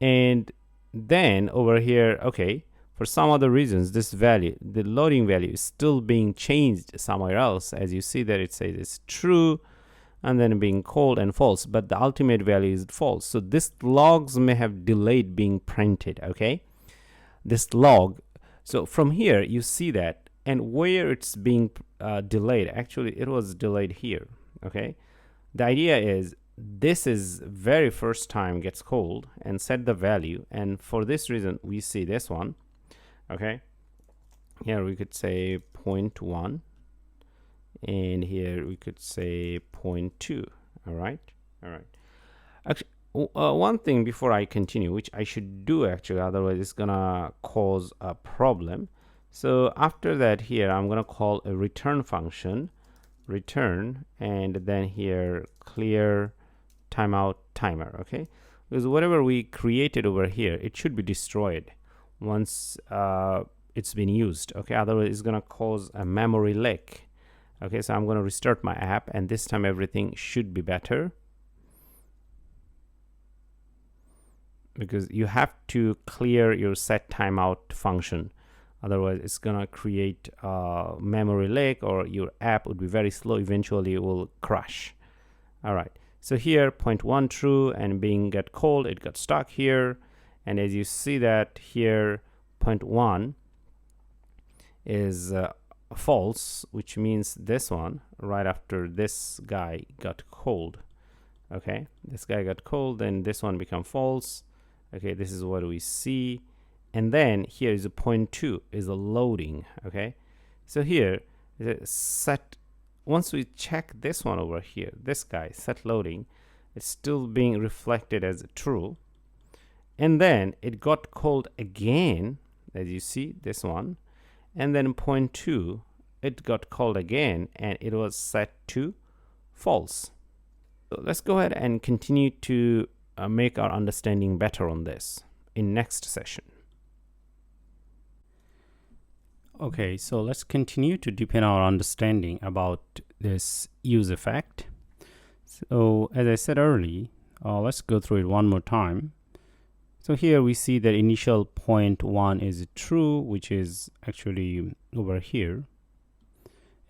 And then over here, okay, for some other reasons, this value, the loading value, is still being changed somewhere else. As you see that it says it's true, and then being called and false, but the ultimate value is false. So this logs may have delayed being printed. Okay, this log. So from here you see that, and where it's being delayed, actually it was delayed here. Okay, the idea is this is very first time gets called and set the value, and for this reason we see this one. Okay, here we could say 0.1, and here we could say 0.2. All right. Actually, one thing before I continue, which I should do actually, otherwise it's gonna cause a problem. So after that, here I'm gonna call a return function, return, and then here clear timeout timer. Okay, because whatever we created over here, it should be destroyed once it's been used. Okay, otherwise it's gonna cause a memory leak. Okay, so I'm gonna restart my app, and this time everything should be better, because you have to clear your set timeout function, otherwise it's gonna create a memory leak, or your app would be very slow. Eventually it will crash. All right, so here 0.1 true, and being get called, it got stuck here. And as you see that here 0.1 is false, which means this one right after this guy got called. Okay, this guy got called, then this one become false. Okay, this is what we see. And then here is a 0.2 is a loading. Okay, so here set, once we check this one over here, this guy set loading, it's still being reflected as true. And then it got called again, as you see this one, and then 0.2 it got called again, and it was set to false. So let's go ahead and continue to make our understanding better on this in next session. Okay, so let's continue to deepen our understanding about this use effect. So as I said earlier, let's go through it one more time. So here we see that initial 0.1 is true, which is actually over here.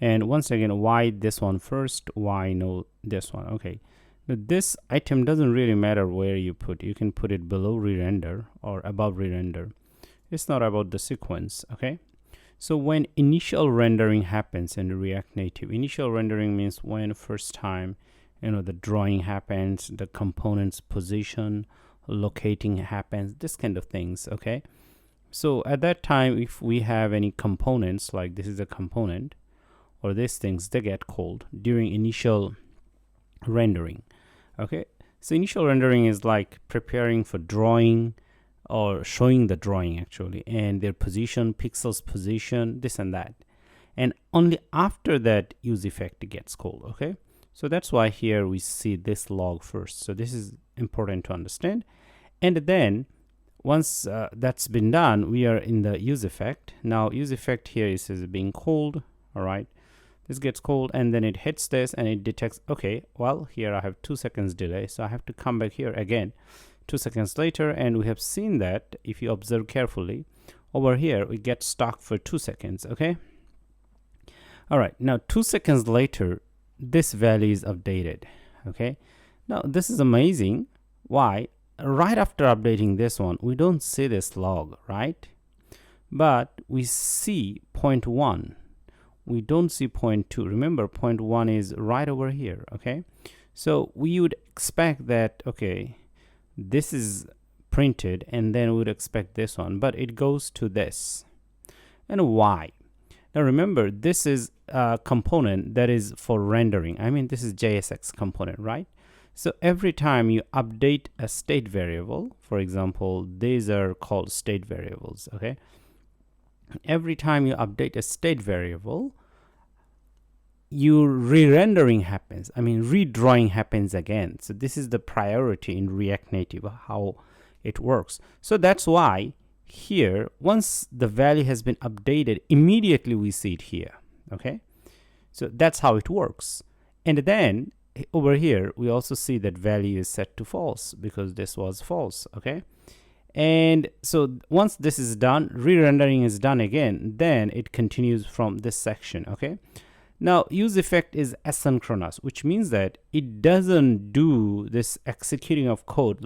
And once again, why this one first? Why no this one? Okay, but this item doesn't really matter where you put. You can put it below re-render or above re-render. It's not about the sequence. Okay, so when initial rendering happens in React Native, initial rendering means when first time, you know, the drawing happens, the component's position, locating happens, this kind of things. Okay, so at that time, if we have any components, like this is a component, or these things, they get called during initial rendering. Okay, so initial rendering is like preparing for drawing or showing the drawing actually, and their position, pixels position, this and that, and only after that use effect gets called. Okay, so that's why here we see this log first. So this is important to understand. And then once that's been done, we are in the use effect. Now use effect here is being called. All right, This gets called, and then it hits this and it detects, okay, well, here I have 2 seconds delay, so I have to come back here again 2 seconds later, and we have seen that if you observe carefully over here we get stuck for 2 seconds. Okay, all right, now 2 seconds later this value is updated. Okay, now this is amazing. Why? Right after updating this one, we don't see this log, right? But we see point 1. We don't see point 2. Remember, point 1 is right over here. Okay, so we would expect that, okay, this is printed, and then we would expect this one, but it goes to this. And why? Now remember, this is a component that is for rendering. I mean, this is JSX component, right? So every time you update a state variable, for example, these are called state variables. Okay, every time you update a state variable, your re-rendering happens. I mean, redrawing happens again. So this is the priority in React Native, how it works. So that's why here, once the value has been updated, immediately we see it here. Okay, so that's how it works. And then over here we also see that value is set to false because this was false. Okay, and so once this is done, re-rendering is done again, then it continues from this section. Okay, now use effect is asynchronous, which means that it doesn't do this executing of code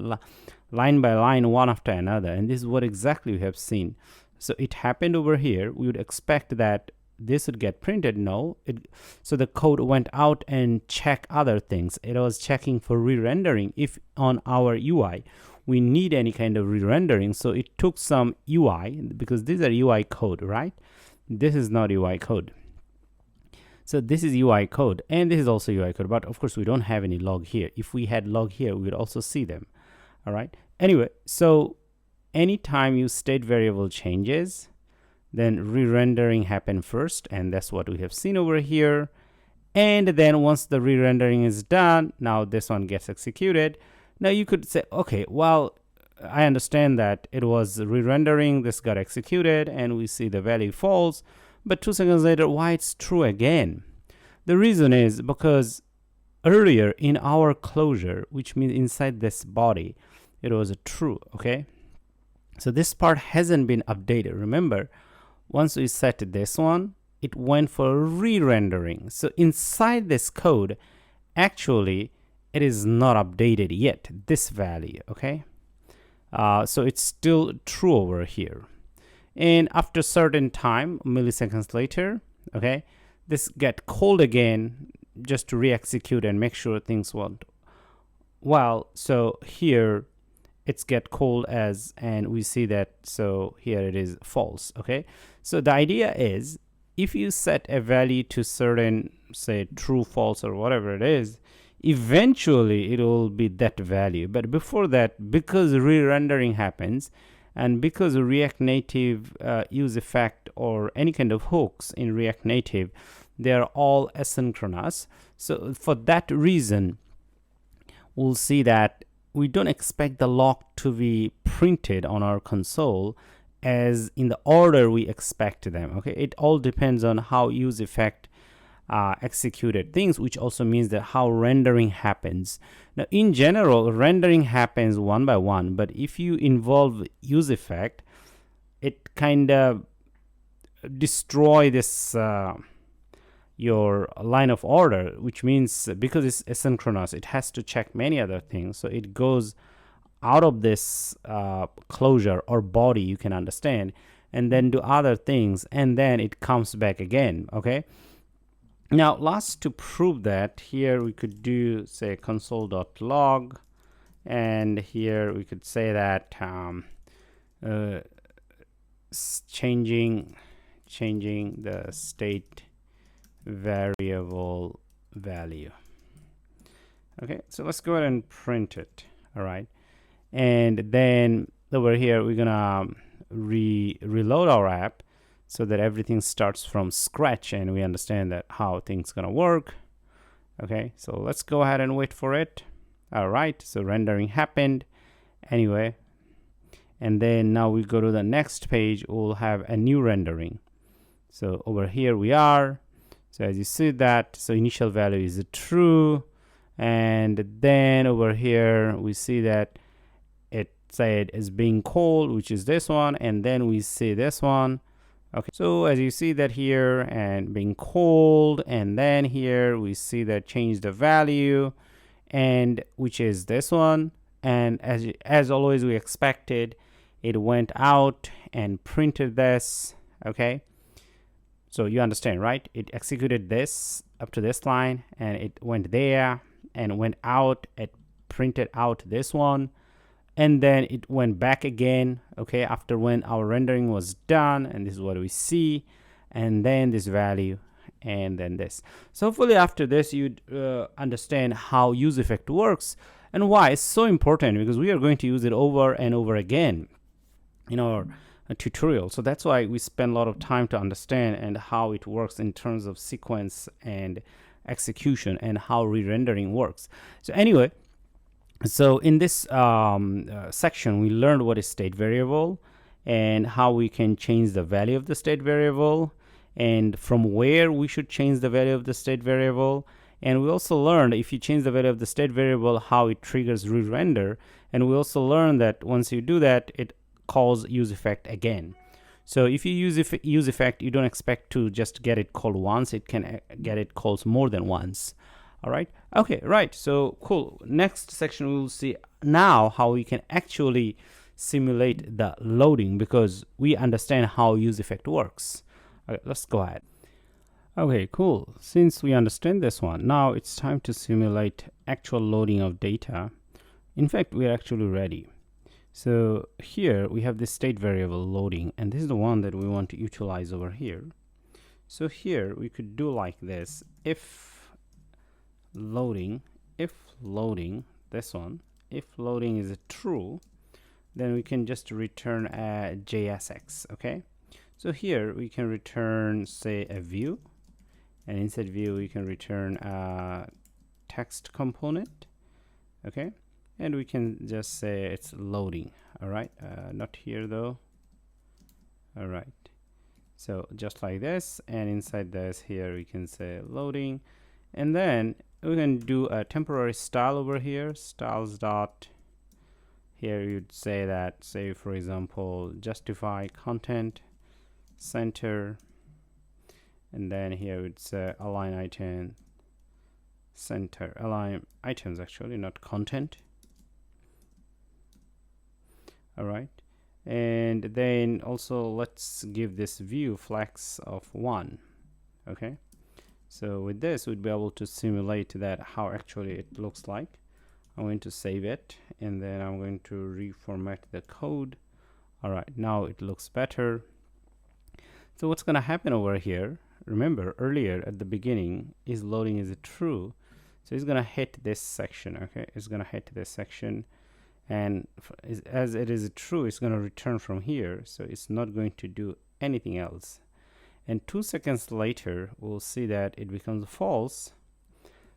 line by line, one after another, and this is what exactly we have seen. So it happened over here. We would expect that this would get printed. No, so the code went out and check other things. It was checking for re-rendering if on our UI we need any kind of re-rendering. So it took some UI, because these are UI code, right? This is not UI code. So this is UI code, and this is also UI code, but of course we don't have any log here. If we had log here, we would also see them. All right, anyway, so anytime you state variable changes, then re-rendering happen first, and that's what we have seen over here. And then once the re-rendering is done, now this one gets executed. Now you could say, okay, well, I understand that it was re-rendering, this got executed, and we see the value false, but 2 seconds later, why it's true again? The reason is because earlier in our closure, which means inside this body, it was a true. Okay, so this part hasn't been updated. Remember, once we set this one, it went for re-rendering. So inside this code, actually, it is not updated yet, this value. Okay, so it's still true over here. And after certain time, milliseconds later, okay, this get called again just to re-execute and make sure things went well. So here it's get called as, and we see that, so here it is false. Okay, so the idea is, if you set a value to certain, say true, false, or whatever it is, eventually it will be that value. But before that, because re-rendering happens, and because React Native use effect or any kind of hooks in React Native, they are all asynchronous. So for that reason, we'll see that we don't expect the log to be printed on our console as in the order we expect them. Okay, it all depends on how use effect executed things, which also means that how rendering happens. Now in general, rendering happens one by one, but if you involve use effect, it kind of destroy this your line of order, which means because it's asynchronous, it has to check many other things. So it goes out of this closure or body, you can understand, and then do other things, and then it comes back again. Okay, now last, to prove that, here we could do, say, console.log, and here we could say that changing the state variable value. Okay, so let's go ahead and print it. All right, and then over here we're gonna reload our app so that everything starts from scratch and we understand that how things gonna work. Okay, so let's go ahead and wait for it. All right, so rendering happened anyway, and then now we go to the next page, we'll have a new rendering. So over here we are. So as you see that, so initial value is true, and then over here we see that it said is being called, which is this one, and then we see this one. Okay, so as you see that here, and being called, and then here we see that change the value, and which is this one, and as always we expected, it went out and printed this. Okay, so you understand, right? It executed this up to this line, and it went there and went out, it printed out this one, and then it went back again, okay, after when our rendering was done, and this is what we see, and then this value, and then this. So hopefully after this you'd understand how use effect works and why it's so important, because we are going to use it over and over again in our tutorial. So that's why we spend a lot of time to understand and how it works in terms of sequence and execution and how re-rendering works. So anyway, so in this section, we learned what is state variable and how we can change the value of the state variable, and from where we should change the value of the state variable. And we also learned if you change the value of the state variable, how it triggers re-render. And we also learned that once you do that, it calls use effect again. So if you use effect, you don't expect to just get it called once. It can get it called more than once. All right. Okay. Right. So cool. Next section, we will see now how we can actually simulate the loading, because we understand how use effect works. Okay, let's go ahead. Okay, cool. Since we understand this one, now it's time to simulate actual loading of data. In fact, we are actually ready. So here we have this state variable loading, and this is the one that we want to utilize over here. So here we could do like this: if loading, this one, if loading is true, then we can just return a JSX. Okay, so here we can return, say, a view, and inside view we can return a text component. Okay, and we can just say it's loading. All right, not here though. All right, so just like this, and inside this here we can say loading, and then we can do a temporary style over here, styles dot, here you'd say that, say for example, justifyContent center, and then here we'd say alignItem center, alignItems actually, not content. All right, and then also let's give this view flex of 1. Okay, so with this we'd be able to simulate that how actually it looks like. I'm going to save it, and then I'm going to reformat the code. All right, now it looks better. So what's going to happen over here, remember earlier at the beginning, is loading is true, so it's going to hit this section. Okay, it's going to hit this section, and as it is true, it's going to return from here, so it's not going to do anything else. And 2 seconds later we'll see that it becomes false.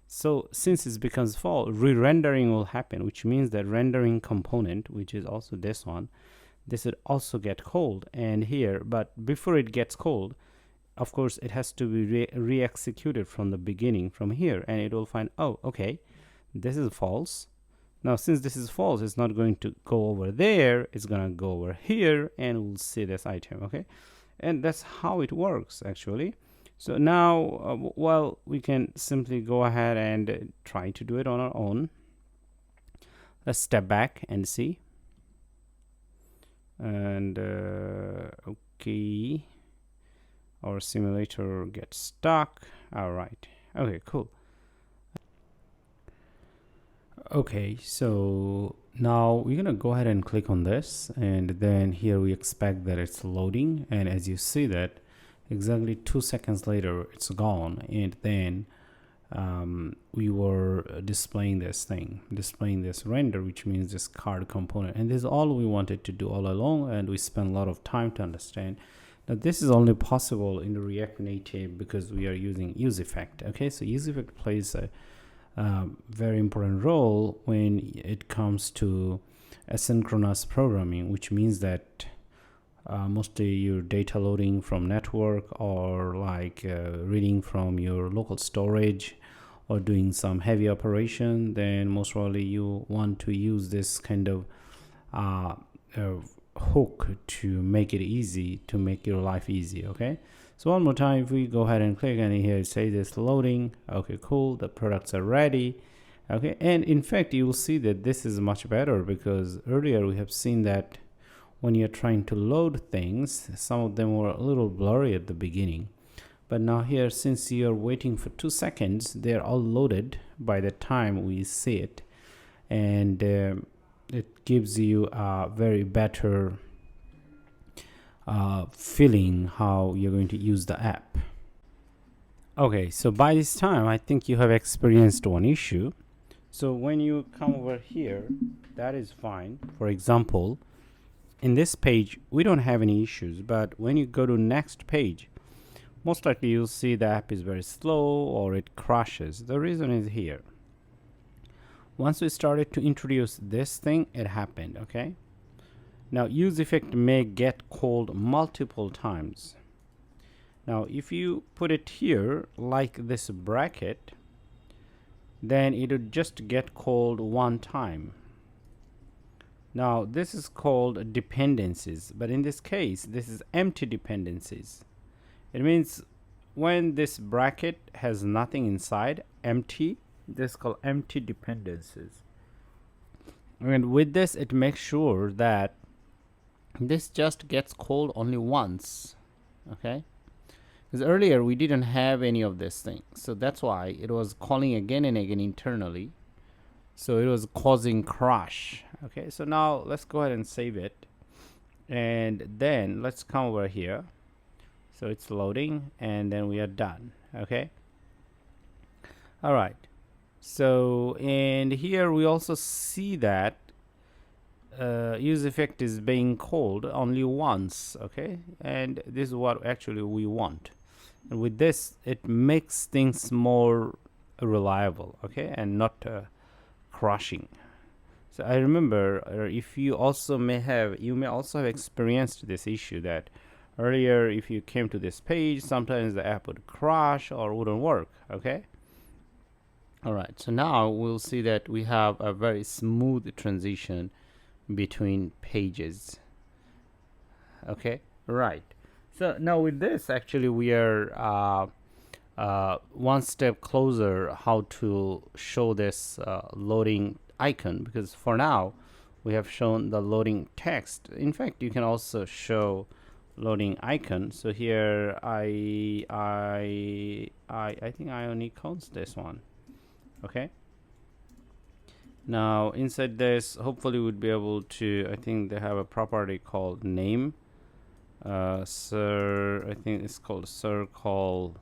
So since it becomes false, re-rendering will happen, which means that rendering component, which is also this one, this would also get called, and here, but before it gets called, of course it has to be re-executed from the beginning from here, and it will find, oh okay, this is false. Now since this is false, it's not going to go over there, it's gonna go over here, and we'll see this item. Okay, and that's how it works actually. So now well, we can simply go ahead and try to do it on our own. Let's step back and see. And okay, our simulator gets stuck. All right, okay, cool. Okay, so now we're gonna go ahead and click on this, and then here we expect that it's loading, and as you see that exactly 2 seconds later it's gone, and then we were displaying this render, which means this card component, and this is all we wanted to do all along, and we spent a lot of time to understand that this is only possible in the React Native because we are using use effect. Okay, so use effect plays a very important role when it comes to asynchronous programming, which means that mostly your data loading from network, or like reading from your local storage, or doing some heavy operation, then most probably you want to use this kind of hook to make it easy, to make your life easy. Okay, so one more time, if we go ahead and click, and here it says it's loading. Okay, cool, the products are ready. Okay, and in fact you will see that this is much better, because earlier we have seen that when you're trying to load things, some of them were a little blurry at the beginning, but now here, since you're waiting for 2 seconds, they're all loaded by the time we see it, and it gives you a very better feeling how you're going to use the app. Okay, so by this time I think you have experienced one issue. So when you come over here, that is fine. For example, in this page we don't have any issues, but when you go to next page, most likely you'll see the app is very slow or it crashes. The reason is here. Once we started to introduce this thing, it happened. Okay, now use effect may get called multiple times. Now if you put it here like this bracket, then it would just get called one time. Now this is called dependencies, but in this case this is empty dependencies. It means when this bracket has nothing inside, empty, this is called empty dependencies. And with this it makes sure that this just gets called only once. Okay, because earlier we didn't have any of this thing, so that's why it was calling again and again internally, so it was causing crash. Okay, so now let's go ahead and save it, and then let's come over here. So it's loading, and then we are done. Okay, all right, so and here we also see that use effect is being called only once. Okay, and this is what actually we want. And with this, it makes things more reliable, okay, and not crashing. So I remember, if you also may have experienced this issue, that earlier if you came to this page, sometimes the app would crash or wouldn't work. Okay, all right, so now we'll see that we have a very smooth transition between pages. Okay, right. So now with this, actually we are one step closer how to show this loading icon, because for now we have shown the loading text. In fact, you can also show loading icon. So here I think Ionicons, this one. Okay, now inside this, hopefully we'd be able to, I think they have a property called name. I think it's called circle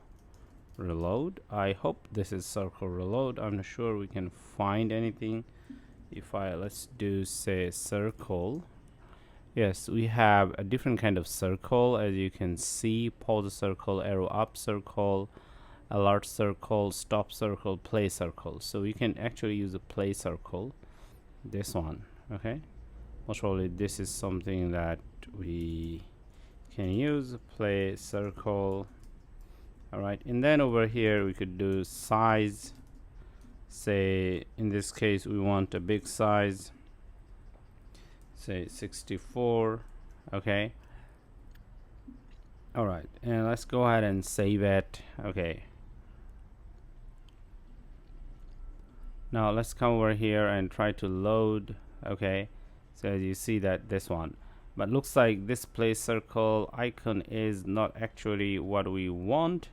reload. I hope this is circle reload. I'm not sure we can find anything. If let's do say circle. Yes, we have a different kind of circle, as you can see: pause circle, arrow up circle, alert circle, stop circle, play circle. So we can actually use a play circle, this one. Okay, most probably this is something that we can use, play circle. All right, and then over here we could do size. Say in this case we want a big size, say 64. Okay, all right, and let's go ahead and save it. Okay, now let's come over here and try to load. Okay, so as you see that this one, but looks like this play circle icon is not actually what we want.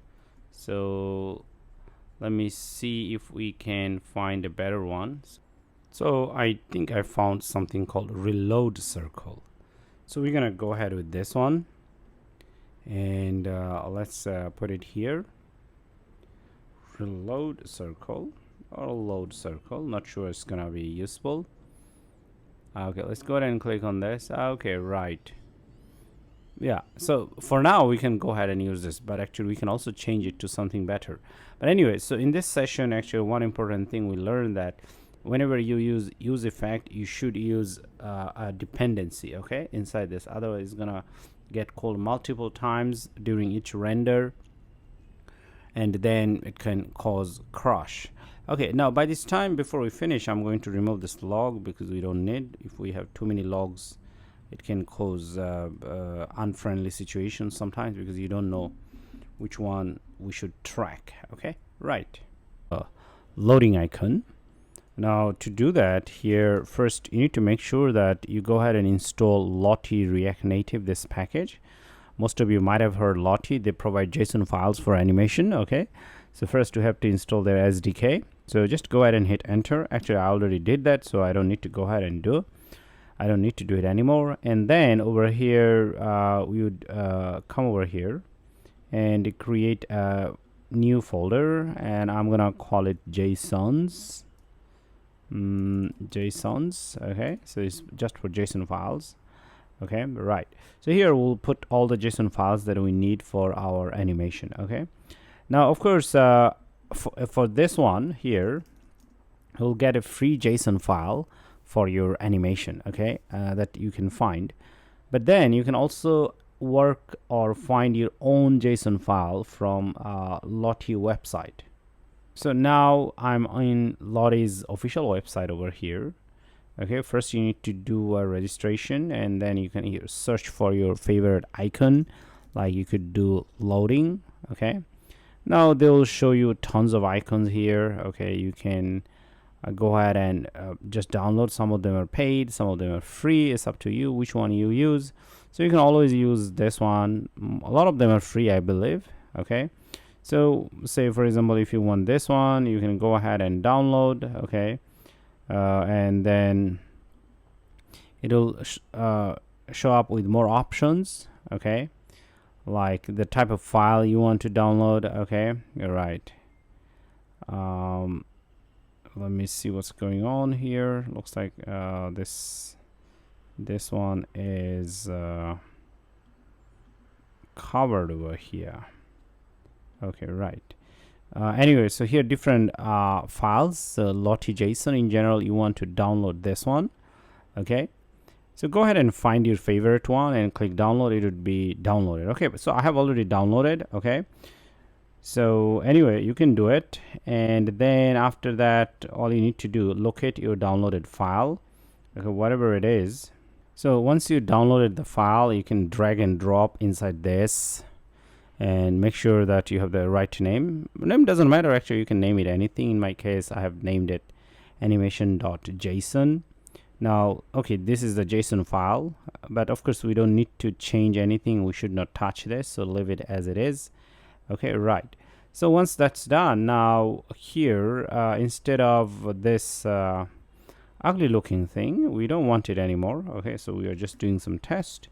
So let me see if we can find a better one. So I think I found something called reload circle. So we're gonna go ahead with this one, and let's put it here. Reload circle or load circle, not sure it's gonna be useful. Okay, let's go ahead and click on this. Okay, right. Yeah, so for now we can go ahead and use this, but actually we can also change it to something better. But anyway, so in this session, actually one important thing we learned, that whenever you use effect, you should use a dependency, okay, inside this. Otherwise it's gonna get called multiple times during each render, and then it can cause crash. Okay, now by this time, before we finish, I'm going to remove this log because we don't need. If we have too many logs, it can cause unfriendly situations sometimes because you don't know which one we should track. Okay, right. Loading icon. Now to do that, here first you need to make sure that you go ahead and install Lottie React Native, this package. Most of you might have heard Lottie. They provide JSON files for animation. Okay, so first you have to install their SDK. So just go ahead and hit enter. Actually, I already did that, so I don't need to go ahead and do. I don't need to do it anymore. And then over here, we would come over here and create a new folder, and I'm gonna call it JSONs. JSONs. Okay, so it's just for JSON files. Okay, right. So here we'll put all the JSON files that we need for our animation. Okay, now of course for this one here, you'll get a free JSON file for your animation. Okay, that you can find, but then you can also work or find your own JSON file from Lottie website. So now I'm in Lottie's official website over here. Okay, first you need to do a registration, and then you can here search for your favorite icon, like you could do loading. Okay, now they will show you tons of icons here. Okay, you can go ahead and just download. Some of them are paid, some of them are free. It's up to you which one you use. So you can always use this one. A lot of them are free, I believe. Okay, so say for example, if you want this one, you can go ahead and download. Okay, and then it'll show up with more options. Okay, like the type of file you want to download. Okay, all right. Let me see what's going on here. Looks like this one is covered over here. Okay, right. Anyway, so here different files. Lottie JSON in general, you want to download this one. Okay, so go ahead and find your favorite one and click download. It would be downloaded. Okay, so I have already downloaded. Okay, so anyway, you can do it, and then after that, all you need to do, locate your downloaded file. Okay, whatever it is. So once you downloaded the file, you can drag and drop inside this, and make sure that you have the right name. Name doesn't matter, actually. You can name it anything. In my case, I have named it animation.json. Now, okay, this is the JSON file, but of course we don't need to change anything. We should not touch this, so leave it as it is. Okay, right. So once that's done, now here instead of this ugly looking thing, we don't want it anymore. Okay, so we are just doing some test.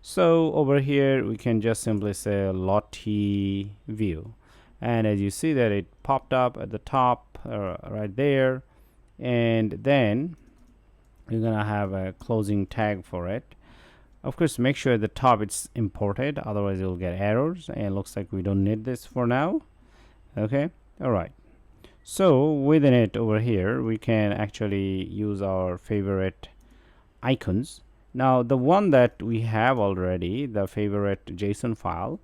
So over here we can just simply say Lottie view, and as you see that it popped up at the top right there, and then you're gonna have a closing tag for it. Of course, make sure at the top it's imported, otherwise you'll get errors, and it looks like we don't need this for now. Okay, all right. So within it over here, we can actually use our favorite icons. Now the one that we have already, the favorite JSON file,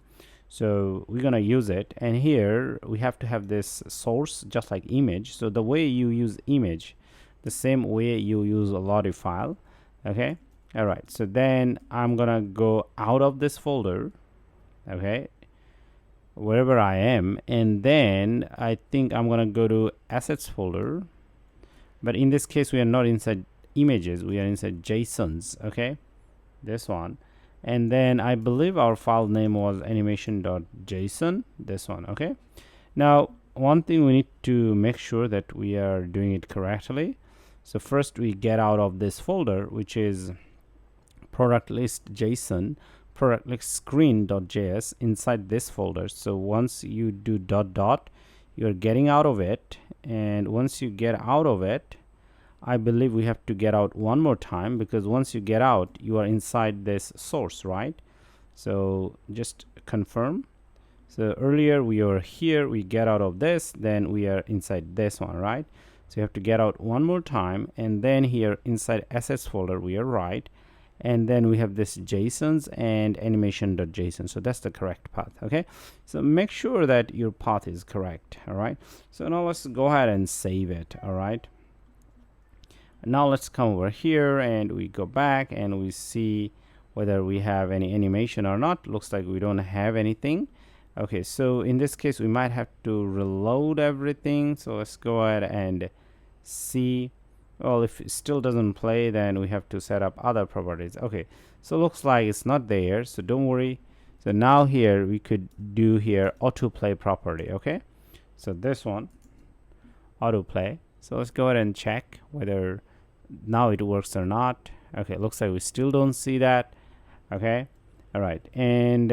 so we're gonna use it, and here we have to have this source just like image. So the way you use image, the same way you use a Lottie file. Okay, all right. So then I'm gonna go out of this folder, okay, wherever I am, and then I think I'm gonna go to assets folder, but in this case we are not inside images, we are inside JSONs. Okay, this one, and then I believe our file name was animation.json, this one. Okay, now one thing we need to make sure that we are doing it correctly. So first we get out of this folder, which is product list JSON, product list screen.js inside this folder. So once you do ... you're getting out of it, and once you get out of it, I believe we have to get out one more time, because once you get out, you are inside this source, right? So just confirm. So earlier we were here, we get out of this, then we are inside this one, right? So you have to get out one more time, and then here inside assets folder we are right, and then we have this JSONs and animation.json. So that's the correct path. Okay, so make sure that your path is correct. All right, so now let's go ahead and save it. All right, now let's come over here and we go back and we see whether we have any animation or not. Looks like we don't have anything. Okay, so in this case we might have to reload everything. So let's go ahead and see. Well, if it still doesn't play, then we have to set up other properties. Okay, so looks like it's not there, so don't worry. So now here we could do here autoplay property. Okay, so this one, autoplay. So let's go ahead and check whether now it works or not. Okay, looks like we still don't see that. Okay, all right, and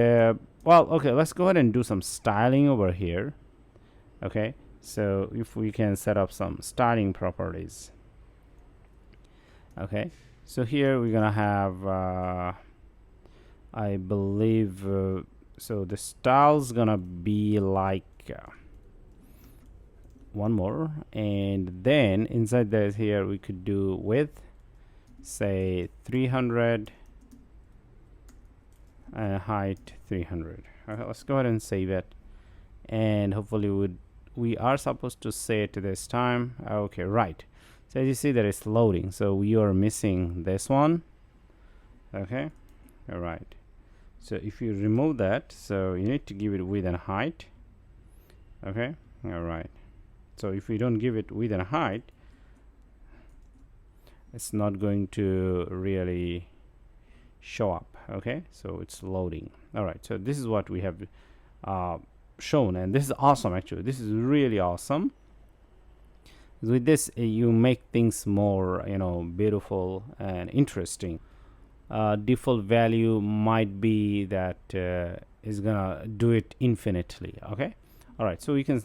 well, okay, let's go ahead and do some styling over here. Okay, so if we can set up some styling properties. Okay, so here we're gonna have I believe so the style's gonna be like one more, and then inside this here we could do width, say 300, and height 300. Okay, let's go ahead and save it, and hopefully we are supposed to say it this time. Okay, right. So as you see that it's loading, so we are missing this one. Okay, all right, so if you remove that, so you need to give it width and height. Okay, all right, so if we don't give it width and height, it's not going to really show up. Okay, so it's loading. All right, so this is what we have shown, and this is awesome. Actually, this is really awesome. With this you make things more, you know, beautiful and interesting. Default value might be that is gonna do it infinitely. Okay, all right, so we can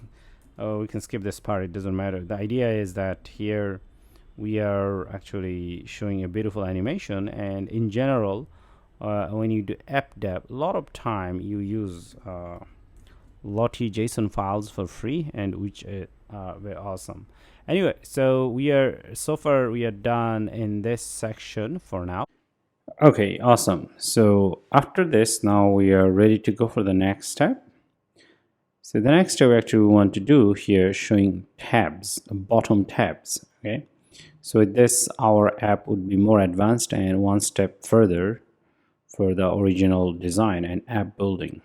skip this part, it doesn't matter. The idea is that here we are actually showing a beautiful animation, and in general when you do app dev, a lot of time you use Lottie JSON files for free, and which are very awesome. Anyway, so we are done in this section for now. Okay, awesome. So after this, now we are ready to go for the next step. So the next step actually we want to do here, showing tabs, bottom tabs. Okay, so with this our app would be more advanced and one step further for the original design and app building.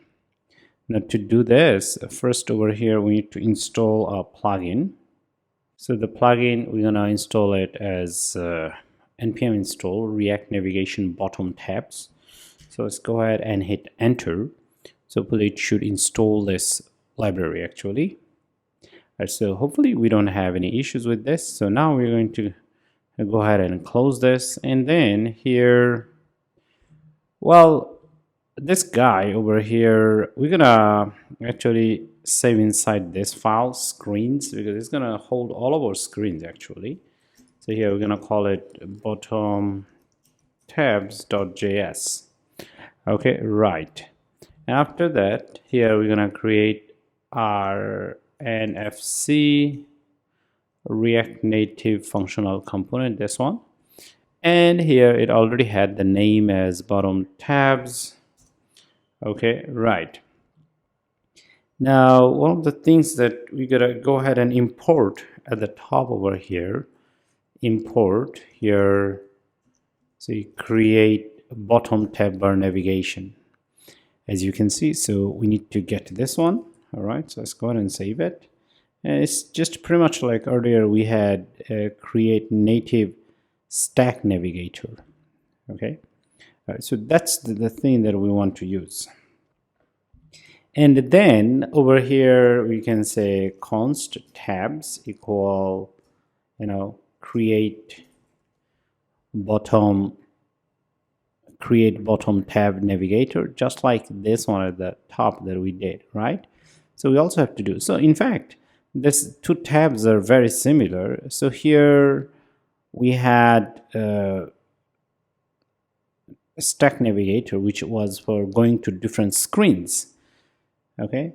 Now to do this, first over here we need to install a plugin. So the plugin, we're gonna install it as npm install React Navigation bottom tabs. So let's go ahead and hit enter. So it should install this library actually. Right, so hopefully we don't have any issues with this. So now we're going to go ahead and close this, and then here, well, this guy over here, we're gonna actually save inside this file screens, because it's gonna hold all of our screens actually. So here we're gonna call it bottom tabs.js. Okay, right. After that, here we're gonna create our NFC React Native functional component, this one, and here it already had the name as bottom tabs. Okay, right. Now one of the things that we gotta go ahead and import at the top over here, import here, so you create bottom tab bar navigation, as you can see. So we need to get this one. All right, so let's go ahead and save it, and it's just pretty much like earlier we had create native stack navigator. Okay, all right, so that's the thing that we want to use. And then over here we can say const tabs equal, you know, create bottom tab navigator, just like this one at the top that we did, right? So we also have to do, so in fact these two tabs are very similar. So here we had stack navigator, which was for going to different screens. Okay,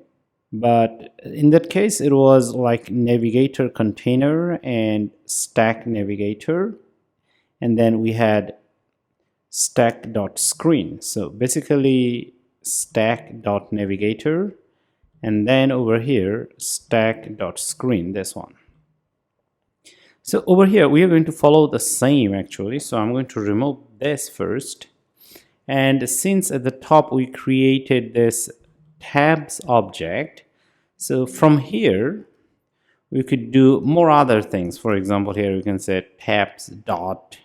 but in that case it was like navigator container and stack navigator, and then we had stack.screen. So basically stack.navigator, and then over here stack.screen, this one. So over here we are going to follow the same actually. So I'm going to remove this first, and since at the top we created this tabs object, so from here we could do more other things. For example, here we can say tabs dot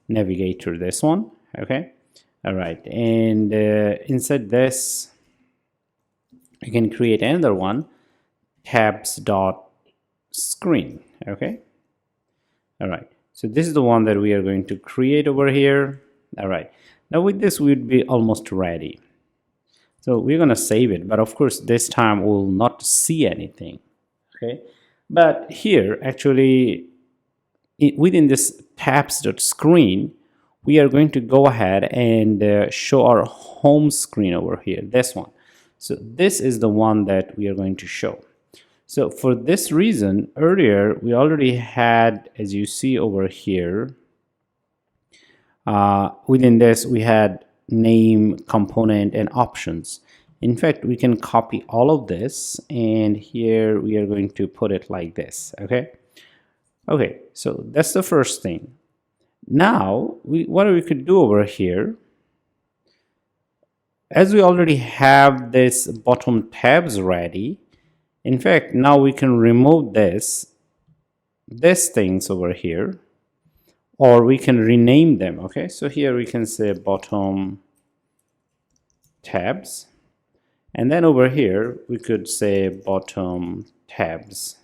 navigator, this one. Okay, all right, and inside this you can create another one, tabs dot screen. Okay, all right, so this is the one that we are going to create over here. All right, now with this we'd be almost ready. So we're going to save it, but of course this time we'll not see anything. Okay, but here actually within this tabs.screen we are going to go ahead and show our home screen over here, this one. So this is the one that we are going to show. So for this reason, earlier we already had, as you see over here, within this we had name, component, and options. In fact, we can copy all of this, and here we are going to put it like this. Okay, so that's the first thing. Now what we could do over here, as we already have this bottom tabs ready, in fact now we can remove this things over here, or we can rename them. Okay, so here we can say bottom tabs, and then over here we could say bottom tabs,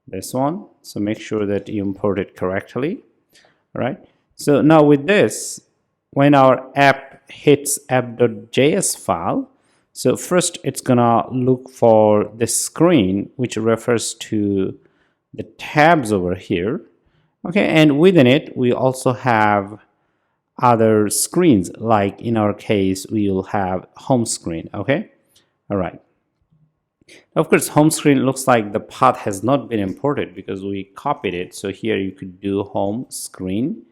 this one. So make sure that you import it correctly. All right, so now with this, when our app hits app.js file, so first it's gonna look for this screen which refers to the tabs over here. Okay, and within it we also have other screens, like in our case we will have home screen. Okay, all right, of course home screen looks like the path has not been imported because we copied it. So here you could do home screen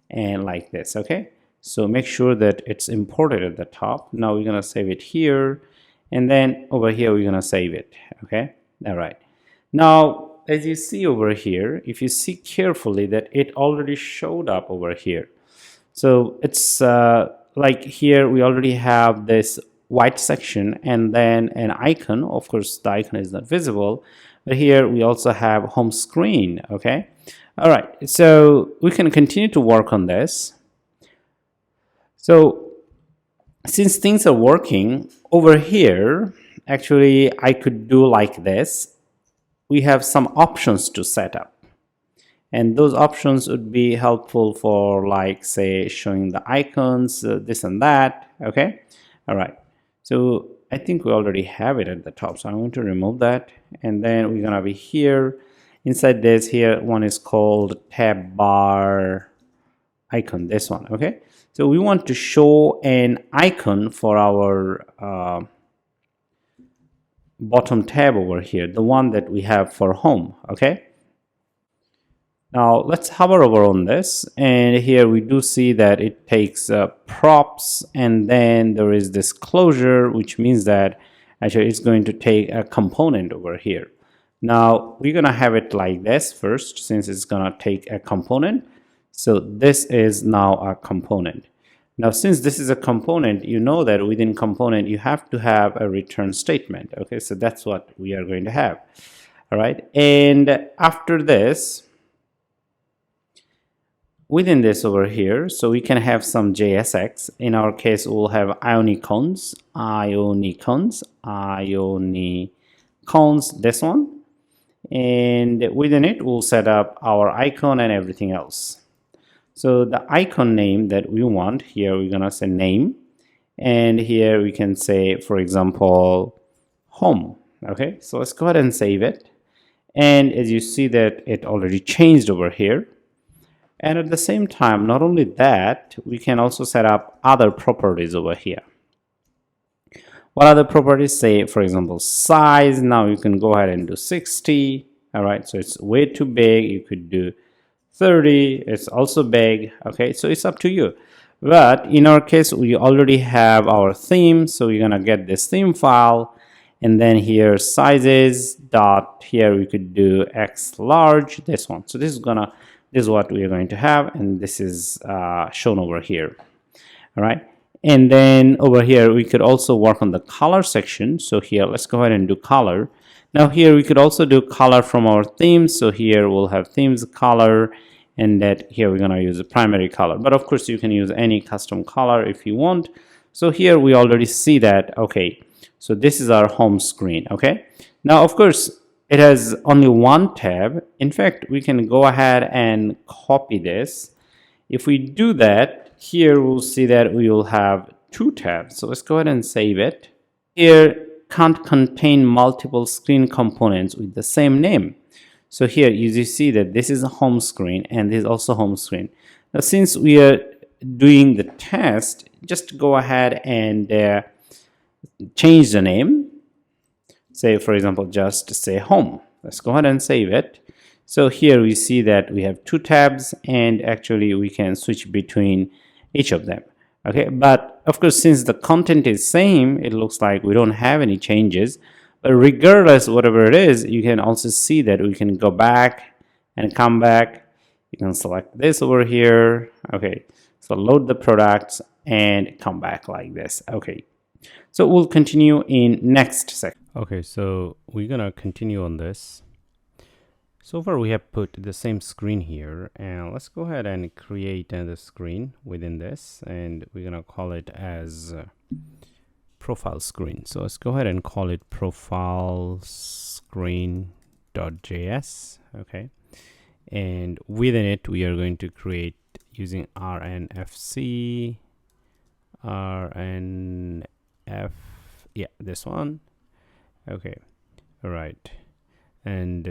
and like this. Okay, so make sure that it's imported at the top. Now we're gonna save it here, and then over here we're gonna save it. Okay, all right, now as you see over here, if you see carefully, that it already showed up over here. So it's like here we already have this white section and then an icon. Of course the icon is not visible, but here we also have home screen. Okay, all right, so we can continue to work on this. So since things are working over here, actually I could do like this. We have some options to set up, and those options would be helpful for, like, say, showing the icons, this and that. Okay, all right, so I think we already have it at the top, so I'm going to remove that, and then we're gonna be here inside this. Here one is called tab bar icon, this one. Okay, so we want to show an icon for our bottom tab over here, the one that we have for home. Okay, now let's hover over on this, and here we do see that it takes props, and then there is this closure, which means that actually it's going to take a component over here. Now we're gonna have it like this first, since it's gonna take a component. So this is now a component. Now since this is a component, you know that within component you have to have a return statement. Okay, so that's what we are going to have. All right, and after this, within this over here, so we can have some JSX. In our case we'll have Ionicons, this one, and within it we'll set up our icon and everything else. So the icon name that we want, here we're gonna say name, and here we can say, for example, home. Okay, so let's go ahead and save it, and as you see that it already changed over here. And at the same time, not only that, we can also set up other properties over here. What other properties? Say, for example, size. Now you can go ahead and do 60. All right, so it's way too big. You could do 30. It's also big. Okay, so it's up to you. But in our case, we already have our theme, so we're gonna get this theme file, and then here sizes dot, here we could do x large, this one. So this is what we are going to have, and this is shown over here. All right, and then over here we could also work on the color section. So here, let's go ahead and do color. Now here we could also do color from our themes. So here we'll have themes color, and that here we're going to use a primary color, but of course you can use any custom color if you want. So here we already see that. Okay, so this is our home screen. Okay, now of course it has only one tab. In fact, we can go ahead and copy this. If we do that, here we'll see that we will have two tabs. So let's go ahead and save it. Here can't contain multiple screen components with the same name. So here you see that this is a home screen and this is also home screen. Now since we are doing the test, just go ahead and change the name. Say for example, just say home. Let's go ahead and save it. So here we see that we have two tabs, and actually we can switch between each of them. Okay, but of course since the content is same, it looks like we don't have any changes. But regardless, whatever it is, you can also see that we can go back and come back. You can select this over here. Okay, so load the products and come back like this. Okay, so we'll continue in next section. Okay, so we're gonna continue on this. So far we have put the same screen here, and let's go ahead and create another screen within this, and we're gonna call it as profile screen. So let's go ahead and call it profile screen.js. Okay, and within it we are going to create using rnfc yeah, this one. Okay, all right, and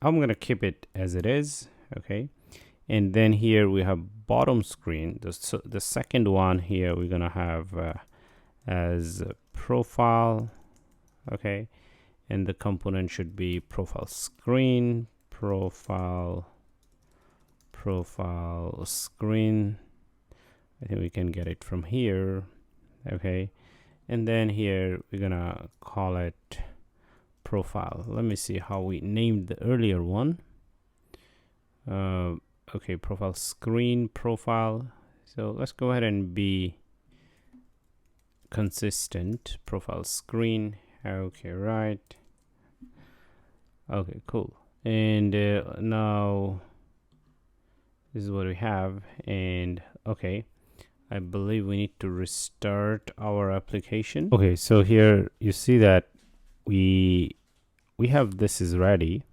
I'm gonna keep it as it is. Okay, and then here we have bottom screen. The second one here we're gonna have as profile. Okay, and the component should be profile screen, profile screen. I think we can get it from here. Okay, and then here we're gonna call it profile. Let me see how we named the earlier one. Okay, profile screen, profile. So let's go ahead and be consistent. Profile screen. Okay, right. Okay, cool. And now this is what we have. And okay, I believe we need to restart our application. Okay, so here you see that we have this is ready,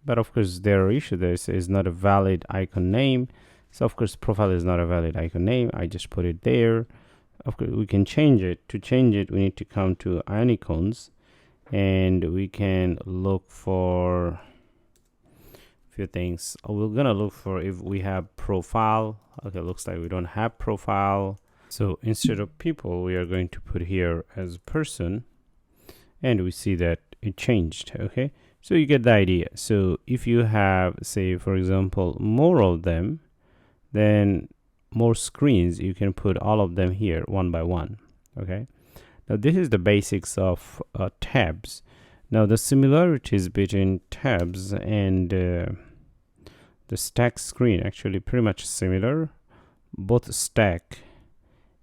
but of course there are issue. This is not a valid icon name. So of course profile is not a valid icon name. I just put it there. Of course we can change it. To change it, we need to come to Ionicons, and we can look for a few things. We're gonna look for if we have profile. Okay, looks like we don't have profile. So instead of people, we are going to put here as person, and we see that it changed. Okay, so you get the idea. So if you have, say for example, more of them, then more screens, you can put all of them here one by one. Okay, now this is the basics of tabs. Now the similarities between tabs and the stack screen actually pretty much similar. Both stack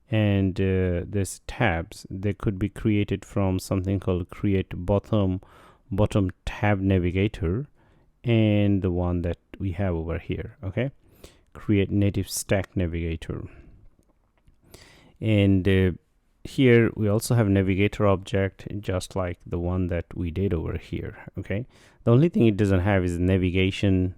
and this tabs, they could be created from something called create bottom tab navigator, and the one that we have over here. Okay, create native stack navigator. And here we also have navigator object, just like the one that we did over here. Okay, the only thing it doesn't have is navigation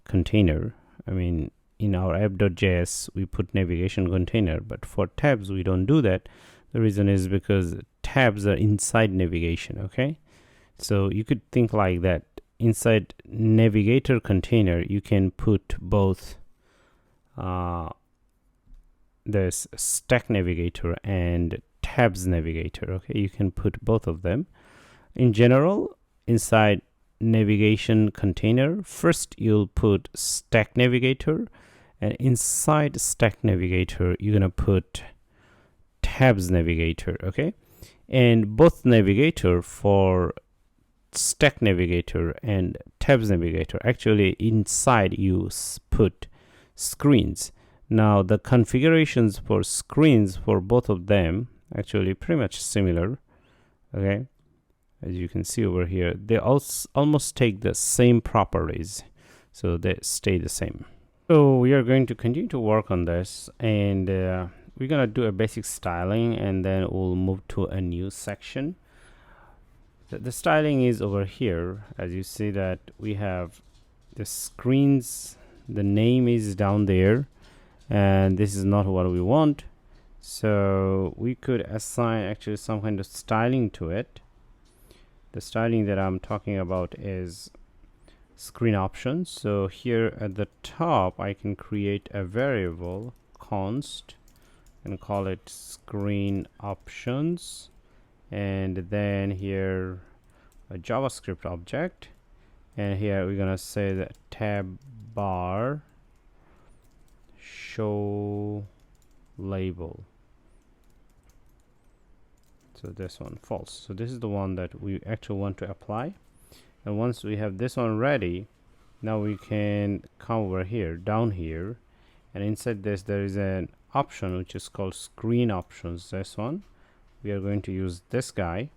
container. I mean, in our app.js we put navigation container, but for tabs we don't do that. The reason is because tabs are inside navigation. Okay, so you could think like that. Inside navigator container you can put both this stack navigator and tabs navigator. Okay, you can put both of them. In general, inside navigation container, first you'll put stack navigator, And inside stack navigator, you're gonna put tabs navigator, okay? And both navigator for stack navigator and tabs navigator, actually inside you put screens. Now the configurations for screens for both of them actually pretty much similar, okay? As you can see over here, they also almost take the same properties, so they stay the same. So we are going to continue to work on this, and we're gonna do a basic styling, and then we'll move to a new section. The styling is over here. As you see that we have the screens, the name is down there, and this is not what we want. So we could assign actually some kind of styling to it. The styling that I'm talking about is screen options. So here at the top, I can create a variable const and call it screen options, and then here a JavaScript object, and here we're gonna say that tab bar show label. So this one false. So this is the one that we actually want to apply. And once we have this one ready, now we can come over here, down here, and inside this there is an option which is called screen options. This one we are going to use this guy,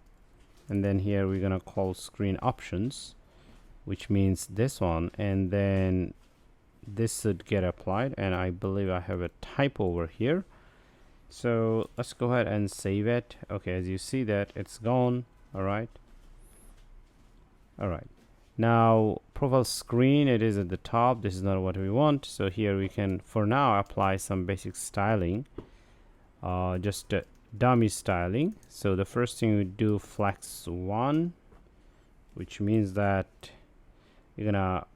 and then here we're gonna call screen options, which means this one, and then this should get applied. And I believe I have a typo over here, so let's go ahead and save it. Okay, as you see that it's gone. All right, now profile screen, it is at the top. This is not what we want, so here we can for now apply some basic styling, just dummy styling. So the first thing we do flex 1, which means that you're gonna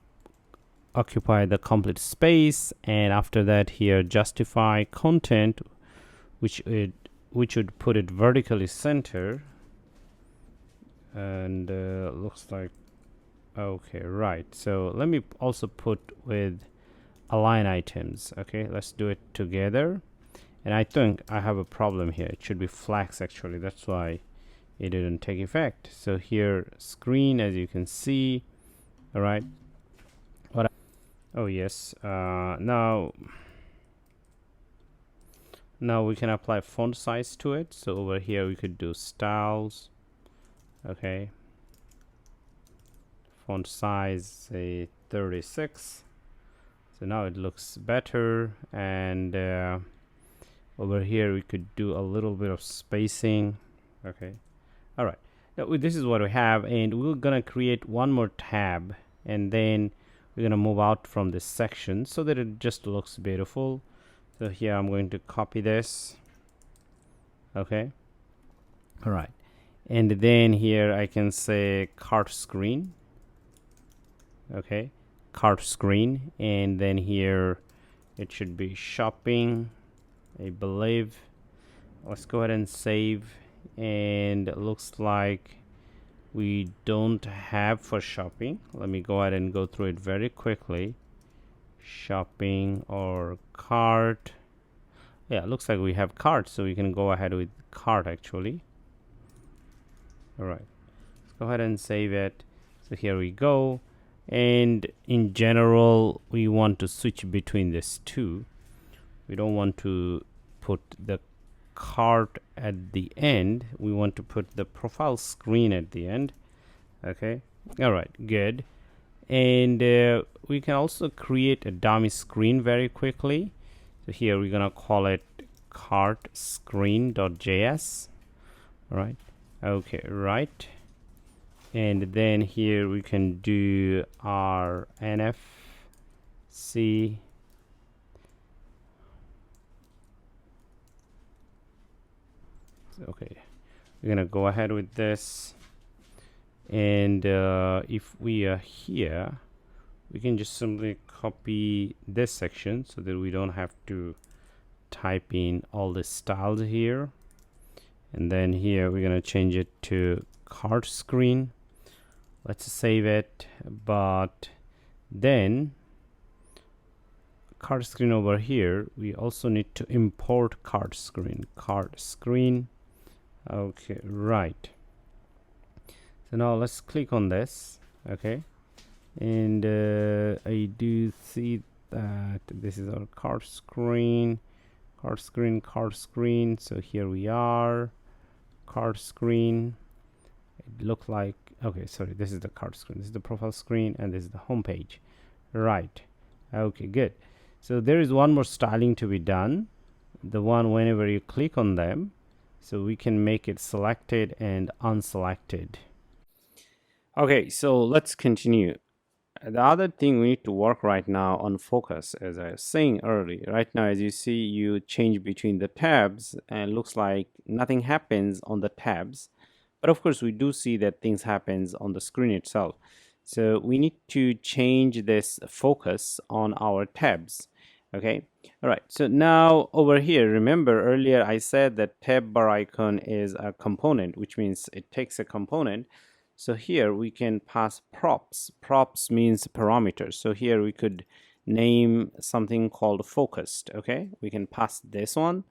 occupy the complete space, and after that here justify content, which would put it vertically center, and looks like okay, right. So let me also put with alignItems. Okay, let's do it together. And I think I have a problem here. It should be flex actually, that's why it didn't take effect. So here screen, as you can see. All right, oh yes, now we can apply font size to it. So over here we could do styles, okay, font size say 36. So now it looks better. And over here we could do a little bit of spacing. Okay, all right, now this is what we have, and we're gonna create one more tab, and then we're gonna move out from this section so that it just looks beautiful. So here I'm going to copy this. Okay, all right, and then here I can say cart screen. Okay, cart screen, and then here it should be shopping, I believe. Let's go ahead and save, and it looks like we don't have for shopping. Let me go ahead and go through it very quickly. Shopping or cart. Yeah, it looks like we have cart, so we can go ahead with cart actually. All right, let's go ahead and save it. So here we go. And in general, we want to switch between these two. We don't want to put the cart at the end. We want to put the profile screen at the end. Okay, all right, good. And we can also create a dummy screen very quickly. So here we're gonna call it cart screen.js. All right, okay, right. And then here we can do our NFC. Okay, we're gonna go ahead with this, and if we are here, we can just simply copy this section so that we don't have to type in all the styles here. And then here we're gonna change it to cart screen. Let's save it, but then card screen over here, we also need to import card screen. Okay, right. So now let's click on this. Okay, and I do see that this is our card screen. So here we are, card screen. It looked like, okay, sorry, this is the card screen, this is the profile screen, and this is the home page. Right. Okay, good. So there is one more styling to be done, the one whenever you click on them, so we can make it selected and unselected. Okay, so let's continue. The other thing we need to work right now on focus, as I was saying earlier. Right now, as you see, you change between the tabs and it looks like nothing happens on the tabs. But of course, we do see that things happens on the screen itself. So we need to change this focus on our tabs. Okay, all right. So now over here, remember earlier I said that tab bar icon is a component, which means it takes a component. So here we can pass props. Props means parameters. So here we could name something called focused. Okay, we can pass this one,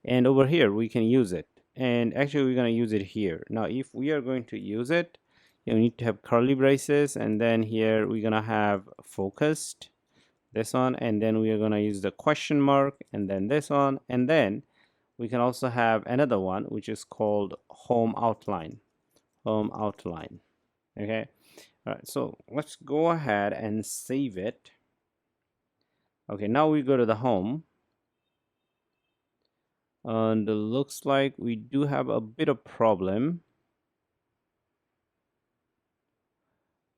and over here we can use it. And actually we're going to use it here. Now if we are going to use it, you need to have curly braces, and then here we're going to have focused, this one, and then we are going to use the question mark, and then this one, and then we can also have another one which is called home outline. Okay, all right, so let's go ahead and save it. Okay, now we go to the home, and it looks like we do have a bit of problem.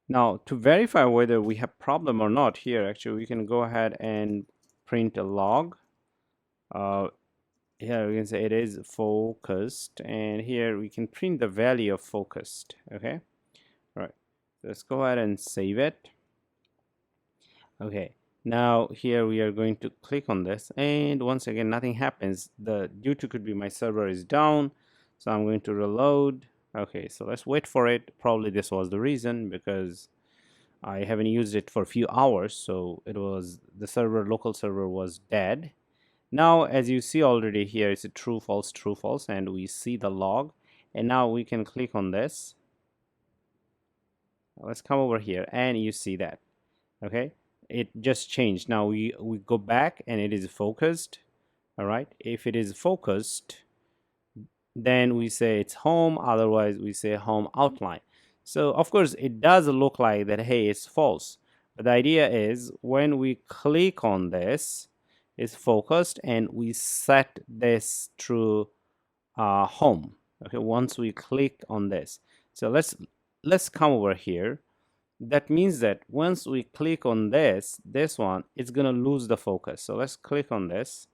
Now to verify whether we have problem or not, here actually we can go ahead and print a log. Here we can say it is focused, and here we can print the value of focused. Okay, all right, let's go ahead and save it. Okay, now here we are going to click on this, and once again nothing happens. Due to could be my server is down, so I'm going to reload. Okay, so let's wait for it. Probably this was the reason, because I haven't used it for a few hours, so it was the local server was dead. Now as you see already here, it's a true false, and we see the log, and now we can click on this. Let's come over here, and you see that. Okay, it just changed. Now we go back, and it is focused. All right, if it is focused, then we say it's home, otherwise we say home outline. So of course it does look like that, hey, it's false, but the idea is when we click on this, it's focused, and we set this to home. Okay, once we click on this, so let's come over here. That means that once we click on this one, it's gonna lose the focus. So let's click on this.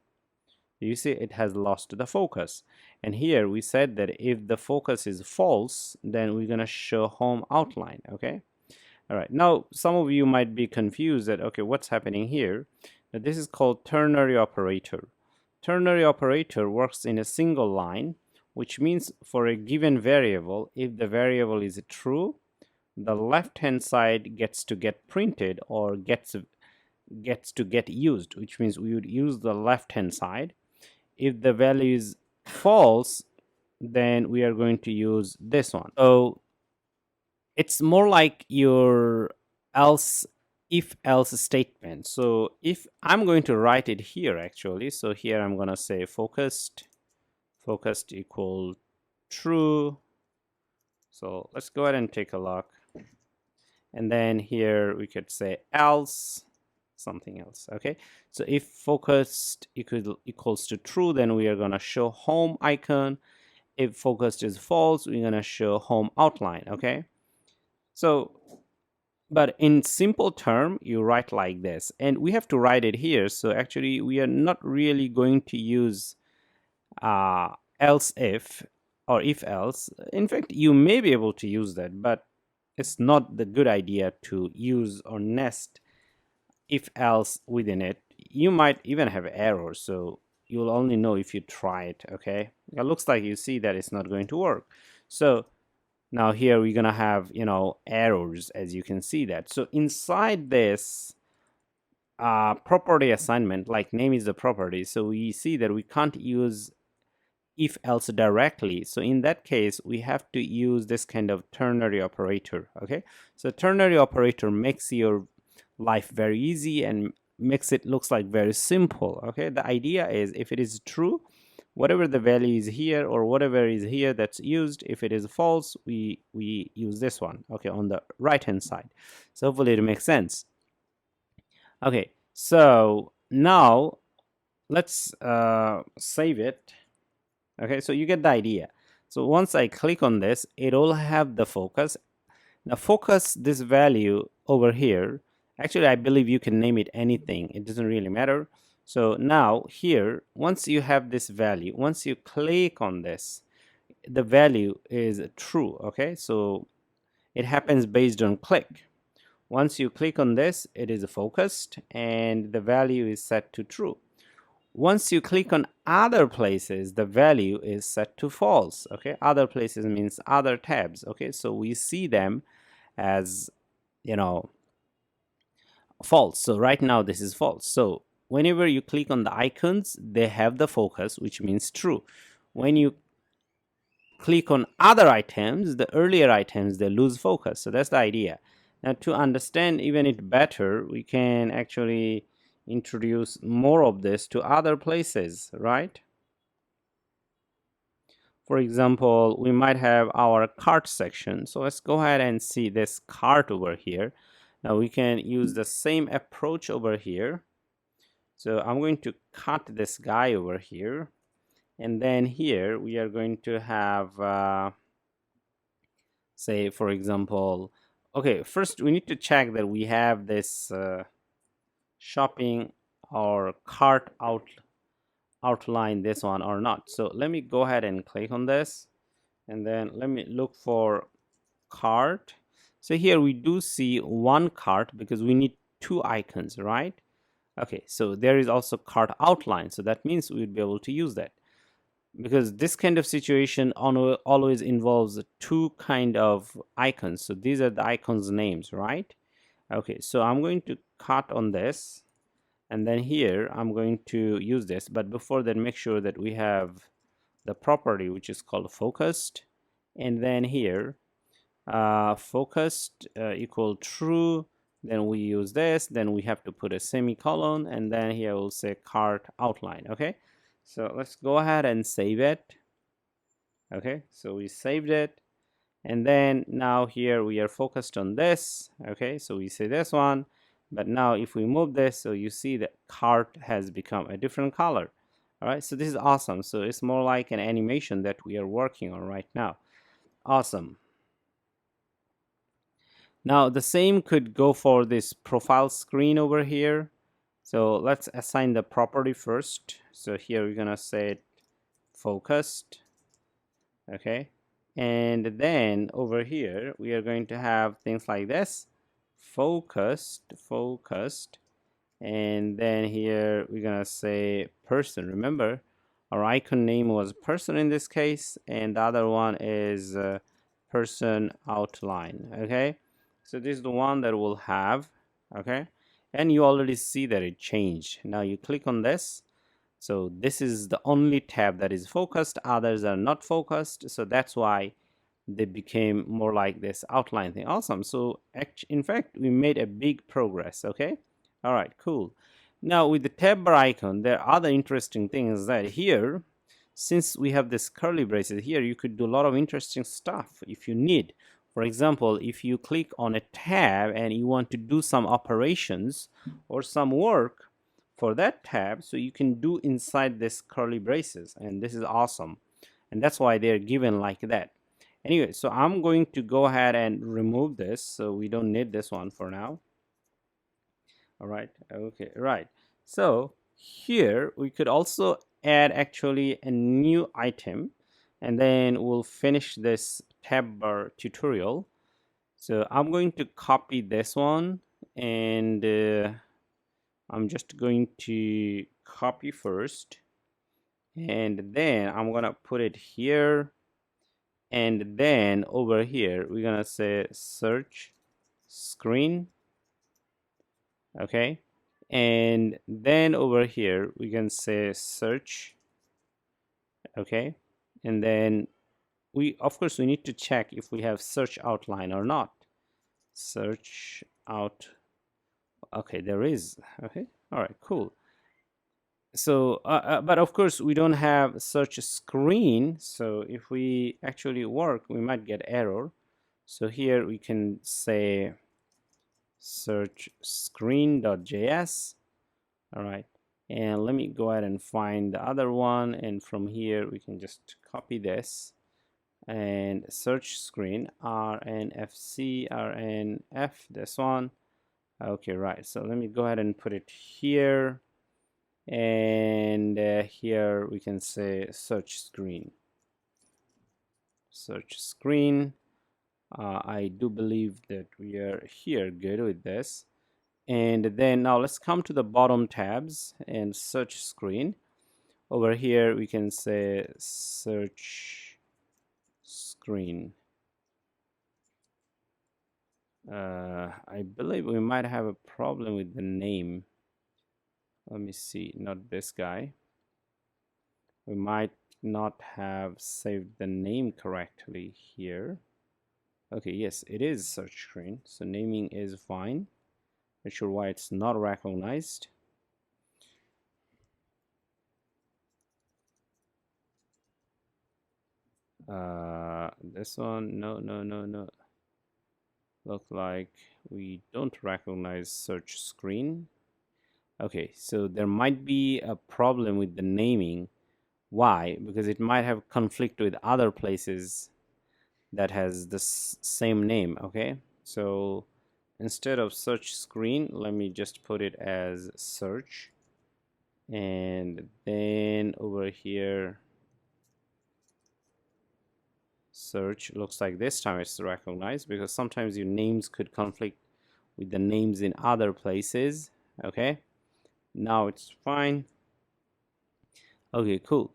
You see it has lost the focus, and here we said that if the focus is false, then we're gonna show home outline. Okay, all right, now some of you might be confused that, okay, what's happening here? Now, this is called ternary operator. Ternary operator works in a single line, which means for a given variable, if the variable is true, the left hand side gets to get printed or gets to get used, which means we would use the left hand side. If the value is false, then we are going to use this one. So it's more like your if else statement. So if I'm going to write it here actually, so here I'm going to say focused equal true. So let's go ahead and take a look, and then here we could say else something else. Okay, so if focused equals to true, then we are going to show home icon. If focused is false, we're going to show home outline. Okay, so but in simple term you write like this, and we have to write it here. So actually we are not really going to use else if or if else. In fact, you may be able to use that, but it's not the good idea to use or nest if else within it. You might even have errors, so you'll only know if you try it. Okay, it looks like you see that it's not going to work. So now here we're gonna have errors, as you can see that. So inside this property assignment, like name is the property, so we see that we can't use if else directly. So in that case, we have to use this kind of ternary operator. Okay, so ternary operator makes your life very easy and makes it looks like very simple. Okay, the idea is if it is true, whatever the value is here or whatever is here that's used, if it is false, we use this one, okay, on the right hand side. So hopefully it makes sense. Okay, so now let's save it. Okay, so you get the idea. So once I click on this, it will have the focus. Now focus this value over here. Actually, I believe you can name it anything. It doesn't really matter. So now here, once you have this value, once you click on this, the value is true. Okay, so it happens based on click. Once you click on this, it is focused and the value is set to true. Once you click on other places, the value is set to false. Okay, other places means other tabs. Okay, so we see them as, you know, false. So right now this is false. So whenever you click on the icons, they have the focus, which means true. When you click on other items, the earlier items, they lose focus. So that's the idea. Now to understand even it better, we can actually introduce more of this to other places, right? For example, we might have our cart section. So let's go ahead and see this cart over here. Now we can use the same approach over here. So I'm going to cut this guy over here. And then here we are going to have, say, for example, okay, first we need to check that we have this shopping or cart outline this one or not. So let me go ahead and click on this, and then let me look for cart. So here we do see one cart because we need two icons, right? Okay, so there is also cart outline, so that means we would be able to use that, because this kind of situation always involves two kind of icons. So these are the icons names, right? Okay, so I'm going to cut on this, and then here I'm going to use this, but before that make sure that we have the property which is called focused, and then here focused equal true, then we use this, then we have to put a semicolon, and then here we'll say cart outline. Okay, so let's go ahead and save it. Okay, so we saved it, and then now here we are focused on this. Okay, so we say this one, but now if we move this, so you see that cart has become a different color. All right, so this is awesome. So it's more like an animation that we are working on right now. Awesome. Now the same could go for this profile screen over here. So let's assign the property first. So here we're gonna say focused. Okay, and then over here we are going to have things like this: focused, and then here we're gonna say person. Remember, our icon name was person in this case, and the other one is person outline. Okay, so this is the one that we'll have. Okay, and you already see that it changed. Now you click on this, so this is the only tab that is focused, others are not focused, so that's why they became more like this outline thing. Awesome. So in fact we made a big progress. Okay, all right, cool. Now with the tab bar icon, there are other interesting things that here, since we have this curly braces here, you could do a lot of interesting stuff if you need. For example, if you click on a tab and you want to do some operations or some work for that tab, so you can do inside this curly braces, and this is awesome, and that's why they're given like that. Anyway, so I'm going to go ahead and remove this, so we don't need this one for now. All right, okay, right. So here we could also add actually a new item, and then we'll finish this tab bar tutorial. So I'm going to copy this one, and I'm just going to copy first, and then I'm gonna put it here, and then over here we're gonna say search screen. Okay, And then over here we can say search. Okay, and then of course we need to check if we have search outline or not. Search out. Okay, there is. Okay, all right, cool. So but of course we don't have search screen, so if we actually work we might get error. So here we can say search screen.js. all right, and let me go ahead and find the other one, and from here we can just copy this and search screen rnf, this one. Okay, right, so let me go ahead and put it here, and here we can say search screen. I do believe that we are here good with this. And then now let's come to the bottom tabs and search screen. Over here we can say search screen. I believe we might have a problem with the name. Let me see, not this guy. We might not have saved the name correctly here. Okay, yes, it is search screen, so naming is fine. Not sure why it's not recognized. This one, no. Look like we don't recognize search screen. Okay, so there might be a problem with the naming. Why? Because it might have conflict with other places that has the same name. Okay, so instead of search screen, let me just put it as search, and then over here search. Looks like this time it's recognized, because sometimes your names could conflict with the names in other places. Okay, now it's fine. Okay, cool.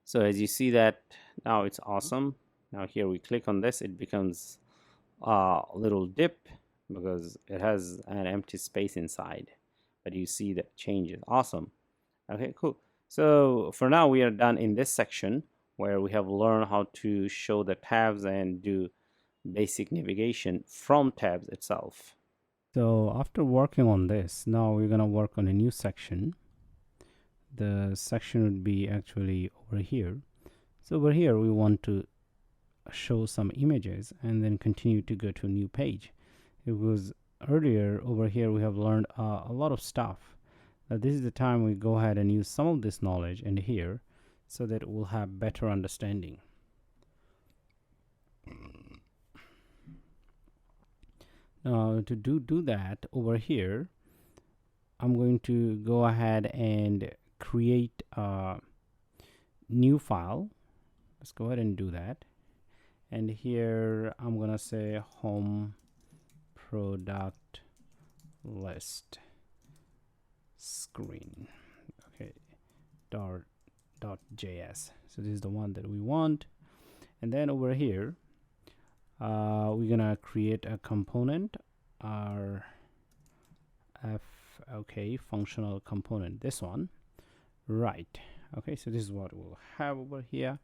So as you see that now it's awesome. Now here we click on this, it becomes a little dip because it has an empty space inside, but you see the changes. Awesome. Okay, cool. So for now we are done in this section where we have learned how to show the tabs and do basic navigation from tabs itself. So after working on this, now we're gonna work on a new section. The section would be actually over here. So over here we want to show some images and then continue to go to a new page. It was earlier over here we have learned a lot of stuff. Now this is the time we go ahead and use some of this knowledge in here so that we'll have better understanding. Now to do that, over here I'm going to go ahead and create a new file. Let's go ahead and do that. And here I'm gonna say home product list screen. Okay, .js. So this is the one that we want. And then over here we're gonna create a component, functional component, this one, right? Okay, so this is what we'll have over here.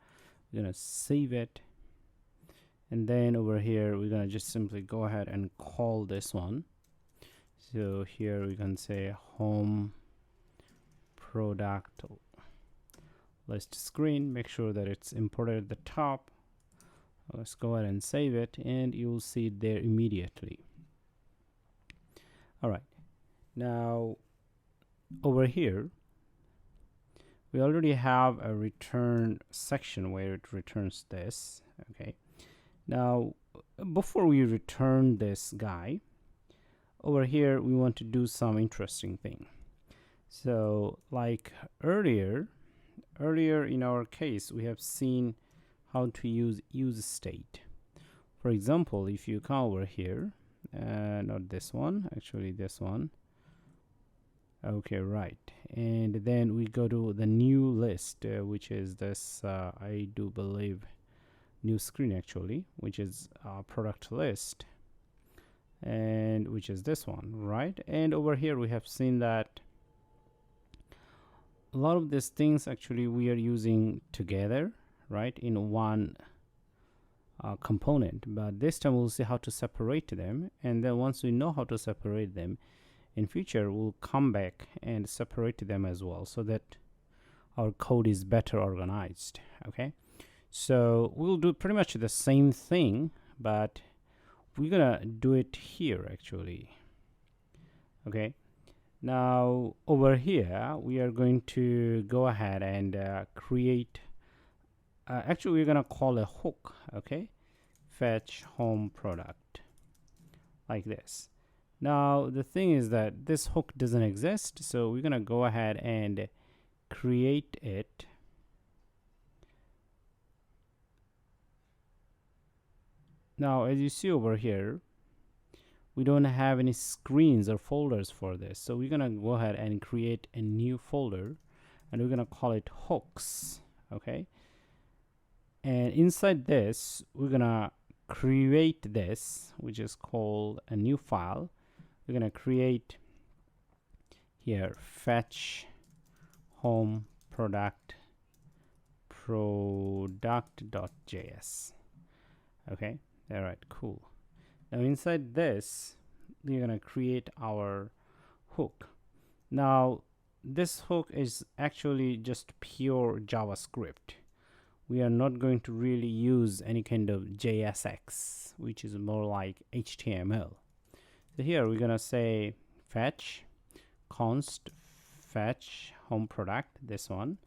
We're gonna save it, and then over here we're gonna just simply go ahead and call this one. So here we can say home product list screen. Make sure that it's imported at the top. Let's go ahead and save it, and you'll see it there immediately. All right, now over here we already have a return section where it returns this. Okay, now before we return this guy, over here we want to do some interesting thing. So like earlier in our case we have seen how to use state. For example, if you come over here, not this one, actually this one. Okay, right, and then we go to the new list, which is this I do believe new screen actually, which is product list. and which is this one, right? And over here we have seen that a lot of these things actually we are using together, right, in one component. But this time we'll see how to separate them, and then once we know how to separate them, in future we'll come back and separate them as well, so that our code is better organized. Okay, so we'll do pretty much the same thing, but we're gonna do it here actually. Okay, now over here we are going to go ahead and create actually we're gonna call a hook. Okay, fetch home product, like this. Now the thing is that this hook doesn't exist, so we're gonna go ahead and create it. Now as you see over here, we don't have any screens or folders for this, so we're gonna go ahead and create a new folder, and we're gonna call it hooks. Okay, and inside this we're gonna create this, which is called a new file. We're gonna create here fetch home product.js. Okay, all right, cool. Now inside this we're gonna create our hook. Now this hook is actually just pure JavaScript. We are not going to really use any kind of JSX, which is more like HTML. So here we're gonna say fetch const fetch home product, this one,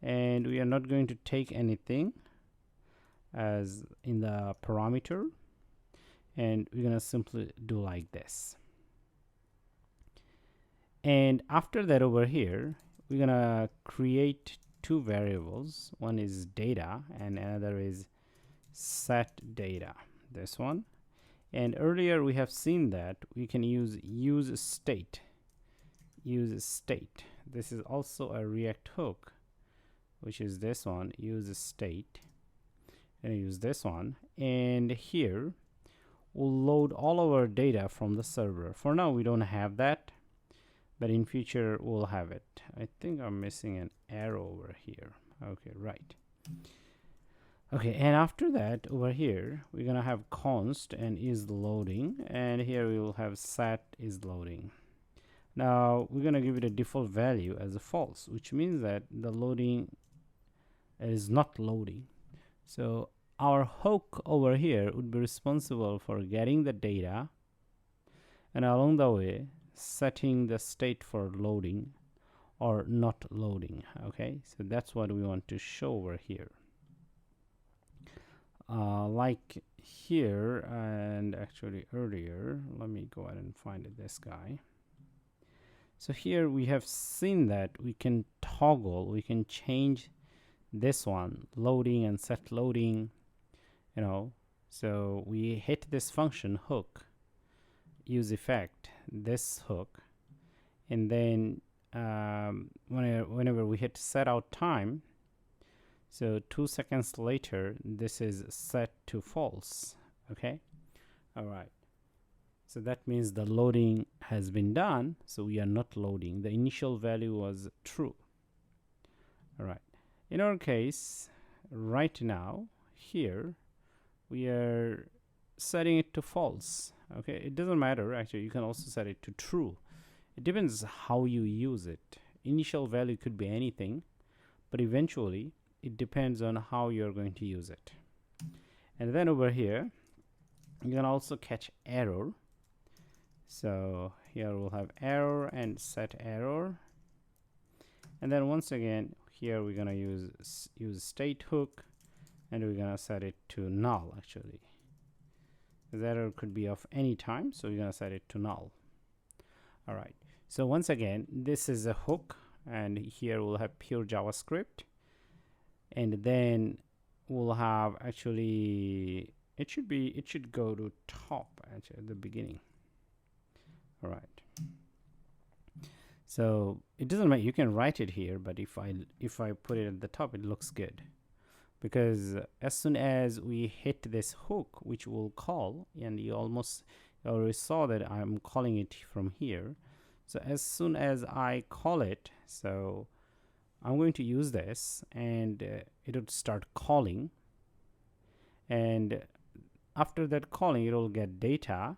and we are not going to take anything as in the parameter, and we're gonna simply do like this. And after that over here we're gonna create two variables. One is data and another is set data, this one. And earlier we have seen that we can use state. This is also a React hook, which is this one, use state, and use this one. And here we'll load all our data from the server. For now we don't have that, but in future we'll have it. I think I'm missing an arrow over here. Okay, right. Okay, and after that over here we're gonna have const and is loading, and here we will have set is loading. Now we're gonna give it a default value as a false, which means that the loading is not loading. So our hook over here would be responsible for getting the data and along the way setting the state for loading or not loading. Okay, so that's what we want to show over here. Like here, and actually earlier, let me go ahead and find this guy. So here we have seen that we can toggle, we can change this one, loading and set loading, you know. So we hit this function hook, use effect, this hook, and then whenever we hit set out time, so 2 seconds later this is set to false. Okay, all right, so that means the loading has been done, so we are not loading. The initial value was true. All right, in our case right now here we are setting it to false. Okay, it doesn't matter, actually you can also set it to true. It depends how you use it. Initial value could be anything, but eventually it depends on how you're going to use it. And then over here you can also catch error. So here we'll have error and set error, and then once again here we're gonna use state hook, and we're gonna set it to null. Actually the error could be of any time, so we're gonna set it to null. All right, so once again this is a hook, and here we'll have pure JavaScript, and then we'll have actually it should go to top actually at the beginning. All right, so it doesn't matter, you can write it here, but if I put it at the top it looks good, because as soon as we hit this hook, which we'll call, and you almost You already saw that I'm calling it from here. So as soon as I call it, so I'm going to use this, and it would start calling, and after that calling it will get data,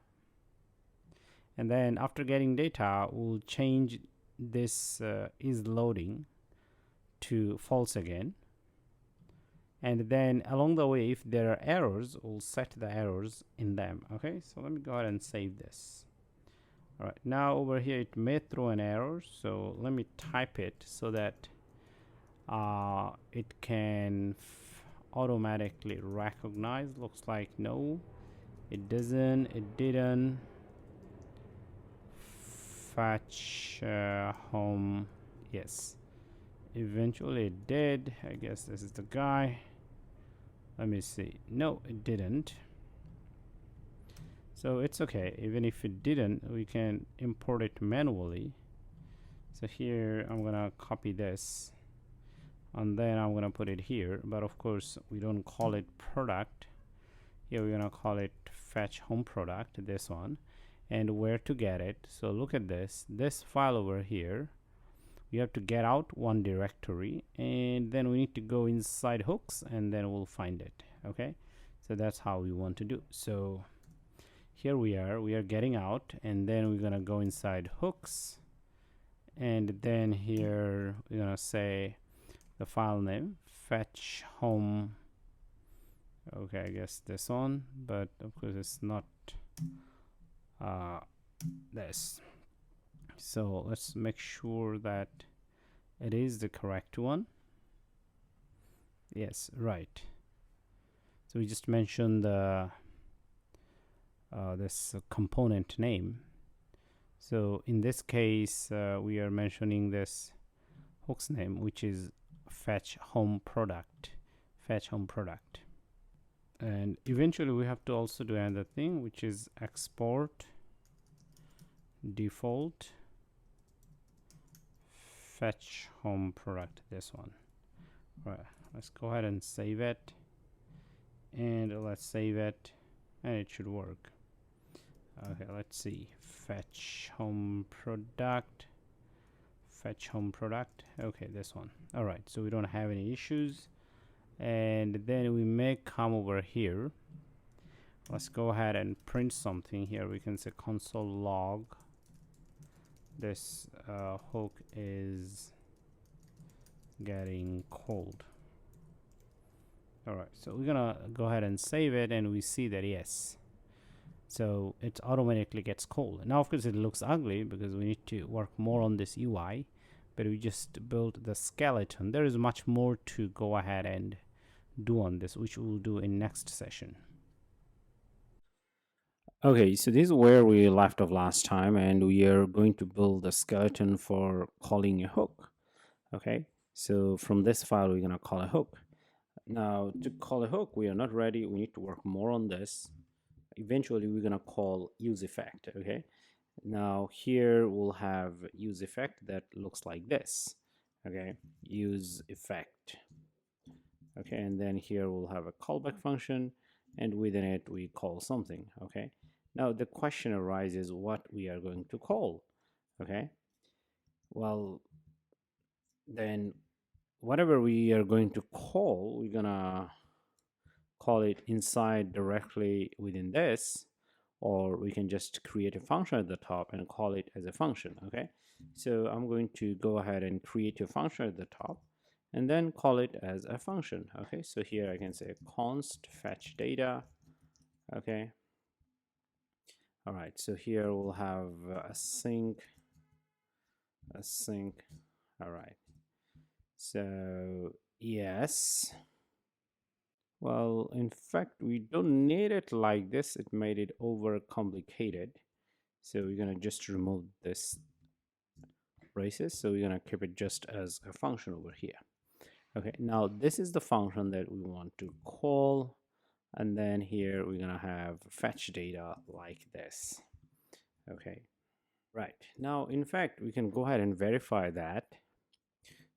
and then after getting data we'll change this is loading to false again, and then along the way if there are errors we'll set the errors in them. Okay, so let me go ahead and save this. All right, now over here it may throw an error, so let me type it so that it can automatically recognize. Looks like no, it doesn't. It didn't. Fetch home. Yes, eventually it did. I guess this is the guy. Let me see. No, it didn't. So it's okay. Even if it didn't, we can import it manually. So here I'm gonna copy this, and then I'm gonna put it here, but of course we don't call it product. Here we're gonna call it fetch home product, this one, and where to get it. So look at this file over here. We have to get out one directory, and then we need to go inside hooks, and then we'll find it. Okay, so that's how we want to do. So here we are getting out, and then we're gonna go inside hooks, and then here we're gonna say the file name fetch home. Okay, I guess this one, but of course it's not this. So let's make sure that it is the correct one. Yes, right. So we just mentioned the this component name. So in this case we are mentioning this hooks name, which is fetch home product. And eventually we have to also do another thing, which is export default fetch home product, this one. All right, let's go ahead and save it, and let's save it, and it should work. Okay, let's see. Fetch home product. Okay, this one. All right, so we don't have any issues. And then we may come over here. Let's go ahead and print something here. We can say console log. This hook is getting cold. All right, so we're gonna go ahead and save it, and we see that yes, so it automatically gets cold. Now of course it looks ugly because we need to work more on this UI, but we just built the skeleton. There is much more to go ahead and do on this, which we'll do in next session. Okay, so this is where we left off last time, and we are going to build a skeleton for calling a hook. Okay, so from this file we're going to call a hook. Now to call a hook, we are not ready. We need to work more on this. Eventually we're going to call use effect. Okay, now here we'll have use effect that looks like this. Okay, use effect. Okay, and then here we'll have a callback function, and within it we call something. Okay, now the question arises what we are going to call. Okay, well then whatever we are going to call, we're gonna call it inside directly within this, or we can just create a function at the top and call it as a function. Okay, so I'm going to go ahead and create a function at the top and then call it as a function. Okay, so here I can say const fetch data. Okay, all right, so here we'll have async. All right, so yes, well in fact we don't need it like this. It made it over complicated, so we're gonna just remove this braces. So we're gonna keep it just as a function over here. Okay, now this is the function that we want to call, and then here we're gonna have fetch data like this. Okay, right, now in fact we can go ahead and verify that.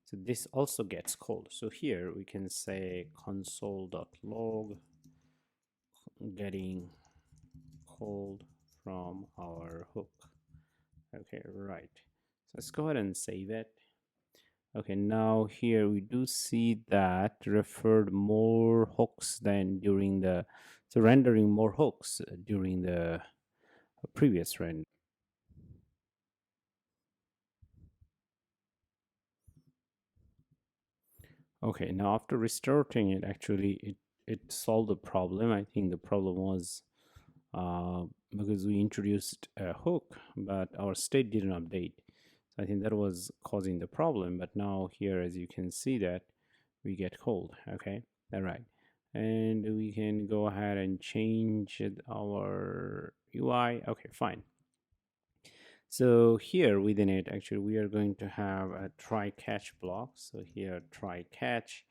So this also gets called. So here we can say console.log getting called from our hook. Okay, right. So let's go ahead and save it. Okay, now here we do see that referred more hooks than during the, so rendering more hooks during the previous render. Okay, now after restarting it, actually it solved the problem. I think the problem was because we introduced a hook, but our state didn't update. So I think that was causing the problem. But now here, as you can see, that we get cold. Okay, all right, and we can go ahead and change our UI. Okay, fine. So here within it, actually, we are going to have a try catch block. So here, try catch,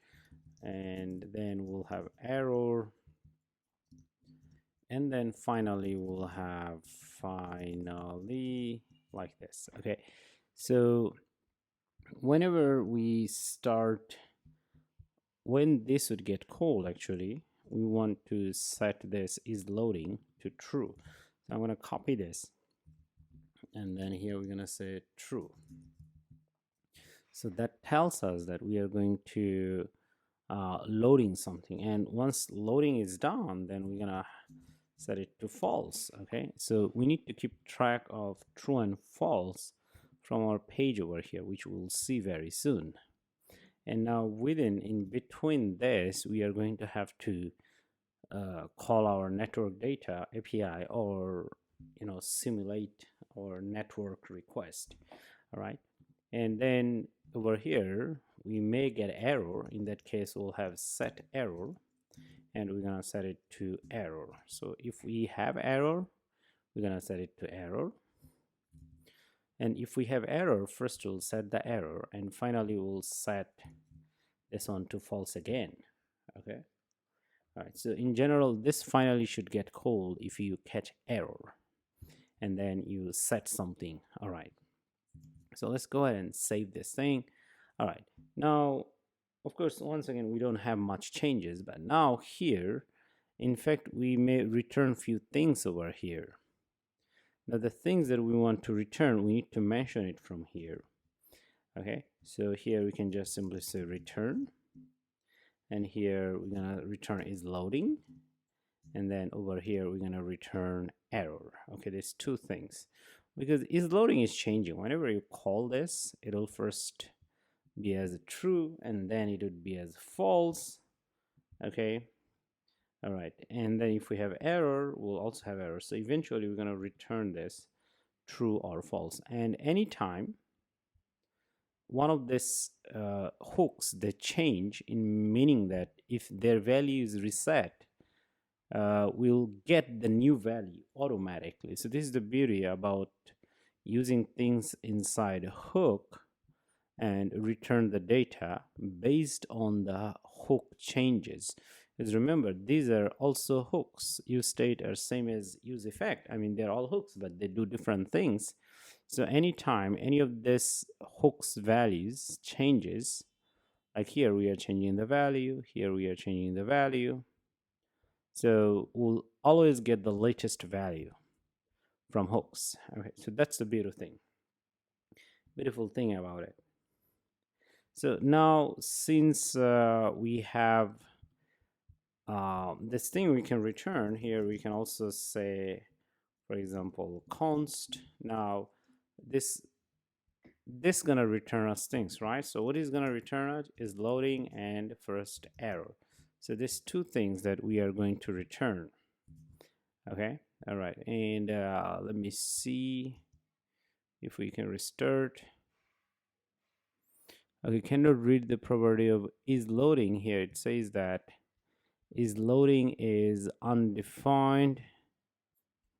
and then we'll have error, and then finally we'll have finally like this. Okay, so whenever we start, when this would get cold, actually we want to set this is loading to true. So I'm going to copy this, and then here we're going to say true. So that tells us that we are going to loading something, and once loading is done, then we're gonna set it to false. Okay, so we need to keep track of true and false from our page over here, which we'll see very soon. And now in between this, we are going to have to call our network data API, or simulate our network request. All right, and then over here we may get error. In that case, we'll have set error, and we're gonna set it to error. So if we have error, we're gonna set it to error, and if we have error, first we'll set the error, and finally we'll set this one to false again. Okay, all right, so in general this finally should get called if you catch error and then you set something. All right, so let's go ahead and save this thing. All right, now of course once again we don't have much changes, but now here in fact we may return few things over here. Now the things that we want to return, we need to mention it from here. Okay, so here we can just simply say return, and here we're gonna return is loading, and then over here we're gonna return error. Okay, there's two things, because is loading is changing. Whenever you call this, it'll first be as true, and then it would be as false. Okay, all right, and then if we have error, we'll also have error. So eventually we're going to return this true or false. And anytime one of these hooks they change, in meaning that if their value is reset, we'll get the new value automatically. So this is the beauty about using things inside a hook and return the data based on the hook changes. Because remember, these are also hooks. Use state are same as use effect. I mean, they're all hooks, but they do different things. So anytime any of this hooks values changes, like here we are changing the value, here we are changing the value, so we'll always get the latest value from hooks. Okay, so that's the beautiful thing about it. So now since we have this thing we can return here, we can also say, for example, const. Now this gonna return us things, right? So what is gonna return us is loading and first error. So there's two things that we are going to return. Okay, all right, and let me see if we can restart. Okay, cannot read the property of is loading here. It says that is loading is undefined.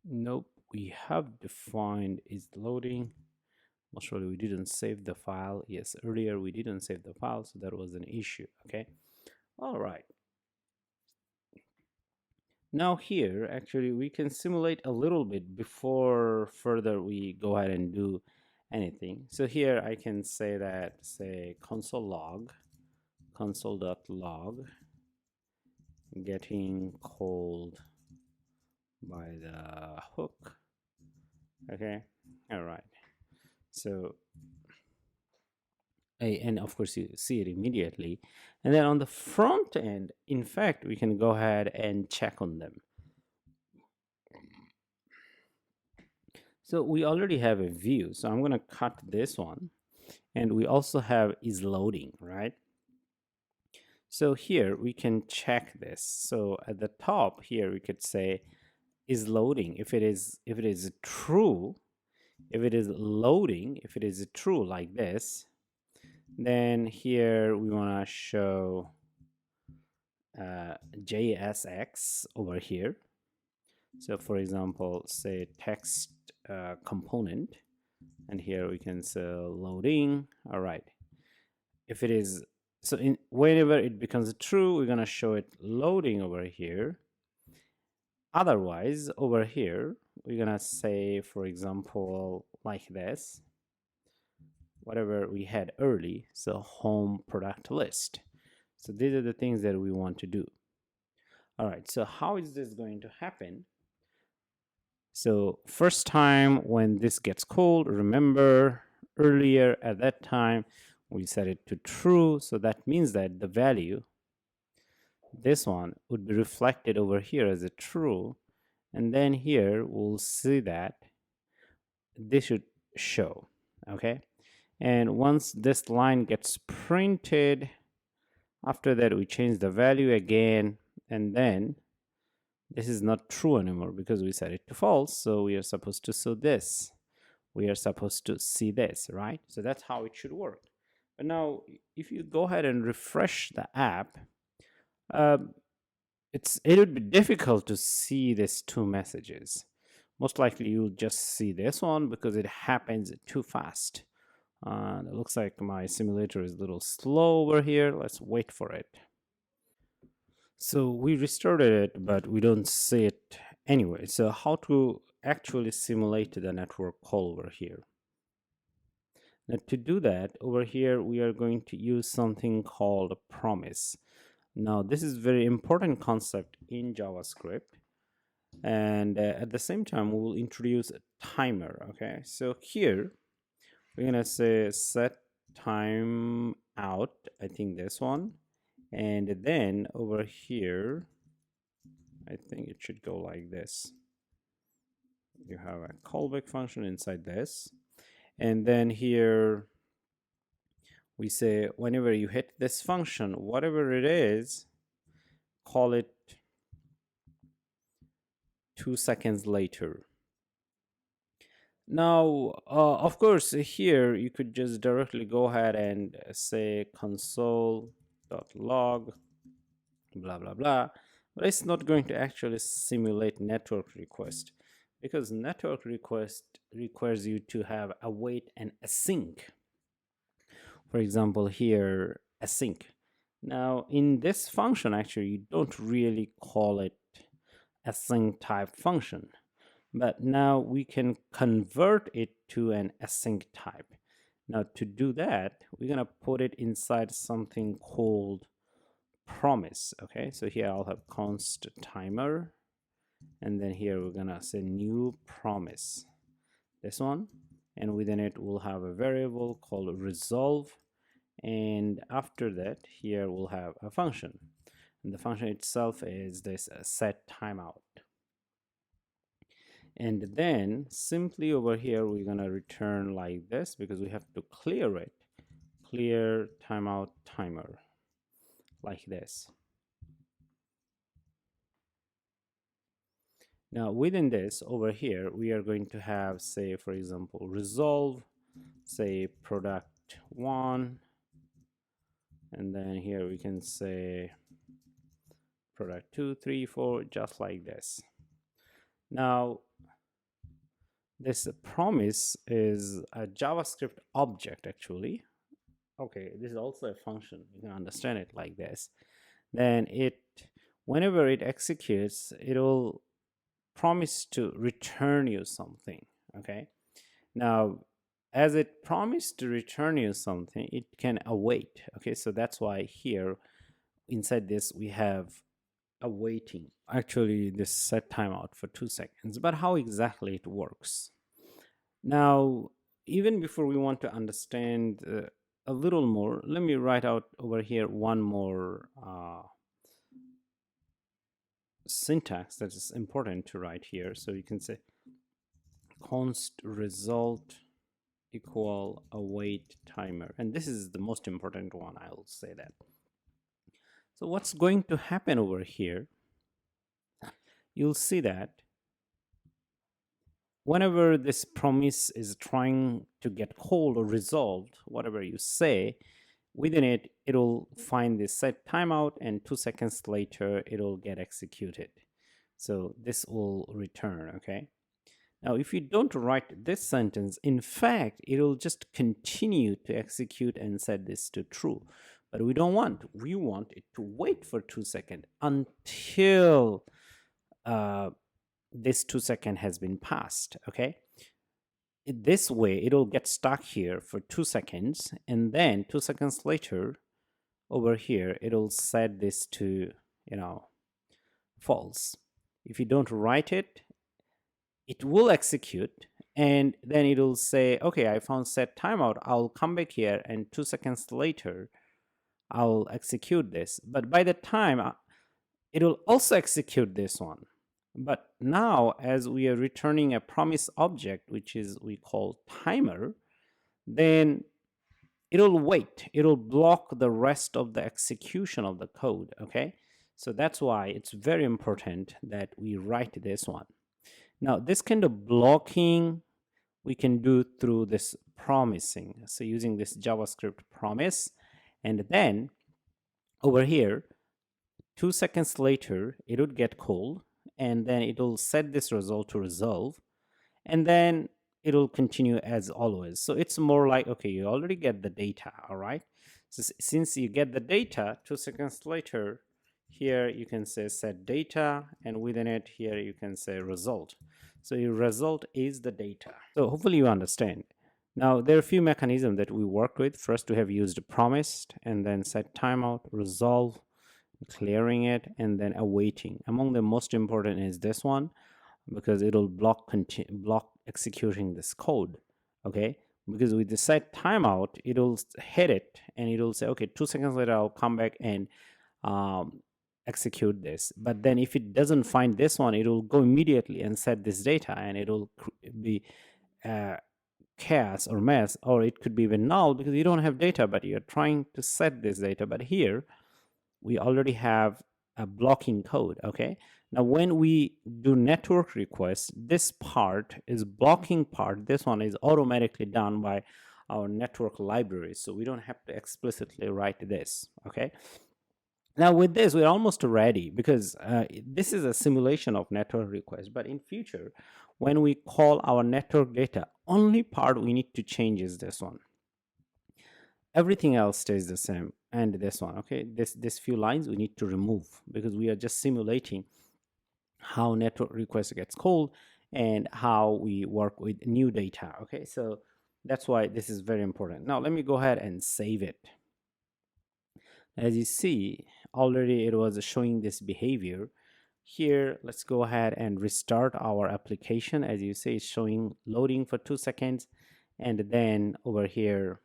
Nope, we have defined is loading. Well, surely we didn't save the file. Yes, earlier we didn't save the file, so that was an issue. Okay, all right. Now here, actually, we can simulate a little bit before further we go ahead and do anything. So here I can say that, say console.log getting called by the hook. Okay, all right. So and of course you see it immediately. And then on the front end, in fact, we can go ahead and check on them. So we already have a view, so I'm going to cut this one, and we also have is loading, right? So here we can check this. So at the top here we could say is loading. If it is true, if it is loading, if it is true like this, then here we want to show JSX over here. So for example, say text component, and here we can say loading. All right. If it is, so whenever it becomes true, we're going to show it loading over here. Otherwise, over here, we're going to say, for example, like this, whatever we had early, so home product list. So these are the things that we want to do. All right, so how is this going to happen? So first time when this gets called, remember earlier at that time, we set it to true. So that means that the value, this one, would be reflected over here as a true. And then here we'll see that this should show, okay? And once this line gets printed, after that we change the value again, and then this is not true anymore because we set it to false. So we are supposed to show this. We are supposed to see this, right? So that's how it should work. But now, if you go ahead and refresh the app, it would be difficult to see these two messages. Most likely, you'll just see this one because it happens too fast. It looks like my simulator is a little slow over here. Let's wait for it. So we restarted it, but we don't see it anyway. So how to actually simulate the network call over here? Now to do that, over here, we are going to use something called a promise. Now this is very important concept in JavaScript. And at the same time, we will introduce a timer, okay? So here, we're gonna say set time out, I think this one. And then over here, I think it should go like this. You have a callback function inside this. And then here, we say whenever you hit this function, whatever it is, call it 2 seconds later. Now, of course, here you could just directly go ahead and say console.log, blah, blah, blah. But it's not going to actually simulate network request because network request requires you to have await and async. For example, here, async. Now, in this function, actually, you don't really call it async type function. But now we can convert it to an async type. Now to do that, we're gonna put it inside something called promise. Okay, so here I'll have const timer, and then here we're gonna say new promise, this one, and within it we'll have a variable called resolve, and after that here we'll have a function, and the function itself is this set timeout. And then simply over here, we're going to return like this because we have to clear it. Clear timeout timer, like this. Now within this over here, we are going to have, say, for example, resolve, say product 1. And then here we can say product 2, 3, 4, just like this. Now, this promise is a JavaScript object actually. Okay, this is also a function. You can understand it like this. Then whenever it executes, it will promise to return you something. Okay. Now, as it promised to return you something, it can await. Okay, so that's why here inside this we have awaiting. Actually, this set timeout for 2 seconds. But how exactly it works? Now, even before we want to understand a little more, let me write out over here one more syntax that is important to write here. So you can say const result equal await timer, and this is the most important one. I will say that. So what's going to happen over here, you'll see that whenever this promise is trying to get called or resolved, whatever you say within it, it'll find this set timeout, and 2 seconds later it'll get executed. So this will return. Okay, now if you don't write this sentence, in fact it'll just continue to execute and set this to true. But we don't want, we want it to wait for 2 seconds until this 2 second has been passed. Okay, this way it'll get stuck here for 2 seconds, and then 2 seconds later over here it'll set this to, you know, false. If you don't write it, it will execute, and then it'll say, okay, I found set timeout, I'll come back here, and 2 seconds later I'll execute this. But by the time it'll also execute this one. But now, as we are returning a promise object, which is we call timer, then it'll wait. It'll block the rest of the execution of the code. Okay, so that's why it's very important that we write this one. Now, this kind of blocking we can do through this promising. So using this JavaScript promise, and then over here, 2 seconds later, it would get called, and then it'll set this result to resolve, and then it'll continue as always. So it's more like, okay, you already get the data, all right? So since you get the data, 2 seconds later, here you can say set data, and within it here you can say result. So your result is the data. So hopefully you understand. Now there are a few mechanisms that we work with. First, we have used promised, and then set timeout, resolve, clearing it, and then awaiting. Among the most important is this one, because it'll block executing this code. Okay, because with the set timeout, it'll hit it and it'll say, okay, 2 seconds later I'll come back and execute this. But then if it doesn't find this one, it'll go immediately and set this data, and it'll be chaos or mess, or it could be even null because you don't have data, but you're trying to set this data. But here we already have a blocking code. Okay, now when we do network requests, this part is blocking part. This one is automatically done by our network library, so we don't have to explicitly write this. Okay, now with this we're almost ready, because this is a simulation of network request. But in future, when we call our network data, only part we need to change is this one. Everything else stays the same, and this one. Okay, this few lines we need to remove, because we are just simulating how network request gets called and how we work with new data. Okay, so that's why this is very important. Now let me go ahead and save it. As you see, already it was showing this behavior here. Let's go ahead and restart our application. As you see, it's showing loading for 2 seconds, and then over here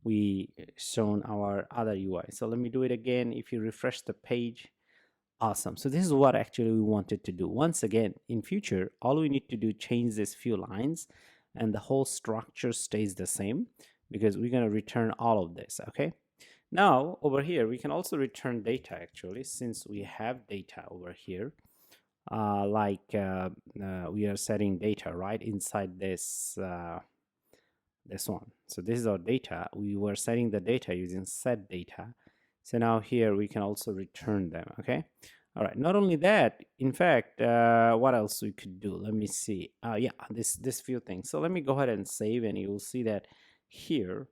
we shown our other UI. So let me do it again. If you refresh the page, awesome. So this is what actually we wanted to do. Once again, in future, all we need to do, change these few lines, and the whole structure stays the same, because we're going to return all of this. Okay, now over here we can also return data, actually, since we have data over here. We are setting data right inside this this one. So this is our data. We were setting the data using set data. So now here we can also return them. Okay, all right. Not only that, in fact, what else we could do? Let me see. Yeah, this few things. So let me go ahead and save, and you will see that here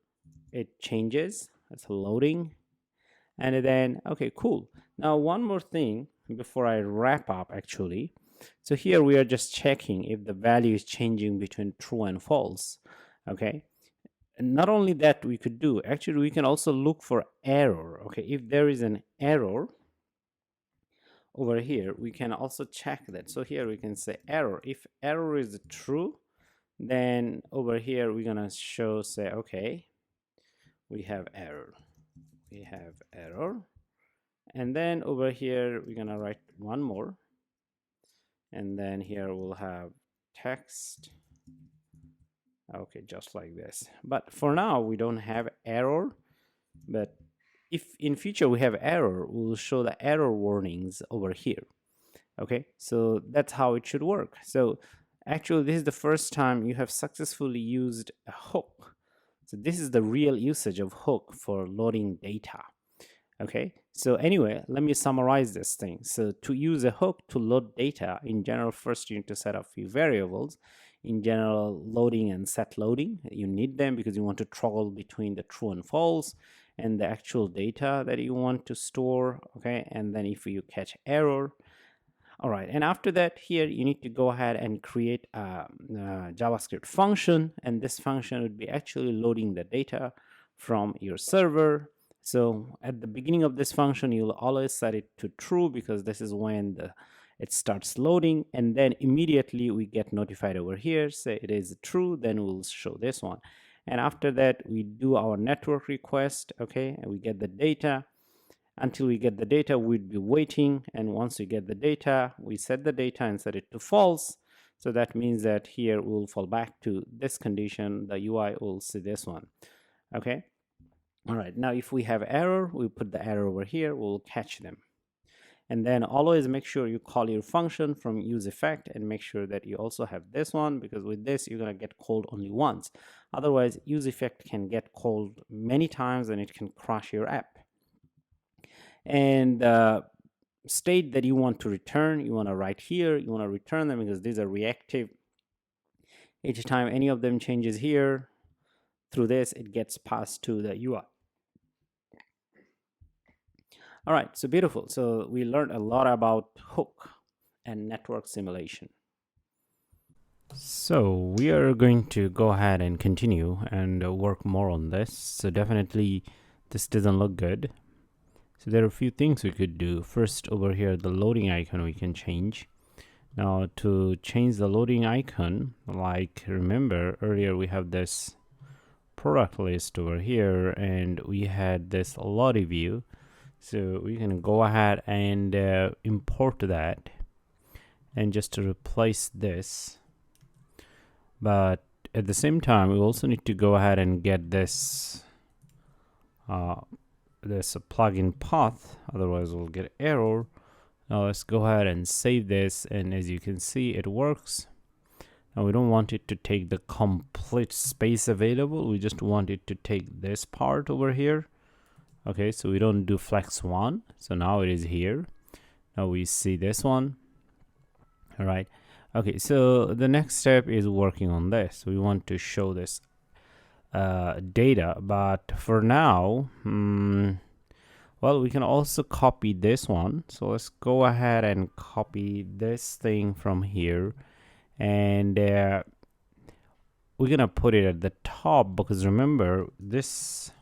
it changes. It's loading, and then okay, cool. Now one more thing before I wrap up, actually. So here we are just checking if the value is changing between true and false. Okay, and not only that we could do, actually we can also look for error. Okay, if there is an error over here, we can also check that. So here we can say error. If error is true, Then over here we're gonna show, say, okay, we have error, and then over here we're gonna write one more, and then here we'll have text. Okay, just like this. But for now we don't have error, but if in future we have error, we'll show the error warnings over here. Okay, so that's how it should work. So actually this is the first time you have successfully used a hook. So this is the real usage of hook for loading data. Okay, so anyway, let me summarize this thing. So to use a hook to load data, in general, first you need to set up a few variables. In general, loading and set loading, you need them because you want to toggle between the true and false and the actual data that you want to store. Okay, and then if you catch error, all right, and after that, here you need to go ahead and create a JavaScript function, and this function would be actually loading the data from your server. So at the beginning of this function, you'll always set it to true because this is when it starts loading, and then immediately we get notified over here, say it is true, then we'll show this one. And after that, we do our network request, okay, and we get the data. Until we get the data, we'd be waiting, and once we get the data, we set the data and set it to false. So that means that here we'll fall back to this condition, the UI will see this one. Okay, all right, now if we have error, we put the error over here, we'll catch them. And then always make sure you call your function from use effect, and make sure that you also have this one, because with this you're going to get called only once. Otherwise, use effect can get called many times and it can crash your app. And state that you want to return, you want to write here, you want to return them because these are reactive. Each time any of them changes here, through this it gets passed to the UI. All right, so beautiful. So we learned a lot about hook and network simulation. So we are going to go ahead and continue and work more on this. So definitely this doesn't look good. So there are a few things we could do. First, over here, the loading icon we can change. Now to change the loading icon, like remember earlier we have this product list over here and we had this lottie view. So we can go ahead and import that and just to replace this. But at the same time, we also need to go ahead and get this this plugin path, otherwise we'll get error. Now let's go ahead and save this, and as you can see it works. Now we don't want it to take the complete space available, we just want it to take this part over here. Okay, so we don't do flex 1, so now it is here. Now we see this one. All right, okay, so the next step is working on this. We want to show this data, but for now, well, we can also copy this one. So let's go ahead and copy this thing from here, and we're gonna put it at the top because remember this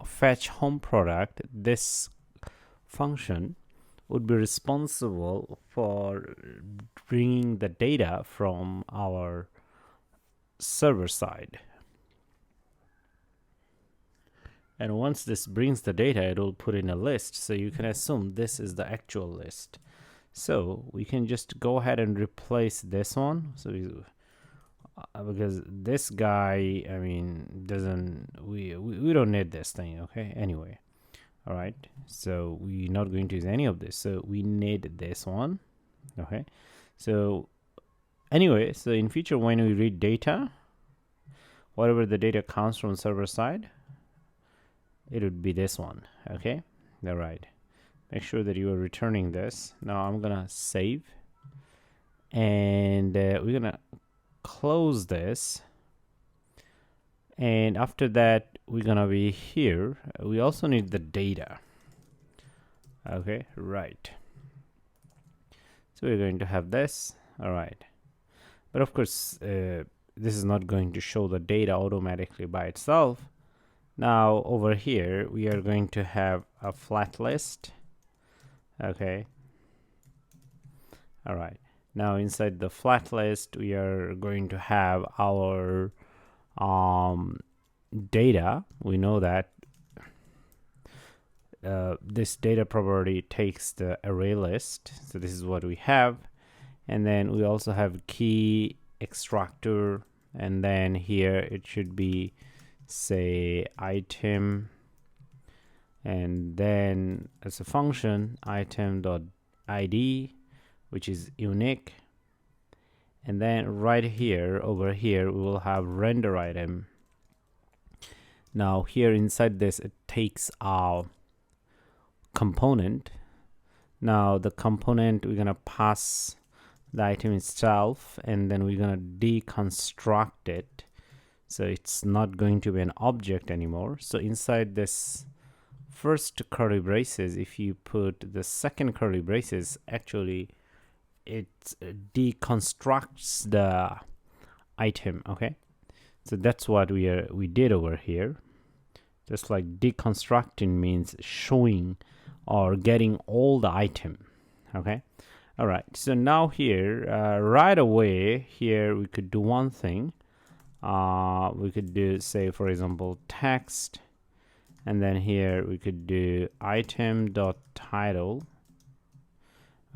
fetch home product, this function would be responsible for bringing the data from our server side. And once this brings the data, it will put in a list, so you can assume this is the actual list. So we can just go ahead and replace this one. So because this guy, I mean, we don't need this thing. Okay, anyway, all right, so we're not going to use any of this, so we need this one. Okay, so anyway, so in future when we read data, whatever the data comes from server side, it would be this one. Okay, all right, make sure that you are returning this. Now I'm gonna save, and we're gonna close this, and after that we're gonna be here. We also need the data. Okay, right, so we're going to have this. All right, but of course this is not going to show the data automatically by itself. Now over here we are going to have a flat list. Okay, all right, Now inside the flat list, we are going to have our data. We know that this data property takes the array list. So this is what we have. And then we also have key extractor. And then here it should be, say, item. And then as a function, item.id, which is unique. And then right here, over here, we will have render item. Now here inside this, it takes our component. Now the component, we're gonna pass the item itself, and then we're gonna deconstruct it. So it's not going to be an object anymore. So inside this first curly braces, if you put the second curly braces, actually it deconstructs the item. Okay, so that's what we did over here. Just like deconstructing means showing or getting all the item. Okay, all right. So now here, right away here, we could do one thing. We could do, say, for example, text, and then here we could do item.title.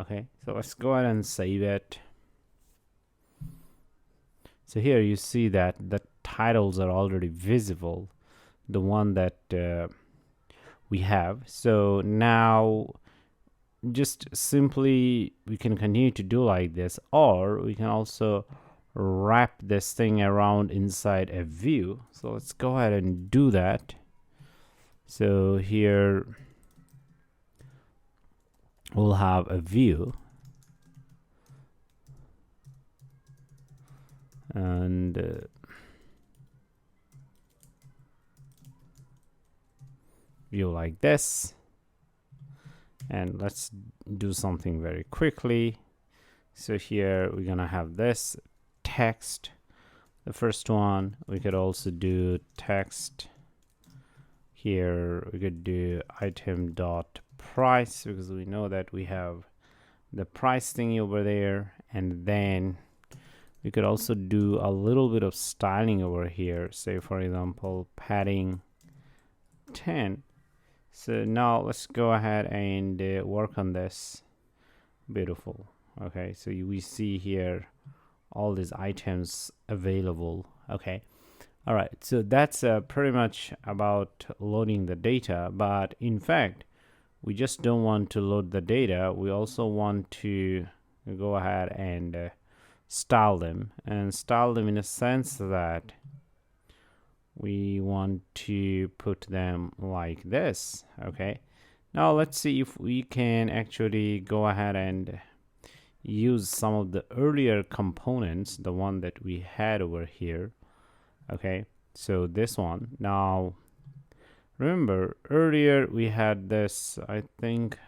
Okay, so let's go ahead and save it. So here you see that the titles are already visible, the one that we have. So now just simply we can continue to do like this, or we can also wrap this thing around inside a view. So let's go ahead and do that. So here we'll have a view, and view like this. And let's do something very quickly. So here we're gonna have this text, the first one. We could also do text. Here we could do item.price, because we know that we have the price thingy over there. And then we could also do a little bit of styling over here, say for example padding 10. So now let's go ahead and work on this. Beautiful. Okay, so we see here all these items available. Okay, all right, so that's pretty much about loading the data. But in fact, we just don't want to load the data. We also want to go ahead and style them, and style them in a sense that we want to put them like this. Okay, now let's see if we can actually go ahead and use some of the earlier components, the one that we had over here. Okay, so this one. Now remember earlier we had this, I think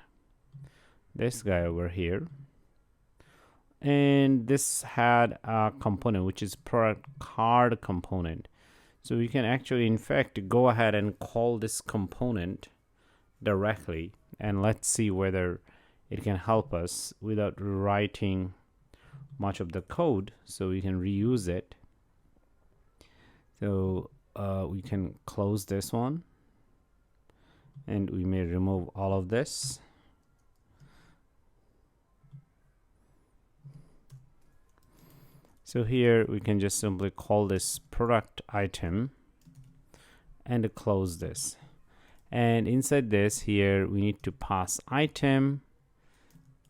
this guy over here, and this had a component which is product card component. So we can actually, in fact, go ahead and call this component directly, and let's see whether it can help us without writing much of the code, so we can reuse it. So we can close this one, and we may remove all of this. So here we can just simply call this product item and close this. And inside this here, we need to pass item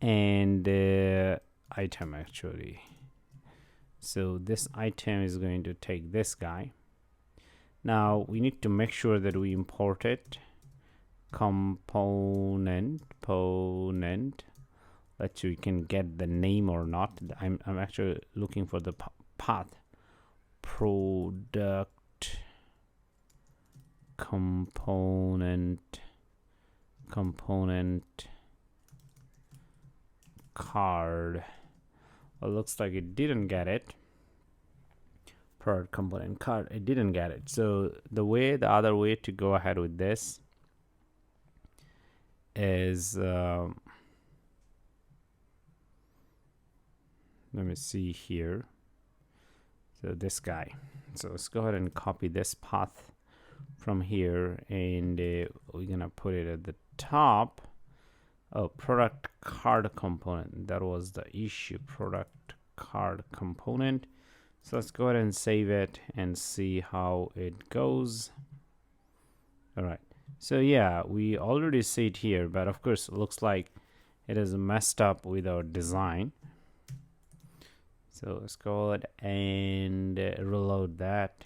and item actually. So this item is going to take this guy. Now we need to make sure that we import it. Component. Let's see, we can get the name or not. I'm actually looking for the path. Product component card. Well, looks like it didn't get it. Product component card, it didn't get it. So the other way to go ahead with this is let me see here. So this guy. So let's go ahead and copy this path from here, and we're gonna put it at the top. Oh, product card component. That was the issue. Product card component. So let's go ahead and save it and see how it goes. All right. So yeah, we already see it here, but of course it looks like it is messed up with our design. So let's go ahead and reload that.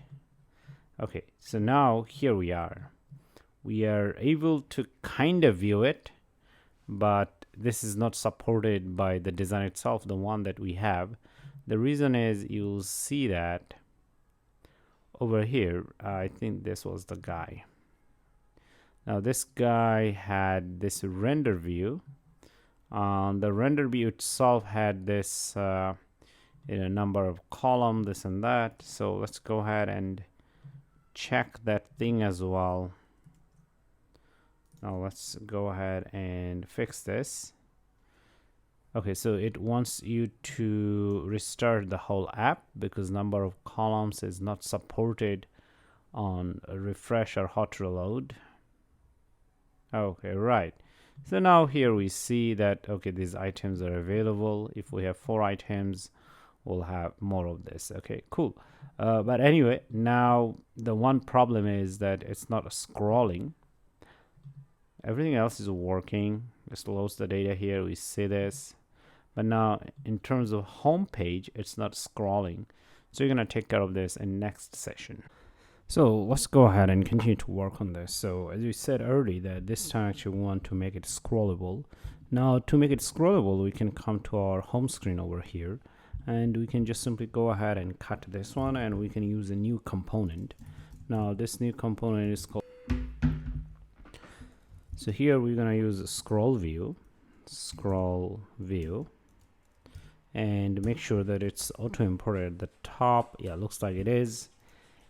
Okay, so now here we are. We are able to kind of view it, but this is not supported by the design itself, the one that we have. The reason is you'll see that over here, I think this was the guy. Now this guy had this render view. The render view itself had this number of column, this and that. So let's go ahead and check that thing as well. Now let's go ahead and fix this. Okay, so it wants you to restart the whole app because number of columns is not supported on a refresh or hot reload. Okay, right. So now here we see that, okay, these items are available. If we have 4 items, we'll have more of this. Okay, cool. But anyway, now the one problem is that it's not scrolling. Everything else is working. Just loads the data here. We see this. But now in terms of home page, it's not scrolling. So you're going to take care of this in next session. So let's go ahead and continue to work on this. So as we said earlier, that this time actually we want to make it scrollable. Now to make it scrollable, we can come to our home screen over here, and we can just simply go ahead and cut this one, and we can use a new component. Now this new component is called, so here we're going to use a ScrollView, and make sure that it's auto imported at the top. Yeah, looks like it is.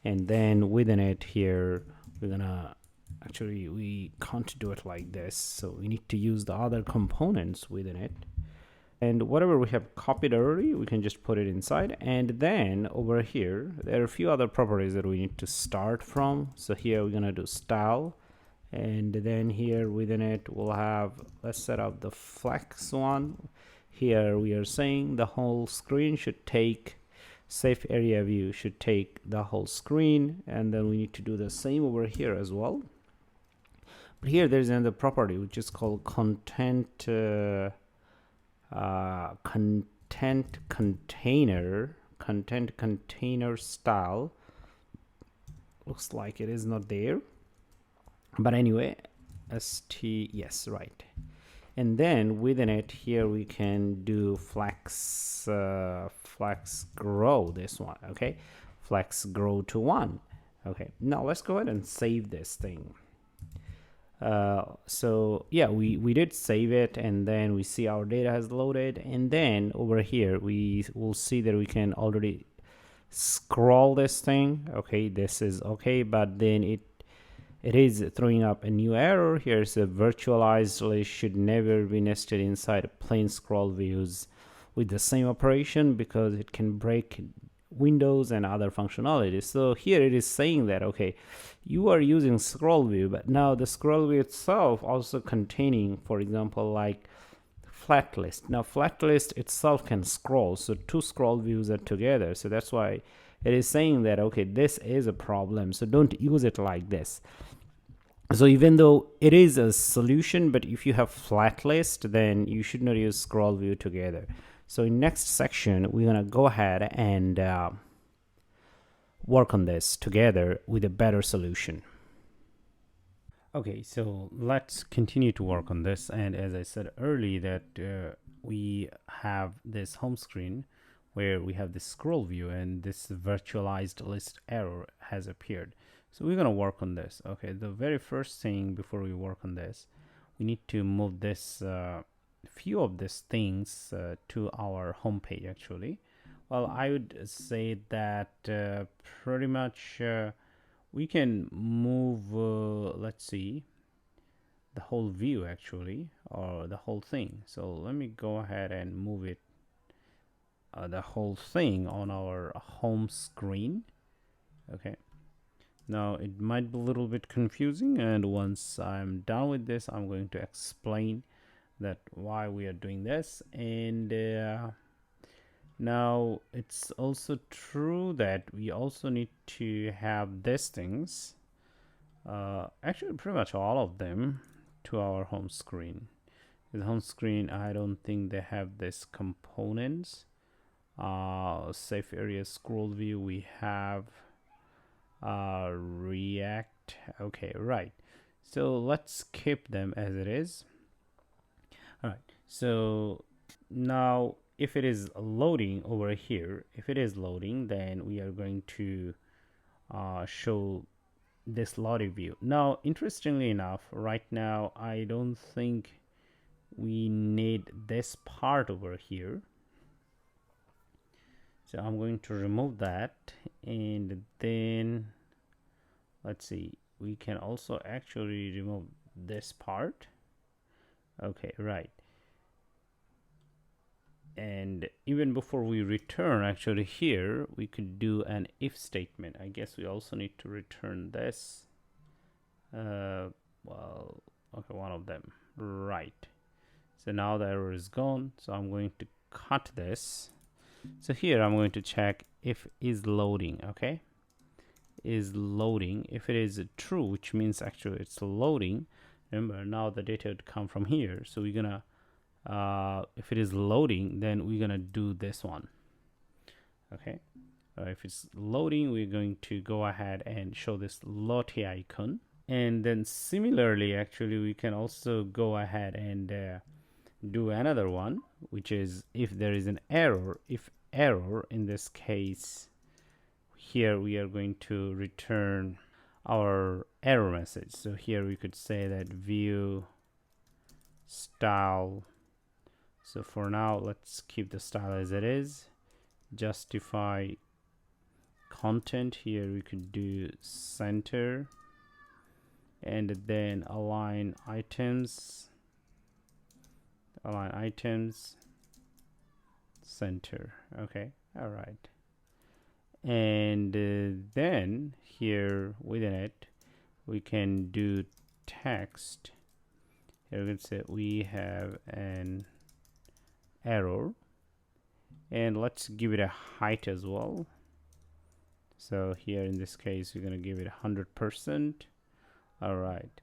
And then within it here, we're gonna actually, we can't do it like this, so we need to use the other components within it. And whatever we have copied already, we can just put it inside. And then over here, there are a few other properties that we need to start from. So here we're gonna do style, and then here within it we'll have, let's set up the flex one. Here we are saying the whole screen should take, SafeAreaView should take the whole screen, and then we need to do the same over here as well. But here there's another property which is called content container style. Looks like it is not there, but anyway, yes, right. And then within it here we can do flex grow, this one. Okay, flex grow to 1. Okay, now let's go ahead and save this thing. So yeah, we did save it, and then we see our data has loaded, and then over here we will see that we can already scroll this thing. Okay, this is okay, but then it is throwing up a new error. Here's a virtualized list should never be nested inside plain scroll views with the same operation because it can break windows and other functionalities. So here it is saying that, okay, you are using scroll view, but now the scroll view itself also containing, for example, like FlatList. Now FlatList itself can scroll, so 2 scroll views are together. So that's why it is saying that, okay, this is a problem, so don't use it like this. So even though it is a solution, but if you have FlatList, then you should not use scroll view together. So in next section, we're gonna go ahead and work on this together with a better solution. Okay, so let's continue to work on this. And as I said earlier, that we have this home screen where we have this scroll view, and this virtualized list error has appeared. So we're going to work on this. Okay, the very first thing before we work on this, we need to move this few of these things to our home page actually. Well, I would say that pretty much we can move, let's see, the whole view actually, or the whole thing. So let me go ahead and move it the whole thing on our home screen. Okay, now it might be a little bit confusing, and once I'm done with this, I'm going to explain that why we are doing this. And now it's also true that we also need to have these things, actually pretty much all of them, to our home screen. The home screen, I don't think they have this components. SafeArea ScrollView, we have React. Okay, right. So let's keep them as it is. All right. So now if it is loading over here, if it is loading, then we are going to show this lottie view. Now, interestingly enough, right now, I don't think we need this part over here. So I'm going to remove that, and then let's see, we can also actually remove this part. Okay, right. And even before we return, actually here we could do an if statement. I guess we also need to return this. Well, okay, one of them, right. So now the error is gone, so I'm going to cut this. So here I'm going to check if is loading. Okay, is loading. If it is true, which means actually it's loading, remember now the data would come from here, so we're gonna if it is loading, then we're gonna do this one. Okay, if it's loading, we're going to go ahead and show this lottie icon. And then similarly, actually we can also go ahead and do another one, which is if there is an error. If error, in this case here we are going to return our error message. So here we could say that view style. So for now, let's keep the style as it is. Justify content, here we could do center, and then align items center. Okay, all right. And then here within it we can do text. Here we can say we have an error, and let's give it a height as well. So here in this case we're going to give it 100%. all right,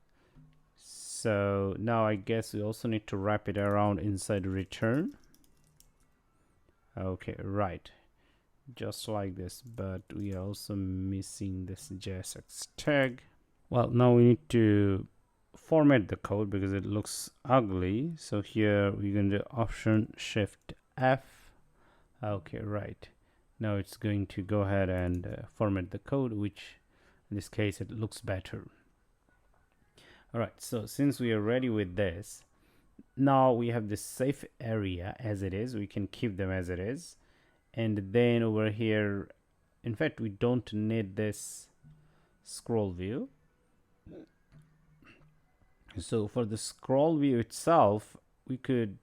so now I guess we also need to wrap it around inside return. Okay, right, just like this, but we are also missing this JSX tag. Well, now we need to format the code because it looks ugly. So here we're going to do Option Shift F. Okay, right, now it's going to go ahead and format the code, which in this case it looks better. All right, so since we are ready with this, now we have this safe area as it is. We can keep them as it is, and then over here, in fact we don't need this scroll view. So for the scroll view itself, we could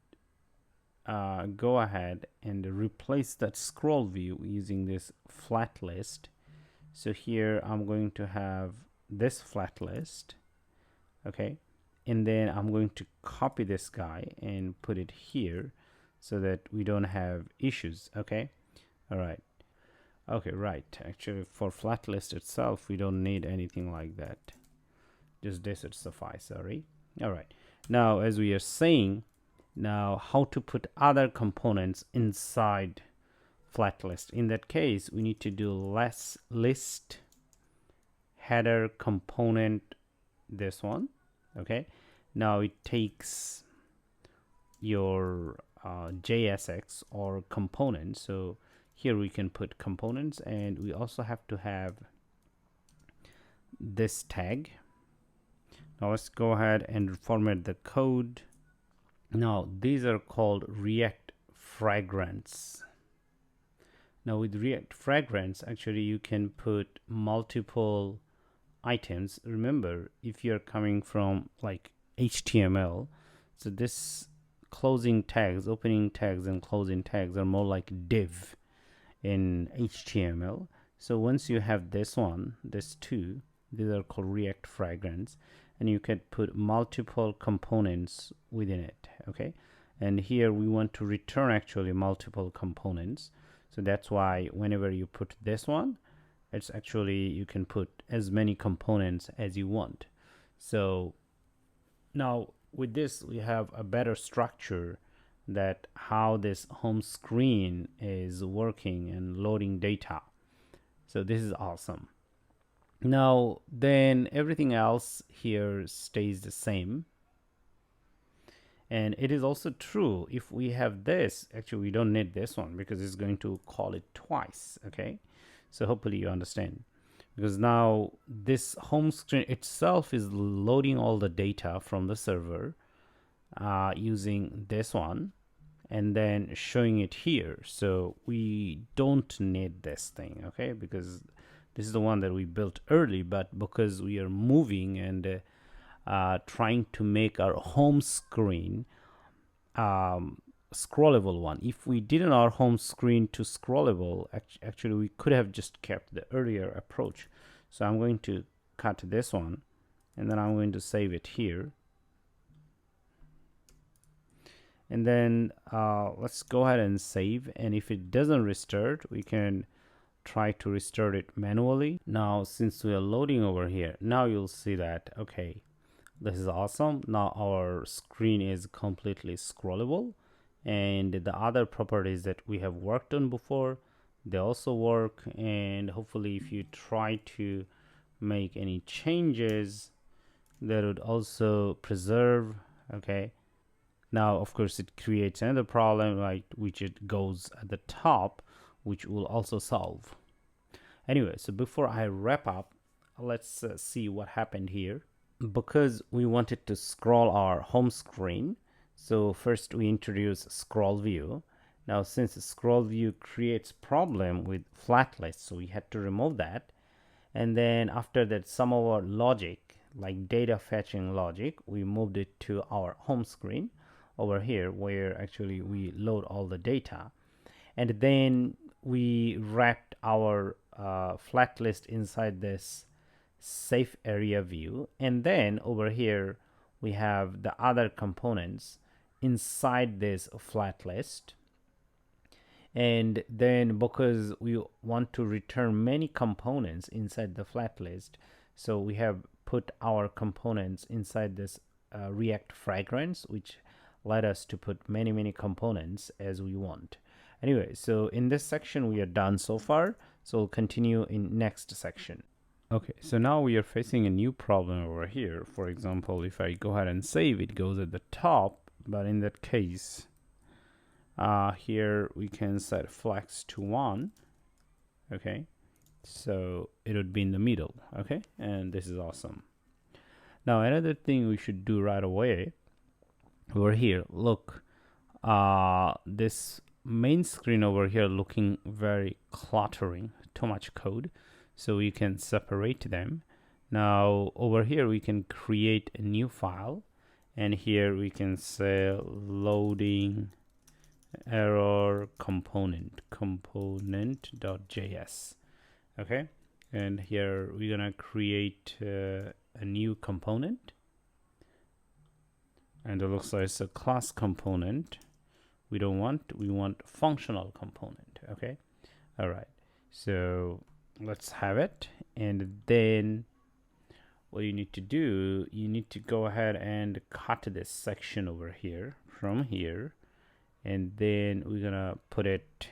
go ahead and replace that scroll view using this FlatList. So here I'm going to have this FlatList. Okay, and then I'm going to copy this guy and put it here so that we don't have issues. Okay, all right. Okay, right, actually for FlatList itself we don't need anything like that, just this would suffice. Sorry. All right, now as we are saying, now how to put other components inside FlatList. In that case we need to do less list header component, this one. Okay, now it takes your JSX or components. So here we can put components, and we also have to have this tag. Now let's go ahead and format the code. Now these are called React fragments. Now with React fragments, actually you can put multiple items. Remember, if you're coming from like HTML, so this closing tags, opening tags, and closing tags are more like div in HTML. So once you have this one, this two, these are called React fragments, and you can put multiple components within it. Okay, and here we want to return actually multiple components. So that's why whenever you put this one, it's actually you can put as many components as you want. So now with this we have a better structure that how this home screen is working and loading data. So this is awesome. Now then everything else here stays the same. And it is also true if we have this, actually we don't need this one because it's going to call it twice. Okay, so hopefully you understand, because now this home screen itself is loading all the data from the server using this one and then showing it here. So we don't need this thing, okay, because this is the one that we built early, but because we are moving and trying to make our home screen scrollable one. If we didn't our home screen to scrollable, actually we could have just kept the earlier approach. So I'm going to cut this one and then I'm going to save it here. And then let's go ahead and save, and if it doesn't restart, we can try to restart it manually. Now since we are loading over here, now you'll see that okay, this is awesome. Now our screen is completely scrollable, and the other properties that we have worked on before, they also work. And hopefully if you try to make any changes, that would also preserve. Okay, now of course it creates another problem, like which it goes at the top, which will also solve. Anyway, so before I wrap up, let's see what happened here. Because we wanted to scroll our home screen, so first we introduce ScrollView. Now since ScrollView creates problem with FlatList, so we had to remove that. And then after that, some of our logic, like data fetching logic, we moved it to our home screen over here, where actually we load all the data. And then we wrapped our FlatList inside this SafeAreaView, and then over here we have the other components inside this FlatList. And then because we want to return many components inside the FlatList, so we have put our components inside this React fragments, which led us to put many components as we want. Anyway, so in this section we are done so far, so we'll continue in next section. Okay, so now we are facing a new problem over here. For example, if I go ahead and save, it goes at the top, but in that case, here we can set flex to 1. Okay, so it would be in the middle. Okay, and this is awesome. Now another thing we should do right away over here, look, this main screen over here looking very cluttering, too much code. So we can separate them. Now over here we can create a new file, and here we can say loading error component.js. Okay, and here we're gonna create a new component, and it looks like it's a class component. We want functional component. Okay, all right, so let's have it. And then what you need to do, you need to go ahead and cut this section over here from here, and then we're gonna put it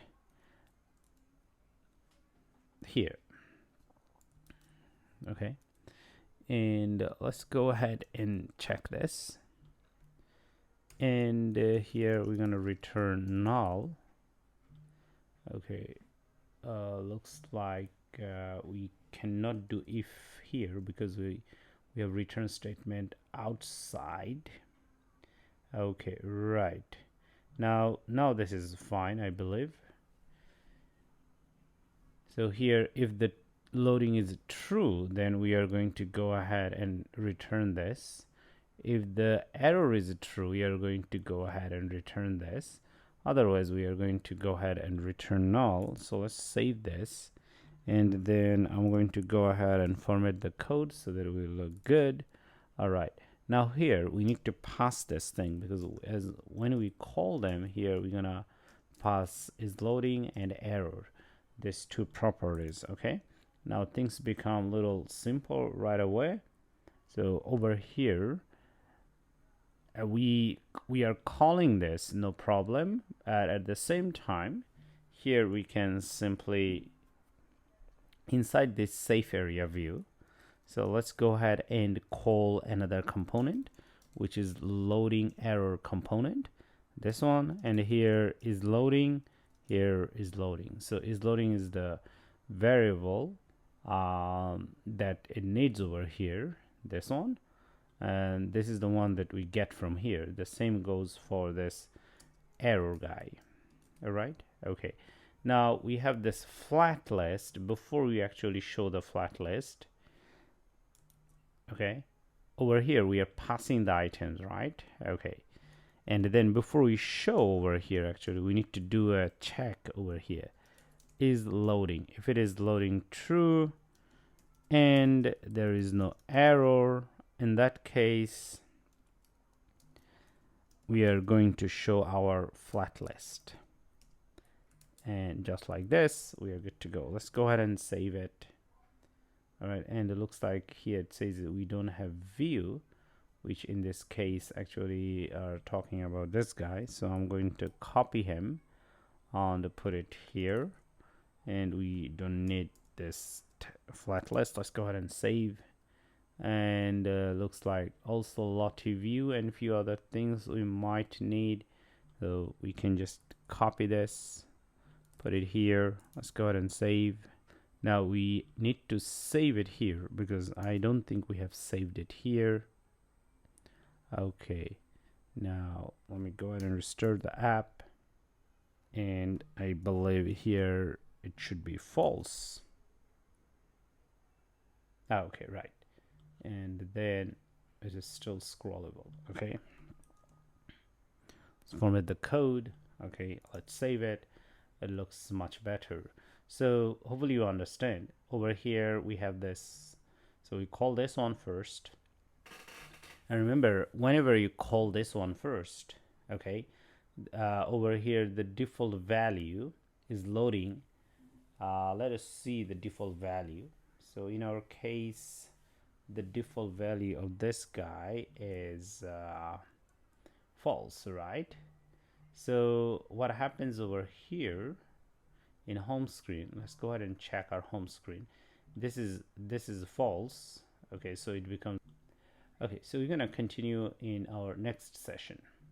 here. Okay, and let's go ahead and check this, and here we're gonna return null. Okay, looks like we cannot do if here because we have return statement outside. Okay, right, now this is fine, I believe. So here, if the loading is true, then we are going to go ahead and return this, If the error is true, we are going to go ahead and return this. Otherwise, we are going to go ahead and return null. So let's save this. And then I'm going to go ahead and format the code so that it will look good. All right. Now here, we need to pass this thing, because as when we call them here, we're going to pass is loading and error. These two properties, okay? Now things become a little simple right away. So over here, we are calling this no problem. At the same time, here we can simply inside this SafeAreaView. So let's go ahead and call another component, which is loading error component. This one, and here is loading, here is loading. So is loading is the variable that it needs over here, this one, and this is the one that we get from here. The same goes for this error guy. All right, okay. Now we have this flat list. Before we actually show the flat list, okay, over here we are passing the items, right? Okay. And then before we show over here, actually, we need to do a check over here. Is loading. If it is loading true and there is no error, in that case, we are going to show our flat list. And just like this, we are good to go. Let's go ahead and save it. All right, and it looks like here it says that we don't have view, which in this case actually are talking about this guy. So I'm going to copy him and put it here, and we don't need this flat list. Let's go ahead and save. And looks like also Lottie view and a few other things we might need. So we can just copy this, put it here. Let's go ahead and save. Now we need to save it here because I don't think we have saved it here. Okay, now let me go ahead and restore the app, and I believe here it should be false. Okay, right. And then it is still scrollable. Okay, let's format the code. Okay, let's save it. It looks much better. So hopefully you understand. Over here we have this, so we call this one first, and remember, whenever you call this one first, okay, over here the default value is loading. Let us see the default value. So in our case, the default value of this guy is false, right? So what happens over here in home screen, let's go ahead and check our home screen. This is false. Okay, so it becomes okay. So we're gonna continue in our next session.